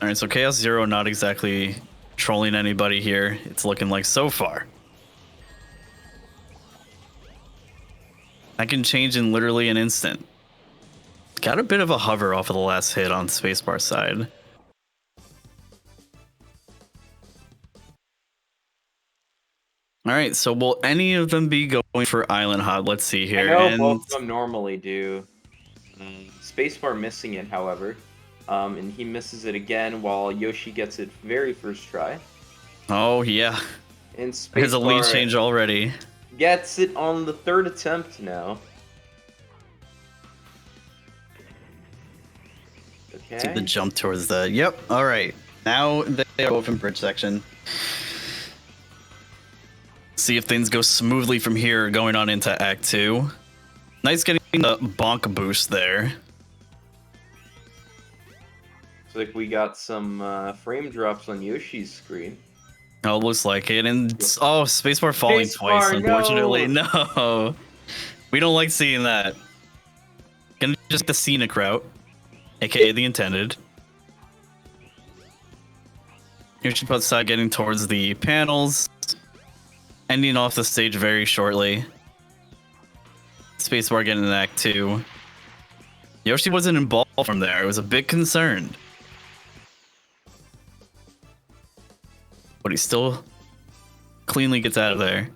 All right, so Chaos Zero not exactly trolling anybody here. It's looking like so far. That can change in literally an instant. Got a bit of a hover off of the last hit on Spacebar side. All right, so will any of them be going for Island Hot? Let's see here. I know both of them normally do. Spacebar missing it, however. And he misses it again while Yoshi gets it very first try. Oh, yeah. And Spacebar There's a lead change already. Gets it on the third attempt now. Okay. See the jump towards the... Yep, all right. Now they are both in bridge section. See if things go smoothly from here going on into Act 2. Nice getting the bonk boost there. Looks like we got some frame drops on Yoshi's screen. Oh, looks like it. And oh, Spacebar falling twice, unfortunately. No. We don't like seeing that. Gonna just the scenic route, aka the intended. Yoshi Puff side getting towards the panels. Ending off the stage very shortly. Spacebar getting in Act 2. Yoshi wasn't involved from there. I was a bit concerned. But he still cleanly gets out of there.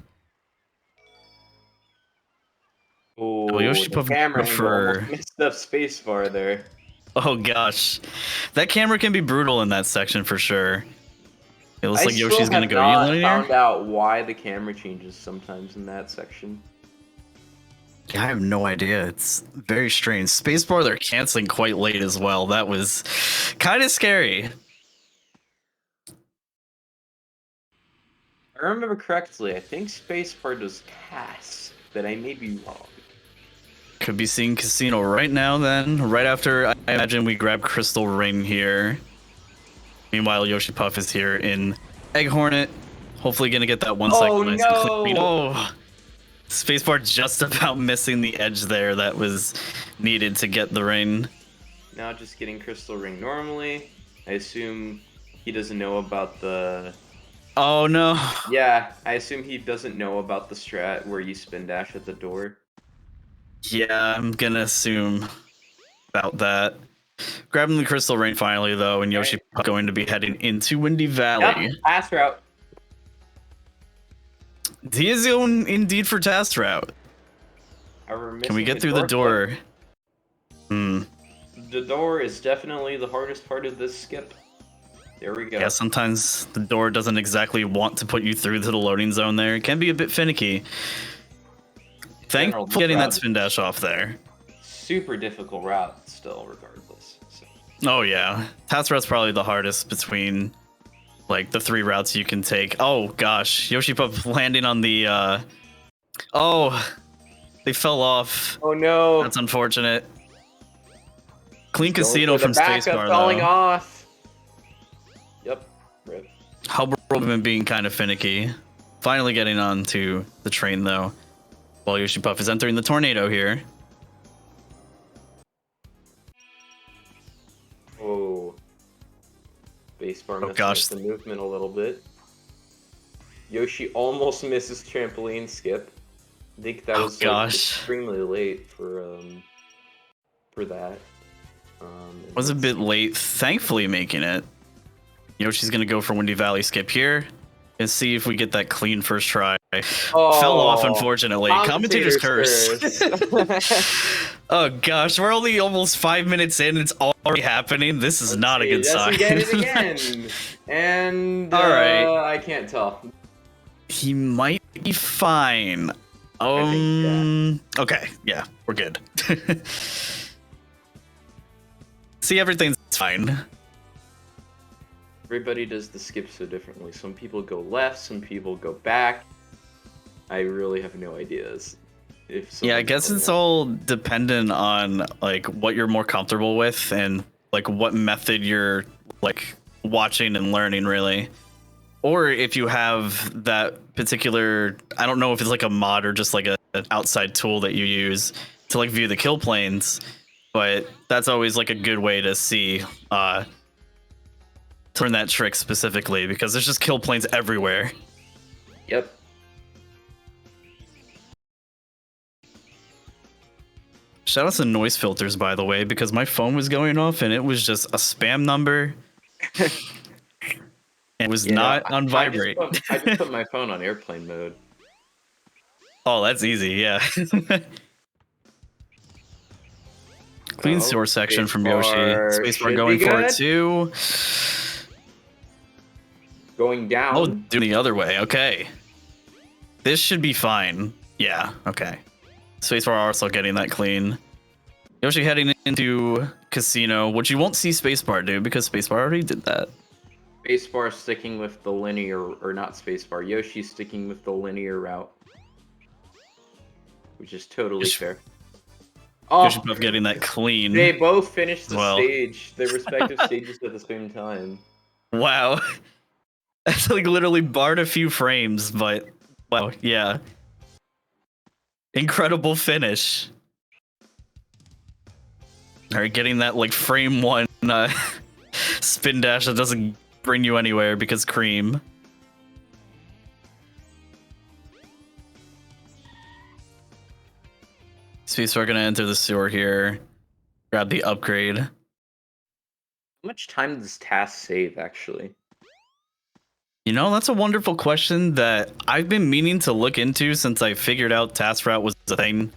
Oh, Yoshi Puff for messed up Spacebar there. Oh gosh, that camera can be brutal in that section for sure. It looks like Yoshi's gonna go. I still have found out why the camera changes sometimes in that section. Yeah, I have no idea. It's very strange. Spacebar, they're canceling quite late as well. That was kind of scary. I remember correctly, I think Spacebar does cast, but I may be wrong. Could be seeing Casino right now then. Right after, I imagine we grab Crystal Ring here. Meanwhile, Yoshi Puff is here in Egg Hornet. Hopefully gonna get that 1 second. Nice and clean. Oh! Spacebar just about missing the edge there that was needed to get the ring. Now just getting Crystal Ring normally. I assume he doesn't know about the... Oh no. Yeah, I assume he doesn't know about the strat where you spin dash at the door. Yeah, I'm gonna assume about that. Grabbing the Crystal Ring finally though, and Yoshi Puff going to be heading into Windy Valley. Yep, pass route. He is going indeed for Task Route. Can we get through the door? Hmm. The door is definitely the hardest part of this skip. There we go. Yeah, sometimes the door doesn't exactly want to put you through to the loading zone there. It can be a bit finicky. Thanks General for getting that route. spin dash off there. Super difficult route still, regardless. So. Oh yeah, Task route's probably the hardest between like the 3 routes you can take. Oh gosh, Yoshi Pup landing on the oh, they fell off. Oh no. That's unfortunate. Clean Going Casino for from the backup Spacebar falling though. off. Yep. Rip. Hubbleman being kind of finicky. Finally getting onto the train though. While Yoshi Puff is entering the tornado here. Oh. Spacebar Oh, messing gosh. up the movement a little bit. Yoshi almost misses trampoline skip. I think that Oh, was like, gosh. extremely late for that. Was a bit late, thankfully making it. Yoshi's gonna go for Windy Valley skip here and see if we get that clean first try. Fell off, unfortunately. Commentator's curse. Oh gosh, we're only almost 5 minutes in. It's already happening. This is not a good sign. Get it again. And all right, I can't tell. he might be fine. Okay, yeah, we're good. See, everything's fine. Everybody does the skip so differently. Some people go left, some people go back. I really have no ideas. Yeah, I guess it's all dependent on like what you're more comfortable with and like what method you're like watching and learning really. Or if you have that particular, I don't know if it's like a mod or just like an outside tool that you use to like view the kill planes, but that's always like a good way to see turn that trick specifically because there's just kill planes everywhere. Yep. Shout out to noise filters, by the way, because my phone was going off and it was just a spam number. It was not on vibrate. I just put my phone on airplane mode. Oh, that's easy, yeah. Clean sewer section from Yoshi. Spacebar going for it too. Going down. Oh, do the other way. Okay. This should be fine. Yeah, okay. Spacebar also getting that clean. Yoshi heading into Casino, which you won't see Spacebar do because Spacebar already did that. Spacebar sticking with the linear, or not Spacebar, Yoshi sticking with the linear route. Which is totally fair. Oh, Yoshi both getting that clean. they both finished the Well. stage, their respective stages at the same time. Wow. That's like literally barred a few frames, but wow, yeah. Incredible finish. Alright, getting that like frame 1 spin dash that doesn't bring you anywhere because cream. Spacebar gonna enter the sewer here. Grab the upgrade. How much time does task save, actually? You know, that's a wonderful question that I've been meaning to look into since I figured out Task Route was a thing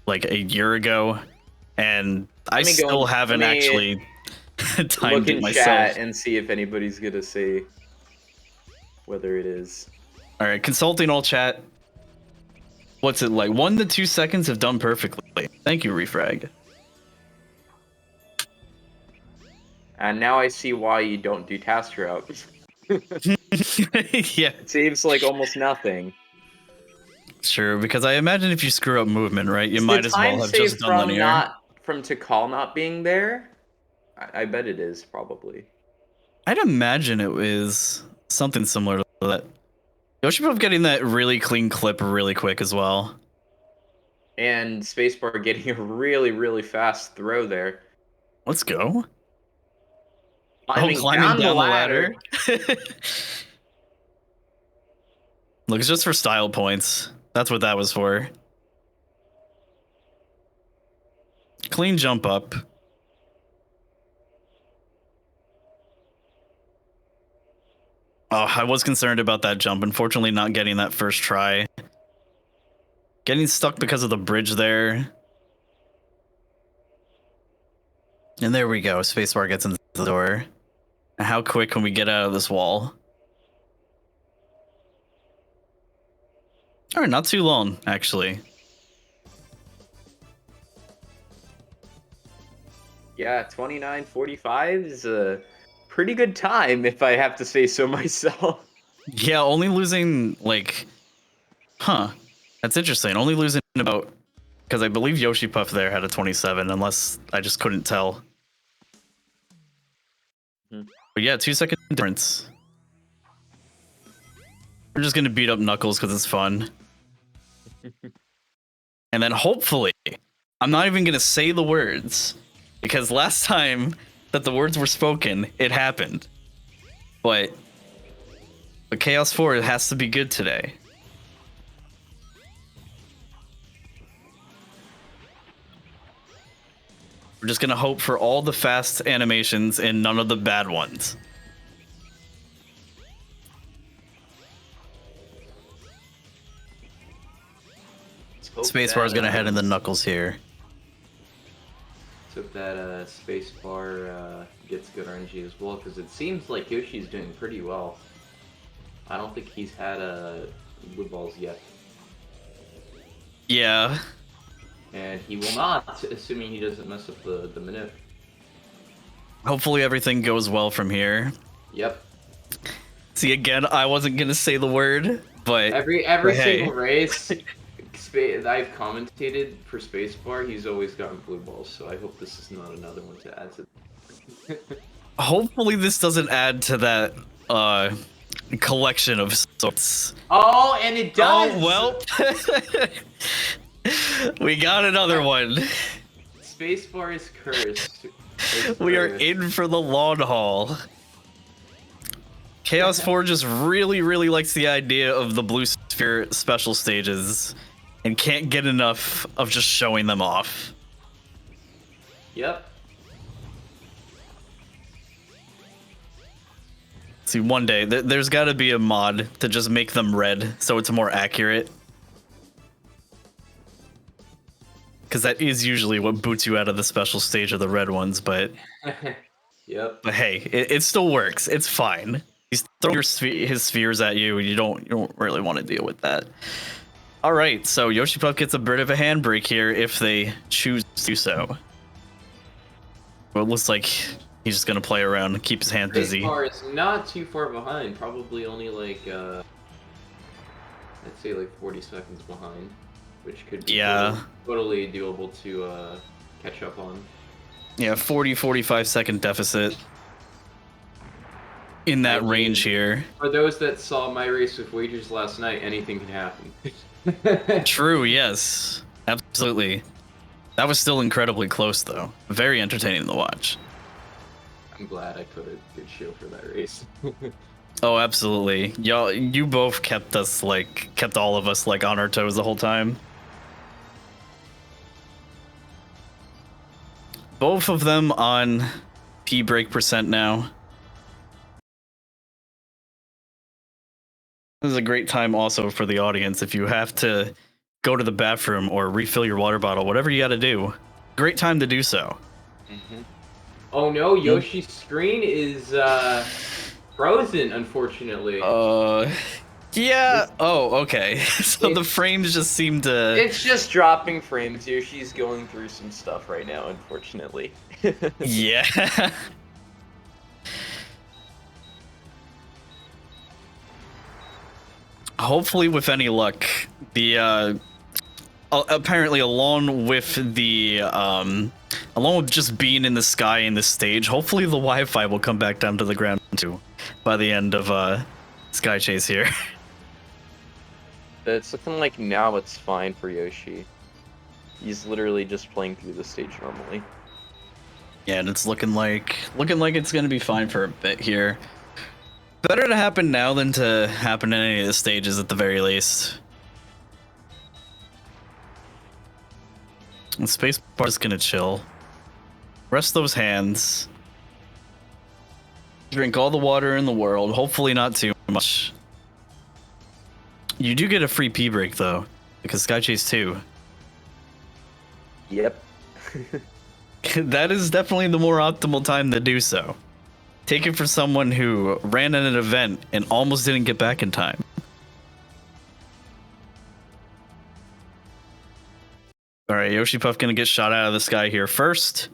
like a year ago. And I still haven't actually timed Look it in myself. chat and see if anybody's gonna say whether it is. Alright, consulting all chat. What's it like? 1 to 2 seconds have done perfectly. Thank you, Refrag. And now I see why you don't do task route. Yeah. It saves like almost nothing. Sure, because I imagine if you screw up movement, right, you Is might the as well time have saved just done linear. from Tikal not being there? I bet it is, probably. I'd imagine it was something similar to that. Yoshipov getting that really clean clip really quick as well. And Spacebar getting a really, really fast throw there. Let's go. Climbing down the ladder. Look, it's just for style points. That's what that was for. Clean jump up. Oh, I was concerned about that jump. Unfortunately, not getting that first try. Getting stuck because of the bridge there. And there we go. Spacebar gets into the door. How quick can we get out of this wall? All right, not too long, actually. Yeah, 29:45 is a pretty good time, if I have to say so myself. Yeah, only losing, like... Huh. That's interesting. Only losing about... Because I believe Yoshi Puff there had a 27, unless I just couldn't tell. But yeah, 2-second difference. We're just going to beat up Knuckles because it's fun. And then hopefully... I'm not even going to say the words. Because last time that the words were spoken, it happened. But Chaos 4 has to be good today. We're just gonna hope for all the fast animations and none of the bad ones. Spacebar is gonna head in the Knuckles here. Let's hope that Spacebar gets good RNG as well, because it seems like Yoshi's doing pretty well. I don't think he's had blue balls yet. Yeah. And he will not, assuming he doesn't mess up the minute. Hopefully everything goes well from here. Yep. See, again, I wasn't gonna say the word, but Every but single race I've commentated for Spacebar, he's always gotten blue balls, so I hope this is not another one to add to. Hopefully this doesn't add to that collection of sorts. Oh, and it does! Oh, well. We got another one. Spacebar is cursed. We are in for the long haul. Chaos 4 just really, really likes the idea of the blue sphere special stages and can't get enough of just showing them off. Yep. See, one day, there's got to be a mod to just make them red so it's more accurate. Because that is usually what boots you out of the special stage of the red ones, but... Yep. But hey, it still works. It's fine. He's throwing his spheres at you, and you don't really want to deal with that. All right, so Yoshi Puff gets a bit of a handbrake here if they choose to do so. Well, it looks like he's just gonna play around and keep his hands busy. Spacebar is not too far behind. Probably only like I'd say like 40 seconds behind, which could be totally doable to catch up on. Yeah, 40-45 second deficit in that range here. For those that saw my race with wagers last night, anything can happen. True, yes. Absolutely. That was still incredibly close, though. Very entertaining to watch. I'm glad I put a good show for that race. Oh, absolutely. Y'all, you both kept all of us, on our toes the whole time. Both of them on P-break percent now. This is a great time also for the audience if you have to go to the bathroom or refill your water bottle, whatever you gotta do. Great time to do so. Oh no, Yoshi's screen is frozen, unfortunately. Yeah. Oh, okay. So the frames just seem to... It's just dropping frames. Yoshi's going through some stuff right now, unfortunately. Yeah. Hopefully, with any luck, the apparently along with just being in the sky in the stage, hopefully the Wi-Fi will come back down to the ground too by the end of Sky Chase here. It's looking like now it's fine for Yoshi. He's literally just playing through the stage normally. Yeah, and it's looking like it's gonna be fine for a bit here. Better to happen now than to happen in any of the stages at the very least. And Spacebar is gonna chill. Rest those hands. Drink all the water in the world. Hopefully not too much. You do get a free pee break though, because Sky Chase 2. Yep. That is definitely the more optimal time to do so. Take it for someone who ran at an event and almost didn't get back in time. All right, Yoshi Puff gonna get shot out of the sky here first.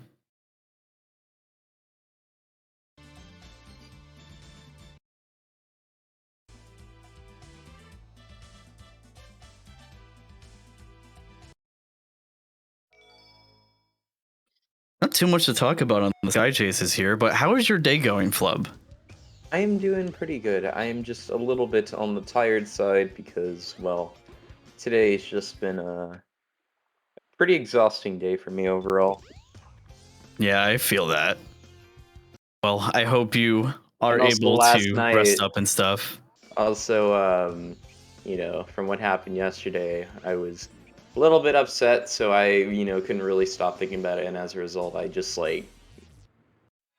Not too much to talk about on the sky chases here, but how is your day going, Flub? I am doing pretty good. I am just a little bit on the tired side because, well, today's just been a pretty exhausting day for me overall. Yeah, I feel that. Well, I hope you are And also able last to night- rest up and stuff. Also, you know, from what happened yesterday, I was a little bit upset, so I, you know, couldn't really stop thinking about it, and as a result, I just, like,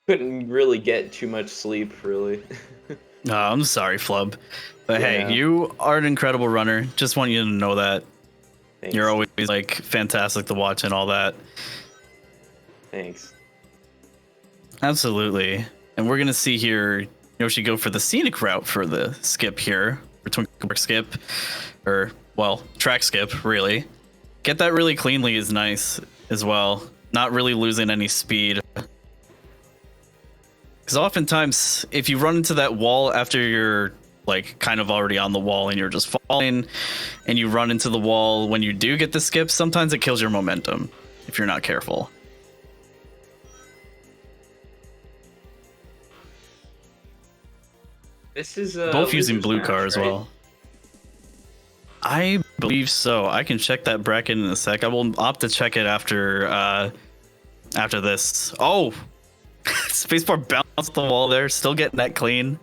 couldn't really get too much sleep, really. Oh, I'm sorry, Flub. But Yeah. hey, you are an incredible runner. Just want you to know that. Thanks. You're always, like, fantastic to watch and all that. Thanks. Absolutely. And we're going to see here Yoshi go for the scenic route for the skip here. For Twinkleberg skip. Or, well, track skip, really. Get that really cleanly is nice as well. Not really losing any speed. Because oftentimes, if you run into that wall after you're, like, kind of already on the wall and you're just falling, and you run into the wall when you do get the skip, sometimes it kills your momentum if you're not careful. This is Both using loser's blue match, car as right? well. I believe so. I can check that bracket in a sec. I will opt to check it after this. Oh, spacebar bounced off the wall there. Still getting that clean.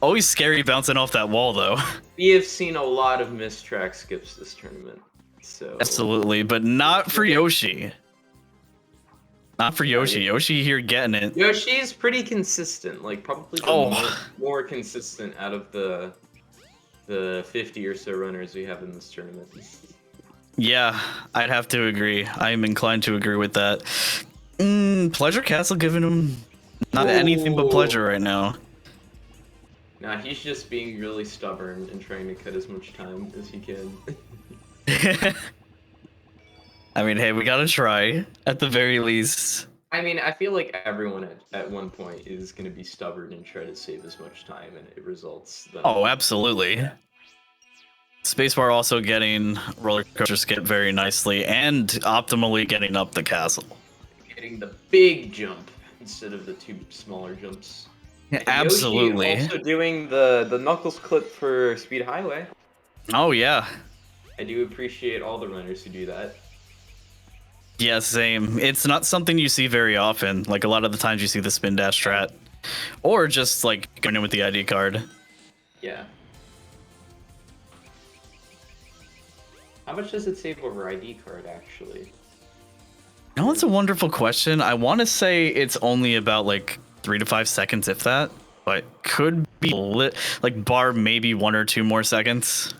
Always scary bouncing off that wall though. We have seen a lot of missed track skips this tournament, so Absolutely, but not for Yoshi. Not for Yoshi. Yoshi here getting it. Yoshi's pretty consistent, like probably the more consistent out of the 50 or so runners we have in this tournament. Yeah, I'd have to agree. I'm inclined to agree with that. Pleasure Castle giving him not anything but pleasure right now. Nah, he's just being really stubborn and trying to cut as much time as he can. I mean, hey, we gotta try at the very least. I mean, I feel like everyone at one point is going to be stubborn and try to save as much time, and it results. Oh, absolutely. Spacebar also getting roller coaster skip very nicely and optimally getting up the castle. Getting the big jump instead of the two smaller jumps. Yeah, And absolutely. Yoshi also doing the Knuckles clip for Speed Highway. Oh, yeah. I do appreciate all the runners who do that. Yeah, same. It's not something you see very often. Like, a lot of the times you see the spin dash strat. Or just, like, going in with the ID card. Yeah. How much does it save over ID card, actually? Now, that's a wonderful question. I want to say it's only about, like, 3 to 5 seconds, if that. But could be, like, bar maybe 1 or 2 more seconds.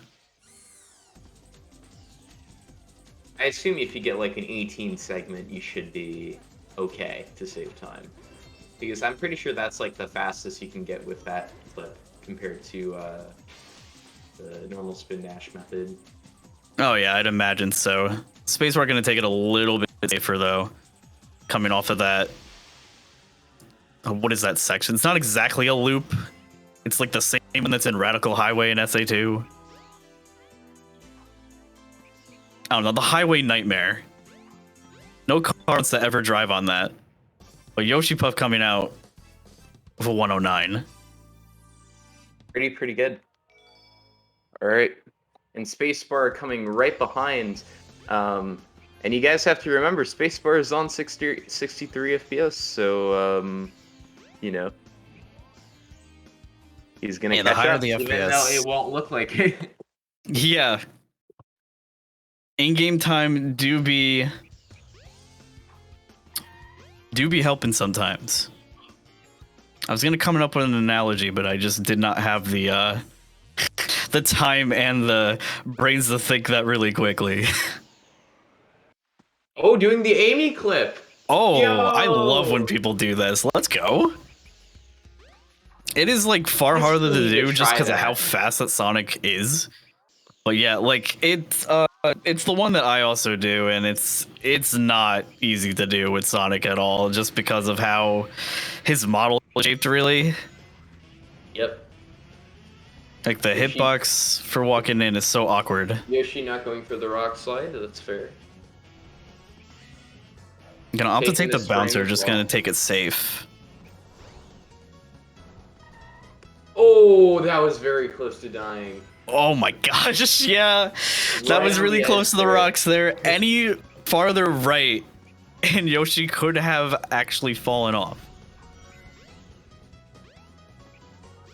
I assume if you get like an 18 segment, you should be okay to save time. Because I'm pretty sure that's like the fastest you can get with that clip compared to the normal spin dash method. Oh, yeah, I'd imagine so. Spacebar going to take it a little bit safer, though. Coming off of that. What is that section? It's not exactly a loop. It's like the same one that's in Radical Highway in SA2. I don't know, the Highway Nightmare. No car wants to ever drive on that. But Yoshi Puff coming out with a 109. Pretty good. Alright. And Spacebar coming right behind. And you guys have to remember, Spacebar is on 63 FPS, so, you know. He's gonna Yeah, the catch higher up, the even FPS. though it won't look like it. Yeah. In-game time do be helping sometimes. I was gonna come up with an analogy, but I just did not have the the time and the brains to think that really quickly. Oh, doing the Amy clip. Oh, I love Yo! when people do this. Let's go. It is like far I harder still to need to do just try because of how that. fast that Sonic is. But yeah, like it's the one that I also do, and it's not easy to do with Sonic at all, just because of how his model is shaped really. Yep. Like the Yoshi- hitbox for walking in is so awkward. Yoshi not going for the rock slide. That's fair. I'm gonna opt to Taking take the the spring bouncer, as just well. gonna take it safe. Oh, that was very close to dying. Oh my gosh, yeah. That Right was on really the close edge to the there. rocks there. Any farther right, and Yoshi could have actually fallen off.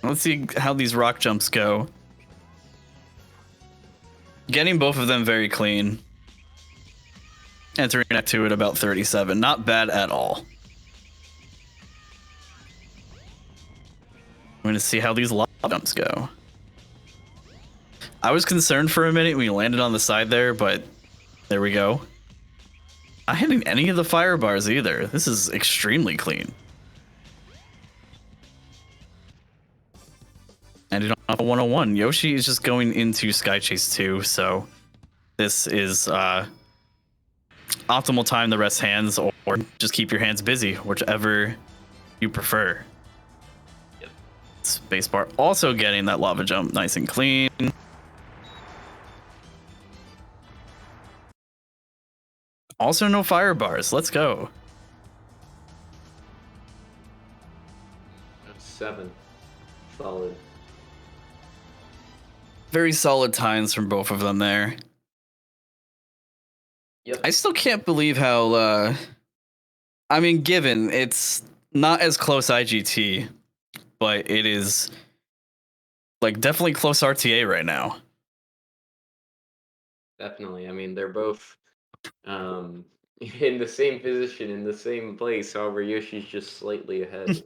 Let's see how these rock jumps go. Getting both of them very clean. Entering Act 2 at about 37. Not bad at all. I'm going to see how these lava jumps go. I was concerned for a minute when we landed on the side there, but there we go. Not hitting any of the fire bars either. This is extremely clean. Ended on a 101. Yoshi is just going into Sky Chase 2, so this is optimal time to rest hands or just keep your hands busy, whichever you prefer. Yep. Spacebar also getting that lava jump nice and clean. Also no fire bars. Let's go. 7. Solid. Very solid times from both of them there. Yep. I still can't believe how I mean, given it's not as close IGT, but it is like definitely close RTA right now. Definitely. I mean, they're both in the same position, in the same place. However, Yoshi's just slightly ahead.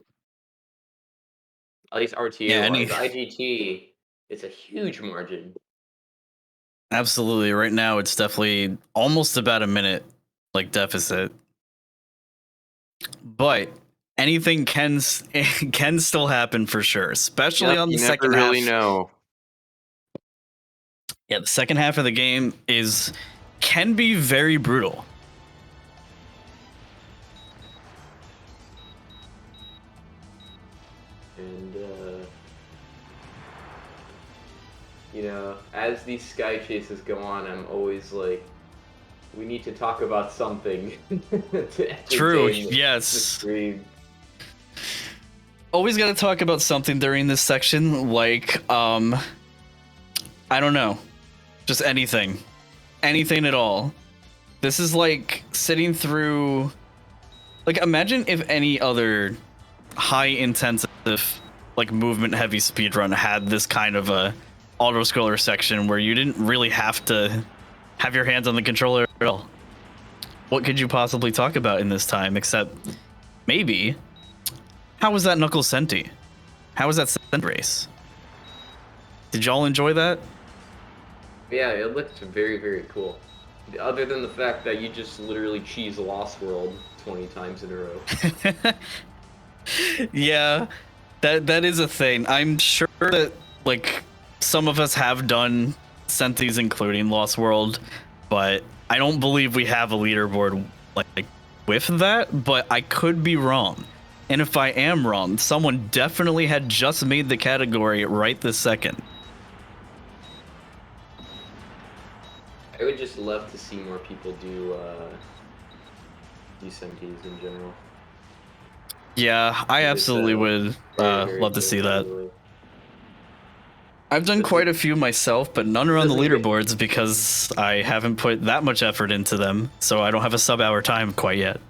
At least RTA wise. IGT, it's a huge margin. Absolutely. Right now, it's definitely almost about a minute like deficit. But anything can still happen for sure, especially on the second half. You never really know. Yeah, the second half of the game can be very brutal. And you know, as these sky chases go on, I'm always like, we need to talk about something to True, entertain yes. the stream. Always got to talk about something during this section, like I don't know, just anything at all. This is like sitting through, like, imagine if any other high intensive, like movement heavy speedrun had this kind of a auto scroller section where you didn't really have to have your hands on the controller at all. What could you possibly talk about in this time except maybe, how was that Knuckles Senti? How was that Sent race? Did y'all enjoy that? Yeah, it looked very, very cool. Other than the fact that you just literally cheese Lost World 20 times in a row. Yeah, that is a thing. I'm sure that like some of us have done Sentis, including Lost World, but I don't believe we have a leaderboard like with that. But I could be wrong, and if I am wrong, someone definitely had just made the category right this second. I would just love to see more people do Sentis in general. Yeah, I absolutely would love to see that. I've done quite a few myself, but none are on the leaderboards because I haven't put that much effort into them, so I don't have a sub-hour time quite yet.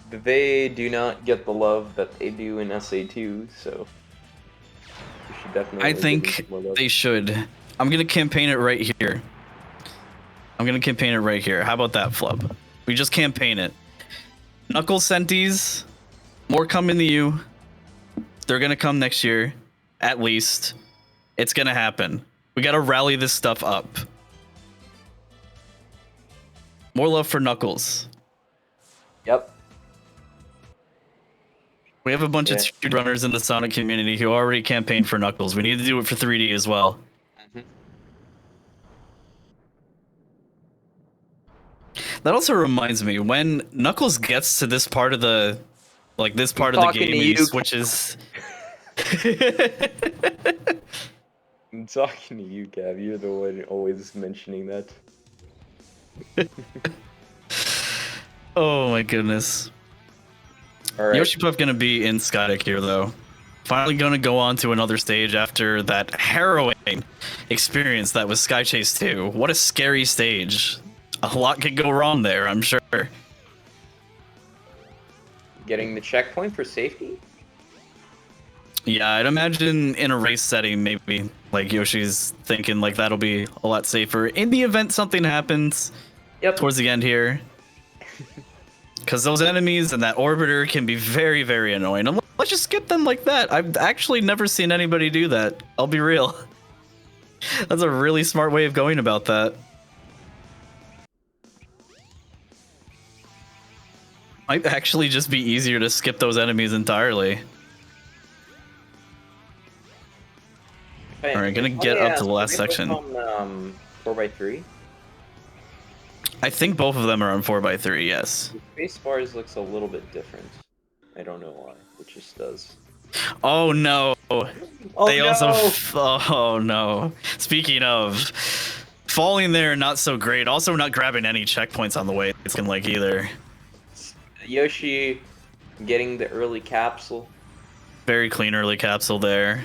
They do not get the love that they do in SA2, so you should definitely I think they should. I'm gonna campaign it right here. How about that, Flub? We just campaign it. Knuckles Sentis, more coming to you. They're gonna come next year, at least. It's gonna happen. We gotta rally this stuff up. More love for Knuckles. Yep. We have a bunch of speedrunners in the Sonic community who already campaigned for Knuckles. We need to do it for 3D as well. That also reminds me, when Knuckles gets to this part of the, this part of the game, he switches. I'm talking to you, Gav. You're the one always mentioning that. Oh my goodness. All right. Yoshi Puff gonna be in Skydeck here though. Finally gonna go on to another stage after that harrowing experience that was Sky Chase 2. What a scary stage. A lot could go wrong there, I'm sure. Getting the checkpoint for safety? Yeah, I'd imagine in a race setting, maybe like Yoshi's thinking like that'll be a lot safer in the event something happens towards the end here. Because those enemies and that orbiter can be very, very annoying. Let's just skip them like that. I've actually never seen anybody do that. I'll be real. That's a really smart way of going about that. Might actually just be easier to skip those enemies entirely. Alright, gonna get up to the last section. 4x3? I think both of them are on 4x3, yes. The space bars looks a little bit different. I don't know why. It just does. Oh no! Oh, they also. no! Oh no! Speaking of, falling there not so great. Also not grabbing any checkpoints on the way. It's looking like either. Yoshi getting the early capsule. Very clean early capsule there.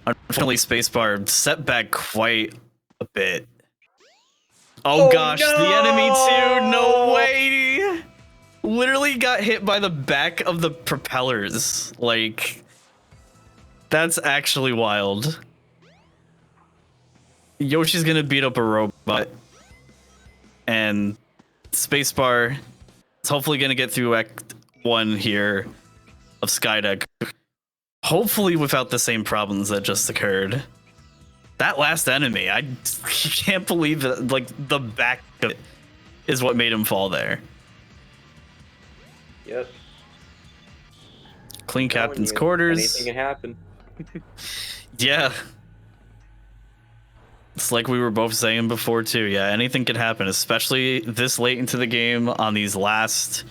Unfortunately, spacebar set back quite a bit. Oh gosh, no! the enemy too! No way! Literally got hit by the back of the propellers. Like, that's actually wild. Yoshi's gonna beat up a robot. And spacebar is hopefully gonna get through Act 1 here of Skydeck. Hopefully without the same problems that just occurred. That last enemy, I can't believe that, like, the back of it is what made him fall there. Yep. Clean captain's quarters. Anything can happen. Yeah. It's like we were both saying before too. Yeah, anything can happen, especially this late into the game on these last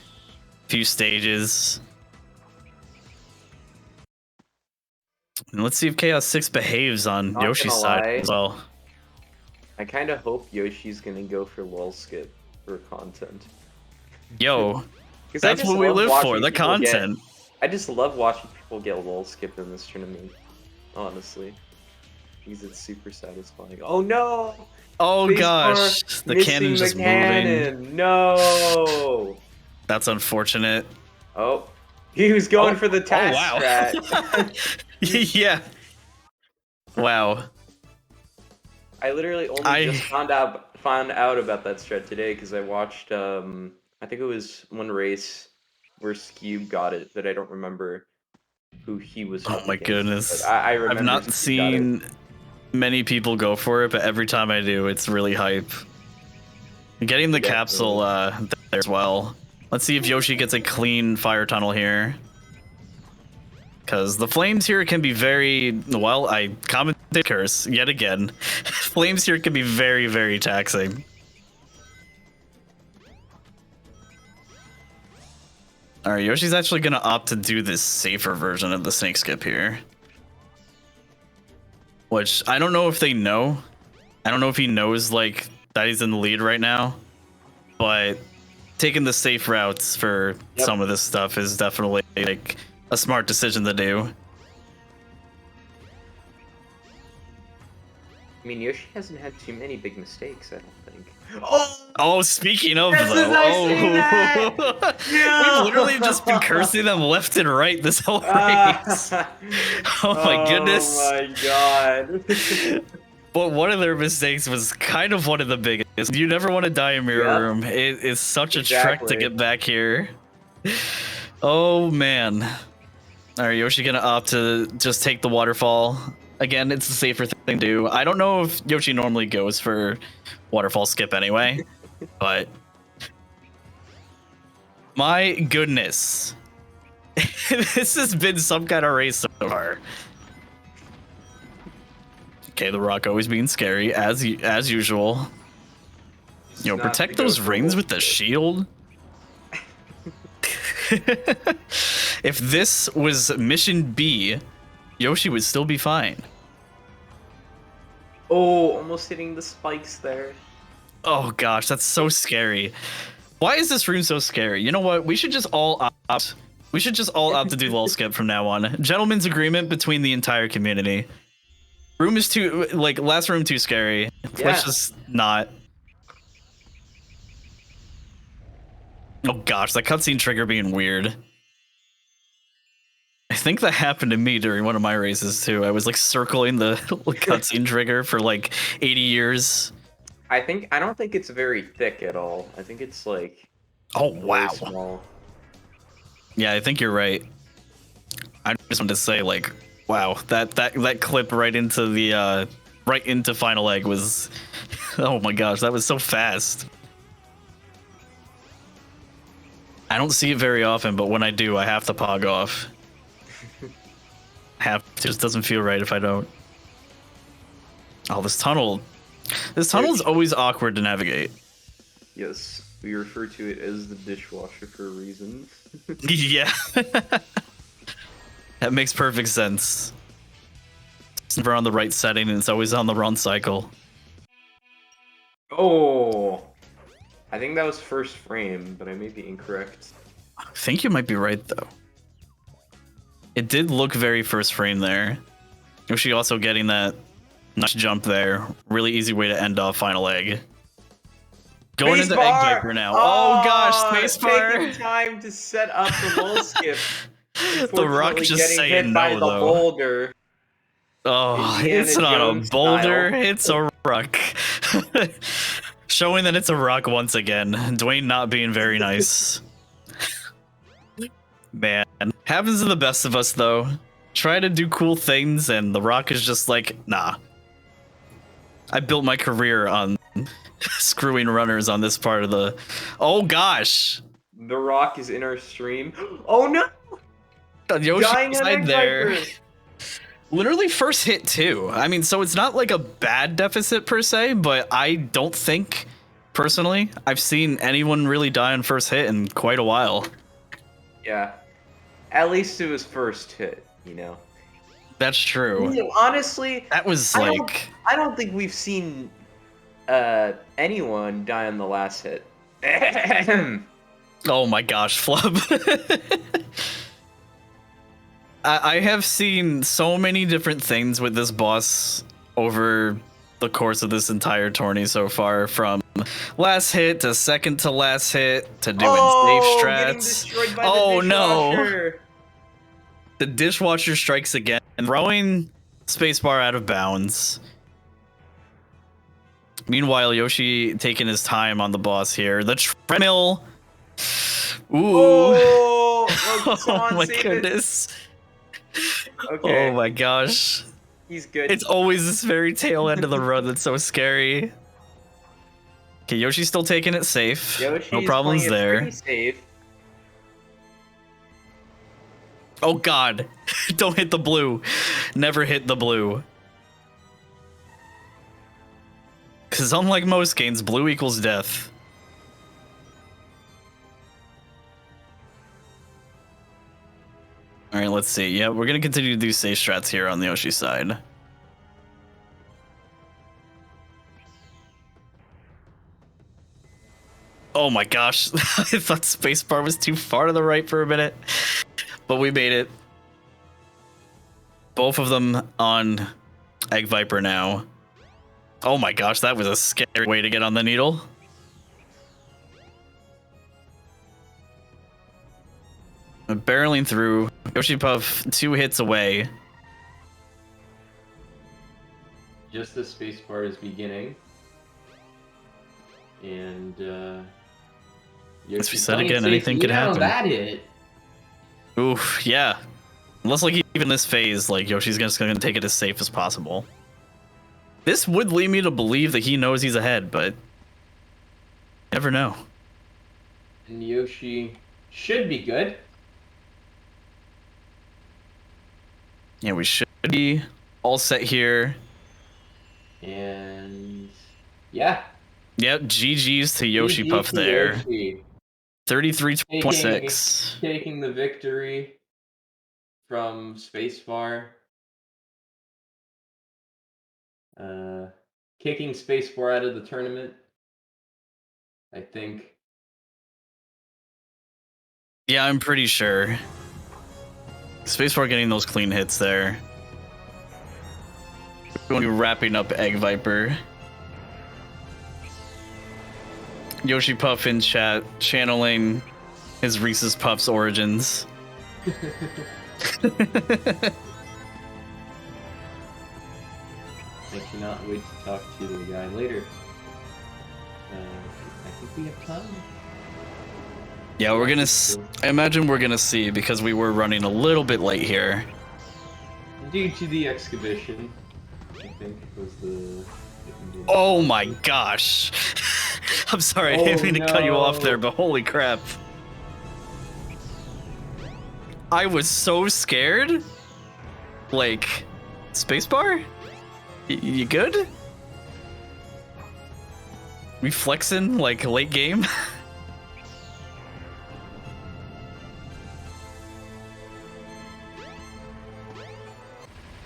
few stages. And let's see if Chaos 6 behaves on Not Yoshi's gonna side lie. as well. I kind of hope Yoshi's gonna go for lol skip for content. Yo, 'Cause I that's just what we love live watching for, the people get- content. I just love watching people get lol skip in this tournament, honestly. Because it's super satisfying. Oh no! Oh Spacebar gosh, the missing cannon's the just cannon. moving. No! That's unfortunate. Oh, he was going for the oh, task wow. strat. Yeah. Wow. I literally only just found out about that strat today because I watched I think it was one race where Skewb got it, but I don't remember who he was. Oh up my against. goodness. But I remember I've not Skewb got it. seen many people go for it, but every time I do, it's really hype. Getting the capsule there as well. Let's see if Yoshi gets a clean fire tunnel here. Because the flames here can be very, well, I commented curse yet again. Flames here can be very, very taxing. Alright, Yoshi's actually going to opt to do this safer version of the snake skip here. Which, I don't know if they know. I don't know if he knows, like, that he's in the lead right now. But taking the safe routes for some of this stuff is definitely, like, a smart decision to do. I mean, Yoshi hasn't had too many big mistakes, I don't think. Oh, speaking of As though, soon as I say that! we've literally just been cursing them left and right this whole race. Oh my goodness! Oh my god! But one of their mistakes was kind of one of the biggest. You never want to die in Mirror Room. It is such a trek to get back here. Oh man! All right, Yoshi gonna opt to just take the waterfall. Again, it's a safer thing to do. I don't know if Yoshi normally goes for waterfall skip anyway, but My goodness. This has been some kind of race so far. Okay, the rock always being scary, as usual. Yo, protect those rings with the shield. If this was mission B, Yoshi would still be fine. Oh, almost hitting the spikes there. Oh gosh, that's so scary. Why is this room so scary? You know what? We should just all opt. We should just all opt to do lull skip from now on. Gentleman's agreement between the entire community. Room is too, like, last room too scary. Yeah. Let's just not. Oh gosh, that cutscene trigger being weird. I think that happened to me during one of my races too. I was like circling the cutscene trigger for like 80 years. I don't think it's very thick at all. I think it's like Oh wow. really small. Yeah, I think you're right. I just wanted to say, like, wow, that clip right into the right into Final Egg was oh my gosh, that was so fast. I don't see it very often, but when I do, I have to pog off. Just doesn't feel right if I don't. Oh, this tunnel is always awkward to navigate. Yes, we refer to it as the dishwasher for a reason. Yeah. That makes perfect sense. It's never on the right setting and it's always on the wrong cycle. Oh, I think that was first frame, but I may be incorrect. I think you might be right though. It did look very first frame there. Yoshi also getting that nice jump there. Really easy way to end off Final Egg. Going into Egg Viper now. Oh gosh, spacebar. Taking time to set up the lull skip. The rock Unfortunately, just getting saying hit by no the though. boulder. Oh, Indiana it's not Jones a boulder, style. it's a rock. Showing that it's a rock once again. Dwayne not being very nice. Man, happens to the best of us though. Try to do cool things and the rock is just like, nah. I built my career on screwing runners on this part of the... Oh gosh! The rock is in our stream. Oh no! Yoshi Dying on side Egg there. Viper. Literally first hit too. I mean, so it's not like a bad deficit per se, but I don't think, personally, I've seen anyone really die on first hit in quite a while. Yeah. At least it was first hit, you know. That's true. You know, honestly, that was I like... I don't think we've seen anyone die on the last hit. Oh my gosh, Flub. I have seen so many different things with this boss over the course of this entire tourney so far, from last hit to second to last hit to doing safe strats. Oh no! The dishwasher strikes again, throwing spacebar out of bounds. Meanwhile, Yoshi taking his time on the boss here. The treadmill. Ooh. Oh my goodness. Okay. Oh my gosh. He's good. It's always this very tail end of the run that's so scary. Okay, Yoshi's still taking it safe. Yoshi's no problems playing it there. pretty safe. Oh god. Don't hit the blue. Never hit the blue. Because unlike most games, blue equals death. Alright, let's see. Yeah, we're going to continue to do safe strats here on the Yoshi side. Oh my gosh. I thought spacebar was too far to the right for a minute. But we made it. Both of them on Egg Viper now. Oh my gosh, that was a scary way to get on the needle. Barreling through. Yoshi Puff 2 hits away. Just the spacebar is beginning. And As we said again, anything could happen. That hit. Oof, yeah. Unless like even this phase, like Yoshi's just gonna take it as safe as possible. This would lead me to believe that he knows he's ahead, but never know. And Yoshi should be good. Yeah, we should be all set here. And yeah. Yep, GG's to Yoshi Puff to there. Yoshi. 33-26. Taking the victory from Spacebar. Kicking Spacebar out of the tournament, I think. Yeah, I'm pretty sure. Spacebar getting those clean hits there. We're going to be wrapping up Egg Viper. Yoshi Puff in chat, channeling his Reese's Puffs origins. I cannot wait to talk to the guy later. I think we have time. Yeah, we're gonna. I imagine we're gonna see because we were running a little bit late here. Due to the exhibition, I think was the. Oh my gosh! I'm sorry, I didn't mean to cut you off there, but holy crap! I was so scared. Like, Spacebar? You good? We flexing like late game?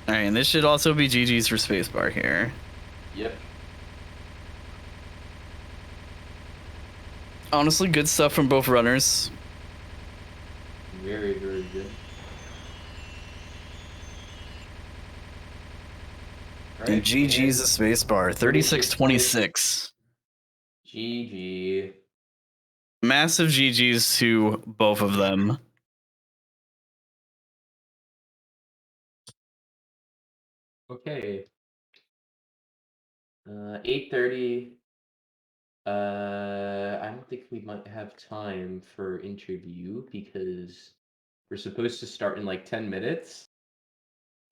Alright, and this should also be GG's for Spacebar here. Yep. Honestly, good stuff from both runners. Very, very good. And GG's a Spacebar, 36-26. GG. Massive GG's to both of them. Okay. 8:30. I don't think we might have time for interview because we're supposed to start in like 10 minutes.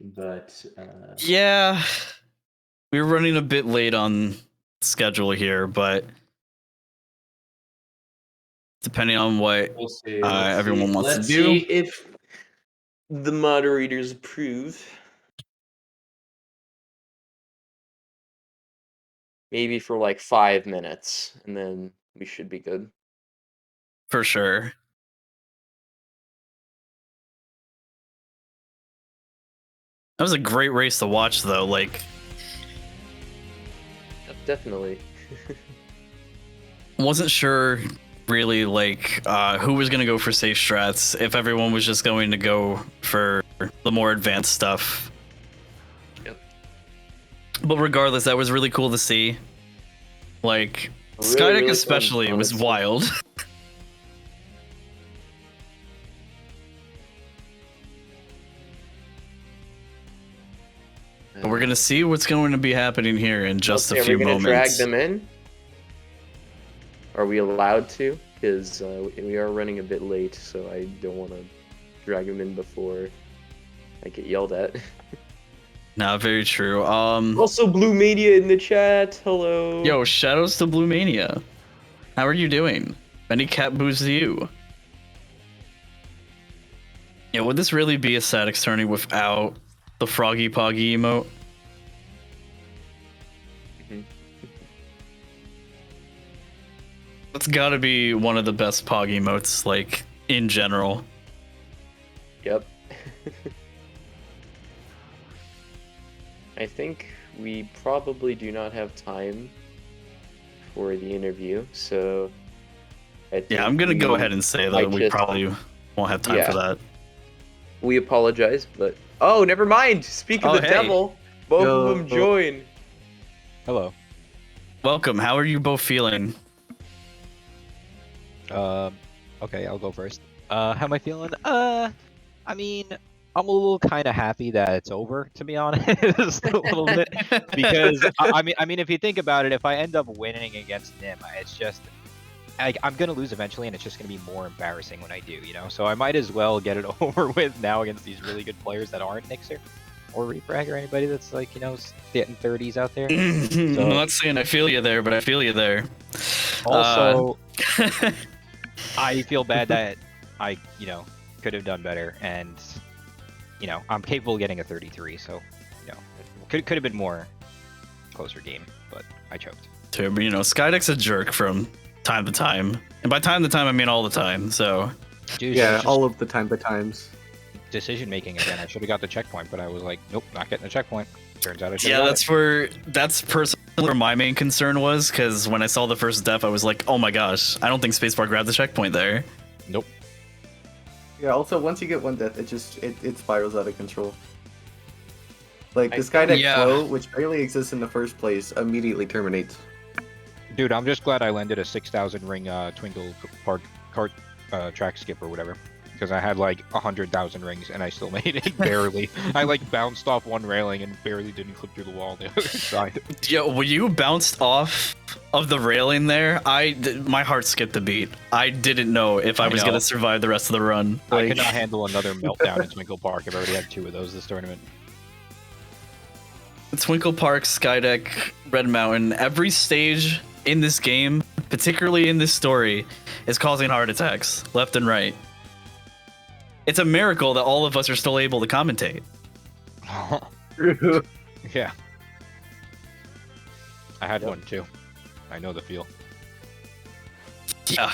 But Yeah, we were running a bit late on schedule here, but depending on what We'll see. everyone wants Let's to do. see if the moderators approve. Maybe for like 5 minutes, and then we should be good. For sure. That was a great race to watch, though. Like, Definitely. wasn't sure really like who was gonna go for safe strats. If everyone was just going to go for the more advanced stuff. Yep. But regardless, that was really cool to see. Like, Really, Skydeck really especially fun, was honestly. wild. But we're gonna see what's going to be happening here in just Okay, a few are we gonna moments. drag them in? Are we allowed to? Because we are running a bit late, so I don't want to drag them in before I get yelled at. Nah, very true. Also, Blue Mania in the chat. Hello. Yo, shoutouts to Blue Mania. How are you doing? Many cat boos to you. Yeah, would this really be a Static tourney without the Froggy Poggy emote? That's gotta be one of the best Pog emotes, like, in general. Yep. I think we probably do not have time for the interview, so I think Yeah, I'm gonna go ahead and say that we probably won't have time for that. We apologize, but oh, never mind. Speak of Oh, the hey. devil, both Yo. of them join. Hello. Welcome. How are you both feeling? Okay, I'll go first. How am I feeling? I mean, I'm a little kind of happy that it's over, to be honest, a little bit, because I mean, if you think about it, if I end up winning against him, it's just I'm gonna lose eventually, and it's just gonna be more embarrassing when I do, you know. So I might as well get it over with now against these really good players that aren't Nixer or Refrag or anybody that's like, you know, getting 30s out there. I'm not saying I feel you there, but I feel you there. Also, I feel bad that I, could have done better, and I'm capable of getting a 33. So, could have been more closer game, but I choked. Too, but Skydeck's a jerk from time to time, and by time to time I mean all the time. So, Dude, yeah, just all of the time, but times. decision making again. I should have got the checkpoint, but I was like, nope, not getting the checkpoint. Turns out I should. yeah, that's personally where my main concern was, because when I saw the first death, I was like, oh my gosh, I don't think Spacebar grabbed the checkpoint there. Nope. Yeah. Also, once you get one death, it spirals out of control. Like the Skydeck flow, which barely exists in the first place, immediately terminates. Dude, I'm just glad I landed a 6,000 ring Twinkle Park cart track skip or whatever, because I had like 100,000 rings and I still made it barely. I like bounced off one railing and barely didn't clip through the wall on the other side. Yo, when you bounced off of the railing there, my heart skipped a beat. I didn't know if I was gonna survive the rest of the run. I could not handle another meltdown in Twinkle Park. I've already had 2 of those this tournament. Twinkle Park, Skydeck, Red Mountain, every stage in this game, particularly in this story, is causing heart attacks left and right. It's a miracle that all of us are still able to commentate. Yeah. I had one too. I know the feel. Yeah.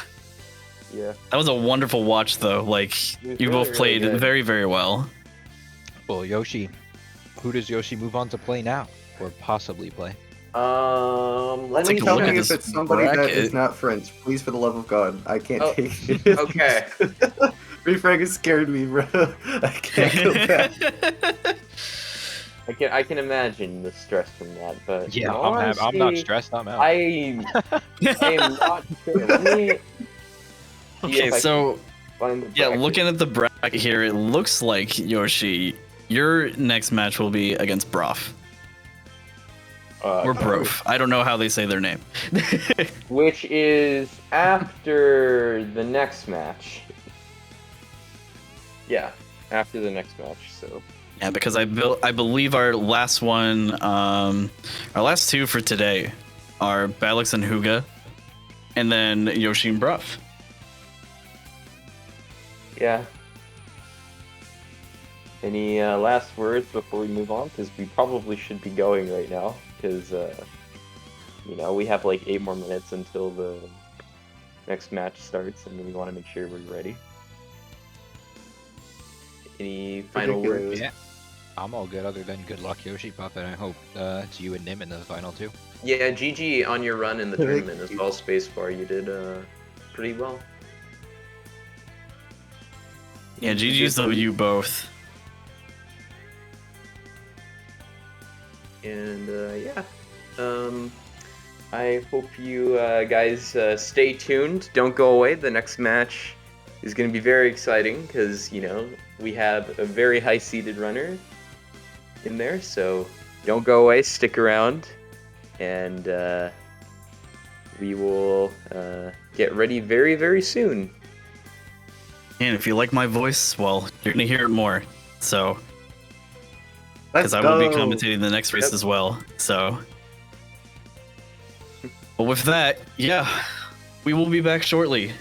Yeah. That was a wonderful watch, though. Like, you both played very, very well. Well, Yoshi, who does Yoshi move on to play now, or possibly play? Let me tell me if it's somebody that is not French. Please, for the love of God, I can't take it. Okay. Refrag has scared me, bro. I can't go back. I can imagine the stress from that, but Yeah, honestly, I'm not stressed. I'm out. I am not sure. Let me see Okay, if I so can find the yeah, bracket. looking at the bracket here, it looks like Yoshi, your next match will be against Broff. Or Brof. I don't know how they say their name. Which is after the next match. Yeah, after the next match. So. Yeah, because I believe our last one, our last 2 for today are Balix and Huga, and then Yoshi and Brof. Yeah. Any last words before we move on? Because we probably should be going right now. Because, we have like 8 more minutes until the next match starts, and we want to make sure we're ready. Any final words? Yeah. I'm all good, other than good luck, Yoshi Puff, and I hope it's you and Nim in the final 2. Yeah, GG on your run in the tournament as well, Spacebar. You did pretty well. Yeah, GG's to you both. And I hope you guys stay tuned. Don't go away. The next match is going to be very exciting because, we have a very high-seeded runner in there. So don't go away. Stick around. And we will get ready very, very soon. And if you like my voice, well, you're going to hear it more. So... Let's because I will be go. commentating the next race as well. So, but with that, yeah, we will be back shortly.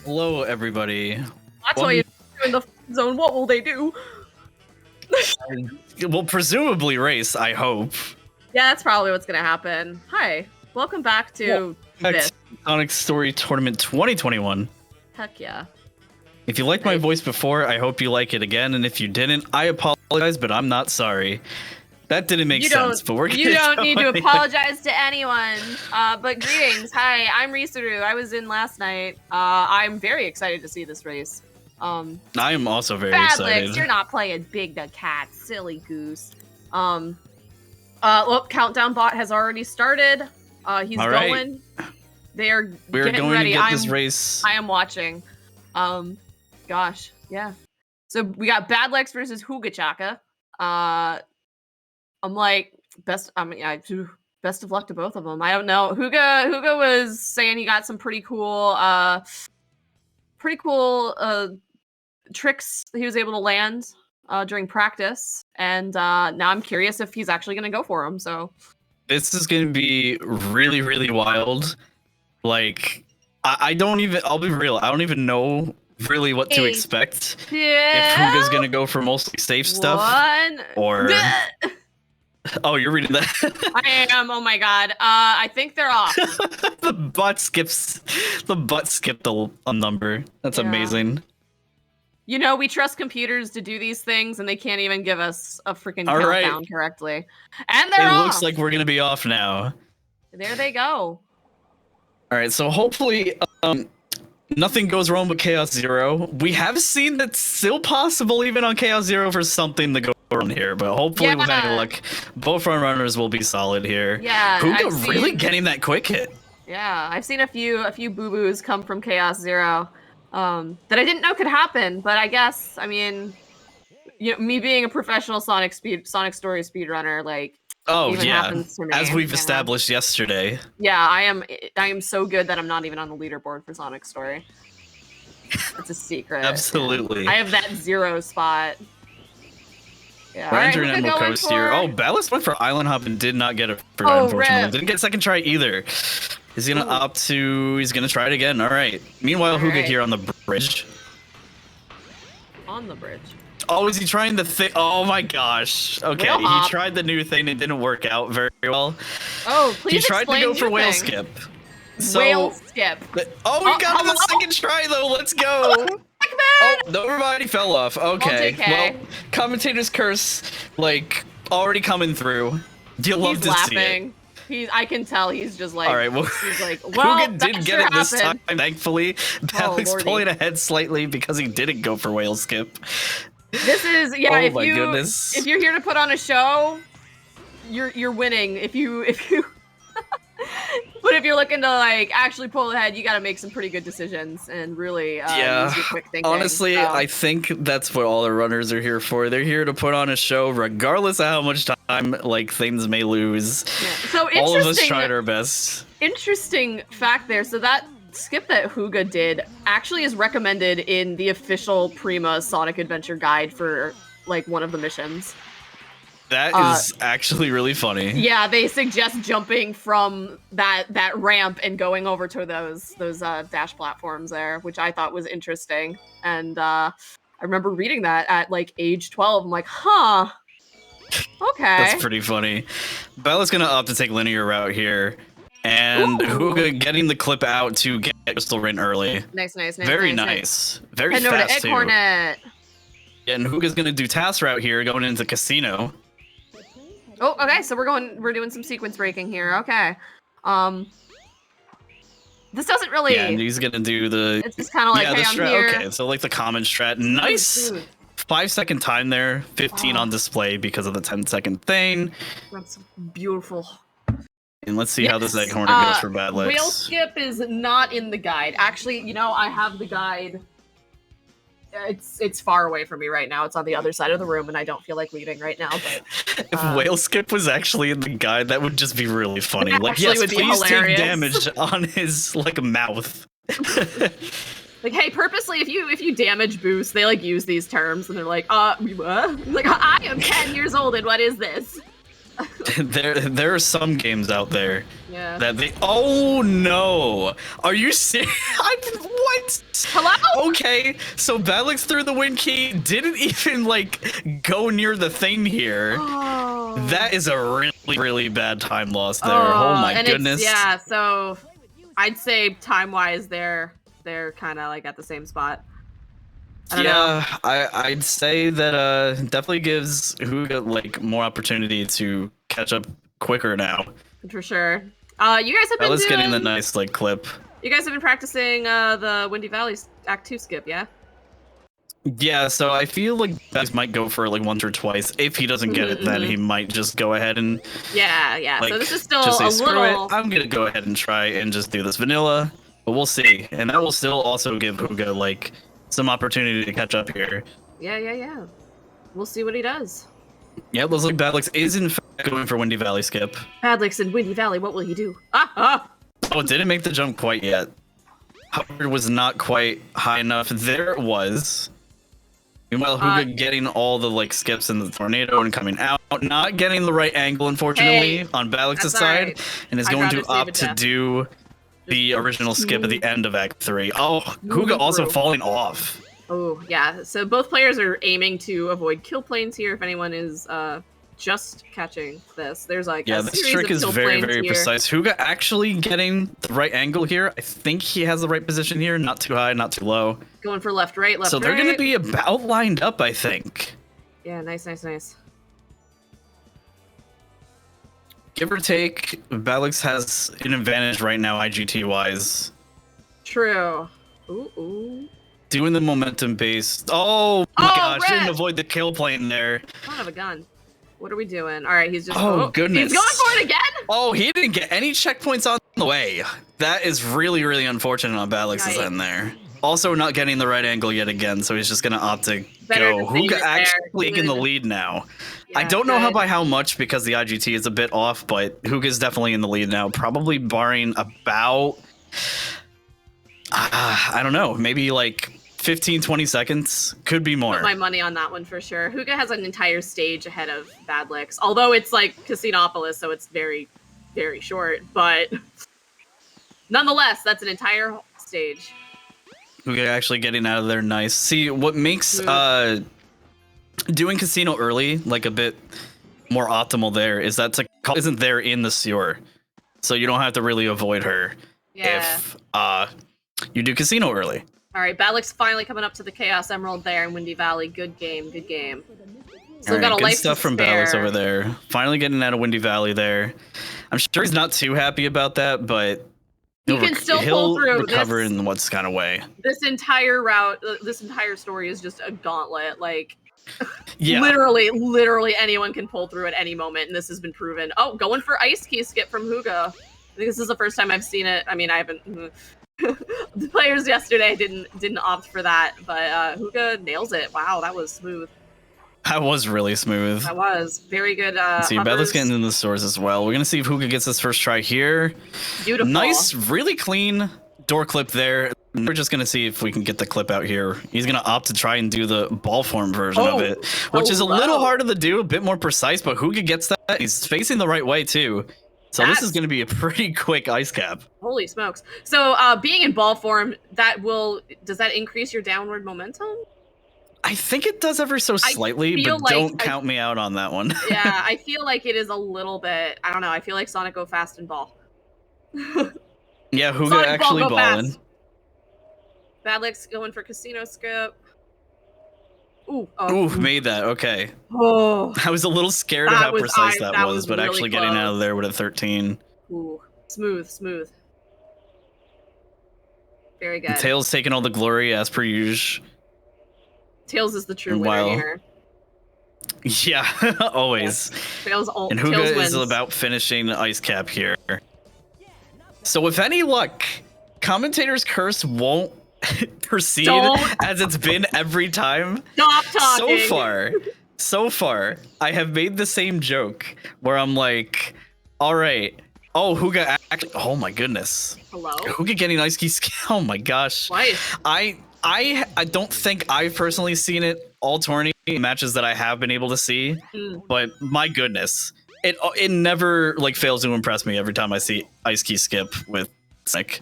Hello, everybody. That's why you're in the zone. What will they do? Well, presumably race, I hope. Yeah, that's probably what's gonna happen. Hi, welcome back to this. Sonic Story Tournament 2021. Heck yeah. If you liked my voice before, I hope you like it again. And if you didn't, I apologize, but I'm not sorry. That didn't make sense, but we're You don't need to apologize to anyone. But greetings. Hi, I'm Risuru. I was in last night. I'm very excited to see this race. I am also very Bad excited. Licks, you're not playing Big the Cat, silly goose. Look, Countdown Bot has already started. He's All right. going. We're We're getting going ready. to get this race. I am watching. Gosh, yeah. So we got Bad Lex versus Hooga Chaka. I'm like best of luck to both of them. I don't know. Hooga was saying he got some pretty cool tricks he was able to land during practice, and now I'm curious if he's actually going to go for them. So This is going to be really, really wild. Like, I'll be real, I don't even know really what to expect. If Hooga's going to go for mostly safe stuff. Or... Oh, you're reading that? I am. Oh my god. I think they're off. The butt skipped a number. That's amazing. You know, we trust computers to do these things, and they can't even give us a freaking All right. countdown correctly. And they're It off. looks like we're gonna be off now. There they go. All right, so hopefully, nothing goes wrong with Chaos Zero. We have seen that still possible even on Chaos Zero for something to go wrong here, but hopefully with any luck, both front runners will be solid here. Yeah, Hooga I've really seen- getting that quick hit. Yeah, I've seen a few boo-boos come from Chaos Zero that I didn't know could happen, but I guess, I mean, you know, me being a professional Sonic Story speedrunner, like, Oh even yeah, happens to me. as we've Yeah. established yesterday. Yeah, I am so good that I'm not even on the leaderboard for Sonic Story. It's a secret. Absolutely. I have that 0 spot. Yeah. Ranger Alright, and who we Animal going Coast here. for? Oh, Ballast went for Island Hop and did not get it for Oh, that, unfortunately. rip. Didn't get a second try either. Is he gonna opt to... He's gonna try it again. All right. Meanwhile, Hooga Alright. here on the bridge. On the bridge. Oh, is he trying the thing? Oh my gosh. Okay, Whale he hop. tried the new thing. It didn't work out very well. Oh, please He tried to explain go new for whale thing. skip. So, Whale skip. Oh, we got it the hello? second try though. Let's go. Oh, no, everybody fell off. Okay. JK. Well, commentator's curse, like, already coming through. You love He's to see it. laughing. I can tell he's just like, All right, well, he's like, well, Hooga that did sure get it this happened. time, thankfully. Alex lordy. pulling ahead slightly because he didn't go for whale skip. This is Oh if my you goodness. if you're here to put on a show, you're winning. If you but if you're looking to like actually pull ahead, you got to make some pretty good decisions and really Yeah, use your quick thinking. honestly, so. I think that's what all the runners are here for. They're here to put on a show, regardless of how much time like things may lose. So All of us interesting- tried our best. Interesting fact there. So that skip that Hooga did actually is recommended in the official Prima Sonic Adventure guide for like one of the missions. That is actually really funny. Yeah, they suggest jumping from that ramp and going over to those dash platforms there, which I thought was interesting. And I remember reading that at like age 12. I'm like, huh, okay. That's pretty funny. Bella's gonna opt to take linear route here, and Hooga getting the clip out to get Crystal Rin early. Nice. Very nice. Very Heading over to fast Egg too. Hornet. And Hooga's gonna do task route here, going into Casino. Oh, okay. So we're doing some sequence breaking here. Okay. This doesn't really. Yeah, and he's gonna do the. It's just kind of like, yeah, hey, the I'm strat. here. Okay, so like the common strat. Nice. Dude. 5-second time there, 15 on display because of the 10-second thing. That's beautiful. And let's see how this Yes, Egg Hornet goes for bad Whale legs. skip is not in the guide. Actually, you know, I have the guide. It's far away from me right now. It's on the other side of the room, and I don't feel like leaving right now. But If whale skip was actually in the guide, that would just be really funny. That Like, actually yes, would be please take hilarious. damage on his like mouth. like, hey, purposely, if you damage boost, they like use these terms, and they're like, what? Like, I am 10 years old, and what is this? there are some games out there Yeah. that they. Oh no! Are you serious? What? Hello? Okay, so Balix threw the win key. Didn't even like go near the thing here. Oh. That is a really bad time loss there. Oh my and goodness. Yeah, so I'd say time-wise, they're kind of like at the same spot. I don't know. I'd say that definitely gives Huga like more opportunity to catch up quicker now. For sure. You guys have been Balix doing. getting the nice like clip. You guys have been practicing the Windy Valley Act 2 skip, yeah? Yeah, so I feel like Balix might go for like once or twice. If he doesn't get it, then he might just go ahead and Yeah. like, So this is still just say, a "Screw little. it, I'm gonna go ahead and try and just do this vanilla, but we'll see. And that will still also give Huga like some opportunity to catch up here. Yeah. We'll see what he does. Yeah, it looks like Badlix is in fact going for Windy Valley skip. Badlix in Windy Valley, what will he do? Oh, it didn't make the jump quite yet. Hubbard was not quite high enough. There it was. Meanwhile, Huga getting all the like skips in the tornado and coming out, not getting the right angle, unfortunately, on Balix's side, right. and is I'd going to rather save opt it to death. do the original skip at the end of Act 3. Oh, Huga also through. falling off. Oh, yeah. So both players are aiming to avoid kill planes here if anyone is just catching this. There's like Yeah, a this series trick of is kill very, planes very here. precise. Huga actually getting the right angle here. I think he has the right position here. Not too high, not too low. Going for left, right, So they're right. going to be about lined up, I think. Yeah, nice. Give or take, Balix has an advantage right now, IGT-wise. True. Ooh. Doing the momentum based. Oh my gosh, red. didn't avoid the kill plane there. Son of a gun. What are we doing? All right, he's just. Oh, goodness. He's going for it again. Oh, he didn't get any checkpoints on the way. That is really, really unfortunate on Balix's end there. Also not getting the right angle yet again, so he's just going to opt to Better go. to save Huga it actually there. in the lead now. I Yeah, don't know good. by how much because the IGT is a bit off, but Huga's definitely in the lead now. Probably barring about, I don't know, maybe like 15, 20 seconds. Could be more. Put my money on that one for sure. Huga has an entire stage ahead of Badlix, although it's like Casinopolis, so it's very, very short. But nonetheless, that's an entire stage. Huga actually getting out of there nice. See, what makes doing Casino early like a bit more optimal there is that Takal isn't there in the sewer. So you don't have to really avoid her if you do Casino early. All right, Badlix finally coming up to the Chaos Emerald there in Windy Valley. Good game. Still got a good life stuff to from spare. Balix over there. Finally getting out of Windy Valley there. I'm sure he's not too happy about that, but He can still pull through. recover in what's kind of way. This entire route, this entire story is just a gauntlet. Like, Yeah. literally anyone can pull through at any moment, and this has been proven. Oh, going for ice key skip from Huga. I think this is the first time I've seen it. I mean, I haven't. The players yesterday didn't opt for that, but Huga nails it. Wow, that was smooth. That was really smooth. That was very good. See, hovers. Balix getting in the stores as well. We're gonna see if Huga gets this first try here. Beautiful. Nice, really clean door clip there. We're just gonna see if we can get the clip out here. He's gonna opt to try and do the ball form version of it, which is a little harder to do, a bit more precise, but Huga gets that. He's facing the right way too. So this is gonna be a pretty quick ice cap. Holy smokes. So being in ball form, does that increase your downward momentum? I think it does ever so slightly, feel but like don't count me out on that one. Yeah, I feel like it is a little bit. I don't know. I feel like Sonic go fast and ball. Yeah, Huga Sonic actually ball, go balling. fast. Badlix going for casino skip. Ooh. Ooh, made that. Okay. Oh. I was a little scared of That how was- precise that that was was, but really actually getting out of close. there with a 13. Ooh. Smooth. Very good. Tails taking all the glory as per usual. Tails is the true Wow. winner here. Yeah, always. Tails, And Tails Huga wins. is about finishing ice cap here. So with any luck, commentator's curse won't proceed Don't. as it's been every time. Stop talking. So far, I have made the same joke where I'm like, all right. Oh, Huga actually. Oh my goodness. Hello? Huga getting ice key. Oh my gosh. Twice. I don't think I've personally seen it all tourney matches that I have been able to see, but my goodness, it never like fails to impress me every time I see Ice Key skip with Sonic.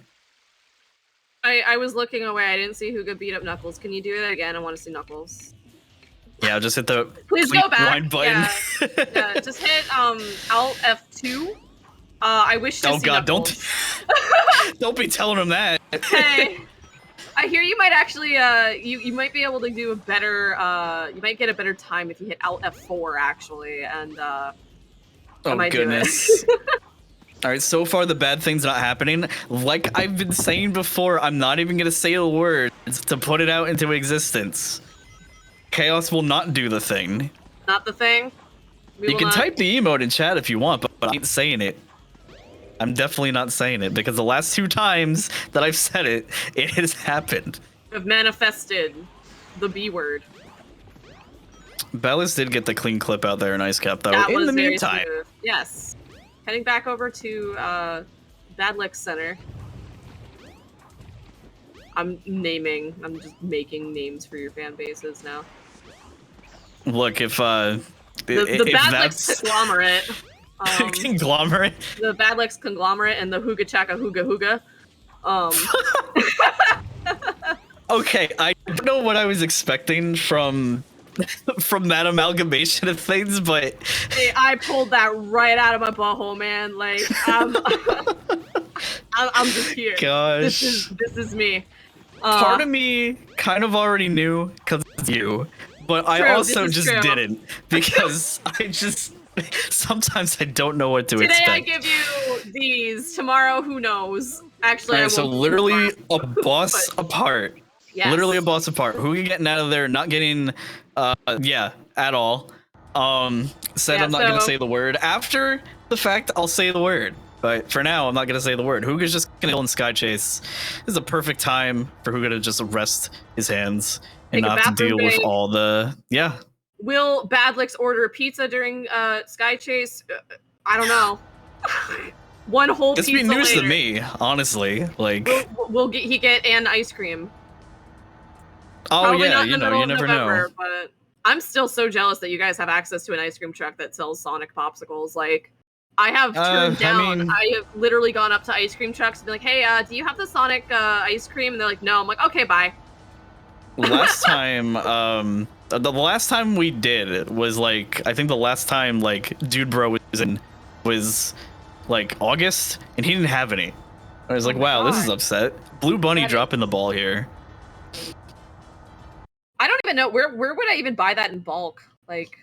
I was looking away. I didn't see Huga beat up Knuckles. Can you do that again? I want to see Knuckles. Yeah, just hit the Please go back. rewind button. Yeah, just hit Alt F2. I wish to Oh see god, Knuckles. don't be telling him that. Hey, I hear you might actually you might be able to do a better you might get a better time if you hit Alt F4 actually, and I Oh might do it. goodness. All right, so far the bad thing's not happening. Like I've been saying before, I'm not even gonna say the words to put it out into existence. Chaos will not do the thing. Not the thing. We You will can not- type the emote in chat if you want, but I ain't saying it. I'm definitely not saying it because the last 2 times that I've said it, it has happened. have manifested the B word. Bellis did get the clean clip out there in Ice Cap though. That In was the very meantime, smooth. Yes. Heading back over to Badlick Center. I'm just making names for your fan bases now. look if The if Badlick's that's conglomerate. conglomerate. The Badlick's conglomerate and the Hooga Chaka Hooga Hooga. Okay, I don't know what I was expecting from that amalgamation of things, but Hey, I pulled that right out of my butthole, man. Like I'm just here. Gosh. This is me. Part of me kind of already knew because it's you, but I True, also this is just true. didn't because I just sometimes I don't know what to Today expect. I give you these. Tomorrow, who knows? Actually, Alright, I so won't. literally a boss apart. Yes. Literally a boss apart. Who are you getting out of there? Not getting, yeah, at all. Said Yeah, I'm not gonna so- say the word. After the fact, I'll say the word. But for now, I'm not gonna say the word. Huga's just gonna go in Sky Chase. This is a perfect time for Huga to just rest his hands and Take a not have to bathroom deal with break. all the Will Badlick's order a pizza during Sky Chase? I don't know. One whole This pizza be news later. to me, honestly. Like, Will he get an ice cream? oh Probably yeah, not in you the know, middle you of never November, know. but I'm still so jealous that you guys have access to an ice cream truck that sells Sonic popsicles. Like, I have turned I down. mean- I have literally gone up to ice cream trucks and be like, "Hey, do you have the Sonic ice cream?" And they're like, "No." I'm like, "Okay, bye." Last time, the last time we did was like, I think the last time like Dude Bro was like August, and he didn't have any. I was like, my wow, this is God. upset. Blue Bunny That is- dropping the ball here. I don't even know where would I even buy that in bulk. Like,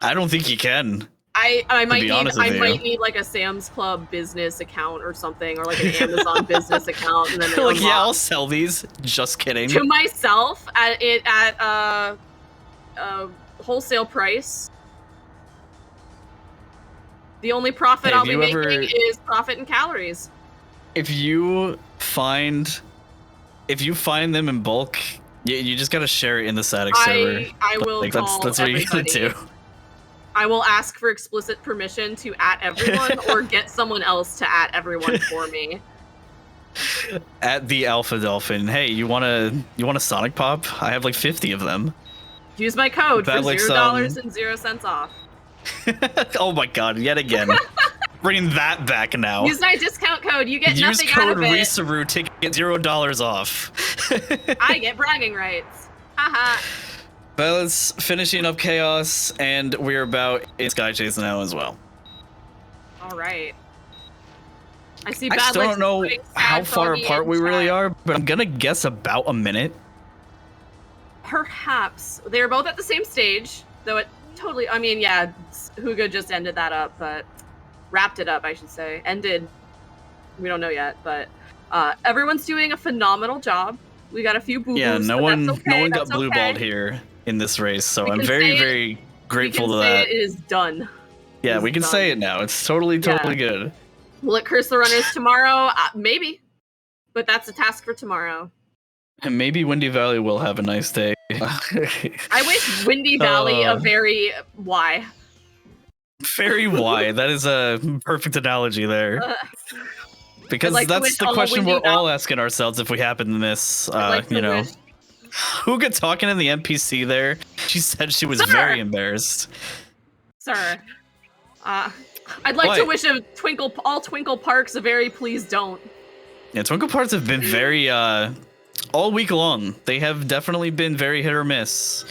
I don't think you can. I might be need honest with you. like a Sam's Club business account or something, or like an Amazon business account, and then they Like, yeah, unlock I'll sell these. Just kidding. to myself at wholesale price. The only profit Hey, I'll have be you making ever- is profit and calories. If you find them in bulk, you just gotta share it in the static server. I will Like, call that's what you gotta everybody. do. I will ask for explicit permission to @ everyone or get someone else to @ everyone for me. At the Alpha Dolphin, hey, you want a Sonic Pop? I have like 50 of them. Use my code for Badlick's, $0 and 0 cents off. Oh my god, yet again. Bringing that back now. Use my discount code. You get Use nothing out code of it. Risaru to get $0 off. I get bragging rights. Haha. But let's finishing up Chaos, and we're about in Sky Chase now as well. All right. I see. I still Badlick's don't know putting how Sad far Froggy apart in we really chat. are, but I'm gonna guess about a minute. Perhaps they're both at the same stage, though it totally. I mean, yeah, Huga just ended that up, but wrapped it up, I should say. Ended. We don't know yet, but everyone's doing a phenomenal job. We got a few boo-boos. Yeah, no but one that's okay, no one got that's blue okay. balled here in this race, so We I'm can very, say it- very grateful we to can say that. it is done. Yeah, is we can done. say it now. It's totally Yeah. good. Will it curse the runners tomorrow? Maybe, but that's a task for tomorrow. And maybe Windy Valley will have a nice day. I wish Windy Valley a very why. Very wide. That is a perfect analogy there. Because like to that's wish the all question Windy we're all asking ourselves if we happen to miss, like to you know. wish- Huga talking in the NPC there, she said she was Sir! very embarrassed. Sir. I'd like to What? wish all Twinkle Parks a very please don't. Yeah, Twinkle Parks have been very all week long. They have definitely been very hit or miss.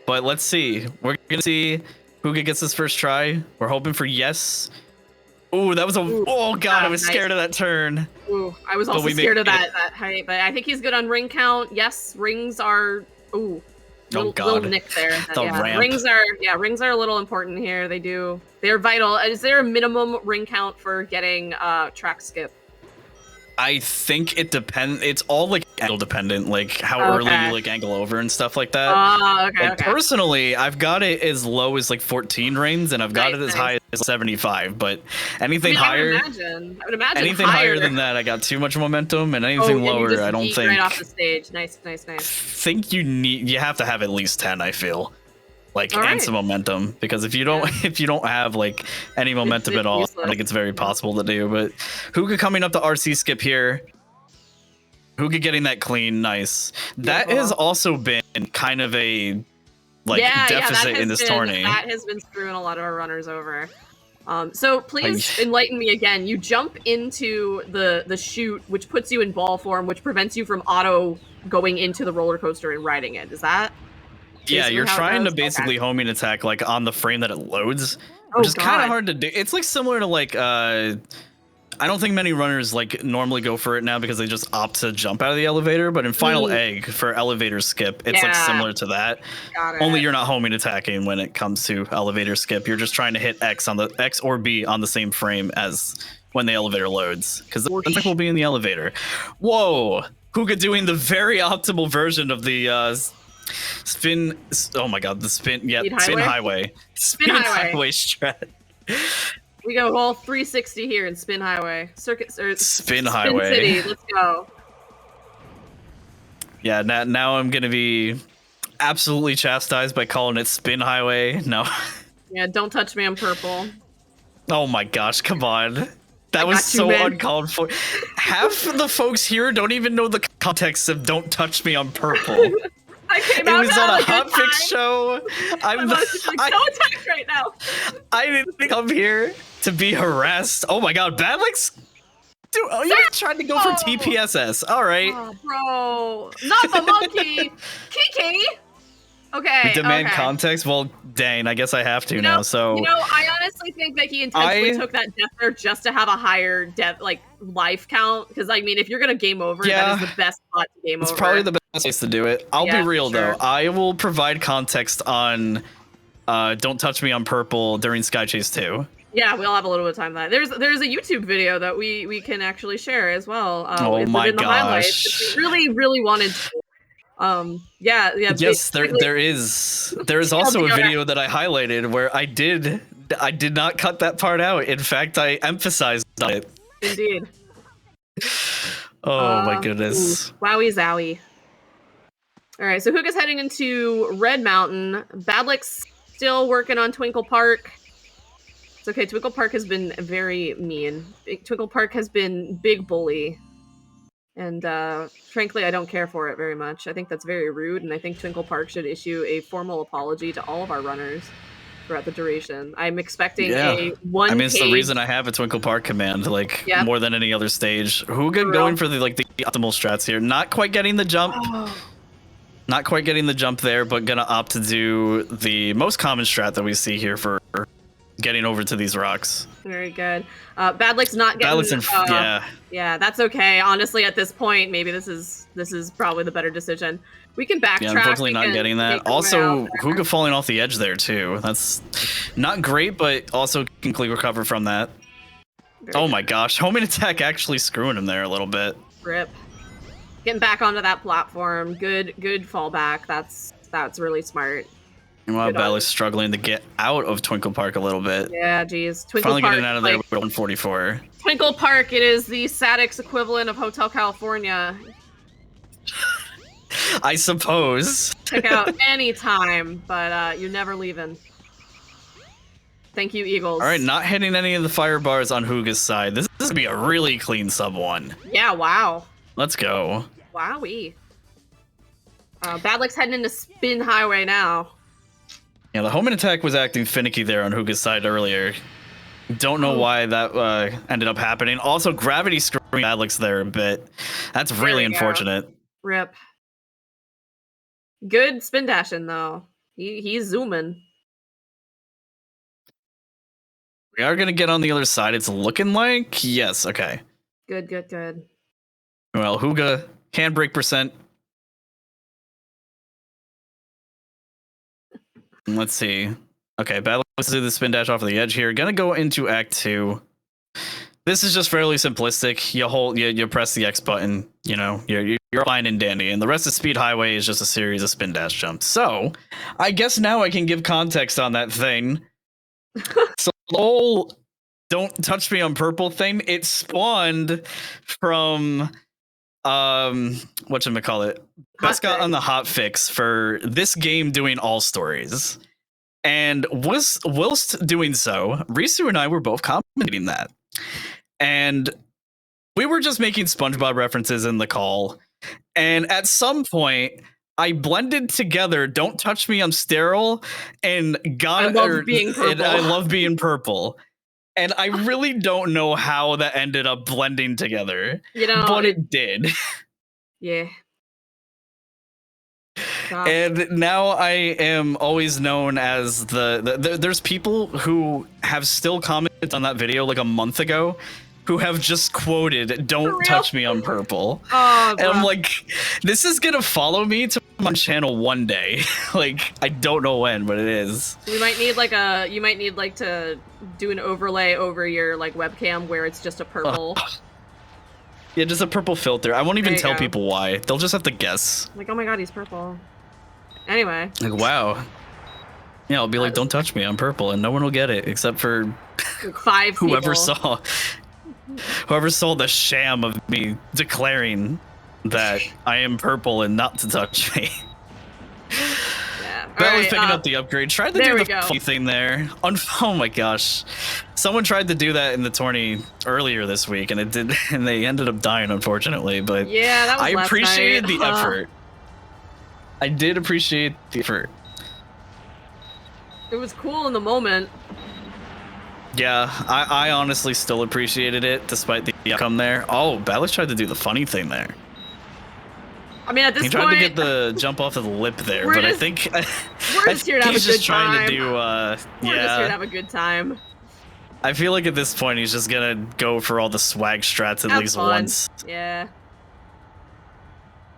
But let's see. We're gonna see who gets his first try. We're hoping for yes. Ooh, that was a oh god, I was nice. scared of that turn. Ooh, I was also scared of that height, but I think he's good on ring count. Yes, rings are little nick there. The ramp. Rings are a little important here. They're vital. Is there a minimum ring count for getting track skip? I think it depends. It's all like angle dependent, like how early you like angle over and stuff like that. Okay. Personally, I've got it as low as like 14 rings, and I've got it as high as 75. But anything higher, I would imagine anything higher than that, I got too much momentum, and anything lower, I don't think. Right off the stage. Nice. Think you have to have at least 10. I feel. And some momentum, because if you don't have like any momentum at all, I think it's very possible to do. But Huga coming up to RC skip here. Huga getting that clean, nice. That has also been kind of a deficit in this tourney. That has been screwing a lot of our runners over. So please enlighten me again. You jump into the chute, which puts you in ball form, which prevents you from auto going into the roller coaster and riding it. Is that? Yeah, you're trying to basically homing attack like on the frame that it loads, which is kind of hard to do. It's like similar to like I don't think many runners like normally go for it now because they just opt to jump out of the elevator. But in Final Egg for elevator skip, it's like similar to that. Only you're not homing attacking when it comes to elevator skip. You're just trying to hit X or B on the same frame as when the elevator loads, because the attack will be in the elevator. Whoa, Huga doing the very optimal version of the spin. Oh my god, the spin. Yeah, spin highway. Spin highway strat. We go all 360 here in spin highway. Spin highway. City. Let's go. Yeah, now I'm gonna be absolutely chastised by calling it spin highway. No. Yeah, don't touch me. I'm purple. Oh my gosh, come on. That was so uncalled for. Half of the folks here don't even know the context of "Don't touch me, I'm purple." It was on a hotfix show. I'm so attacked right now. I didn't come here to be harassed. Oh my god, Badlick's. Dude, you trying to go for TPSS. All right. Oh, bro. Not the monkey. Kiki. Okay. We demand context? Well, dang, I guess I have to now. So I honestly think that he intentionally took that death there just to have a higher death life count. Because I mean, if you're gonna game over, that is the best spot to game over. It's probably the best place to do it. I'll be real though. I will provide context on Don't Touch Me on Purple during Sky Chase 2. Yeah, we'll have a little bit of time for that. There's a YouTube video that we can actually share as well. Oh my gosh. If you really wanted to. Yes, there is also a video that I highlighted where I did not cut that part out. In fact, I emphasized on it. Indeed. Oh my goodness. Wowie zowie. All right, so Huga's heading into Red Mountain. Badlick's still working on Twinkle Park. It's okay. Twinkle Park has been very mean. Twinkle Park has been big bully. And frankly, I don't care for it very much. I think that's very rude, and I think Twinkle Park should issue a formal apology to all of our runners throughout the duration. I'm expecting a one. I mean, it's the reason I have a Twinkle Park command, more than any other stage. Huga going for the optimal strats here. Not quite getting the jump. Not quite getting the jump there, but gonna opt to do the most common strat that we see here for getting over to these rocks. Very good. Badlick's not getting. Yeah, that's okay. Honestly, at this point, maybe this is probably the better decision. We can backtrack. Yeah, unfortunately, not getting that. Also, Huga falling off the edge there too. That's not great, but also can quickly recover from that. Oh my gosh, homing attack actually screwing him there a little bit. Rip. Getting back onto that platform. Good fallback. That's really smart. Meanwhile, Badlick's struggling to get out of Twinkle Park a little bit. Yeah, geez. Twinkle Finally Park, getting out of there with 144. Twinkle Park, it is the Sadix equivalent of Hotel California. I suppose. Check out any time, but you're never leaving. Thank you, Eagles. All right, not hitting any of the fire bars on Huga's side. This is going to be a really clean sub 1. Yeah, wow. Let's go. Wowee. Badlick's heading into Spin Highway now. Yeah, the homing attack was acting finicky there on Huga's side earlier. Don't know why that ended up happening. Also, gravity screwing Alex there a bit. That's really we go. unfortunate. Rip. Good spin dashing though. He's zooming. We are gonna get on the other side. It's looking like yes. Okay. Good. Well, Huga handbrake percent. Let's see. Okay, Bad Let's do the spin dash off of the edge here. Gonna go into Act 2. This is just fairly simplistic. You press the X button. You know, you're fine and dandy, and the rest of Speed Highway is just a series of spin dash jumps. So, I guess now I can give context on that thing. So the whole "Don't touch me on purple" thing, it spawned from whatchamacallit, Best got on the hot fix for this game doing all stories. And whilst doing so, Risu and I were both commenting that. And we were just making SpongeBob references in the call. And at some point, I blended together "Don't touch me, I'm sterile" and I love being purple. And I really don't know how that ended up blending together. You know, but it did. Yeah. And now I am always known as there's people who have still commented on that video like a month ago who have just quoted "Don't touch me on purple." Oh, and I'm like, this is gonna follow me to my channel one day. Like, I don't know when, but it is. You might need to do an overlay over your like webcam where it's just a purple. Yeah, just a purple filter. I won't even There you tell go. people why. They'll just have to guess. Like, oh my god, he's purple. Anyway. Like, wow. Yeah, I'll be like, "Don't touch me, I'm purple," and no one will get it except for 5 whoever people. saw the sham of me declaring that I am purple and not to touch me. That was picking up the upgrade. Tried to there do we the go. funny thing there. Oh my gosh. Someone tried to do that in the tourney earlier this week and it did, and they ended up dying, unfortunately. But Yeah, that was I last appreciated night. the effort. I did appreciate the effort. It was cool in the moment. Yeah, I honestly still appreciated it despite the outcome there. Oh, Ballas tried to do the funny thing there. I mean, at this He point, tried to get the jump off of the lip there, we're but I just- think we're I just here to think have he's a good just trying time. to do We're just here to have a good time. I feel like at this point he's just gonna go for all the swag strats at Have least fun. once. Yeah.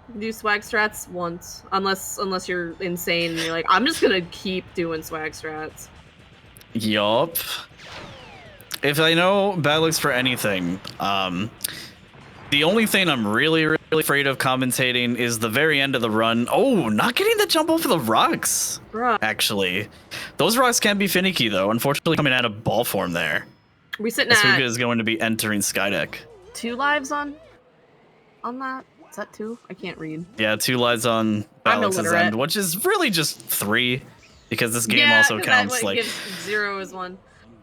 You can do swag strats once, unless you're insane and you're like, I'm just gonna keep doing swag strats. Yup. If I know Badlix for anything, the only thing I'm really afraid of commentating is the very end of the run. Oh, not getting the jump over the rocks. Bruh. Actually, those rocks can be finicky though. Unfortunately, coming out of ball form there. Are we sitting Asuka at is going to be entering Skydeck. 2 lives on that? Is that 2? I can't read. Yeah, 2 lives on I'm Balix's illiterate. end, which is really just 3, because this game yeah, also 'cause counts that like. gives 0 as 1.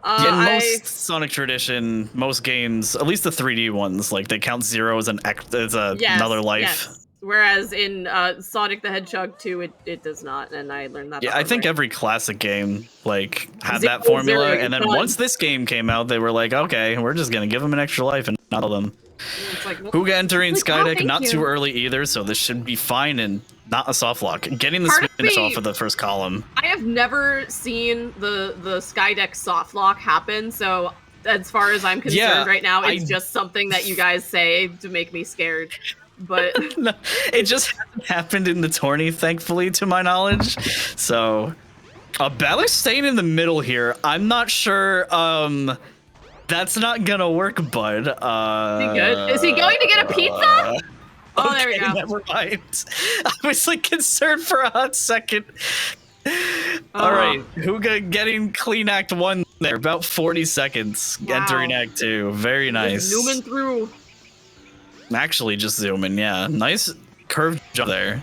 Yeah, in most Sonic tradition, most games, at least the 3D ones, like they count 0 as another life. Yes. Whereas in Sonic the Hedgehog 2, it does not, and I learned that. Yeah, I think every classic game like had 0, that formula, 0, and then done. once this game came out, they were like, okay, we're just gonna give them an extra life and not tell them. It's like, well, Huga entering like, oh, Skydeck, thank not you. too early either, so this should be fine and not a soft lock. Getting the Part of finish me- off of the first column. I have never seen the Skydeck soft lock happen, so as far as I'm concerned Yeah, right now, it's I- just something that you guys say to make me scared. But No, it just hasn't happened in the tourney, thankfully, to my knowledge. So, Balix staying in the middle here. I'm not sure. That's not gonna work, bud. is he good? Is he going to get a pizza? Oh, there we okay, go. Never mind. I was like concerned for a hot second. All right, Huga getting clean Act 1 there, about 40 seconds. Wow. Entering Act 2. Very nice. Zooming through. Actually, just zooming. Yeah, nice curved jump there.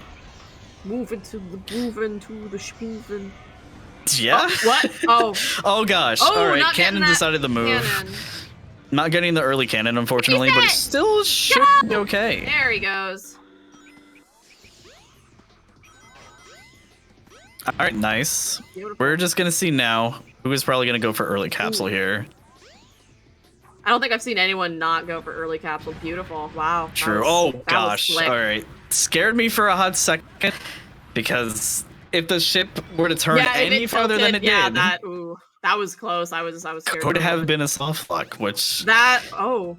Moving to the schmoovin'. Yeah. Oh, what? Oh. Oh gosh. Oh, All right, not Cannon getting that decided to move. cannon. Not getting the early cannon, unfortunately, but it still should be okay. There he goes. All right, nice. We're just gonna see now who is probably gonna go for early capsule here. I don't think I've seen anyone not go for early capsule. Beautiful. Wow. True. That Oh was gosh. slick. All right. Scared me for a hot second because if the ship were to turn Yeah, if any it farther than tilted, it yeah, did, that was close. I was scared. could for a have moment. been a soft lock, which That man,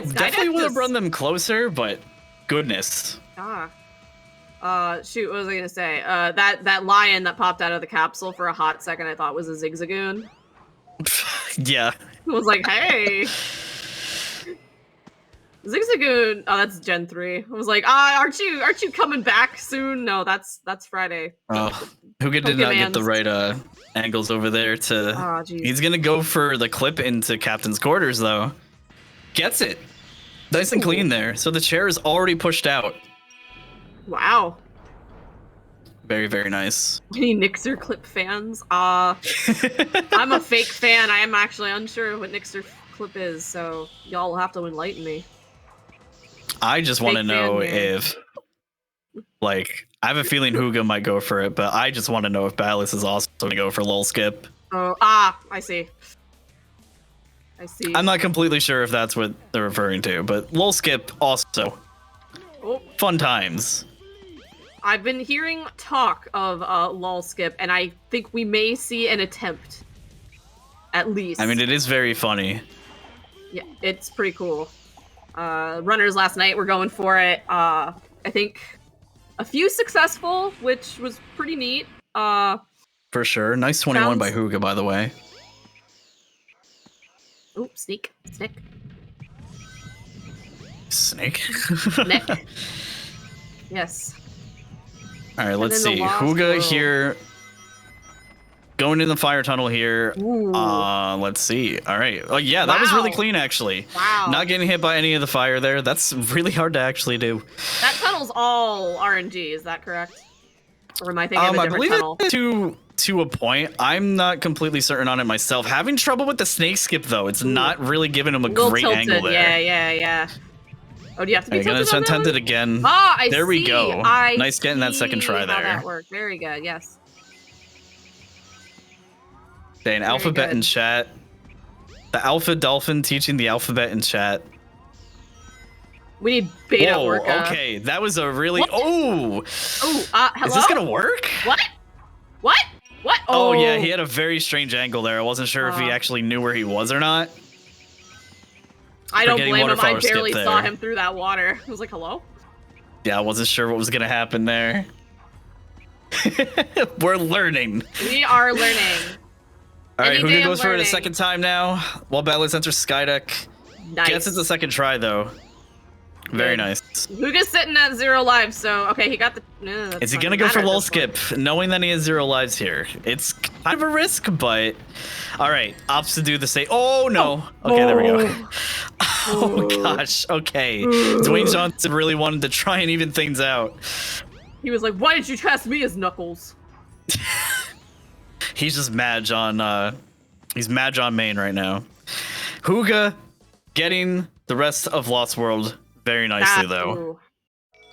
it definitely Skydeck would have just- run them closer, but goodness. Shoot, what was I gonna say? That lion that popped out of the capsule for a hot second, I thought was a Zigzagoon. Yeah. I was like, hey. Zigzagoon. Oh, that's Gen 3. I was like, aren't you coming back soon? No, that's Friday. Oh, Huga did not get the Pokemans. right angles over there to. Oh, jeez. He's gonna go for the clip into Captain's quarters though. Gets it. Nice and clean there. So the chair is already pushed out. Wow. Very, very nice. Any Nixer clip fans? I'm a fake fan. I am actually unsure what Nixer clip is, so y'all will have to enlighten me. I just want to Fake know fan here. if, like, I have a feeling Huga might go for it, but I just want to know if Ballas is also going to go for lol skip. Oh, I see. I see. I'm not completely sure if that's what they're referring to, but lol skip also. Oh. Fun times. I've been hearing talk of lol skip, and I think we may see an attempt. At least. I mean, it is very funny. Yeah, it's pretty cool. Runners last night were going for it. I think a few successful, which was pretty neat. For sure. Nice 21 by Sounds- Huga, by the way. Oh, sneak. Snake. Neck. Yes. All right, let's then the see. Lost Huga World. here. Going in the fire tunnel here. Ooh. Let's see. All right. Oh, yeah, that was really Wow. clean, actually. Wow. Not getting hit by any of the fire there. That's really hard to actually do. That tunnel's all RNG, is that correct? Or am I thinking of a I different believe tunnel? it to a point. I'm not completely certain on it myself. Having trouble with the snake skip, though. It's not really giving him a Little great tilted. angle there. Yeah. Oh, do you have to be Are you gonna tilted on that attempt one? it again? Ah, I there see. we go. I Nice getting that second see try how there. that worked. Very good. Yes. Okay, an alphabet in good. chat. The alpha dolphin teaching the alphabet in chat. We need beta Whoa, orca. okay, that was a really. What? Oh! Oh, hello? Is this gonna work? What? What? What? Oh, yeah, he had a very strange angle there. I wasn't sure if he Uh. actually knew where he was or not. I don't Forgetting blame him. I waterflower skip barely saw there. him through that water. I was like, hello? Yeah, I wasn't sure what was gonna happen there. We're learning. We are learning. All right, Any Huga day I'm goes for it a learning. second time now. While Ballas enters Skydeck. Nice. Gets it the second try though. Very Good. nice. Huga's sitting at 0 lives, so okay, he got the. No, that's Is he not gonna gonna go for matter at lull this point. skip, knowing that he has 0 lives here? It's kind of a risk, but all right. Opts to do the same. Oh no. Okay, there we go. Oh gosh. Okay. Dwayne Johnson really wanted to try and even things out. He was like, "Why did you cast me as Knuckles?" He's just Madge on he's Madge on main right now. Huga getting the rest of Lost World very nicely though. Ooh.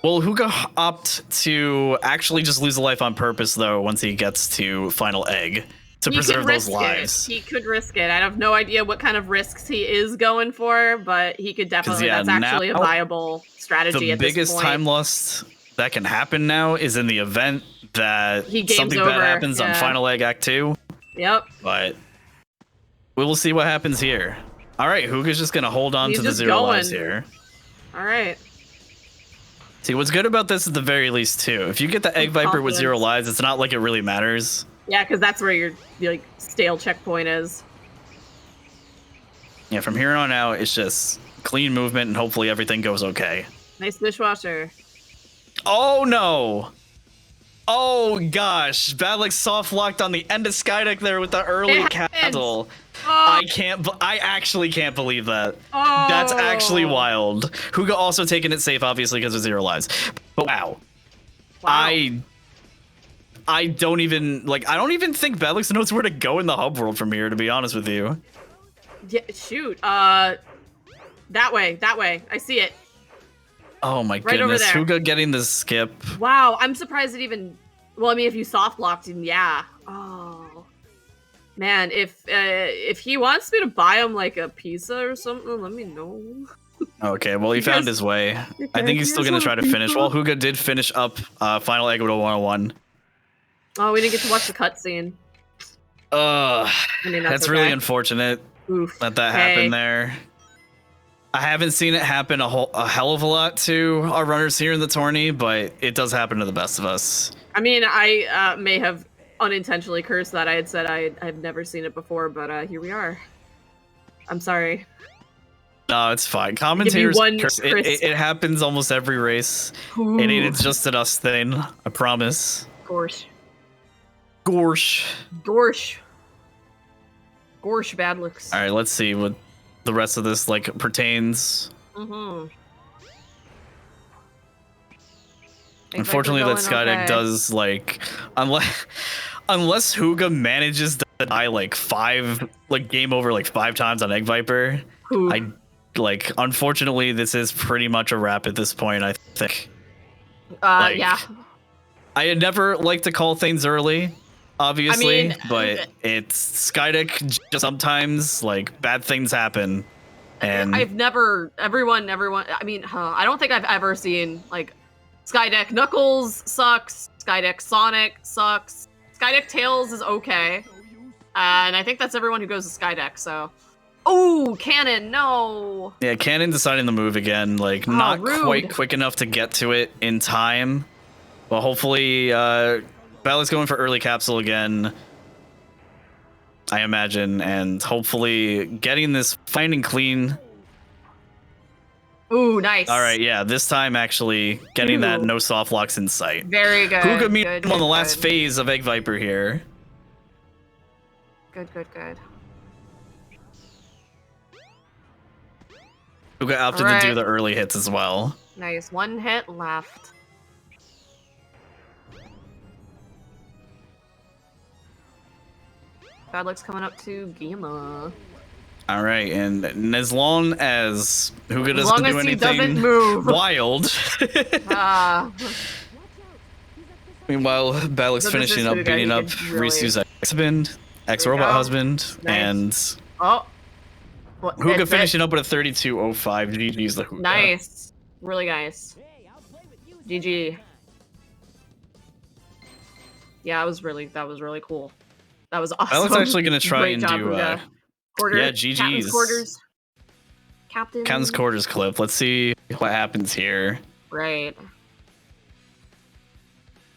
Will Huga opt to actually just lose a life on purpose though once he gets to final egg to He preserve could those risk lives? it. He could risk it. I have no idea what kind of risks he is going for, but he could definitely. yeah, That's actually a now viable strategy The at this biggest point. time loss that can happen now is in the event that He games something over, bad happens on yeah. final egg act 2. Yep. But we will see what happens here. All right, Huga's just gonna hold on He's to the just 0 lives going. here. All right. See, what's good about this at the very least too, if you get the Egg Viper with 0 Confidence. lives, it's not like it really matters. Yeah, because that's where your like stale checkpoint is. Yeah, from here on out, it's just clean movement and hopefully everything goes okay. Nice dishwasher. Oh no! Oh gosh, Badlick soft locked on the end of Skydeck there with the early It happens. castle. Oh. I actually can't believe that. That's actually wild. Huga also taking it safe, obviously, because of 0 lives. But wow. I don't even think Badlick knows where to go in the hub world from here, to be honest with you. Yeah, shoot. That way. I see it. Oh my Right over goodness. there. Huga getting the skip. Wow, I'm surprised it even. Well, I mean, if you soft locked him, yeah. Oh. Man, if he wants me to buy him like a pizza or something, let me know. Okay, well, he found his way. I think he's still going to try to finish. Well, Huga did finish up Final Egg with a 101. Oh, we didn't get to watch the cutscene. I mean, that's that's really okay. unfortunate that Hey. happened there. I haven't seen it happen a hell of a lot to our runners here in the tourney, but it does happen to the best of us. I mean, I may have unintentionally cursed that. I had said I've never seen it before, but here we are. I'm sorry. No, it's fine. Commentators, one curse. It happens almost every race. Ooh. It ain't just an us thing. I promise. Gorsh. Gorsh. Gorsh. Gorsh bad looks. All right, let's see what the rest of this like pertains. Mm-hmm. Unfortunately, that Skydeck does like unless Huga manages to die like game over like 5 times on Egg Viper. I like unfortunately this is pretty much a wrap at this point, I think. Yeah. I had never liked to call things early, obviously, I mean, but it's Skydeck just sometimes like bad things happen. And I've never everyone I mean, I don't think I've ever seen like Skydeck Knuckles sucks, Skydeck Sonic sucks, Skydeck Tails is okay. And I think that's everyone who goes to Skydeck, so oh, Cannon, no. yeah, Cannon deciding to move again, like not quite quick enough to get to it in time. But hopefully, Balak's going for early capsule again, I imagine, and hopefully getting this finding clean. Ooh, nice. All right, yeah, this time actually getting that no soft locks in sight. Very good. Huga meet good, him on the good, last good. phase of Egg Viper here. Good. Huga opted to do the early hits as well. Nice. 1 hit left. Bad luck's coming up to Gima. All right, and as long as Huga doesn't do anything wild. Meanwhile, Balak's finishing up beating up Risu's ex-husband, ex-robot husband, and Huga finishing up with a 32.05. GG's the Huga. Nice. Really nice. GG. Yeah, that was really cool. That was awesome. Balak's actually gonna try Great and job, do Huga. Quarter, yeah, GG's. Captain's quarters. Captain's quarters clip. Let's see what happens here. Right.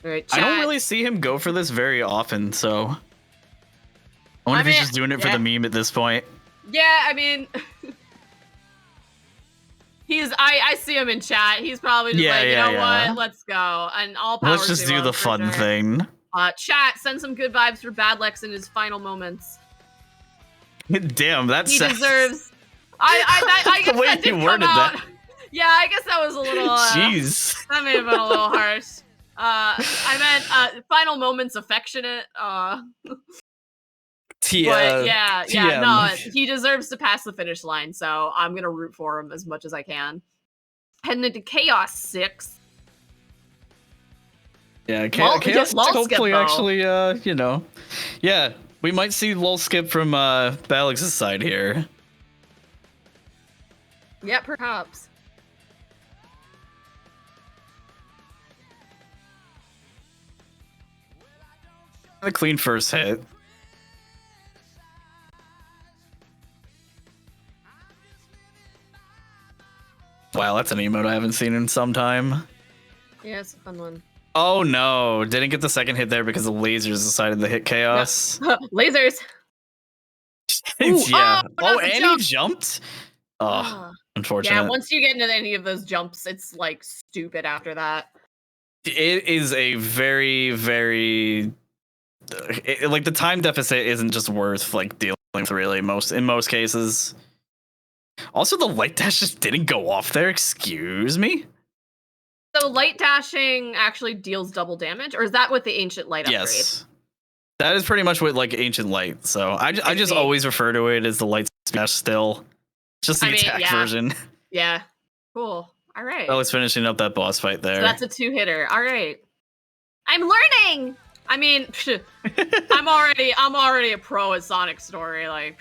Alright, I don't really see him go for this very often, so I wonder if he's just doing it for the meme at this point. Yeah, I mean, I see him in chat. He's probably just like, you know what? Let's go. And all power Let's just to do him, the for fun sure. thing. Chat, send some good vibes for Badlex in his final moments. Damn, that's He deserves. I guess the way that you did worded come out. that. Yeah, I guess that was a little. Jeez. That may have been a little harsh. I meant final moments affectionate. But yeah, TM. no, he deserves to pass the finish line, so I'm gonna root for him as much as I can. Heading into Chaos 6. Yeah, Lol- Chaos lol skip, hopefully though. actually, you know. Yeah, we might see lol skip from Balak's side here. Yeah, perhaps. A clean first hit. Wow, that's an emote I haven't seen in some time. Yeah, it's a fun one. Oh no, didn't get the second hit there because the lasers decided to hit Chaos. Lasers. Yeah. not the And jump. he jumped? Oh, unfortunate. Yeah, once you get into any of those jumps, it's like stupid after that. It is a very, very like the time deficit isn't just worth like dealing with really in most cases. Also, the light dash just didn't go off there. Excuse me. So light dashing actually deals double damage, or is that with the ancient light upgrade? Yes, that is pretty much what like ancient light. So I just always refer to it as the light dash still. Just the attack version. Yeah. Cool. All right. I was finishing up that boss fight there. So that's a 2-hitter. All right. I'm learning. I mean, I'm already a pro at Sonic Story. Like,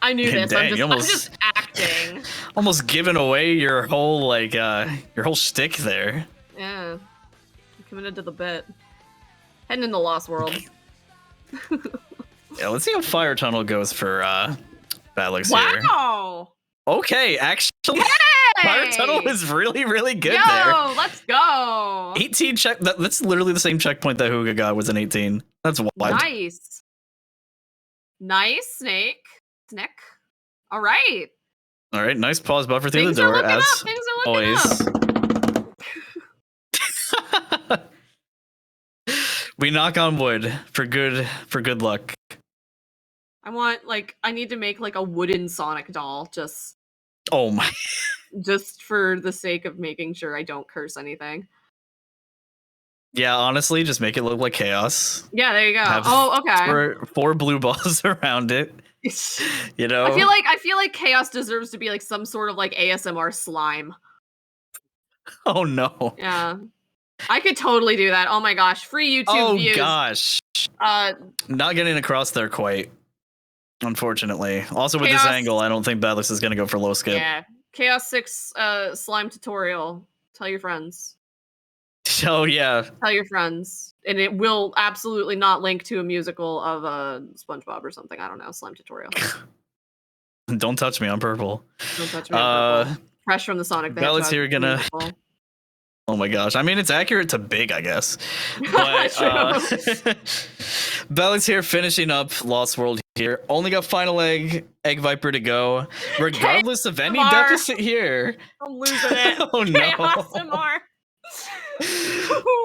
I knew this. Dang, I'm you just acting. Almost giving away your whole your whole shtick there. Yeah, I'm committed to the bit. Heading into Lost World. Yeah, let's see how Fire Tunnel goes for Badlix here. Wow. Okay, actually, Fire Tunnel is really, really good Yo, there. let's go. 18 check. That's literally the same checkpoint that Huga got was an 18. That's wild. Nice. Nice, Snake. Nick. All right. All right, nice pause buffer through Things the are door looking as up. Things are looking always. We knock on wood for good luck. I need to make like a wooden Sonic doll just Oh my. just for the sake of making sure I don't curse anything. Yeah, honestly, just make it look like chaos. Yeah, there you go. Have Oh, okay. Four blue balls around it. You know. I feel like chaos deserves to be like some sort of like ASMR slime. Oh no. Yeah. I could totally do that. Oh my gosh, free YouTube views. Oh gosh. Not getting across there quite. Unfortunately. Also with this Chaos- angle, I don't think Badlix is gonna go for low skip. Yeah. Chaos 6 slime tutorial. Tell your friends. So yeah. Tell your friends. And it will absolutely not link to a musical of SpongeBob or something. I don't know. Slime tutorial. Don't touch me on purple. Don't touch me on purple. Fresh from the Sonic the Badlix Hedgehog here gonna musical. Oh my gosh. I mean, it's accurate to big, I guess. But Badlix here finishing up Lost World here. Only got final egg Viper to go. Regardless of any deficit here. I'm losing it. Oh no. Chaos MR.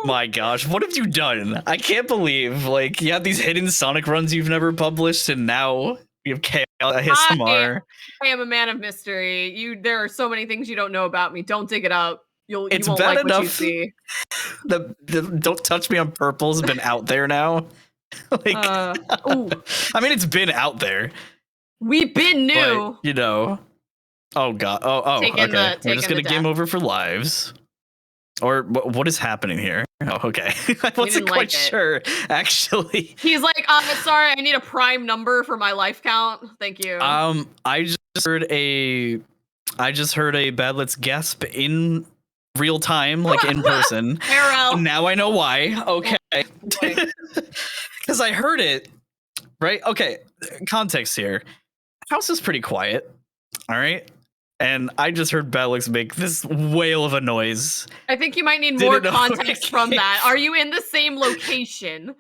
My gosh, what have you done? I can't believe, like, you have these hidden Sonic runs you've never published, and now you have Chaos ASMR. I am a man of mystery. There are so many things you don't know about me. Don't dig it up. You It's won't bad like what you enough. see. The Don't Touch Me on Purple has been out there now. Like, I mean, it's been out there. We've been new. But, you know. Oh god. Oh, Taking okay. We're just the gonna game death. over for lives. Or what is happening here? Oh, okay. I wasn't didn't quite like it. sure, actually. He's like, sorry, I need a prime number for my life count. Thank you. I just heard a Badlitz gasp in real time, like in person. Arrow. Now I know why. Okay. Because I heard it, right? Okay. Context here. House is pretty quiet. All right. And I just heard Badlix make this whale of a noise. I think you might need Didn't more know context from that. Are you in the same location?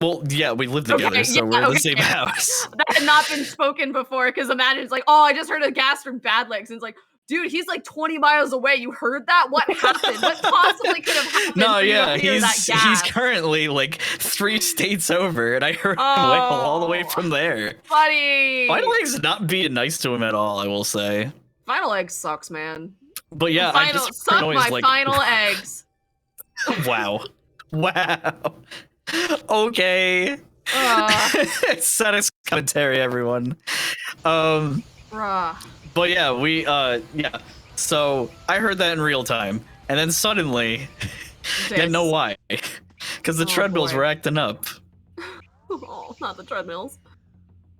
Well, yeah, we live together, so we're in the same house. That had not been spoken before, because imagine it's like, oh, I just heard a gas from Badlix. And it's like, dude, he's like 20 miles away. You heard that? What happened? What possibly could have happened? No, for you to yeah, hear that he's gas? currently like 3 states over, and I heard him wail all the way from there. Buddy. Final Egg's not being nice to him at all, I will say. Final egg sucks, man. But yeah, I just heard suck noise my like final eggs. wow. Okay. It's Sadix commentary, everyone. Bruh. But yeah, so I heard that in real time, and then suddenly didn't know why. Because the treadmills boy. were acting up. Oh, not the treadmills.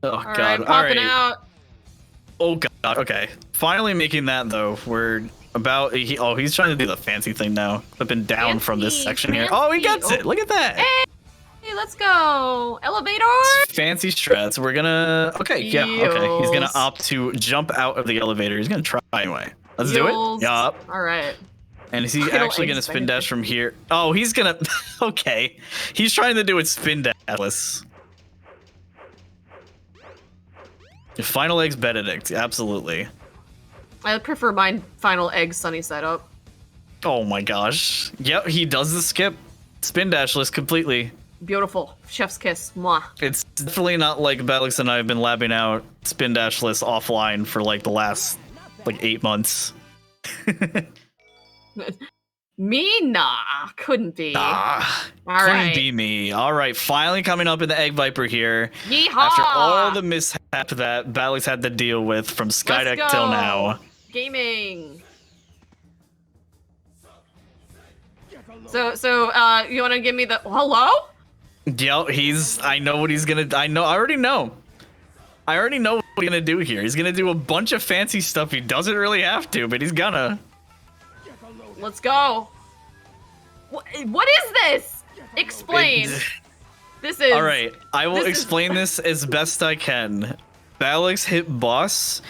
Oh All god. right, popping out. Oh god, okay. Finally making that though. We're about he's trying to do the fancy thing now. Flipping down from this section here. Oh, he gets it. Look at that. Hey, let's go. Elevator. Fancy strats. We're gonna okay, yeah, okay. He's gonna opt to jump out of the elevator. He's gonna try anyway. Let's do it. Yup. All right. And is he Final actually gonna eggs spin dash from here? Oh, he's gonna okay. He's trying to do it spin dashless. Final eggs Benedict, absolutely. I prefer mine final egg sunny setup. Oh my gosh. Yep, he does the skip spin dashless completely. Beautiful. Chef's kiss. Mwah. It's definitely not like Badlix and I have been labbing out spin dashless offline for like the last like 8 months. Me? Nah. Couldn't be. Nah. All Couldn't right. be me. All right, finally coming up in the Egg Viper here. Yeehaw! After all the mishap that Badlix had to deal with from Skydeck Let's till go. now. Gaming. So, you want to give me the hello? Yo, I know what he's gonna. I already know. I already know what he's gonna do here. He's gonna do a bunch of fancy stuff. He doesn't really have to, but he's gonna. Let's go. What is this? Explain. This is. All right, I will explain this as best I can. Balix hit boss.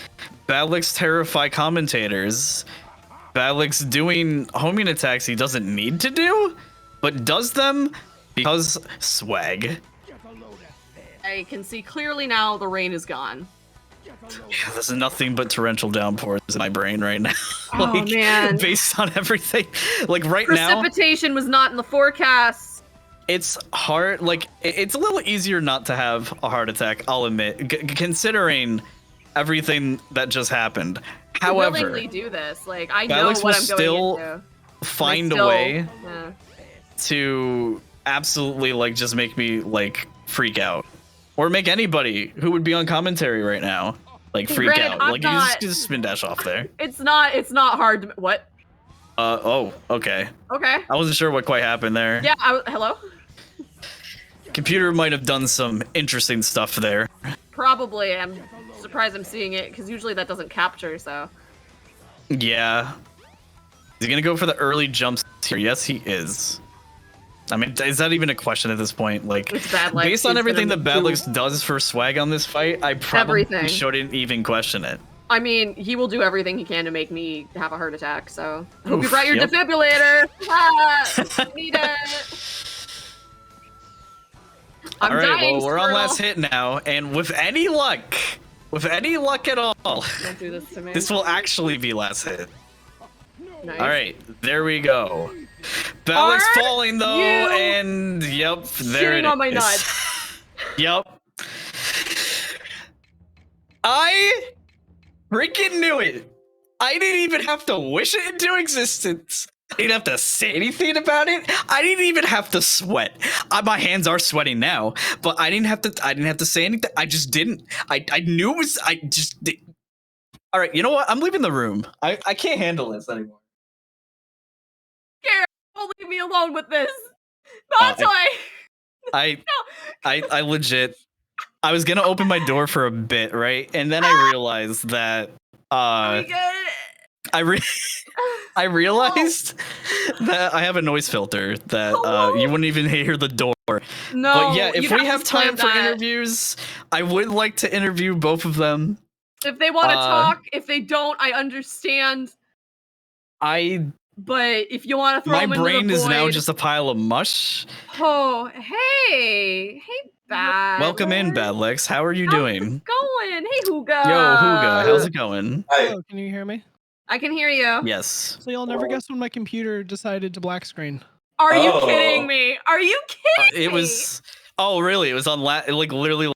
Balix terrify commentators. Balix doing homing attacks he doesn't need to do, but does them because swag. I can see clearly now the rain is gone. Yeah, there's nothing but torrential downpours in my brain right now. Oh, man. Based on everything, like right now, Precipitation was not in the forecast. it's hard. Like it's a little easier not to have a heart attack. I'll admit, considering everything that just happened. However, I willingly do this. Like I know Balix what will I'm still going into. find a way to absolutely like just make me like freak out, or make anybody who would be on commentary right now like freak Granted, out. I'm Like not- you just spin dash off there. It's not hard. What? Oh, okay. Okay. I wasn't sure what quite happened there. Yeah. Hello. Computer might have done some interesting stuff there. Probably. I'm surprised I'm seeing it because usually that doesn't capture. So. Yeah. Is he gonna go for the early jumps here? Yes, he is. I mean, is that even a question at this point? Like, Badlex based on is everything gonna that Badlex does for swag on this fight, I probably Everything. shouldn't even question it. I mean, he will do everything he can to make me have a heart attack. So. I hope you Oof, brought your yep. defibrillator. Ah, need it. I'm All right, dying, well, we're on Squirtle. last hit now, and with any luck at all, Don't do this to me. this will actually be last hit. Nice. All right, there we go. Balix Are falling though, you and yep, there it shitting on my is. nuts? Yep. I freaking knew it. I didn't even have to wish it into existence. I didn't have to say anything about it. I didn't even have to sweat. My hands are sweating now, but I didn't have to say anything. I just didn't. I knew it was. I just did. All right, you know what? I'm leaving the room. I can't handle this anymore. Garrett, don't leave me alone with this. That's why. I legit. I was gonna open my door for a bit, right? And then I realized that I realized that I have a noise filter that you wouldn't even hear the door. No, but yeah, if you'd we have have to plan time for that. interviews, I would like to interview both of them. If they want to talk, if they don't, I understand. But if you want to throw My them brain into the is now void- just a pile of mush. Oh, hey, Bad. Welcome in, Badlex. How are you doing? Going, hey, Hooga. Yo, Hooga, how's it going? Hello, can you hear me? I can hear you. Yes. So you'll never guess when my computer decided to black screen. Are you kidding me? Are you kidding me? It was. Oh, really? It was on like literally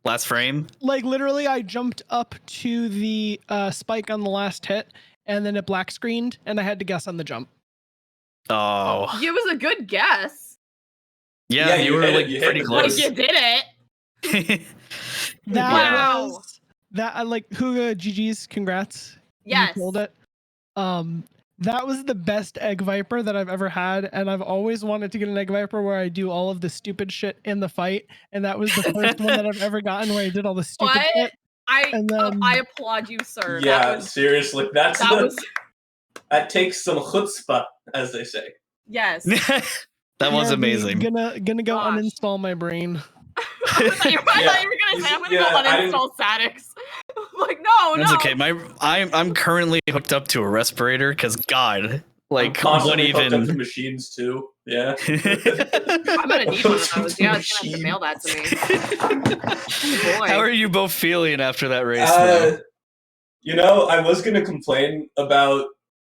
last frame. Like literally, I jumped up to the spike on the last hit, and then it black screened, and I had to guess on the jump. Oh. It was a good guess. Yeah, you were like pretty close. Like you did it. That Wow. was that. I like Huga. GG's. Congrats. Yes. You killed it. That was the best egg viper that I've ever had, and I've always wanted to get an egg viper where I do all of the stupid shit in the fight, and that was the first one that I've ever gotten where I did all the stupid What? shit. I applaud you, sir. Yeah, That was, seriously, that was that takes some chutzpah, as they say. yes. That was Yeah, amazing. Gonna go uninstall my brain. I thought you were gonna say I'm gonna Yeah, go I didn't- uninstall Statics. I'm like, no, That's no. okay. I'm currently hooked up to a respirator because God, like what Constantly hooked up to even? machines too. Yeah. I'm gonna need one of those. Yeah, it's gonna have to mail that to me. Oh, boy. How are you both feeling after that race? You know, I was gonna complain about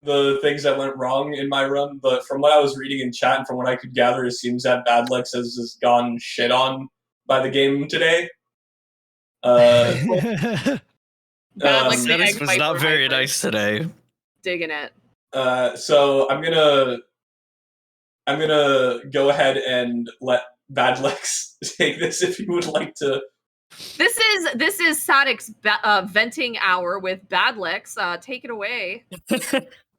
the things that went wrong in my run, but from what I was reading in chat and from what I could gather, it seems that Badlex has just gone shit on by the game today. Badlex the Statics egg was viper not very viper. nice today. Digging it. So I'm gonna go ahead and let Badlex take this if you would like to. This is Static's venting hour with Badlex. Take it away.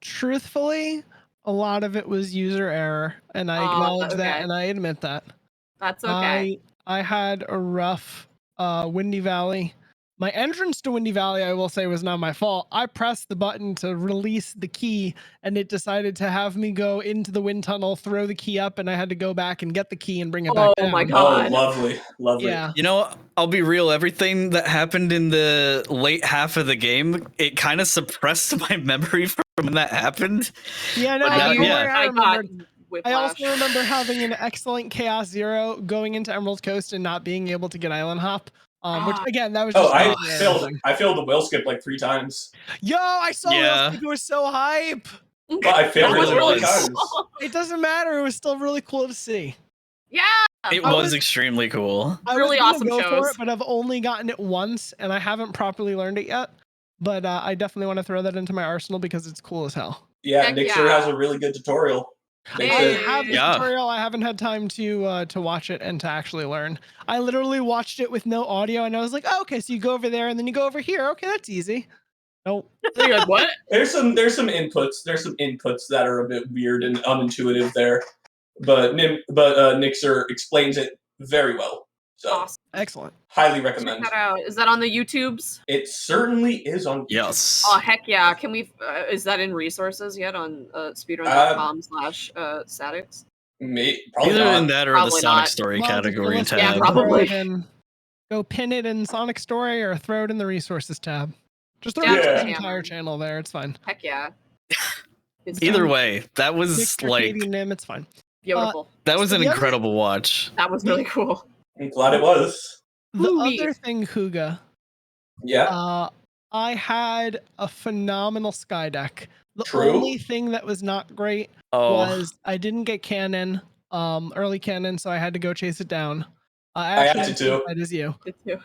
Truthfully, a lot of it was user error, and I acknowledge that, okay. and I admit that. That's okay. I had a rough Windy Valley. My entrance to Windy Valley, I will say, was not my fault. I pressed the button to release the key, and it decided to have me go into the wind tunnel, throw the key up, and I had to go back and get the key and bring it back down. Oh my god. Oh, lovely, lovely. Yeah. You know, I'll be real. Everything that happened in the late half of the game, it kind of suppressed my memory from when that happened. Yeah, no, But don't yeah. worry, I I got remembered. I whiplash. also remember having an excellent Chaos Zero going into Emerald Coast and not being able to get Island Hop. Which again, that was just I failed the whale skip like 3 times. Yo, I saw Yeah. Whale Skip, it was so hype. But I failed It it really 3 was. times. It doesn't matter. It was still really cool to see. Yeah. It I was was- extremely cool. I Really was gonna awesome go for shows. it, but I've only gotten it once, and I haven't properly learned it yet. But I definitely want to throw that into my arsenal because it's cool as hell. Yeah, Heck Nick sure yeah. has a really good tutorial. Makes I it- have the Yeah. tutorial. I haven't had time to watch it and to actually learn. I literally watched it with no audio, and I was like, oh, okay, so you go over there and then you go over here. Okay, that's easy. Nope. So you're like, what? There's some inputs that are a bit weird and unintuitive there, but Nixer explains it very well. So Awesome. Excellent. highly Check recommend. that out. Is that on the YouTubes? It certainly is on. Yes. Oh heck yeah! Can we? Is that in resources yet on speedrun.com/statics? Probably Either not. in that or Probably the Sonic not. Story Well, just category let's tab. Yeah, throw probably. it in- Go pin it in Sonic Story or throw it in the resources tab. Just throw Yeah, it in Yeah. the entire channel there. It's fine. Heck yeah! It's Either way, that Nick, was Arcade, like Nim, it's fine. beautiful. that was so an the other- incredible watch. That was really cool. I'm glad it was. The Ooh, other neat. thing, Huga, Yeah. I had a phenomenal sky deck. The True. only thing that was not great Oh, was I didn't get cannon, early cannon, so I had to go chase it down. I I actually had to too. That is you. Did too.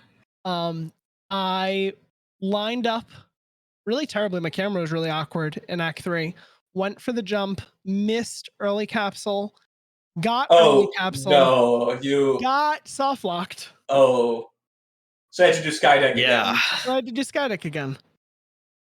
I lined up really terribly. My camera was really awkward in Act 3. Went for the jump, missed early capsule, got early Oh capsule, no, you. got soft locked. Oh, so I had to do Skydeck yeah. again. So I had to do Skydeck again.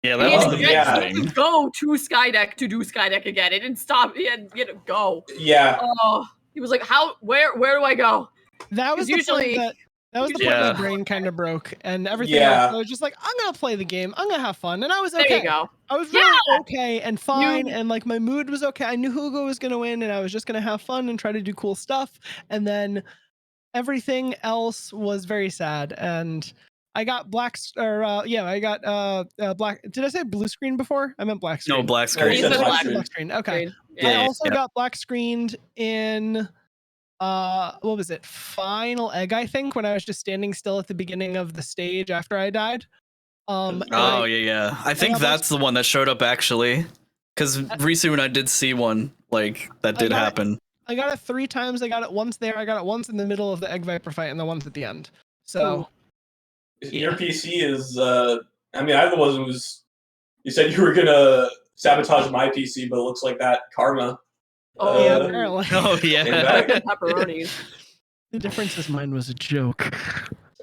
Yeah, He that had was to the get- yeah. he had to go to Skydeck to do Skydeck again. It didn't stop. He had to go. Yeah. Oh, he was like, "How? Where do I go?" That was the usually- point that was the point Yeah. my brain kind of broke and everything Yeah. else. I was just like, I'm gonna play the game. I'm gonna have fun, and I was There okay. you go. I was really Yeah. okay and fine, You- and like my mood was okay. I knew Hugo was gonna win, and I was just gonna have fun and try to do cool stuff. And then everything else was very sad. And I got black black. Did I say blue screen before? I meant black screen. No, black No, you screen. said He's a black black screen. Okay. Yeah. I Yeah, also yeah. got black screened in what was it? Final Egg, I think, when I was just standing still at the beginning of the stage after I died. And Oh I- yeah. I think got that's the one that showed up actually, because Risu and I did see one like that did got it. happen. I got it 3 times. I got it once there. I got it once in the middle of the Egg Viper fight, and the once at the end. So Your PC is. I mean, I wasn't. Was you said you were gonna sabotage my PC, but it looks like that karma. Oh, yeah, apparently. Oh came yeah. back. Pepperonis. The difference is mine was a joke.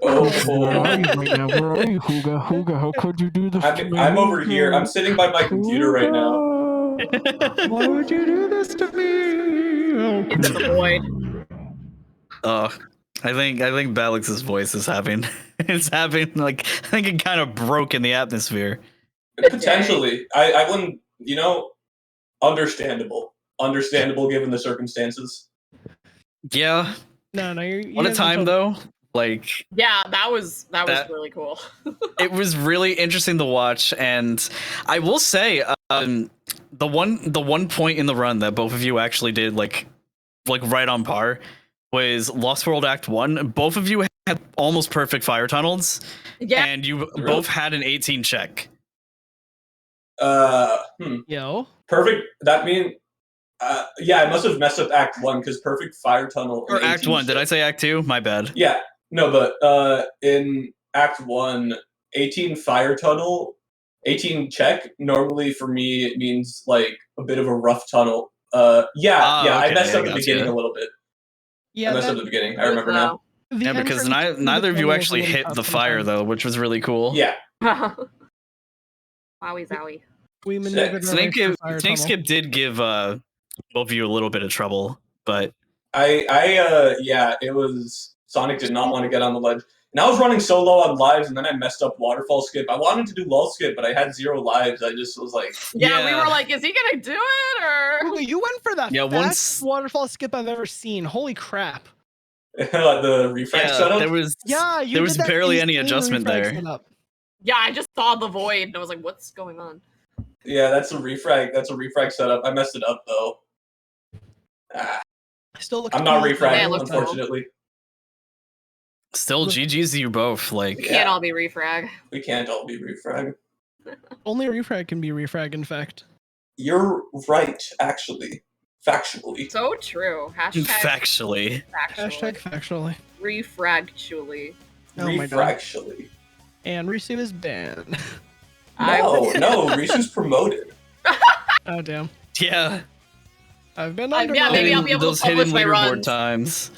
Oh, Where are you right now? Where are you, Huga? Huga, how could you do this to me? I'm over here. I'm sitting by my computer right now. Why would you do this to me? Into the void. Oh, I think Balix's voice is having it's having like I think it kind of broke in the atmosphere. Potentially, I wouldn't. Understandable given the circumstances. Yeah. No, What a time though. Like Yeah, that was That- really cool. it was really interesting to watch, and I will say the one point in the run that both of you actually did like right on par was Lost World Act 1. Both of you had almost perfect fire tunnels, Yeah. and you both had an 18 check. Yo. Perfect. That mean. Yeah, I must have messed up Act 1 because perfect fire tunnel. Or and Act 18 1. Did I say Act 2? My bad. Yeah, no, but in Act 1, 18 fire tunnel, 18 check, normally for me it means like a bit of a rough tunnel. I messed up the beginning a little bit. Yeah, I messed up the beginning. I remember now. Yeah, because neither of you actually hit the fire though, which was really cool. Yeah. Wowie zowie. We maneuvered our way Snake through the fire tunnel. Skip did give both of you a little bit of trouble, but Yeah, it was Sonic did not want to get on the ledge. And I was running so low on lives, and then I messed up waterfall skip. I wanted to do lull skip, but I had 0 lives. I just was like, Yeah, we were like, is he gonna do it or? Ooh, you went for the Yeah, fastest waterfall skip I've ever seen. Holy crap! the refract setup. There was Yeah, you there was did that barely any insane adjustment refrag there. setup. Yeah, I just saw the void and I was like, what's going on? Yeah, that's a refrag. That's a refrag setup. I messed it up though. Still look. I'm not cool. refragging, unfortunately. Still, GG's to you both. Like, We can't all be refrag. We can't all be refrag. Only a refrag can be refrag. In fact, You're right, actually. Factually. So true. Hashtag factually. hashtag factually. refragtually. Oh my god. Refractually. And Risu is banned. No, Reese's promoted. Oh damn. Yeah. I've been Yeah, maybe I'll be able those to publish hidden my leaderboard runs. times.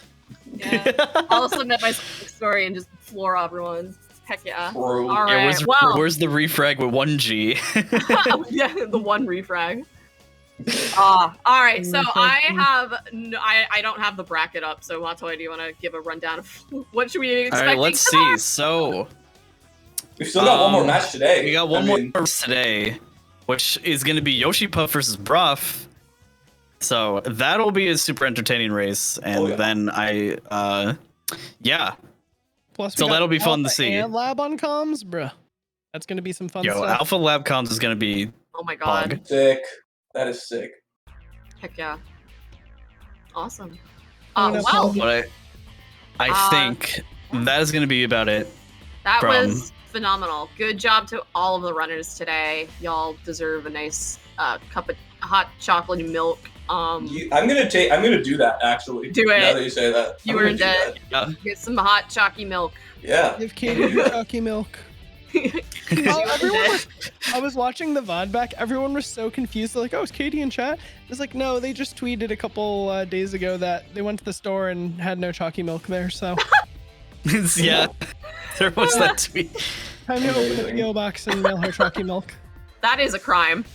Yeah. I'll submit my story and just floor everyone. Heck yeah. All Yeah, right. Well, where's the refrag with 1G? yeah, the one refrag. All right. So I have I don't have the bracket up. So Matoy, do you want to give a rundown of what should we be All expecting? right, let's see. So we still got one more match today. We got one more match today, which is going to be Yoshi Puff versus Bruff. So that'll be a super entertaining race, and then yeah. Plus, So we got that'll be fun to Alpha see. And Lab on comms, bruh. That's gonna be some fun Yo, stuff. Alpha Lab Comms is going to be Oh my god. hog. Sick. That is sick. Heck yeah. Awesome. Oh, Wow. But I think that is going to be about it. That from- was phenomenal. Good job to all of the runners today. Y'all deserve a nice cup of hot chocolate and milk. I'm gonna do that actually. Do it. Now that you say that. You I'm gonna earned do it. that. Get some hot chalky milk. Yeah. Give Katie chalky milk. I was watching the VOD back. Everyone was so confused. They're like, "Oh, is Katie in chat?" It's like, no, they just tweeted a couple days ago that they went to the store and had no chalky milk there. So Yeah, there was that tweet. time to open the PO box and mail her chalky milk. That is a crime.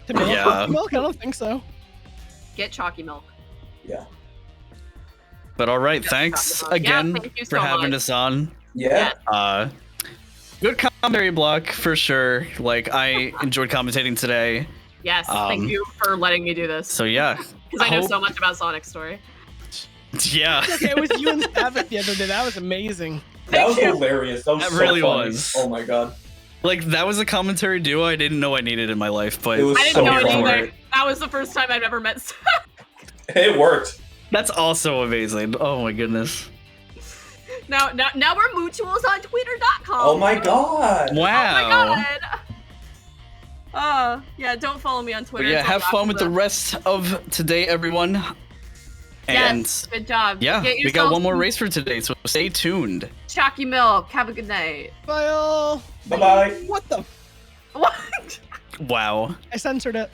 To mail Yeah. chalky milk? I don't think so. Get chalky milk. Yeah. But all right, thanks Yeah, again thank you for so having much. us on. Yeah. Good commentary block for sure. Like I enjoyed commentating today. Yes, thank you for letting me do this. So yeah, Because I know hope- so much about Sonic's story. Yeah. Okay, it was you and Savick the other day. That was amazing. That was hilarious. That was That so really funny. was. Oh my god. Like that was a commentary duo I didn't know I needed in my life, but It was I didn't so know it fun. either. That was the first time I've ever met. It worked. That's also amazing. Oh my goodness. now we're mutuals on Twitter.com. Oh my god. Wow. Oh my god. Yeah, don't follow me on But Twitter. yeah, It's all have fun with the gossip. rest of today, everyone. And Yes, good job. yeah, Get we got yourself one more some race for today, so stay tuned. Chalky milk. Have a good night. Bye all. Bye bye. What the? What? Wow. I censored it.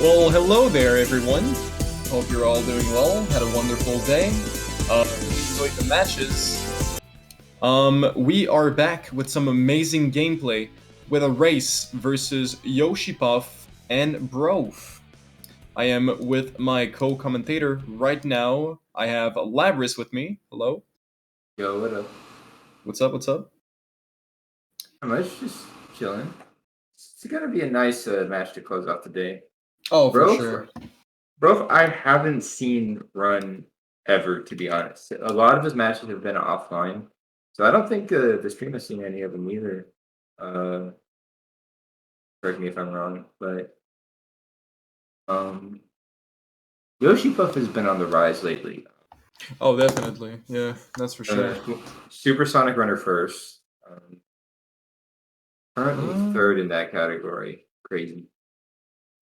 Well, hello there, everyone. Hope you're all doing well. Had a wonderful day. Really enjoyed the matches. We are back with some amazing gameplay with a race versus Yoshipuff and Brof. I am with my co-commentator right now. I have Labris with me. Hello. Yo, what up? What's up? What's up? Not much, just chilling. It's gonna be a nice match to close off the day. Oh, for sure. Bro, I haven't seen run ever, to be honest. A lot of his matches have been offline, so I don't think the stream has seen any of them either. Correct me if I'm wrong, but Yoshipuff has been on the rise lately. Oh, definitely. Yeah, that's for sure. Supersonic Runner first. Currently third in that category. Crazy.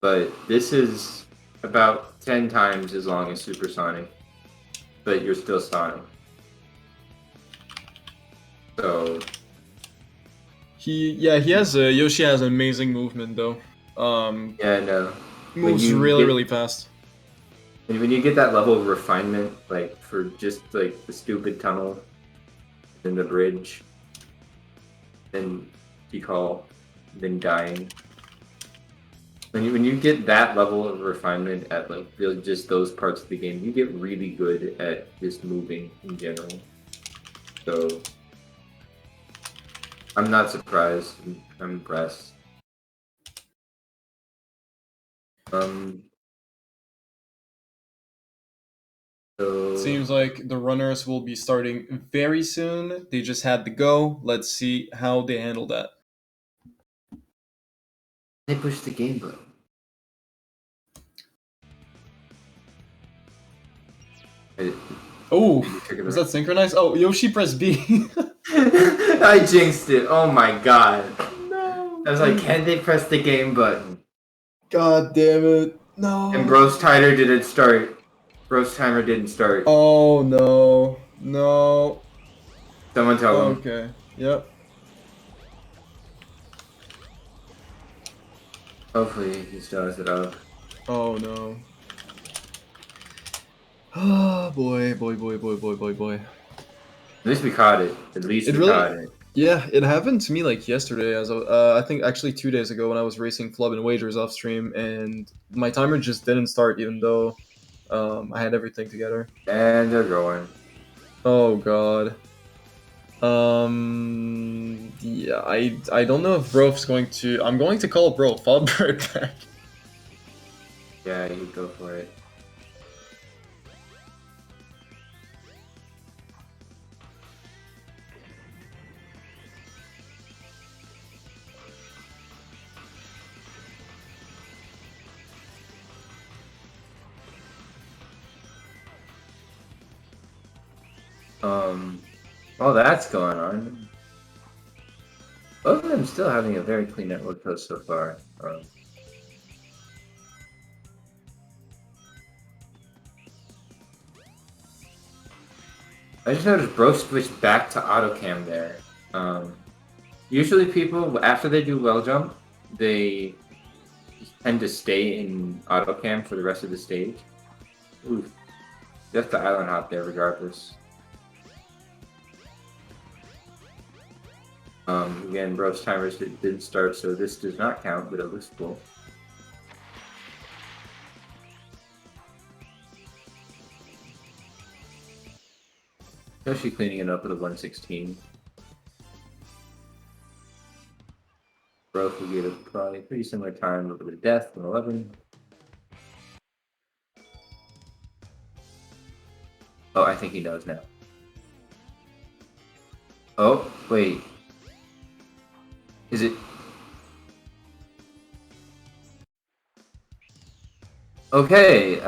But this is about 10 times as long as Supersonic, but you're still Sonic. So He has Yoshi has amazing movement though. yeah, no. Moves really fast. And when you get that level of refinement, like for just like the stupid tunnel and the bridge, then decal, then dying. When you get that level of refinement at like just those parts of the game, you get really good at just moving in general. So I'm not surprised. I'm impressed. Seems like the runners will be starting very soon. They just had to go. Let's see how they handle that. They pushed the game button. Oh, was that synchronized? Oh, Yoshi press B. I jinxed it. Oh my god. No. I was like, can they press the game button? God damn it. No. And Bro's timer didn't start. Bro's timer didn't start. Oh no. No. Someone tell him. Okay. Yep. Hopefully he stirs it up. Oh no. Oh boy. At least we caught it. At least we caught it. Yeah, it happened to me like yesterday, as I think actually 2 days ago when I was racing Flub and Wagers off stream, and my timer just didn't start even though I had everything together. And they're going. Oh god. Yeah, I don't know if Brof's going to. I'm going to call Brof. I'll be right back. Yeah, you go for it. While that's going on, both of them still having a very clean network code so far. I just noticed Bro switched back to autocam there. Usually people, after they do well jump, they tend to stay in autocam for the rest of the stage. Oof. Just the island hop there regardless. Again, Bro's timers didn't start, so this does not count, but it looks cool. Especially cleaning it up with a 116. Bro will get a probably pretty similar time with a death, 111. Oh, I think he knows now. Oh, wait. Is it? Okay,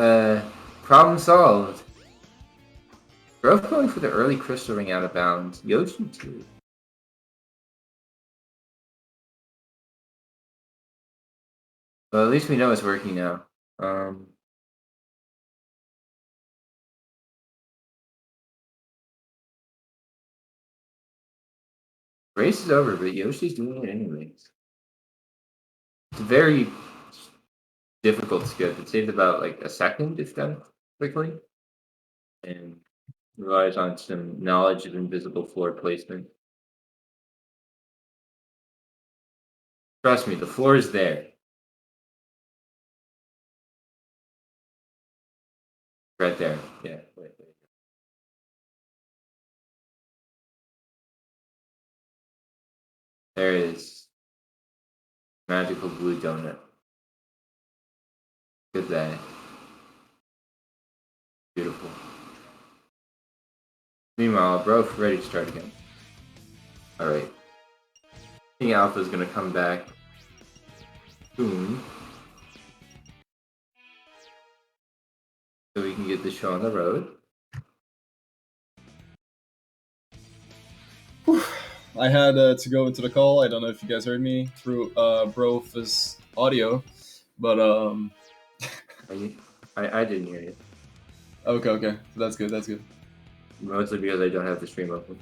problem solved. Grove going for the early crystal ring out of bounds. Yoshi too. Well, at least we know it's working now. Race is over, but Yoshi's doing it anyways. It's very Difficulty's good. It saves about like a second if done quickly, and relies on some knowledge of invisible floor placement. Trust me, the floor is there. Right there. Yeah. Wait. There it is. Magical blue donut. Look at that. Beautiful. Meanwhile, bro, ready to start again. Alright. King Alpha is gonna come back soon. So we can get the show on the road. I had to go into the call. I don't know if you guys heard me through Brofa's audio, but I didn't hear you. Okay. That's good. Mostly because I don't have the stream open.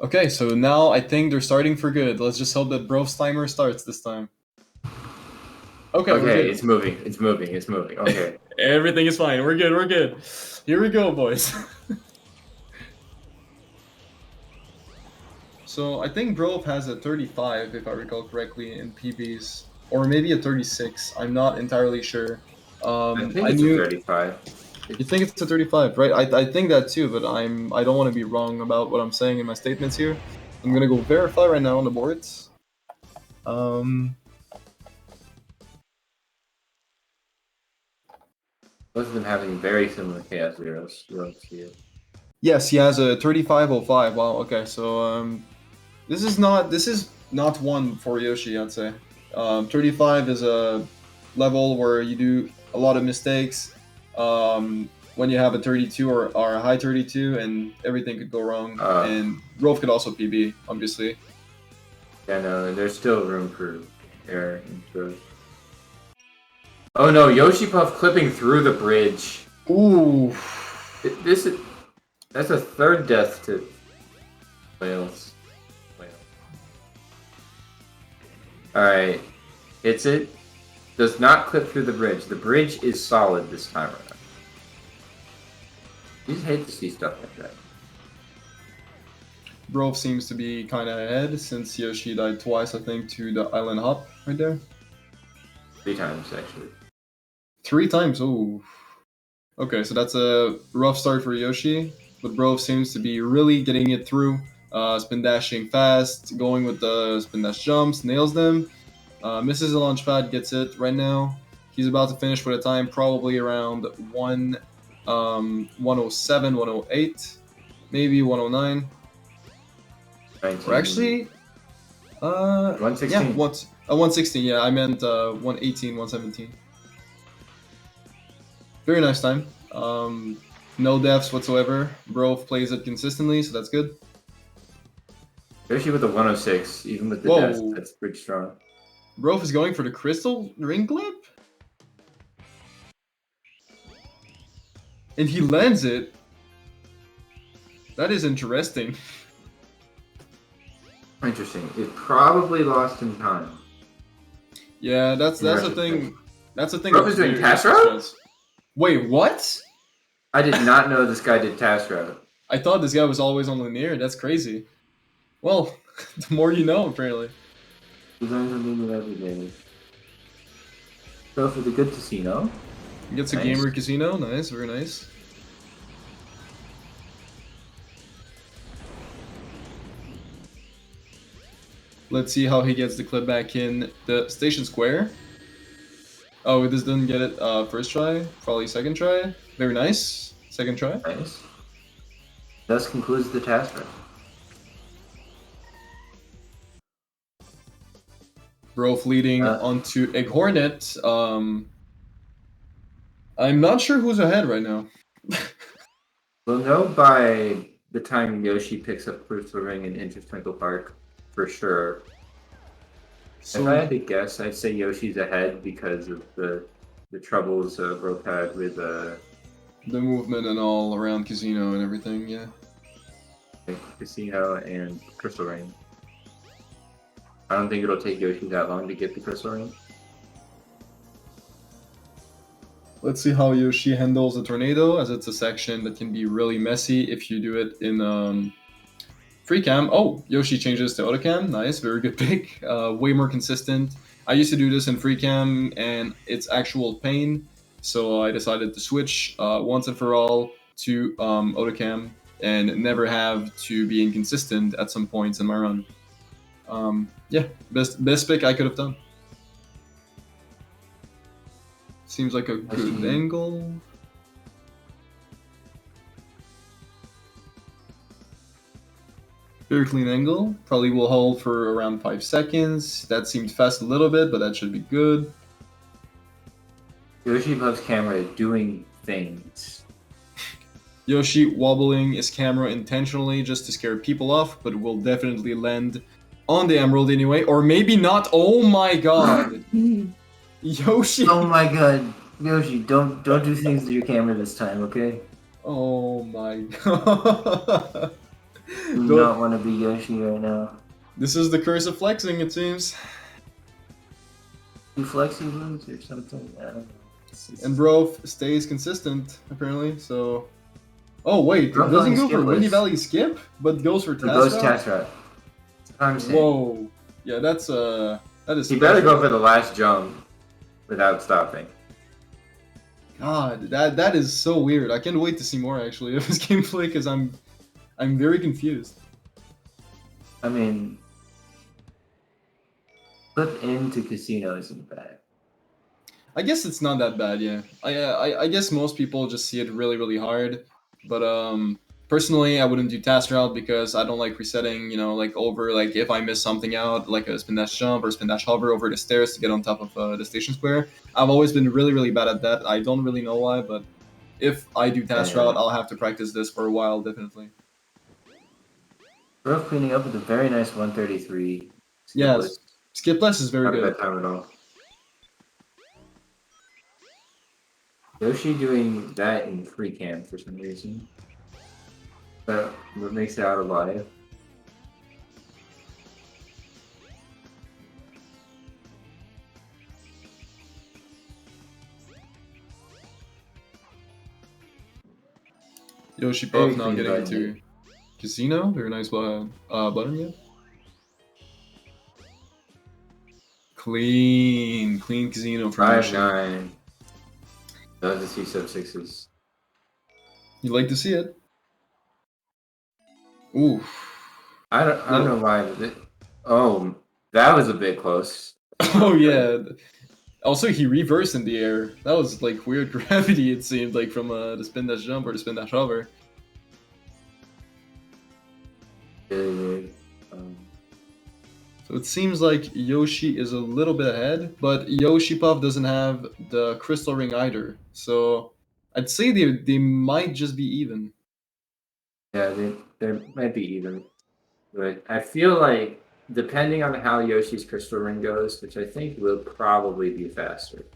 Okay, so now I think they're starting for good. Let's just hope that Bro's timer starts this time. Okay, it's moving. Okay. Everything is fine. We're good. Here we go, boys. So I think Brove has a 35, if I recall correctly, in PBs, or maybe a 36. I'm not entirely sure. I think it's a 35. You think it's a 35, right? I think that too, but I don't want to be wrong about what I'm saying in my statements here. I'm gonna go verify right now on the boards. Both of them having very similar chaos zeros. You don't see it. Yes, he has a 3505. Wow. Okay, so this is not one for Yoshi, I'd say. 35 is a level where you do a lot of mistakes. When you have a 32 or a high 32, and everything could go wrong. And Rolf could also PB, obviously. Yeah, no, there's still room for error and throws. Oh no, Yoshi Puff clipping through the bridge. Ooh. That's a third death to Wales. Alright. Hits it. Does not clip through the bridge. The bridge is solid this time around. You just hate to see stuff like that. Brove seems to be kind of ahead since Yoshi died twice, I think, to the island hop right there. 3 times, actually. 3 times? Oh. Okay, so that's a rough start for Yoshi, but Brove seems to be really getting it through. Spin dashing fast, going with the spin dash jumps, nails them. Misses the launch pad, gets it right now. He's about to finish with a time probably around 107, 108, maybe 109. 19. Or actually, 116. Yeah, 116. Yeah, I meant 118, 117. Very nice time. No deaths whatsoever. Brove plays it consistently, so that's good. Yoshi with a 106, even with the Whoa. death, that's pretty strong. Brove is going for the crystal ring clip? And he lands it. That is interesting. Interesting. It probably lost in time. Yeah, that's the thing. That's the thing. Brove is doing task route? Wait, what? I did not know this guy did task route. I thought this guy was always on linear. That's crazy. Well, the more you know, apparently. He learns something new every day. So for the good casino. He gets a gamer casino. Nice, very nice. Let's see how he gets the clip back in the station square. Oh, this didn't get it first try. Probably second try. Very nice. Second try. Nice. Thus concludes the task round. Brove leading onto Egg Hornet. I'm not sure who's ahead right now. We'll know by the time Yoshi picks up Crystal Ring in Twinkle Park, for sure. So, if I had to guess, I'd say Yoshi's ahead because of the troubles Brove had with the movement and all around Casino and everything, yeah. Casino and Crystal Ring. I don't think it'll take Yoshi that long to get the crystal ring. Let's see how Yoshi handles the tornado, as it's a section that can be really messy if you do it in free cam. Oh, Yoshi changes to auto cam. Nice, very good pick. Way more consistent. I used to do this in free cam, and it's actual pain. So I decided to switch once and for all to auto cam and never have to be inconsistent at some points in my run. Yeah, best pick I could have done. Seems like a good angle. Very clean angle. Probably will hold for around 5 seconds. That seemed fast a little bit, but that should be good. Yoshi loves camera doing things. Yoshi wobbling his camera intentionally just to scare people off, but will definitely land on the emerald anyway. Or maybe not. Oh my god. Yoshi. Oh my god. Yoshi, don't do things to your camera this time, okay? Oh my god. Do not want to be Yoshi right now. This is the curse of flexing, it seems. You flex, you lose or something. I don't know. And bro stays consistent, apparently, so... Oh wait, it Bro doesn't go skip for Windy was- Valley skip, but goes for It goes Test test route. That's what I'm saying. Whoa. Yeah, that's that is You better special. go for the last jump without stopping. God, that is so weird. I can't wait to see more actually of his gameplay because I'm very confused. I mean, flip into casino isn't bad. I guess it's not that bad, yeah. I guess most people just see it really, really hard. But personally, I wouldn't do task route because I don't like resetting, you know, like over, like if I miss something out, like a spin dash jump or spin dash hover over the stairs to get on top of the station square. I've always been really, really bad at that. I don't really know why, but if I do task route, I'll have to practice this for a while, definitely. Bro cleaning up with a very nice 133. Yes, skipless is very Not a good. bad time at all. Yoshi doing that in free cam for some reason. But what makes it out alive? Yoshi Very Puff now clean getting button, into casino. Very nice button, yeah. Clean casino from Yoshi. 5-9. Love to see sub sixes. You like to see it. Ooh. I don't know why. Oh, that was a bit close. Oh yeah. Also, he reversed in the air. That was like weird gravity. It seemed like from the spin dash jump or the spin dash hover. Really weird. So it seems like Yoshi is a little bit ahead, but Yoshi Puff doesn't have the crystal ring either. So I'd say they might just be even. Yeah, they might be even. But I feel like, depending on how Yoshi's crystal ring goes, which I think will probably be faster.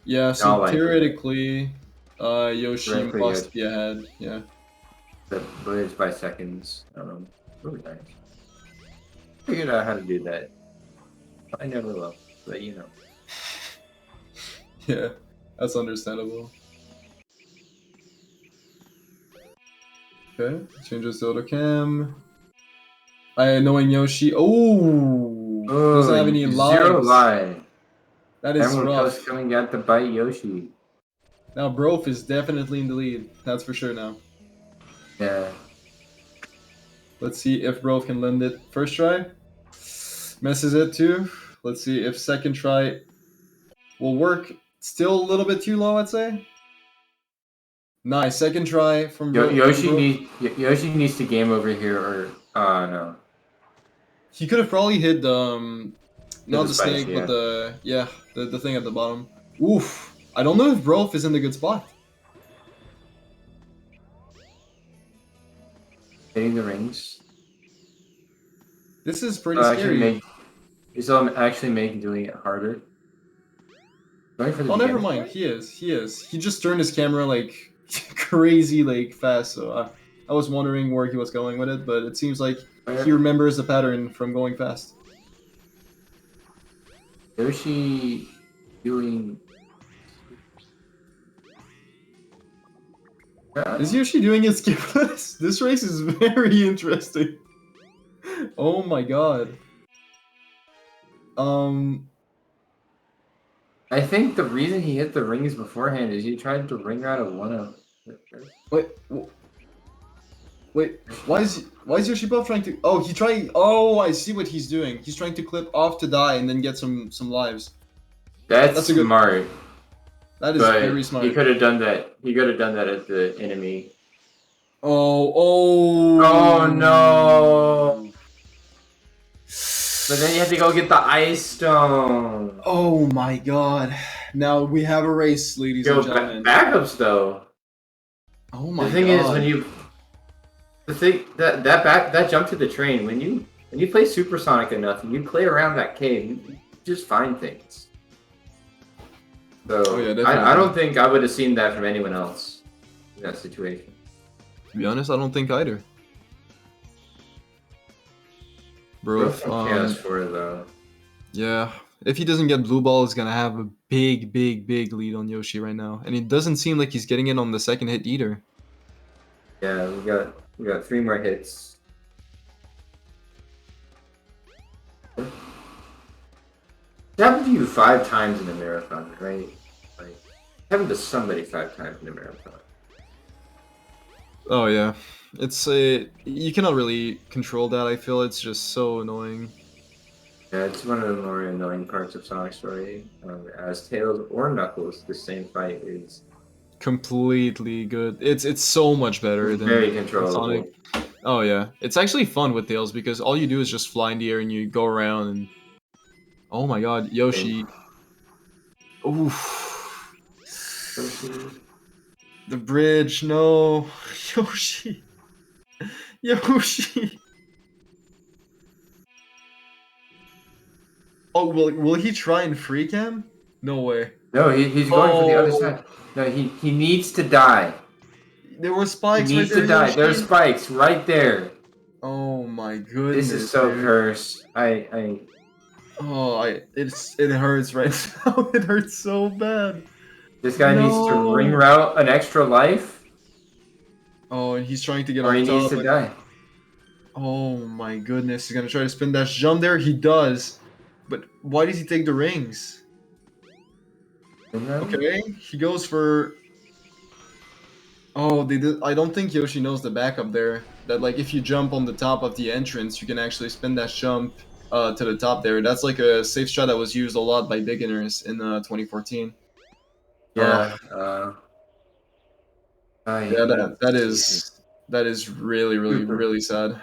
Yeah, so All likely. theoretically, Yoshi Right for must Yoshi. be ahead. Yeah. But it's by seconds. Really nice. Figured out how to do that. I never will, but you know. Yeah, that's understandable. Okay, changes to auto cam. Knowing Yoshi. Oh, doesn't have any lives. 0 life. That is Emerald rough. Coast coming out to bite Yoshi. Now, Brof is definitely in the lead. That's for sure now. Yeah. Let's see if Brof can lend it first try. Messes it too. Let's see if second try will work. Still a little bit too low, I'd say. Nice, second try from Brof. Yoshi needs to game over here, or no. He could have probably hit not the the spikes, snake, yeah. but the thing at the bottom. Oof. I don't know if Brof is in the good spot. Hitting the rings. This is pretty scary. He's actually making doing it harder. Going for the Oh, never beginning mind. part? He is. He just turned his camera like crazy, like fast. So I was wondering where he was going with it, but it seems like he remembers the pattern from going fast. Yoshi doing. Is Yoshi doing it skipless? This race is very interesting. Oh my god. I think the reason he hit the rings beforehand is he tried to ring out a 1-up. Wait, why is Yoshi Buff trying to? Oh, he trying. Oh, I see what he's doing. He's trying to clip off to die and then get some lives. That's a good. smart. That is But very smart. He could have done that. He could have done that at the enemy. Oh no! But then you have to go get the ice stone. Oh my god! Now we have a race, ladies and gentlemen. Backups though. Oh my god! The thing is, when you that jump to the train, when you play Supersonic enough and you play around that cave, you just find things. So I don't think I would have seen that from anyone else in that situation. To be honest, I don't think either. Bro, chaos for it though. Yeah, if he doesn't get blue ball, he's gonna have a big lead on Yoshi right now, and it doesn't seem like he's getting it on the second hit either. Yeah, we got 3 more hits. It happened to you 5 times in a marathon, right? Like, it happened to somebody 5 times in a marathon. Oh yeah, it's you cannot really control that. I feel it's just so annoying. Yeah, it's one of the more annoying parts of Sonic's story. As Tails or Knuckles, the same fight is completely good. It's so much better than very controllable. Sonic. Oh yeah, it's actually fun with Tails because all you do is just fly in the air and you go around and. Oh my god, Yoshi. Oof. The bridge, no. Yoshi. Yoshi. Oh, will he try and freak him? No way. No, he's going for the other side. No, he needs to die. There were spikes he needs right there, to die. Yoshi. There's spikes right there. Oh my goodness. This is so dude. cursed. It hurts right now. It hurts so bad. This guy needs to ring route an extra life. Oh, and he's trying to get or on he top. needs to die. Oh my goodness, he's gonna try to spin dash jump there. He does, but why does he take the rings? Okay, he goes for. Oh, I don't think Yoshi knows the backup there. That like if you jump on the top of the entrance, you can actually spin dash jump to the top there. That's like a safe strat that was used a lot by beginners in 2014. Yeah. That is really sad.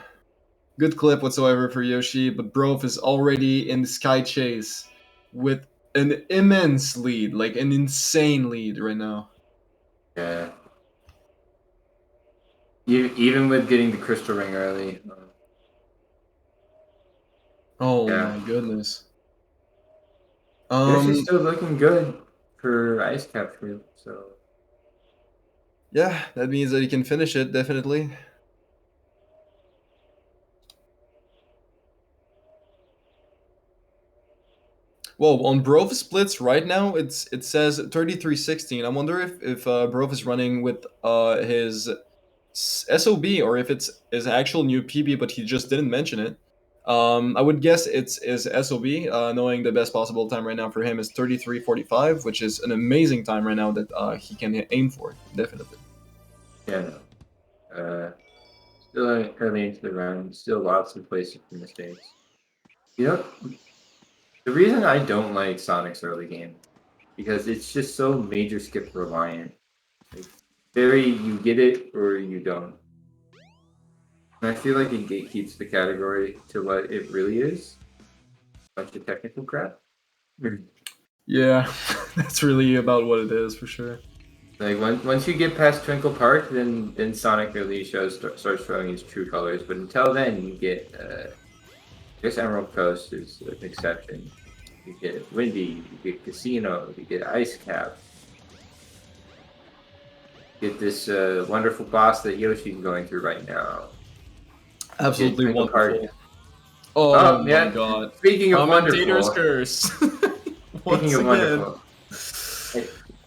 Good clip whatsoever for Yoshi, but Brof is already in the Sky Chase with an immense lead, like an insane lead right now. Yeah. Even with getting the crystal ring early. Oh my goodness. Yoshi's still looking good for Ice Capture, so. Yeah, that means that he can finish it, definitely. Well, on Brov splits right now, it says 33-16. I wonder if Brov is running with his SOB or if it's his actual new PB, but he just didn't mention it. I would guess it's his SOB, knowing the best possible time right now for him is 33:45, which is an amazing time right now that he can aim for, definitely. Yeah, no. Still early into the run, still lots of places for mistakes. You know, the reason I don't like Sonic's early game, because it's just so major skip reliant. Like, you get it or you don't. And I feel like it gatekeeps the category to what it really is. A bunch of technical crap. Yeah, that's really about what it is for sure. Like once you get past Twinkle Park, then Sonic really starts showing his true colors. But until then, you get I guess Emerald Coast is an exception. You get Windy, you get Casino, you get Ice Cap. You get this wonderful boss that Yoshi's going through right now. Absolutely wonderful. Park. Oh my yeah. god! Speaking of wonderful, Commentator's curse. Speaking of again. wonderful,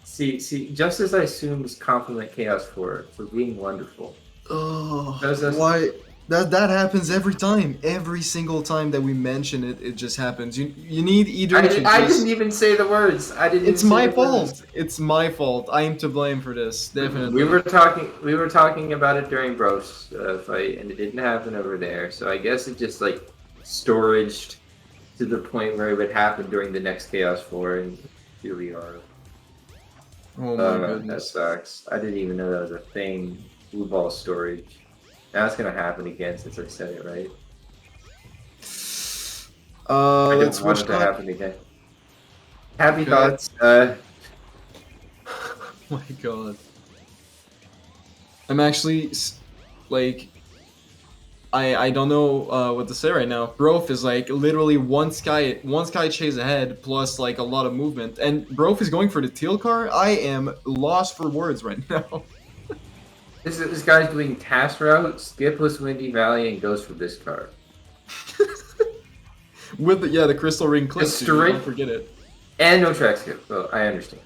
see, just as I assumed compliment Chaos for being wonderful. Oh, That's- why? That happens every time. Every single time that we mention it, it just happens. You need either I to just... didn't even say the words. I didn't. It's even say my the words. fault. It's my fault. I am to blame for this. Definitely. We were talking about it during Bros fight, and it didn't happen over there. So I guess it just like storaged to the point where it would happen during the next Chaos 4, and here we are. Oh my goodness. That sucks. I didn't even know that was a thing. Blue ball storage. Now it's gonna happen again since I said it, right? I Let's didn't want switch it to back. happen again. Happy Okay. thoughts. Oh my god. I'm actually like I don't know what to say right now. Broth is like literally one sky chase ahead plus like a lot of movement, and Broth is going for the teal car. I am lost for words right now. This guy's doing task route, skip with Windy Valley, and goes for this car. With the crystal ring clip. Just Too, straight- don't forget it. And no track skip. Well, I understand.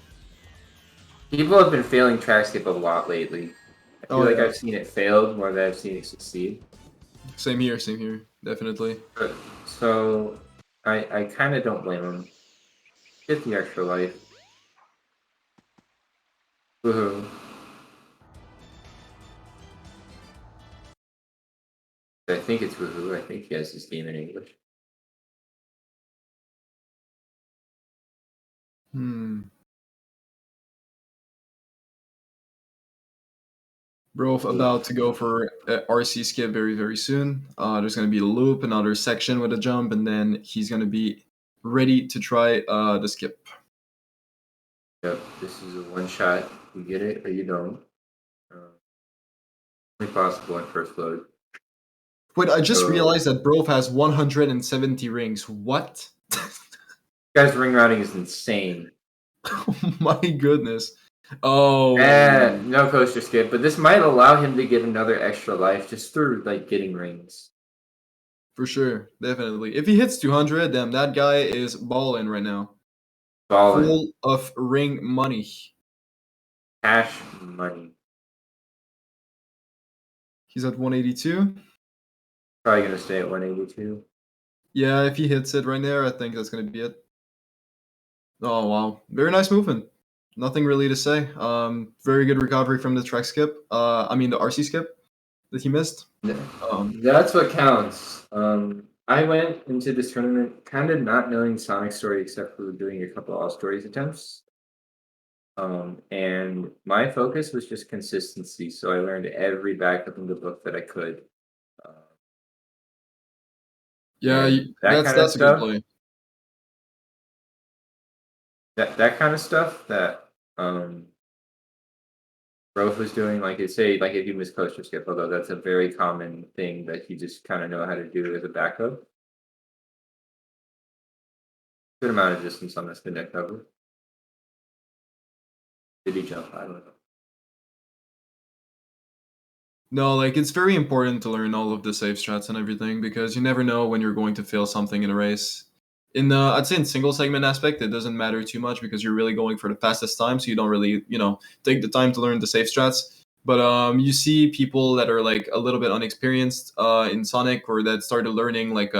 People have been failing track skip a lot lately. I feel like yeah. I've seen it failed more than I've seen it succeed. Same here, definitely. So I kind of don't blame him. Get the extra life. Woohoo. I think it's woohoo. I think he has his game in English. Broth about to go for RC skip very, very soon. There's going to be a loop, another section with a jump, and then he's going to be ready to try the skip. Yep, this is a one shot. You get it or you don't. Only possible in first load. Wait, I just realized that Broth has 170 rings. What? Guy's ring routing is insane. Oh my goodness. Oh. No coaster skip, but this might allow him to get another extra life just through like getting rings. For sure, definitely. If he hits 200, then that guy is balling right now. Balling. Full of ring money. Cash money. He's at 182. Probably gonna stay at 182. Yeah, if he hits it right there, I think that's gonna be it. Oh wow, very nice movement. Nothing really to say. Very good recovery from the track skip. I mean the RC skip that he missed. That's what counts. I went into this tournament kind of not knowing Sonic story except for doing a couple all stories attempts. And my focus was just consistency, so I learned every backup in the book that I could. Yeah, that kind of that's a good stuff. play. That kind of stuff that Broth was doing, like if you miss coaster skip, although that's a very common thing that you just kind of know how to do as a backup. Good amount of distance on this connect cover. Did he jump? I don't know. No, like it's very important to learn all of the safe strats and everything because you never know when you're going to fail something in a race. I'd say in single segment aspect, it doesn't matter too much because you're really going for the fastest time, so you don't really, take the time to learn the safe strats. But you see people that are like a little bit unexperienced in Sonic or that started learning like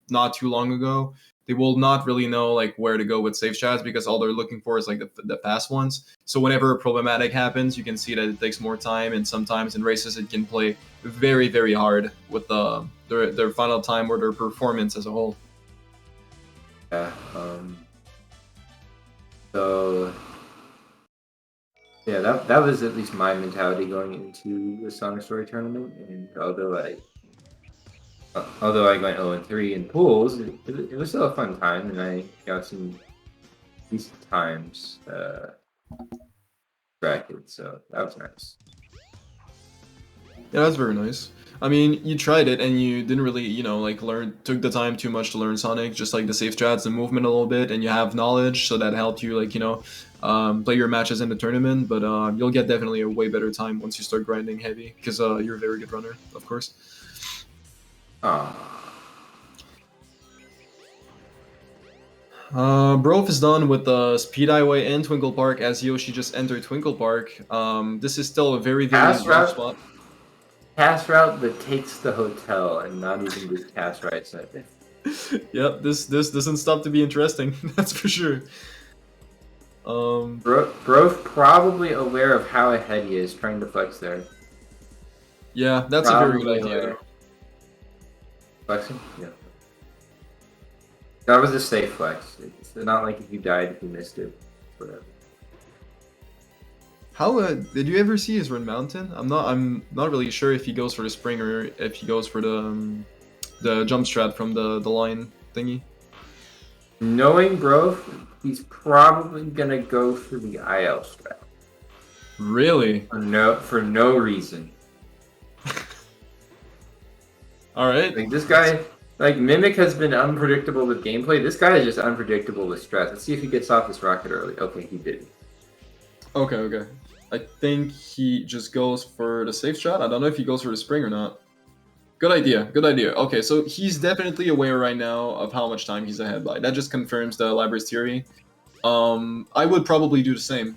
not too long ago. They will not really know like where to go with safe strats because all they're looking for is like the fast ones. So whenever a problematic happens, you can see that it takes more time, and sometimes in races it can play very, very hard with their final time or their performance as a whole. Yeah. So yeah, that was at least my mentality going into the Sonic Story tournament. And although I went 0-3 in pools, it was still a fun time, and I got some decent times bracket, so that was nice. Yeah, that's very nice. I mean, you tried it and you didn't really, took the time too much to learn Sonic, just like the safe strats, the movement a little bit, and you have knowledge, so that helped you, play your matches in the tournament. But you'll get definitely a way better time once you start grinding heavy, because you're a very good runner, of course. Brof is done with the Speed Highway and Twinkle Park as Yoshi just entered Twinkle Park. This is still a very Pass rough route. spot. Pass route that takes the hotel and not even just pass right side. Yep, this doesn't stop to be interesting. That's for sure. Brof probably aware of how ahead he is, trying to flex there. Yeah, that's Probably a very good idea. aware. Flexing? Yeah. That was a safe flex. It's not like if you died, if you missed it. Whatever. How did you ever see his run mountain? I'm not really sure if he goes for the spring or if he goes for the jump strat from the line thingy. Knowing Brof, he's probably gonna go for the IL strat. Really? For no reason. All right. Like this guy, like Mimic has been unpredictable with gameplay. This guy is just unpredictable with strats. Let's see if he gets off this rocket early. Okay, he did. Okay. I think he just goes for the safe shot. I don't know if he goes for the spring or not. Good idea. Okay, so he's definitely aware right now of how much time he's ahead by. That just confirms the library's theory. I would probably do the same.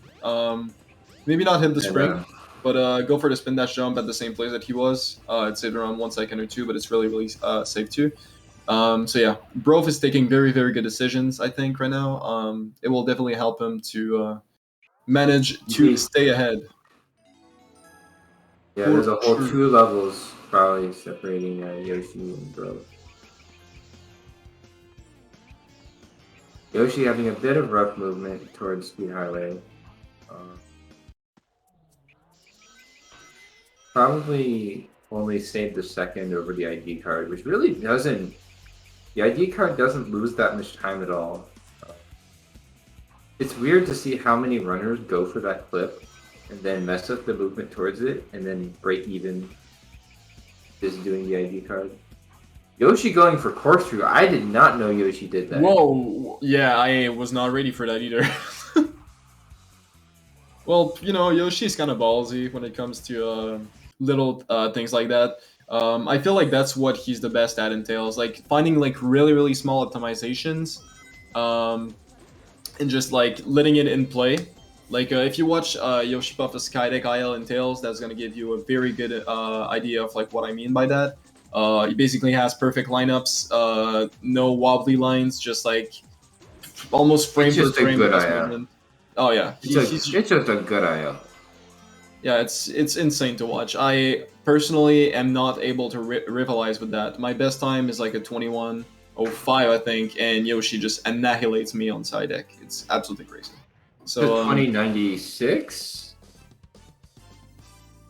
Maybe not hit the spring, but go for the spin dash jump at the same place that he was. It saved around 1 second or 2, but it's really safe too. So yeah, Brof is taking very good decisions, I think, right now. It will definitely help him to manage to stay ahead. Yeah, there's a whole 2 levels probably separating Yoshi and Brof. Yoshi having a bit of rough movement towards Speed Highway. Probably only saved the second over the ID card, which really doesn't... The ID card doesn't lose that much time at all. It's weird to see how many runners go for that clip and then mess up the movement towards it and then break even just doing the ID card. Yoshi going for corkscrew. I did not know Yoshi did that. Whoa, yeah, I was not ready for that either. Well, you know, Yoshi's kind of ballsy when it comes to little things like that. I feel like that's what he's the best at in Tails, like finding like really small optimizations, and just like letting it in play. Like if you watch Yoshi Puff Skydeck IL in Tails, that's gonna give you a very good idea of like what I mean by that. He basically has perfect lineups, no wobbly lines, just like almost frame per frame with his movement. Oh yeah, it's just a good IO. Yeah, it's insane to watch. I personally am not able to rivalize with that. My best time is like a 21:05, I think, and Yoshi just annihilates me on side deck. It's absolutely crazy. So 2096.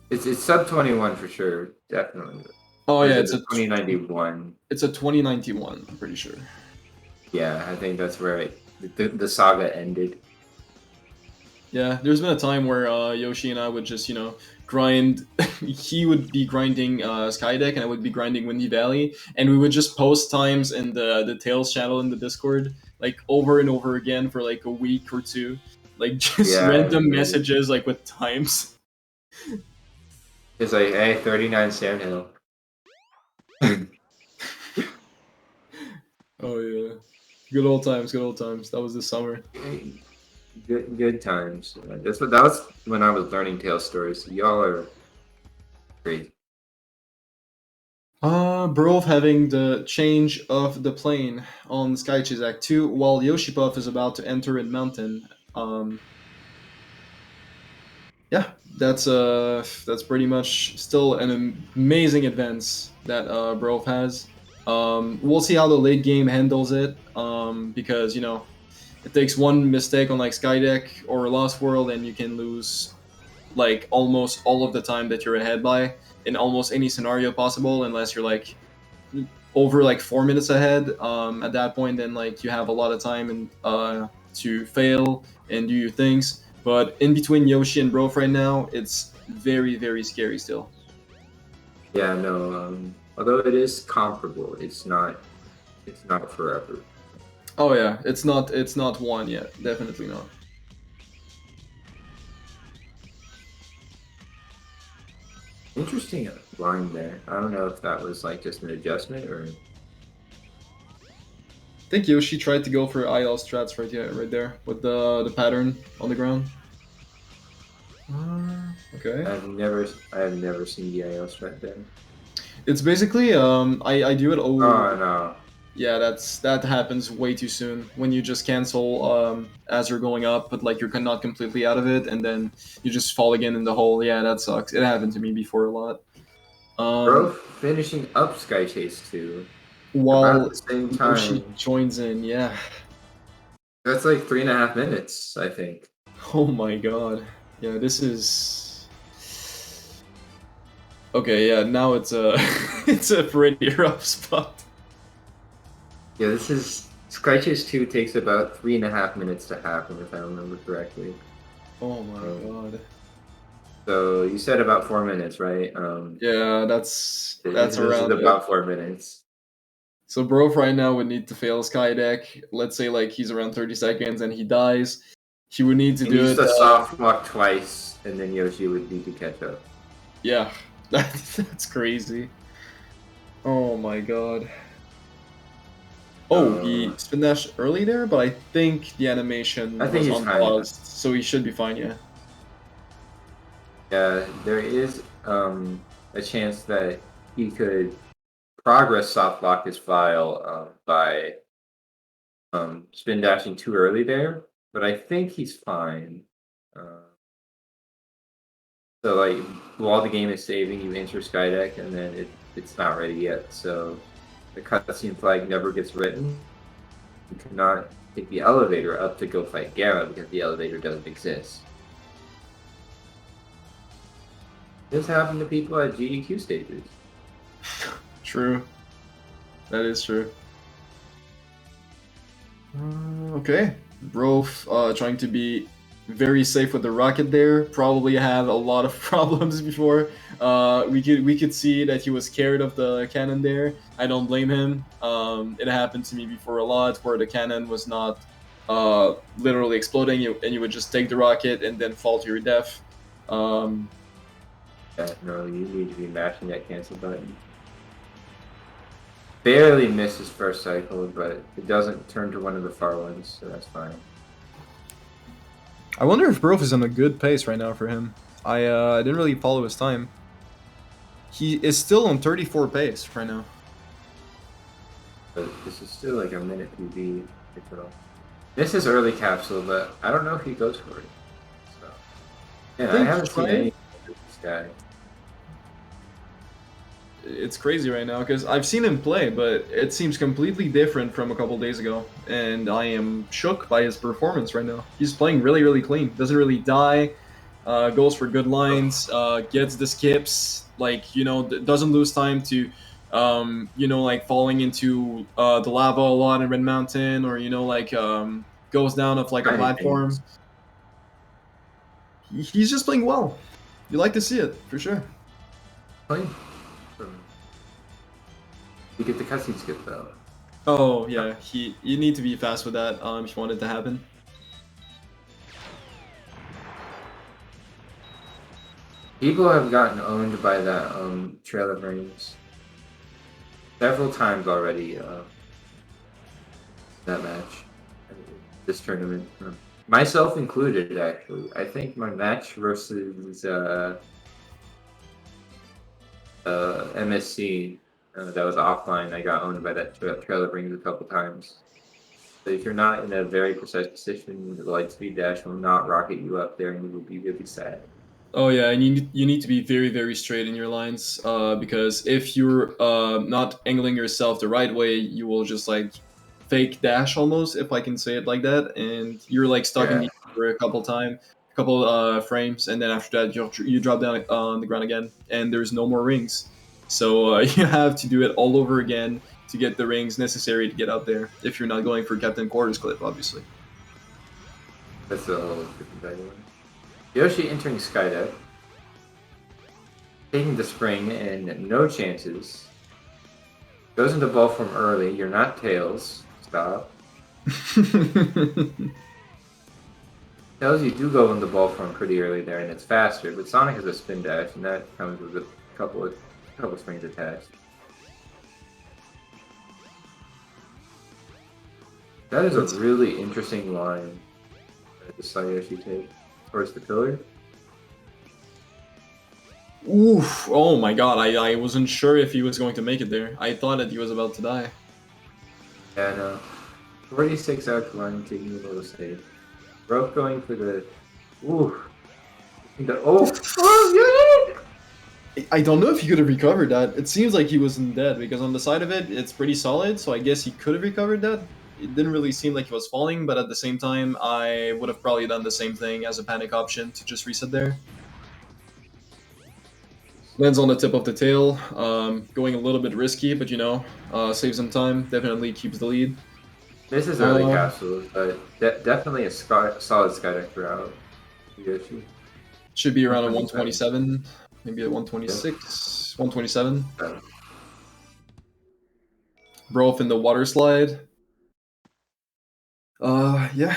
It's sub 21 for sure, definitely. Oh yeah, it's a 2091. It's a 2091, I'm pretty sure. Yeah, I think that's where the saga ended. Yeah, there's been a time where Yoshi and I would just, you know, grind. He would be grinding Skydeck, and I would be grinding Windy Valley, and we would just post times in the Tails channel in the Discord, like over and over again for like a week or two, like just random messages like with times. It's like, hey, 39 Sandhill. Oh yeah, good old times. That was this summer. Good times. That was when I was learning Tails stories. Y'all are crazy. Brof having the change of the plane on Sky Chase Act 2 while Yoshi Puff is about to enter in Mountain. Yeah, that's pretty much still an amazing advance that Brof has. We'll see how the late game handles it, because, you know, it takes one mistake on like Skydeck or Lost World and you can lose like almost all of the time that you're ahead by in almost any scenario possible, unless you're like over like 4 minutes ahead. At that point, then like you have a lot of time and to fail and do your things. But in between Yoshi and Brof right now, it's very scary still. Yeah, no. Although it is comparable, it's not forever. Oh yeah, it's not one yet. Definitely not. Interesting line there. I don't know if that was like just an adjustment or. think Yoshi tried to go for IL strats right there with the pattern on the ground. Okay. I have never seen the IL strat then. It's basically I do it. Oh no. Yeah, that happens way too soon when you just cancel as you're going up, but like you're not completely out of it, and then you just fall again in the hole. Yeah, that sucks. It happened to me before a lot. Bro, finishing up Sky Chase 2 While about the same Yoshi time. joins in, yeah. That's like 3.5 minutes, I think. Oh my god. Yeah, this is. Okay, yeah. Now it's a it's a pretty rough spot. Yeah, this is Sky Chase 2 takes about 3.5 minutes to happen, if I remember correctly. Oh my god. So you said about 4 minutes, right? Yeah, that's this around is about 4 minutes. So Brof right now would need to fail Sky Deck. Let's say like he's around 30 seconds and he dies. He would need to He do needs it. to soft walk twice, and then Yoshi would need to catch up. Yeah, that's crazy. Oh my god. Oh, he spin dash early there, but I think the animation I think was he's on pause, so he should be fine. Yeah. Yeah, there is a chance that he could progress soft lock his file by spin dashing too early there, but I think he's fine. So like while the game is saving, you enter Skydeck and then it's not ready yet. So the cutscene flag never gets written. You cannot take the elevator up to go fight Gara because the elevator doesn't exist. This happened to people at GDQ stages. True. That is true. Okay. Brof trying to be very safe with the rocket there. Probably had a lot of problems before. We could see that he was scared of the cannon there. I don't blame him. It happened to me before a lot where the cannon was not literally exploding and you would just take the rocket and then fall to your death. Yeah, no, you need to be mashing that cancel button. Barely missed his first cycle, but it doesn't turn to one of the far ones, so that's fine. I wonder if Brof is on a good pace right now for him. I didn't really follow his time. He is still on 34 pace right now. But this is still like a minute PB. This is early capsule, but I don't know if he goes for it. So yeah, I haven't seen any of this guy. It's crazy right now because I've seen him play, but it seems completely different from a couple days ago, and I am shook by his performance right now. He's playing really, really clean. Doesn't really die. Goes for good lines. Gets the skips. Like doesn't lose time to, like falling into the lava a lot in Red Mountain, or goes down off like a platform. He's just playing well. You like to see it for sure. Playing. You get the cutscene skip though. Oh yeah, you need to be fast with that if you want it to happen. People have gotten owned by that Trail of Rings several times already. That match, this tournament, myself included. Actually, I think my match versus MSC. That was offline. I got owned by that Trail of Rings a couple times. So if you're not in a very precise position, the light speed dash will not rocket you up there, and you will be really sad. Oh yeah, and you need to be very, very straight in your lines because if you're not angling yourself the right way, you will just like fake dash almost, if I can say it like that, and you're like stuck in the air for a couple frames, and then after that you drop down on the ground again, and there's no more rings. So you have to do it all over again to get the rings necessary to get out there if you're not going for Captain Quarters clip, obviously. That's a whole different dynamic. Yoshi entering Skydeck, taking the spring and no chances. Goes into ball from early. You're not Tails. Stop. Tails, you do go in the ball from pretty early there, and it's faster. But Sonic has a spin dash, and that comes with a couple springs attached. That is a really interesting line that the Sayoshi take towards the pillar. Oof! Oh my god, I wasn't sure if he was going to make it there. I thought that he was about to die. Yeah, no. 46 out line taking a little save. Broke going for the. Ooh. I don't know if he could have recovered that. It seems like he wasn't dead because on the side of it, it's pretty solid. So I guess he could have recovered that. It didn't really seem like he was falling, but at the same time, I would have probably done the same thing as a panic option to just reset there. Lands on the tip of the tail, going a little bit risky, but saves some time. Definitely keeps the lead. This is early castle, but definitely a solid Skydeck route. Yoshi. Should be around a 127, maybe a 126, 127. Broth in the water slide. Yeah.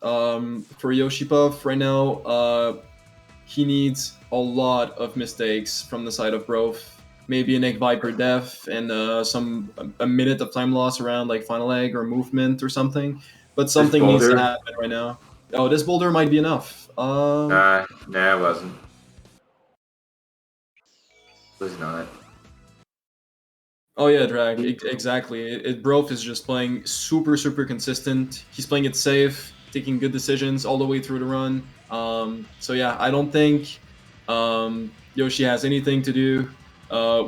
For Yoshi Puff right now, he needs a lot of mistakes from the side of Broth. Maybe an Egg Viper death and a minute of time loss around like final egg or movement or something. But something needs to happen right now. Oh, this boulder might be enough. Nah, it wasn't. It was not. Oh yeah, Drag, exactly. Broth is just playing super consistent. He's playing it safe, taking good decisions all the way through the run. So yeah, I don't think Yoshi has anything to do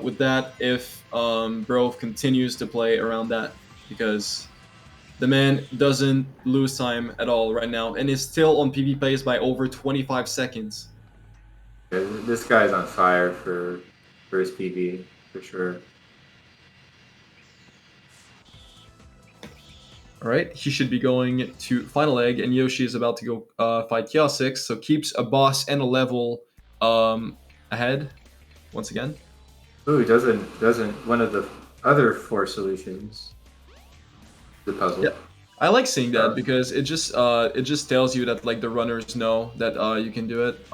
with that if Broth continues to play around that, because the man doesn't lose time at all right now and is still on PB pace by over 25 seconds. This guy's on fire for his PB, for sure. Alright, he should be going to Final Egg, and Yoshi is about to go fight Chaos 6, so keeps a boss and a level ahead, once again. Ooh, doesn't one of the other 4 solutions, the puzzle. Yeah, I like seeing that because it just tells you that like the runners know that you can do it.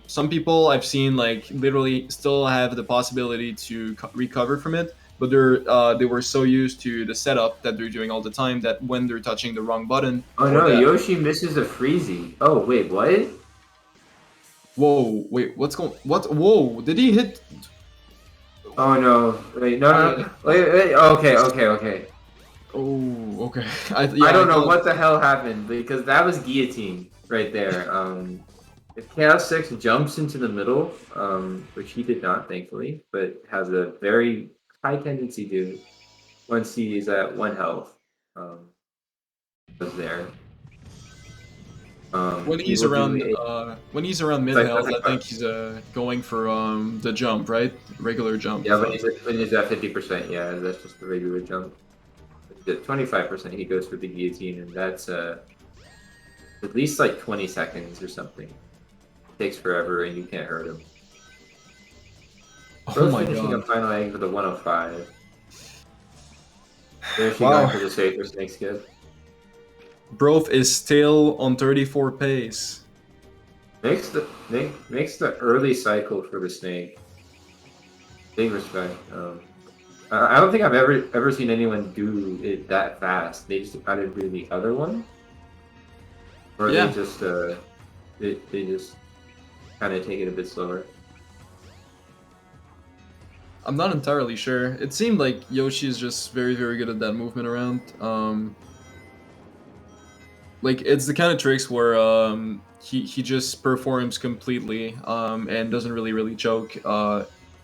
Some people I've seen like literally still have the possibility to recover from it, but they were so used to the setup that they're doing all the time that when they're touching the wrong button. Oh no, Yoshi misses a freezy. Oh wait, what? Whoa, wait, what's going? What? Whoa, did he hit? Oh no, wait, no, wait, okay. Oh, okay. I don't know what the hell happened because that was guillotine right there. If Chaos 6 jumps into the middle, which he did not, thankfully, but has a very high tendency to once he's at 1 health, was there. When he's around mid health, I think he's going for the jump, right? Regular jump. Yeah, when he's at 50%, yeah, that's just the regular jump. At 25%, he goes for the guillotine, and that's at least like 20 seconds or something. It takes forever, and you can't hurt him. Oh my finishing god! A final egg for the 105. Finishing going for the safer snake skip. Broth is still on 34 pace. Makes the early cycle for the snake. Big respect. I don't think I've ever seen anyone do it that fast. They just either do the other one, or they just kind of take it a bit slower. I'm not entirely sure. It seemed like Yoshi is just very good at that movement around. Like it's the kind of tricks where he just performs completely and doesn't really choke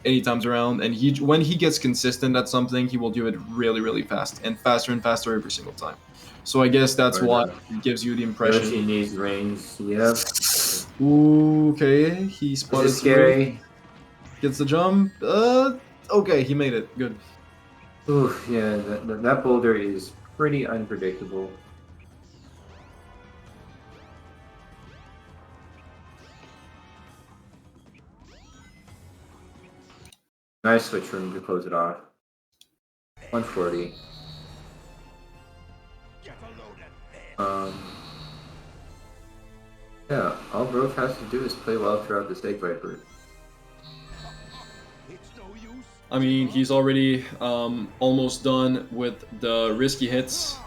any times around. And when he gets consistent at something, he will do it really fast and faster every single time. So I guess that's what gives you the impression. Yoshi needs range. Yep. Ooh, okay, he spotted. This is scary. Gets the jump. Okay, he made it. Good. Oof, yeah, that boulder is pretty unpredictable. Nice switch room to close it off. 140. Yeah, all Broth has to do is play well throughout the Snake Viper. I mean, he's already almost done with the risky hits.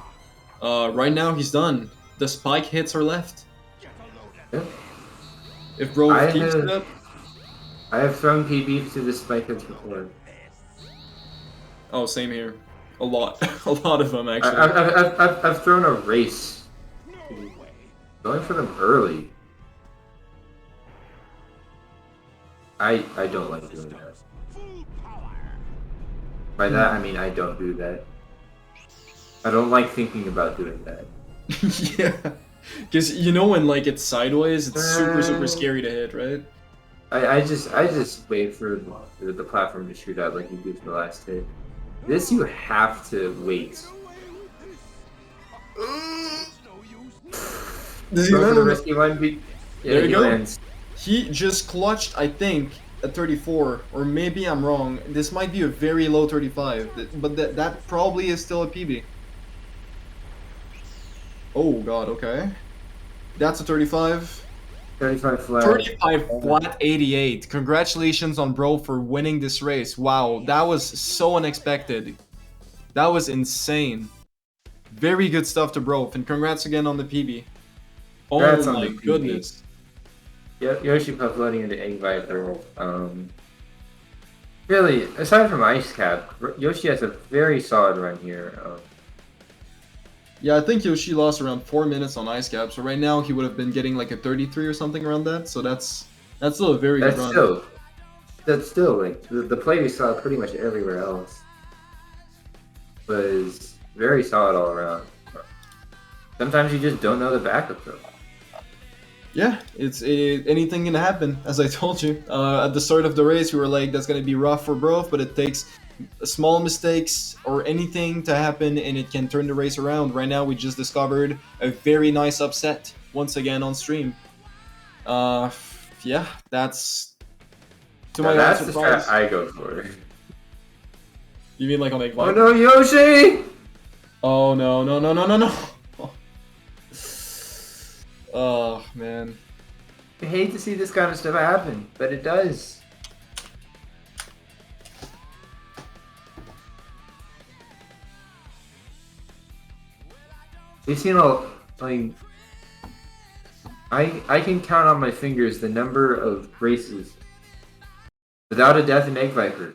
Right now he's done. The spike hits are left. Yep. If Bro keeps it up. I have thrown PB to the spike hits before. Oh, same here. A lot. A lot of them, actually. I've thrown a race. Going for them early. I don't like doing that. By that, I mean I don't do that. I don't like thinking about doing that. Yeah. Because you know when like it's sideways, it's super scary to hit, right? I just wait for the platform to shoot out like you did for the last hit. This you have to wait. Does he Go for land the on the- risky one? Yeah, There you he go. lands. He just clutched, I think, at 34, or maybe I'm wrong. This might be a very low 35, but that probably is still a PB. Oh god, okay. That's a 35. 35 flat. 35 flat 88. Congratulations on Bro for winning this race. Wow, that was so unexpected. That was insane. Very good stuff to Bro, and congrats again on the PB. Oh Congrats on my the PB. goodness. Yoshi Puff loading into Egg Viper. Really, aside from Ice Cap, Yoshi has a very solid run here. Yeah, I think Yoshi lost around 4 minutes on Ice Cap, so right now he would have been getting like a 33 or something around that, so that's still a very good run. That's still like the play we saw pretty much everywhere else was very solid all around. Sometimes you just don't know the backup though. Yeah, anything can happen, as I told you. At the start of the race, we were like, that's going to be rough for Bro, but it takes small mistakes or anything to happen and it can turn the race around. Right now, we just discovered a very nice upset once again on stream. Yeah, that's... To my That's own the surprise. strat I go for. You mean like on Egg Oh Viper? no, Yoshi! Oh no, no, no, no, no, no! Oh, man. I hate to see this kind of stuff happen, but it does. We've seen like I can count on my fingers the number of races without a death in Egg Viper.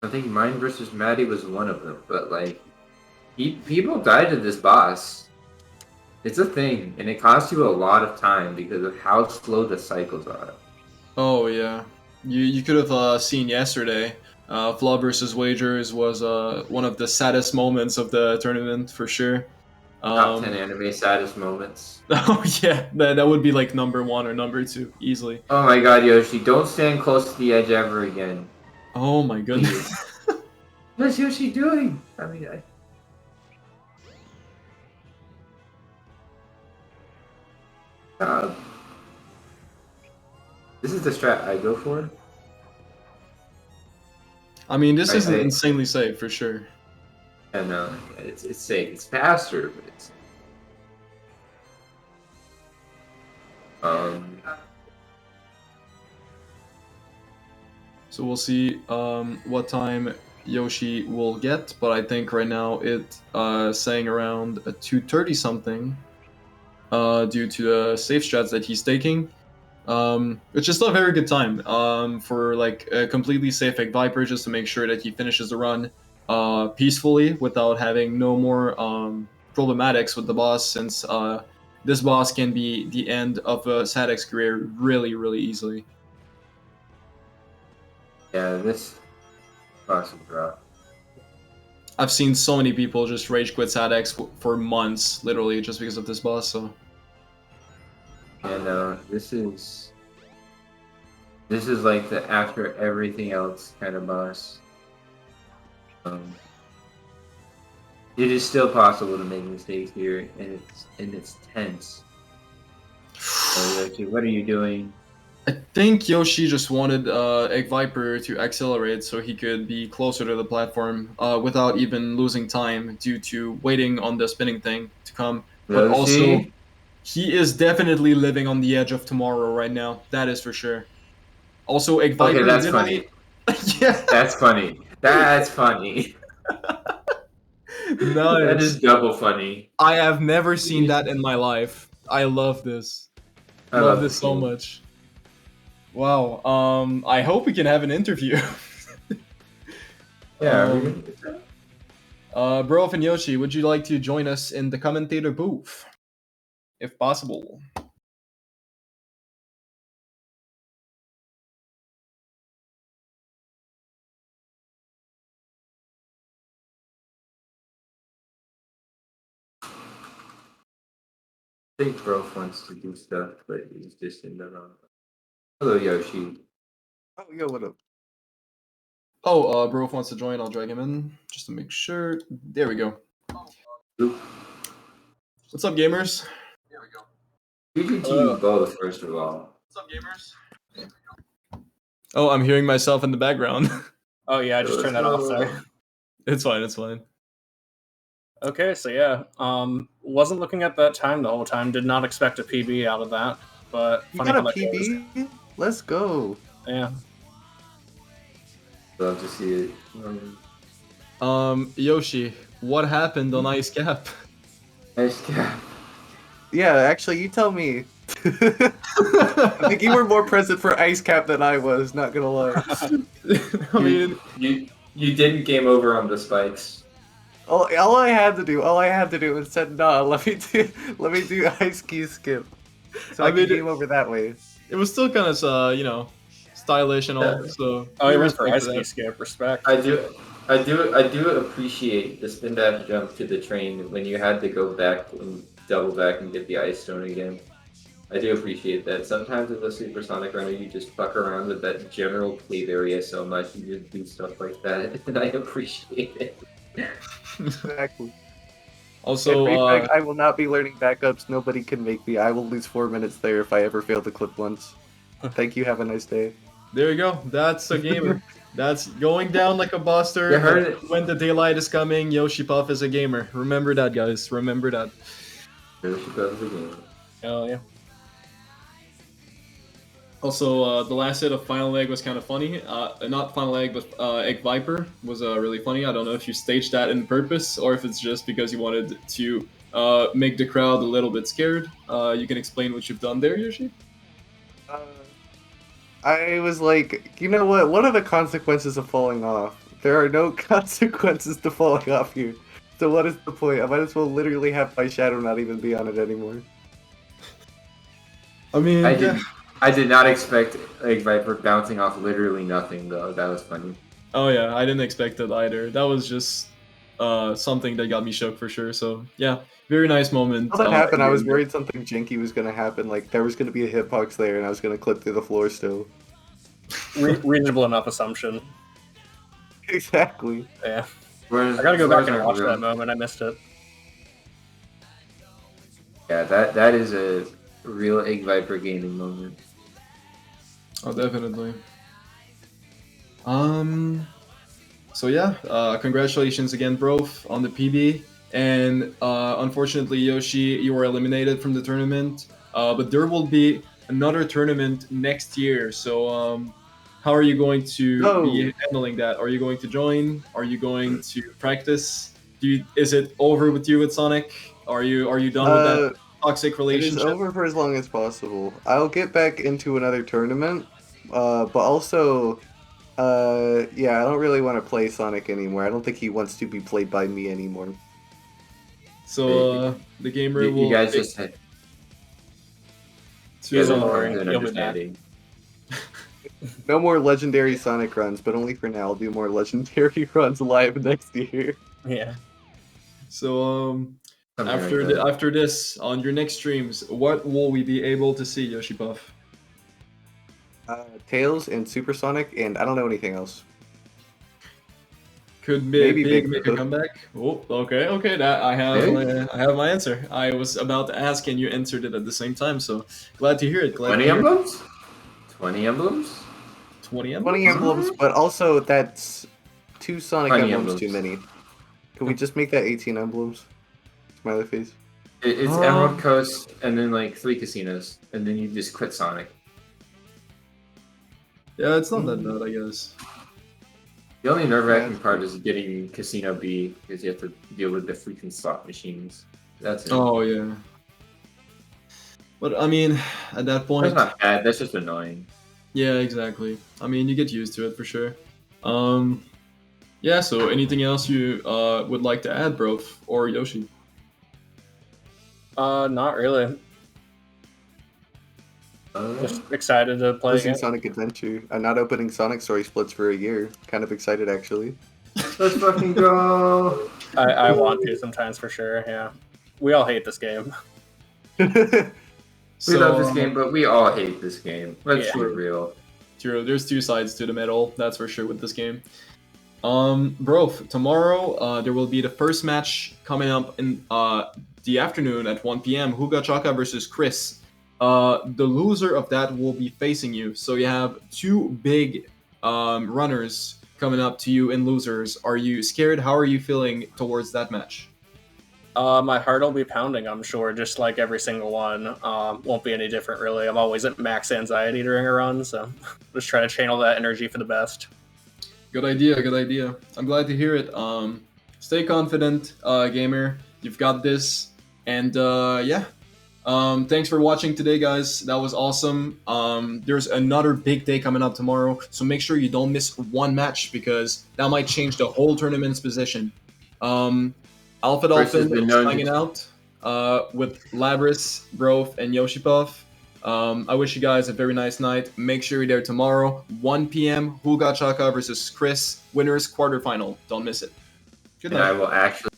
I think mine versus Maddie was one of them, but like people died to this boss. It's a thing, and it costs you a lot of time because of how slow the cycles are. Oh yeah, you could have seen yesterday. Flaw versus Wagers was one of the saddest moments of the tournament for sure. Top 10 anime saddest moments. Oh yeah, that would be like number 1 or number 2 easily. Oh my god, Yoshi, don't stand close to the edge ever again. Oh my goodness. What's Yoshi doing? I mean, this is the strat I go for. I mean, this is insanely safe for sure. Yeah, no, it's safe. It's faster, but it's So we'll see what time Yoshi will get, but I think right now it's saying around a 2:30 something due to the safe strats that he's taking. It's just a very good time for like a completely safe Egg Viper, just to make sure that he finishes the run peacefully without having no more problematics with the boss, since this boss can be the end of a Sadek's career really, really easily. yeah, this boss is rough. I've seen so many people just rage quit Sadex for months, literally, just because of this boss, so... And this is like the after everything else kind of boss. It is still possible to make mistakes here, and it's tense. So, Yoshi, what are you doing? I think Yoshi just wanted Egg Viper to accelerate so he could be closer to the platform without even losing time due to waiting on the spinning thing to come. But also, he is definitely living on the edge of tomorrow right now. That is for sure. Also, Egg Viper... Okay, that's funny. Yeah. That's funny. That's funny. Nice. That is double funny. I have never seen that in my life. I love this. I love love this this so game. much. Wow. I hope we can have an interview. Yeah, are we gonna get that? Brof and Yoshi, would you like to join us in the commentator booth, if possible? I think Brof wants to do stuff, but he's just in the wrong. Hello, Yoshi. Oh, yo, what up? Oh, Brof wants to join. I'll drag him in just to make sure. There we go. What's up, gamers? You can do both, first of all. What's up, gamers? Oh, I'm hearing myself in the background. Oh yeah, I just turned that off. Sorry. It's fine. It's fine. Okay, so yeah, wasn't looking at that time the whole time. Did not expect a PB out of that, but You funny got a how that goes. PB? Let's go. Yeah. Love to see it. Yoshi, what happened on Ice Cap? Ice Cap. Yeah, actually, you tell me. I think you were more present for Ice Cap than I was, not gonna lie. I mean, you didn't game over on the spikes. All I had to do was said, nah, let me do Ice Key skip. So I mean, can game over that way. It was still kind of, stylish and all. So Oh, we you went for respect ice that. skip. Respect. I do appreciate the spin dash jump to the train when you had to go back and double back and get the ice stone again. I do appreciate that. Sometimes with a supersonic runner, you just fuck around with that general cave area so much, you just do stuff like that, and I appreciate it. Exactly. Also, I will not be learning backups. Nobody can make me. I will lose 4 minutes there if I ever fail to clip once. Thank you. Have a nice day. There you go. That's a gamer. That's going down like a buster. You heard it. When the daylight is coming, Yoshi Puff is a gamer. Remember that, guys. Remember that. Yoshi Puff is a gamer. Hell yeah. Also, the last hit of Final Egg was kind of funny. Not Final Egg, but Egg Viper was really funny. I don't know if you staged that in purpose or if it's just because you wanted to make the crowd a little bit scared. You can explain what you've done there, Yoshi? I was like, you know what? What are the consequences of falling off? There are no consequences to falling off here. So what is the point? I might as well literally have my shadow not even be on it anymore. I mean, I did not expect Egg Viper bouncing off literally nothing, though. That was funny. Oh yeah, I didn't expect that either. That was just something that got me shook for sure. So yeah, very nice moment. How that happened, I was worried something janky was gonna happen. Like there was gonna be a hitbox there, and I was gonna clip through the floor still. Reasonable enough assumption. Exactly. Yeah. I gotta go back and watch that moment. I missed it. Yeah, that is a real Egg Viper gaming moment. Oh, definitely. So yeah, congratulations again, bro, on the PB. And unfortunately, Yoshi, you were eliminated from the tournament. But there will be another tournament next year. So how are you going to be handling that? Are you going to join? Are you going to practice? Is it over with you with Sonic? Are you done with that toxic relationship? It is over for as long as possible. I'll get back into another tournament, but also, yeah, I don't really want to play Sonic anymore. I don't think he wants to be played by me anymore. So the gamer will. You guys just had. No more legendary Sonic runs, but only for now. I'll do more legendary runs live next year. Yeah. So after this, on your next streams, what will we be able to see, Yoshi Puff? Tails and Supersonic, and I don't know anything else. Could Big make a comeback? Oh, okay. That I have my answer. I was about to ask, and you answered it at the same time. So glad to hear it. 20 emblems? 20 emblems? 20 emblems? 20 emblems, but also that's 2 Sonic 20 emblems too many. Can we just make that 18 emblems? Smiley face. It's Emerald Coast, and then like 3 casinos, and then you just quit Sonic. Yeah, it's not that bad, I guess. The only nerve-wracking part is getting Casino B because you have to deal with the freaking slot machines. That's it. Oh yeah. But I mean, at that point, That's not bad. That's just annoying. yeah, exactly. I mean, you get used to it for sure. Yeah. So, anything else you would like to add, bro, or Yoshi? Not really. Just excited to play Closing again. Sonic Adventure. I'm not opening Sonic Story splits for a year. Kind of excited, actually. Let's fucking go! I want to sometimes for sure. Yeah, we all hate this game. We love this game, but we all hate this game. Let's be Yeah. real. True. There's two sides to the medal, that's for sure with this game. Bro, tomorrow there will be the first match coming up in the afternoon at 1 p.m. Huga Chaka versus Chris. The loser of that will be facing you. So you have two big runners coming up to you in losers. Are you scared? How are you feeling towards that match? My heart will be pounding, I'm sure, just like every single one. Won't be any different, really. I'm always at max anxiety during a run, so just try to channel that energy for the best. Good idea, good idea. I'm glad to hear it. Stay confident, gamer. You've got this. And yeah. Thanks for watching today, guys. That was awesome. There's another big day coming up tomorrow, so make sure you don't miss one match because that might change the whole tournament's position. Alpha Dolphin is hanging out with Labris, Broth, and Yoshipuff. I wish you guys a very nice night. Make sure you're there tomorrow, 1 p.m. Huga Chaka versus Chris, winners quarterfinal. Don't miss it. Good And night. I will actually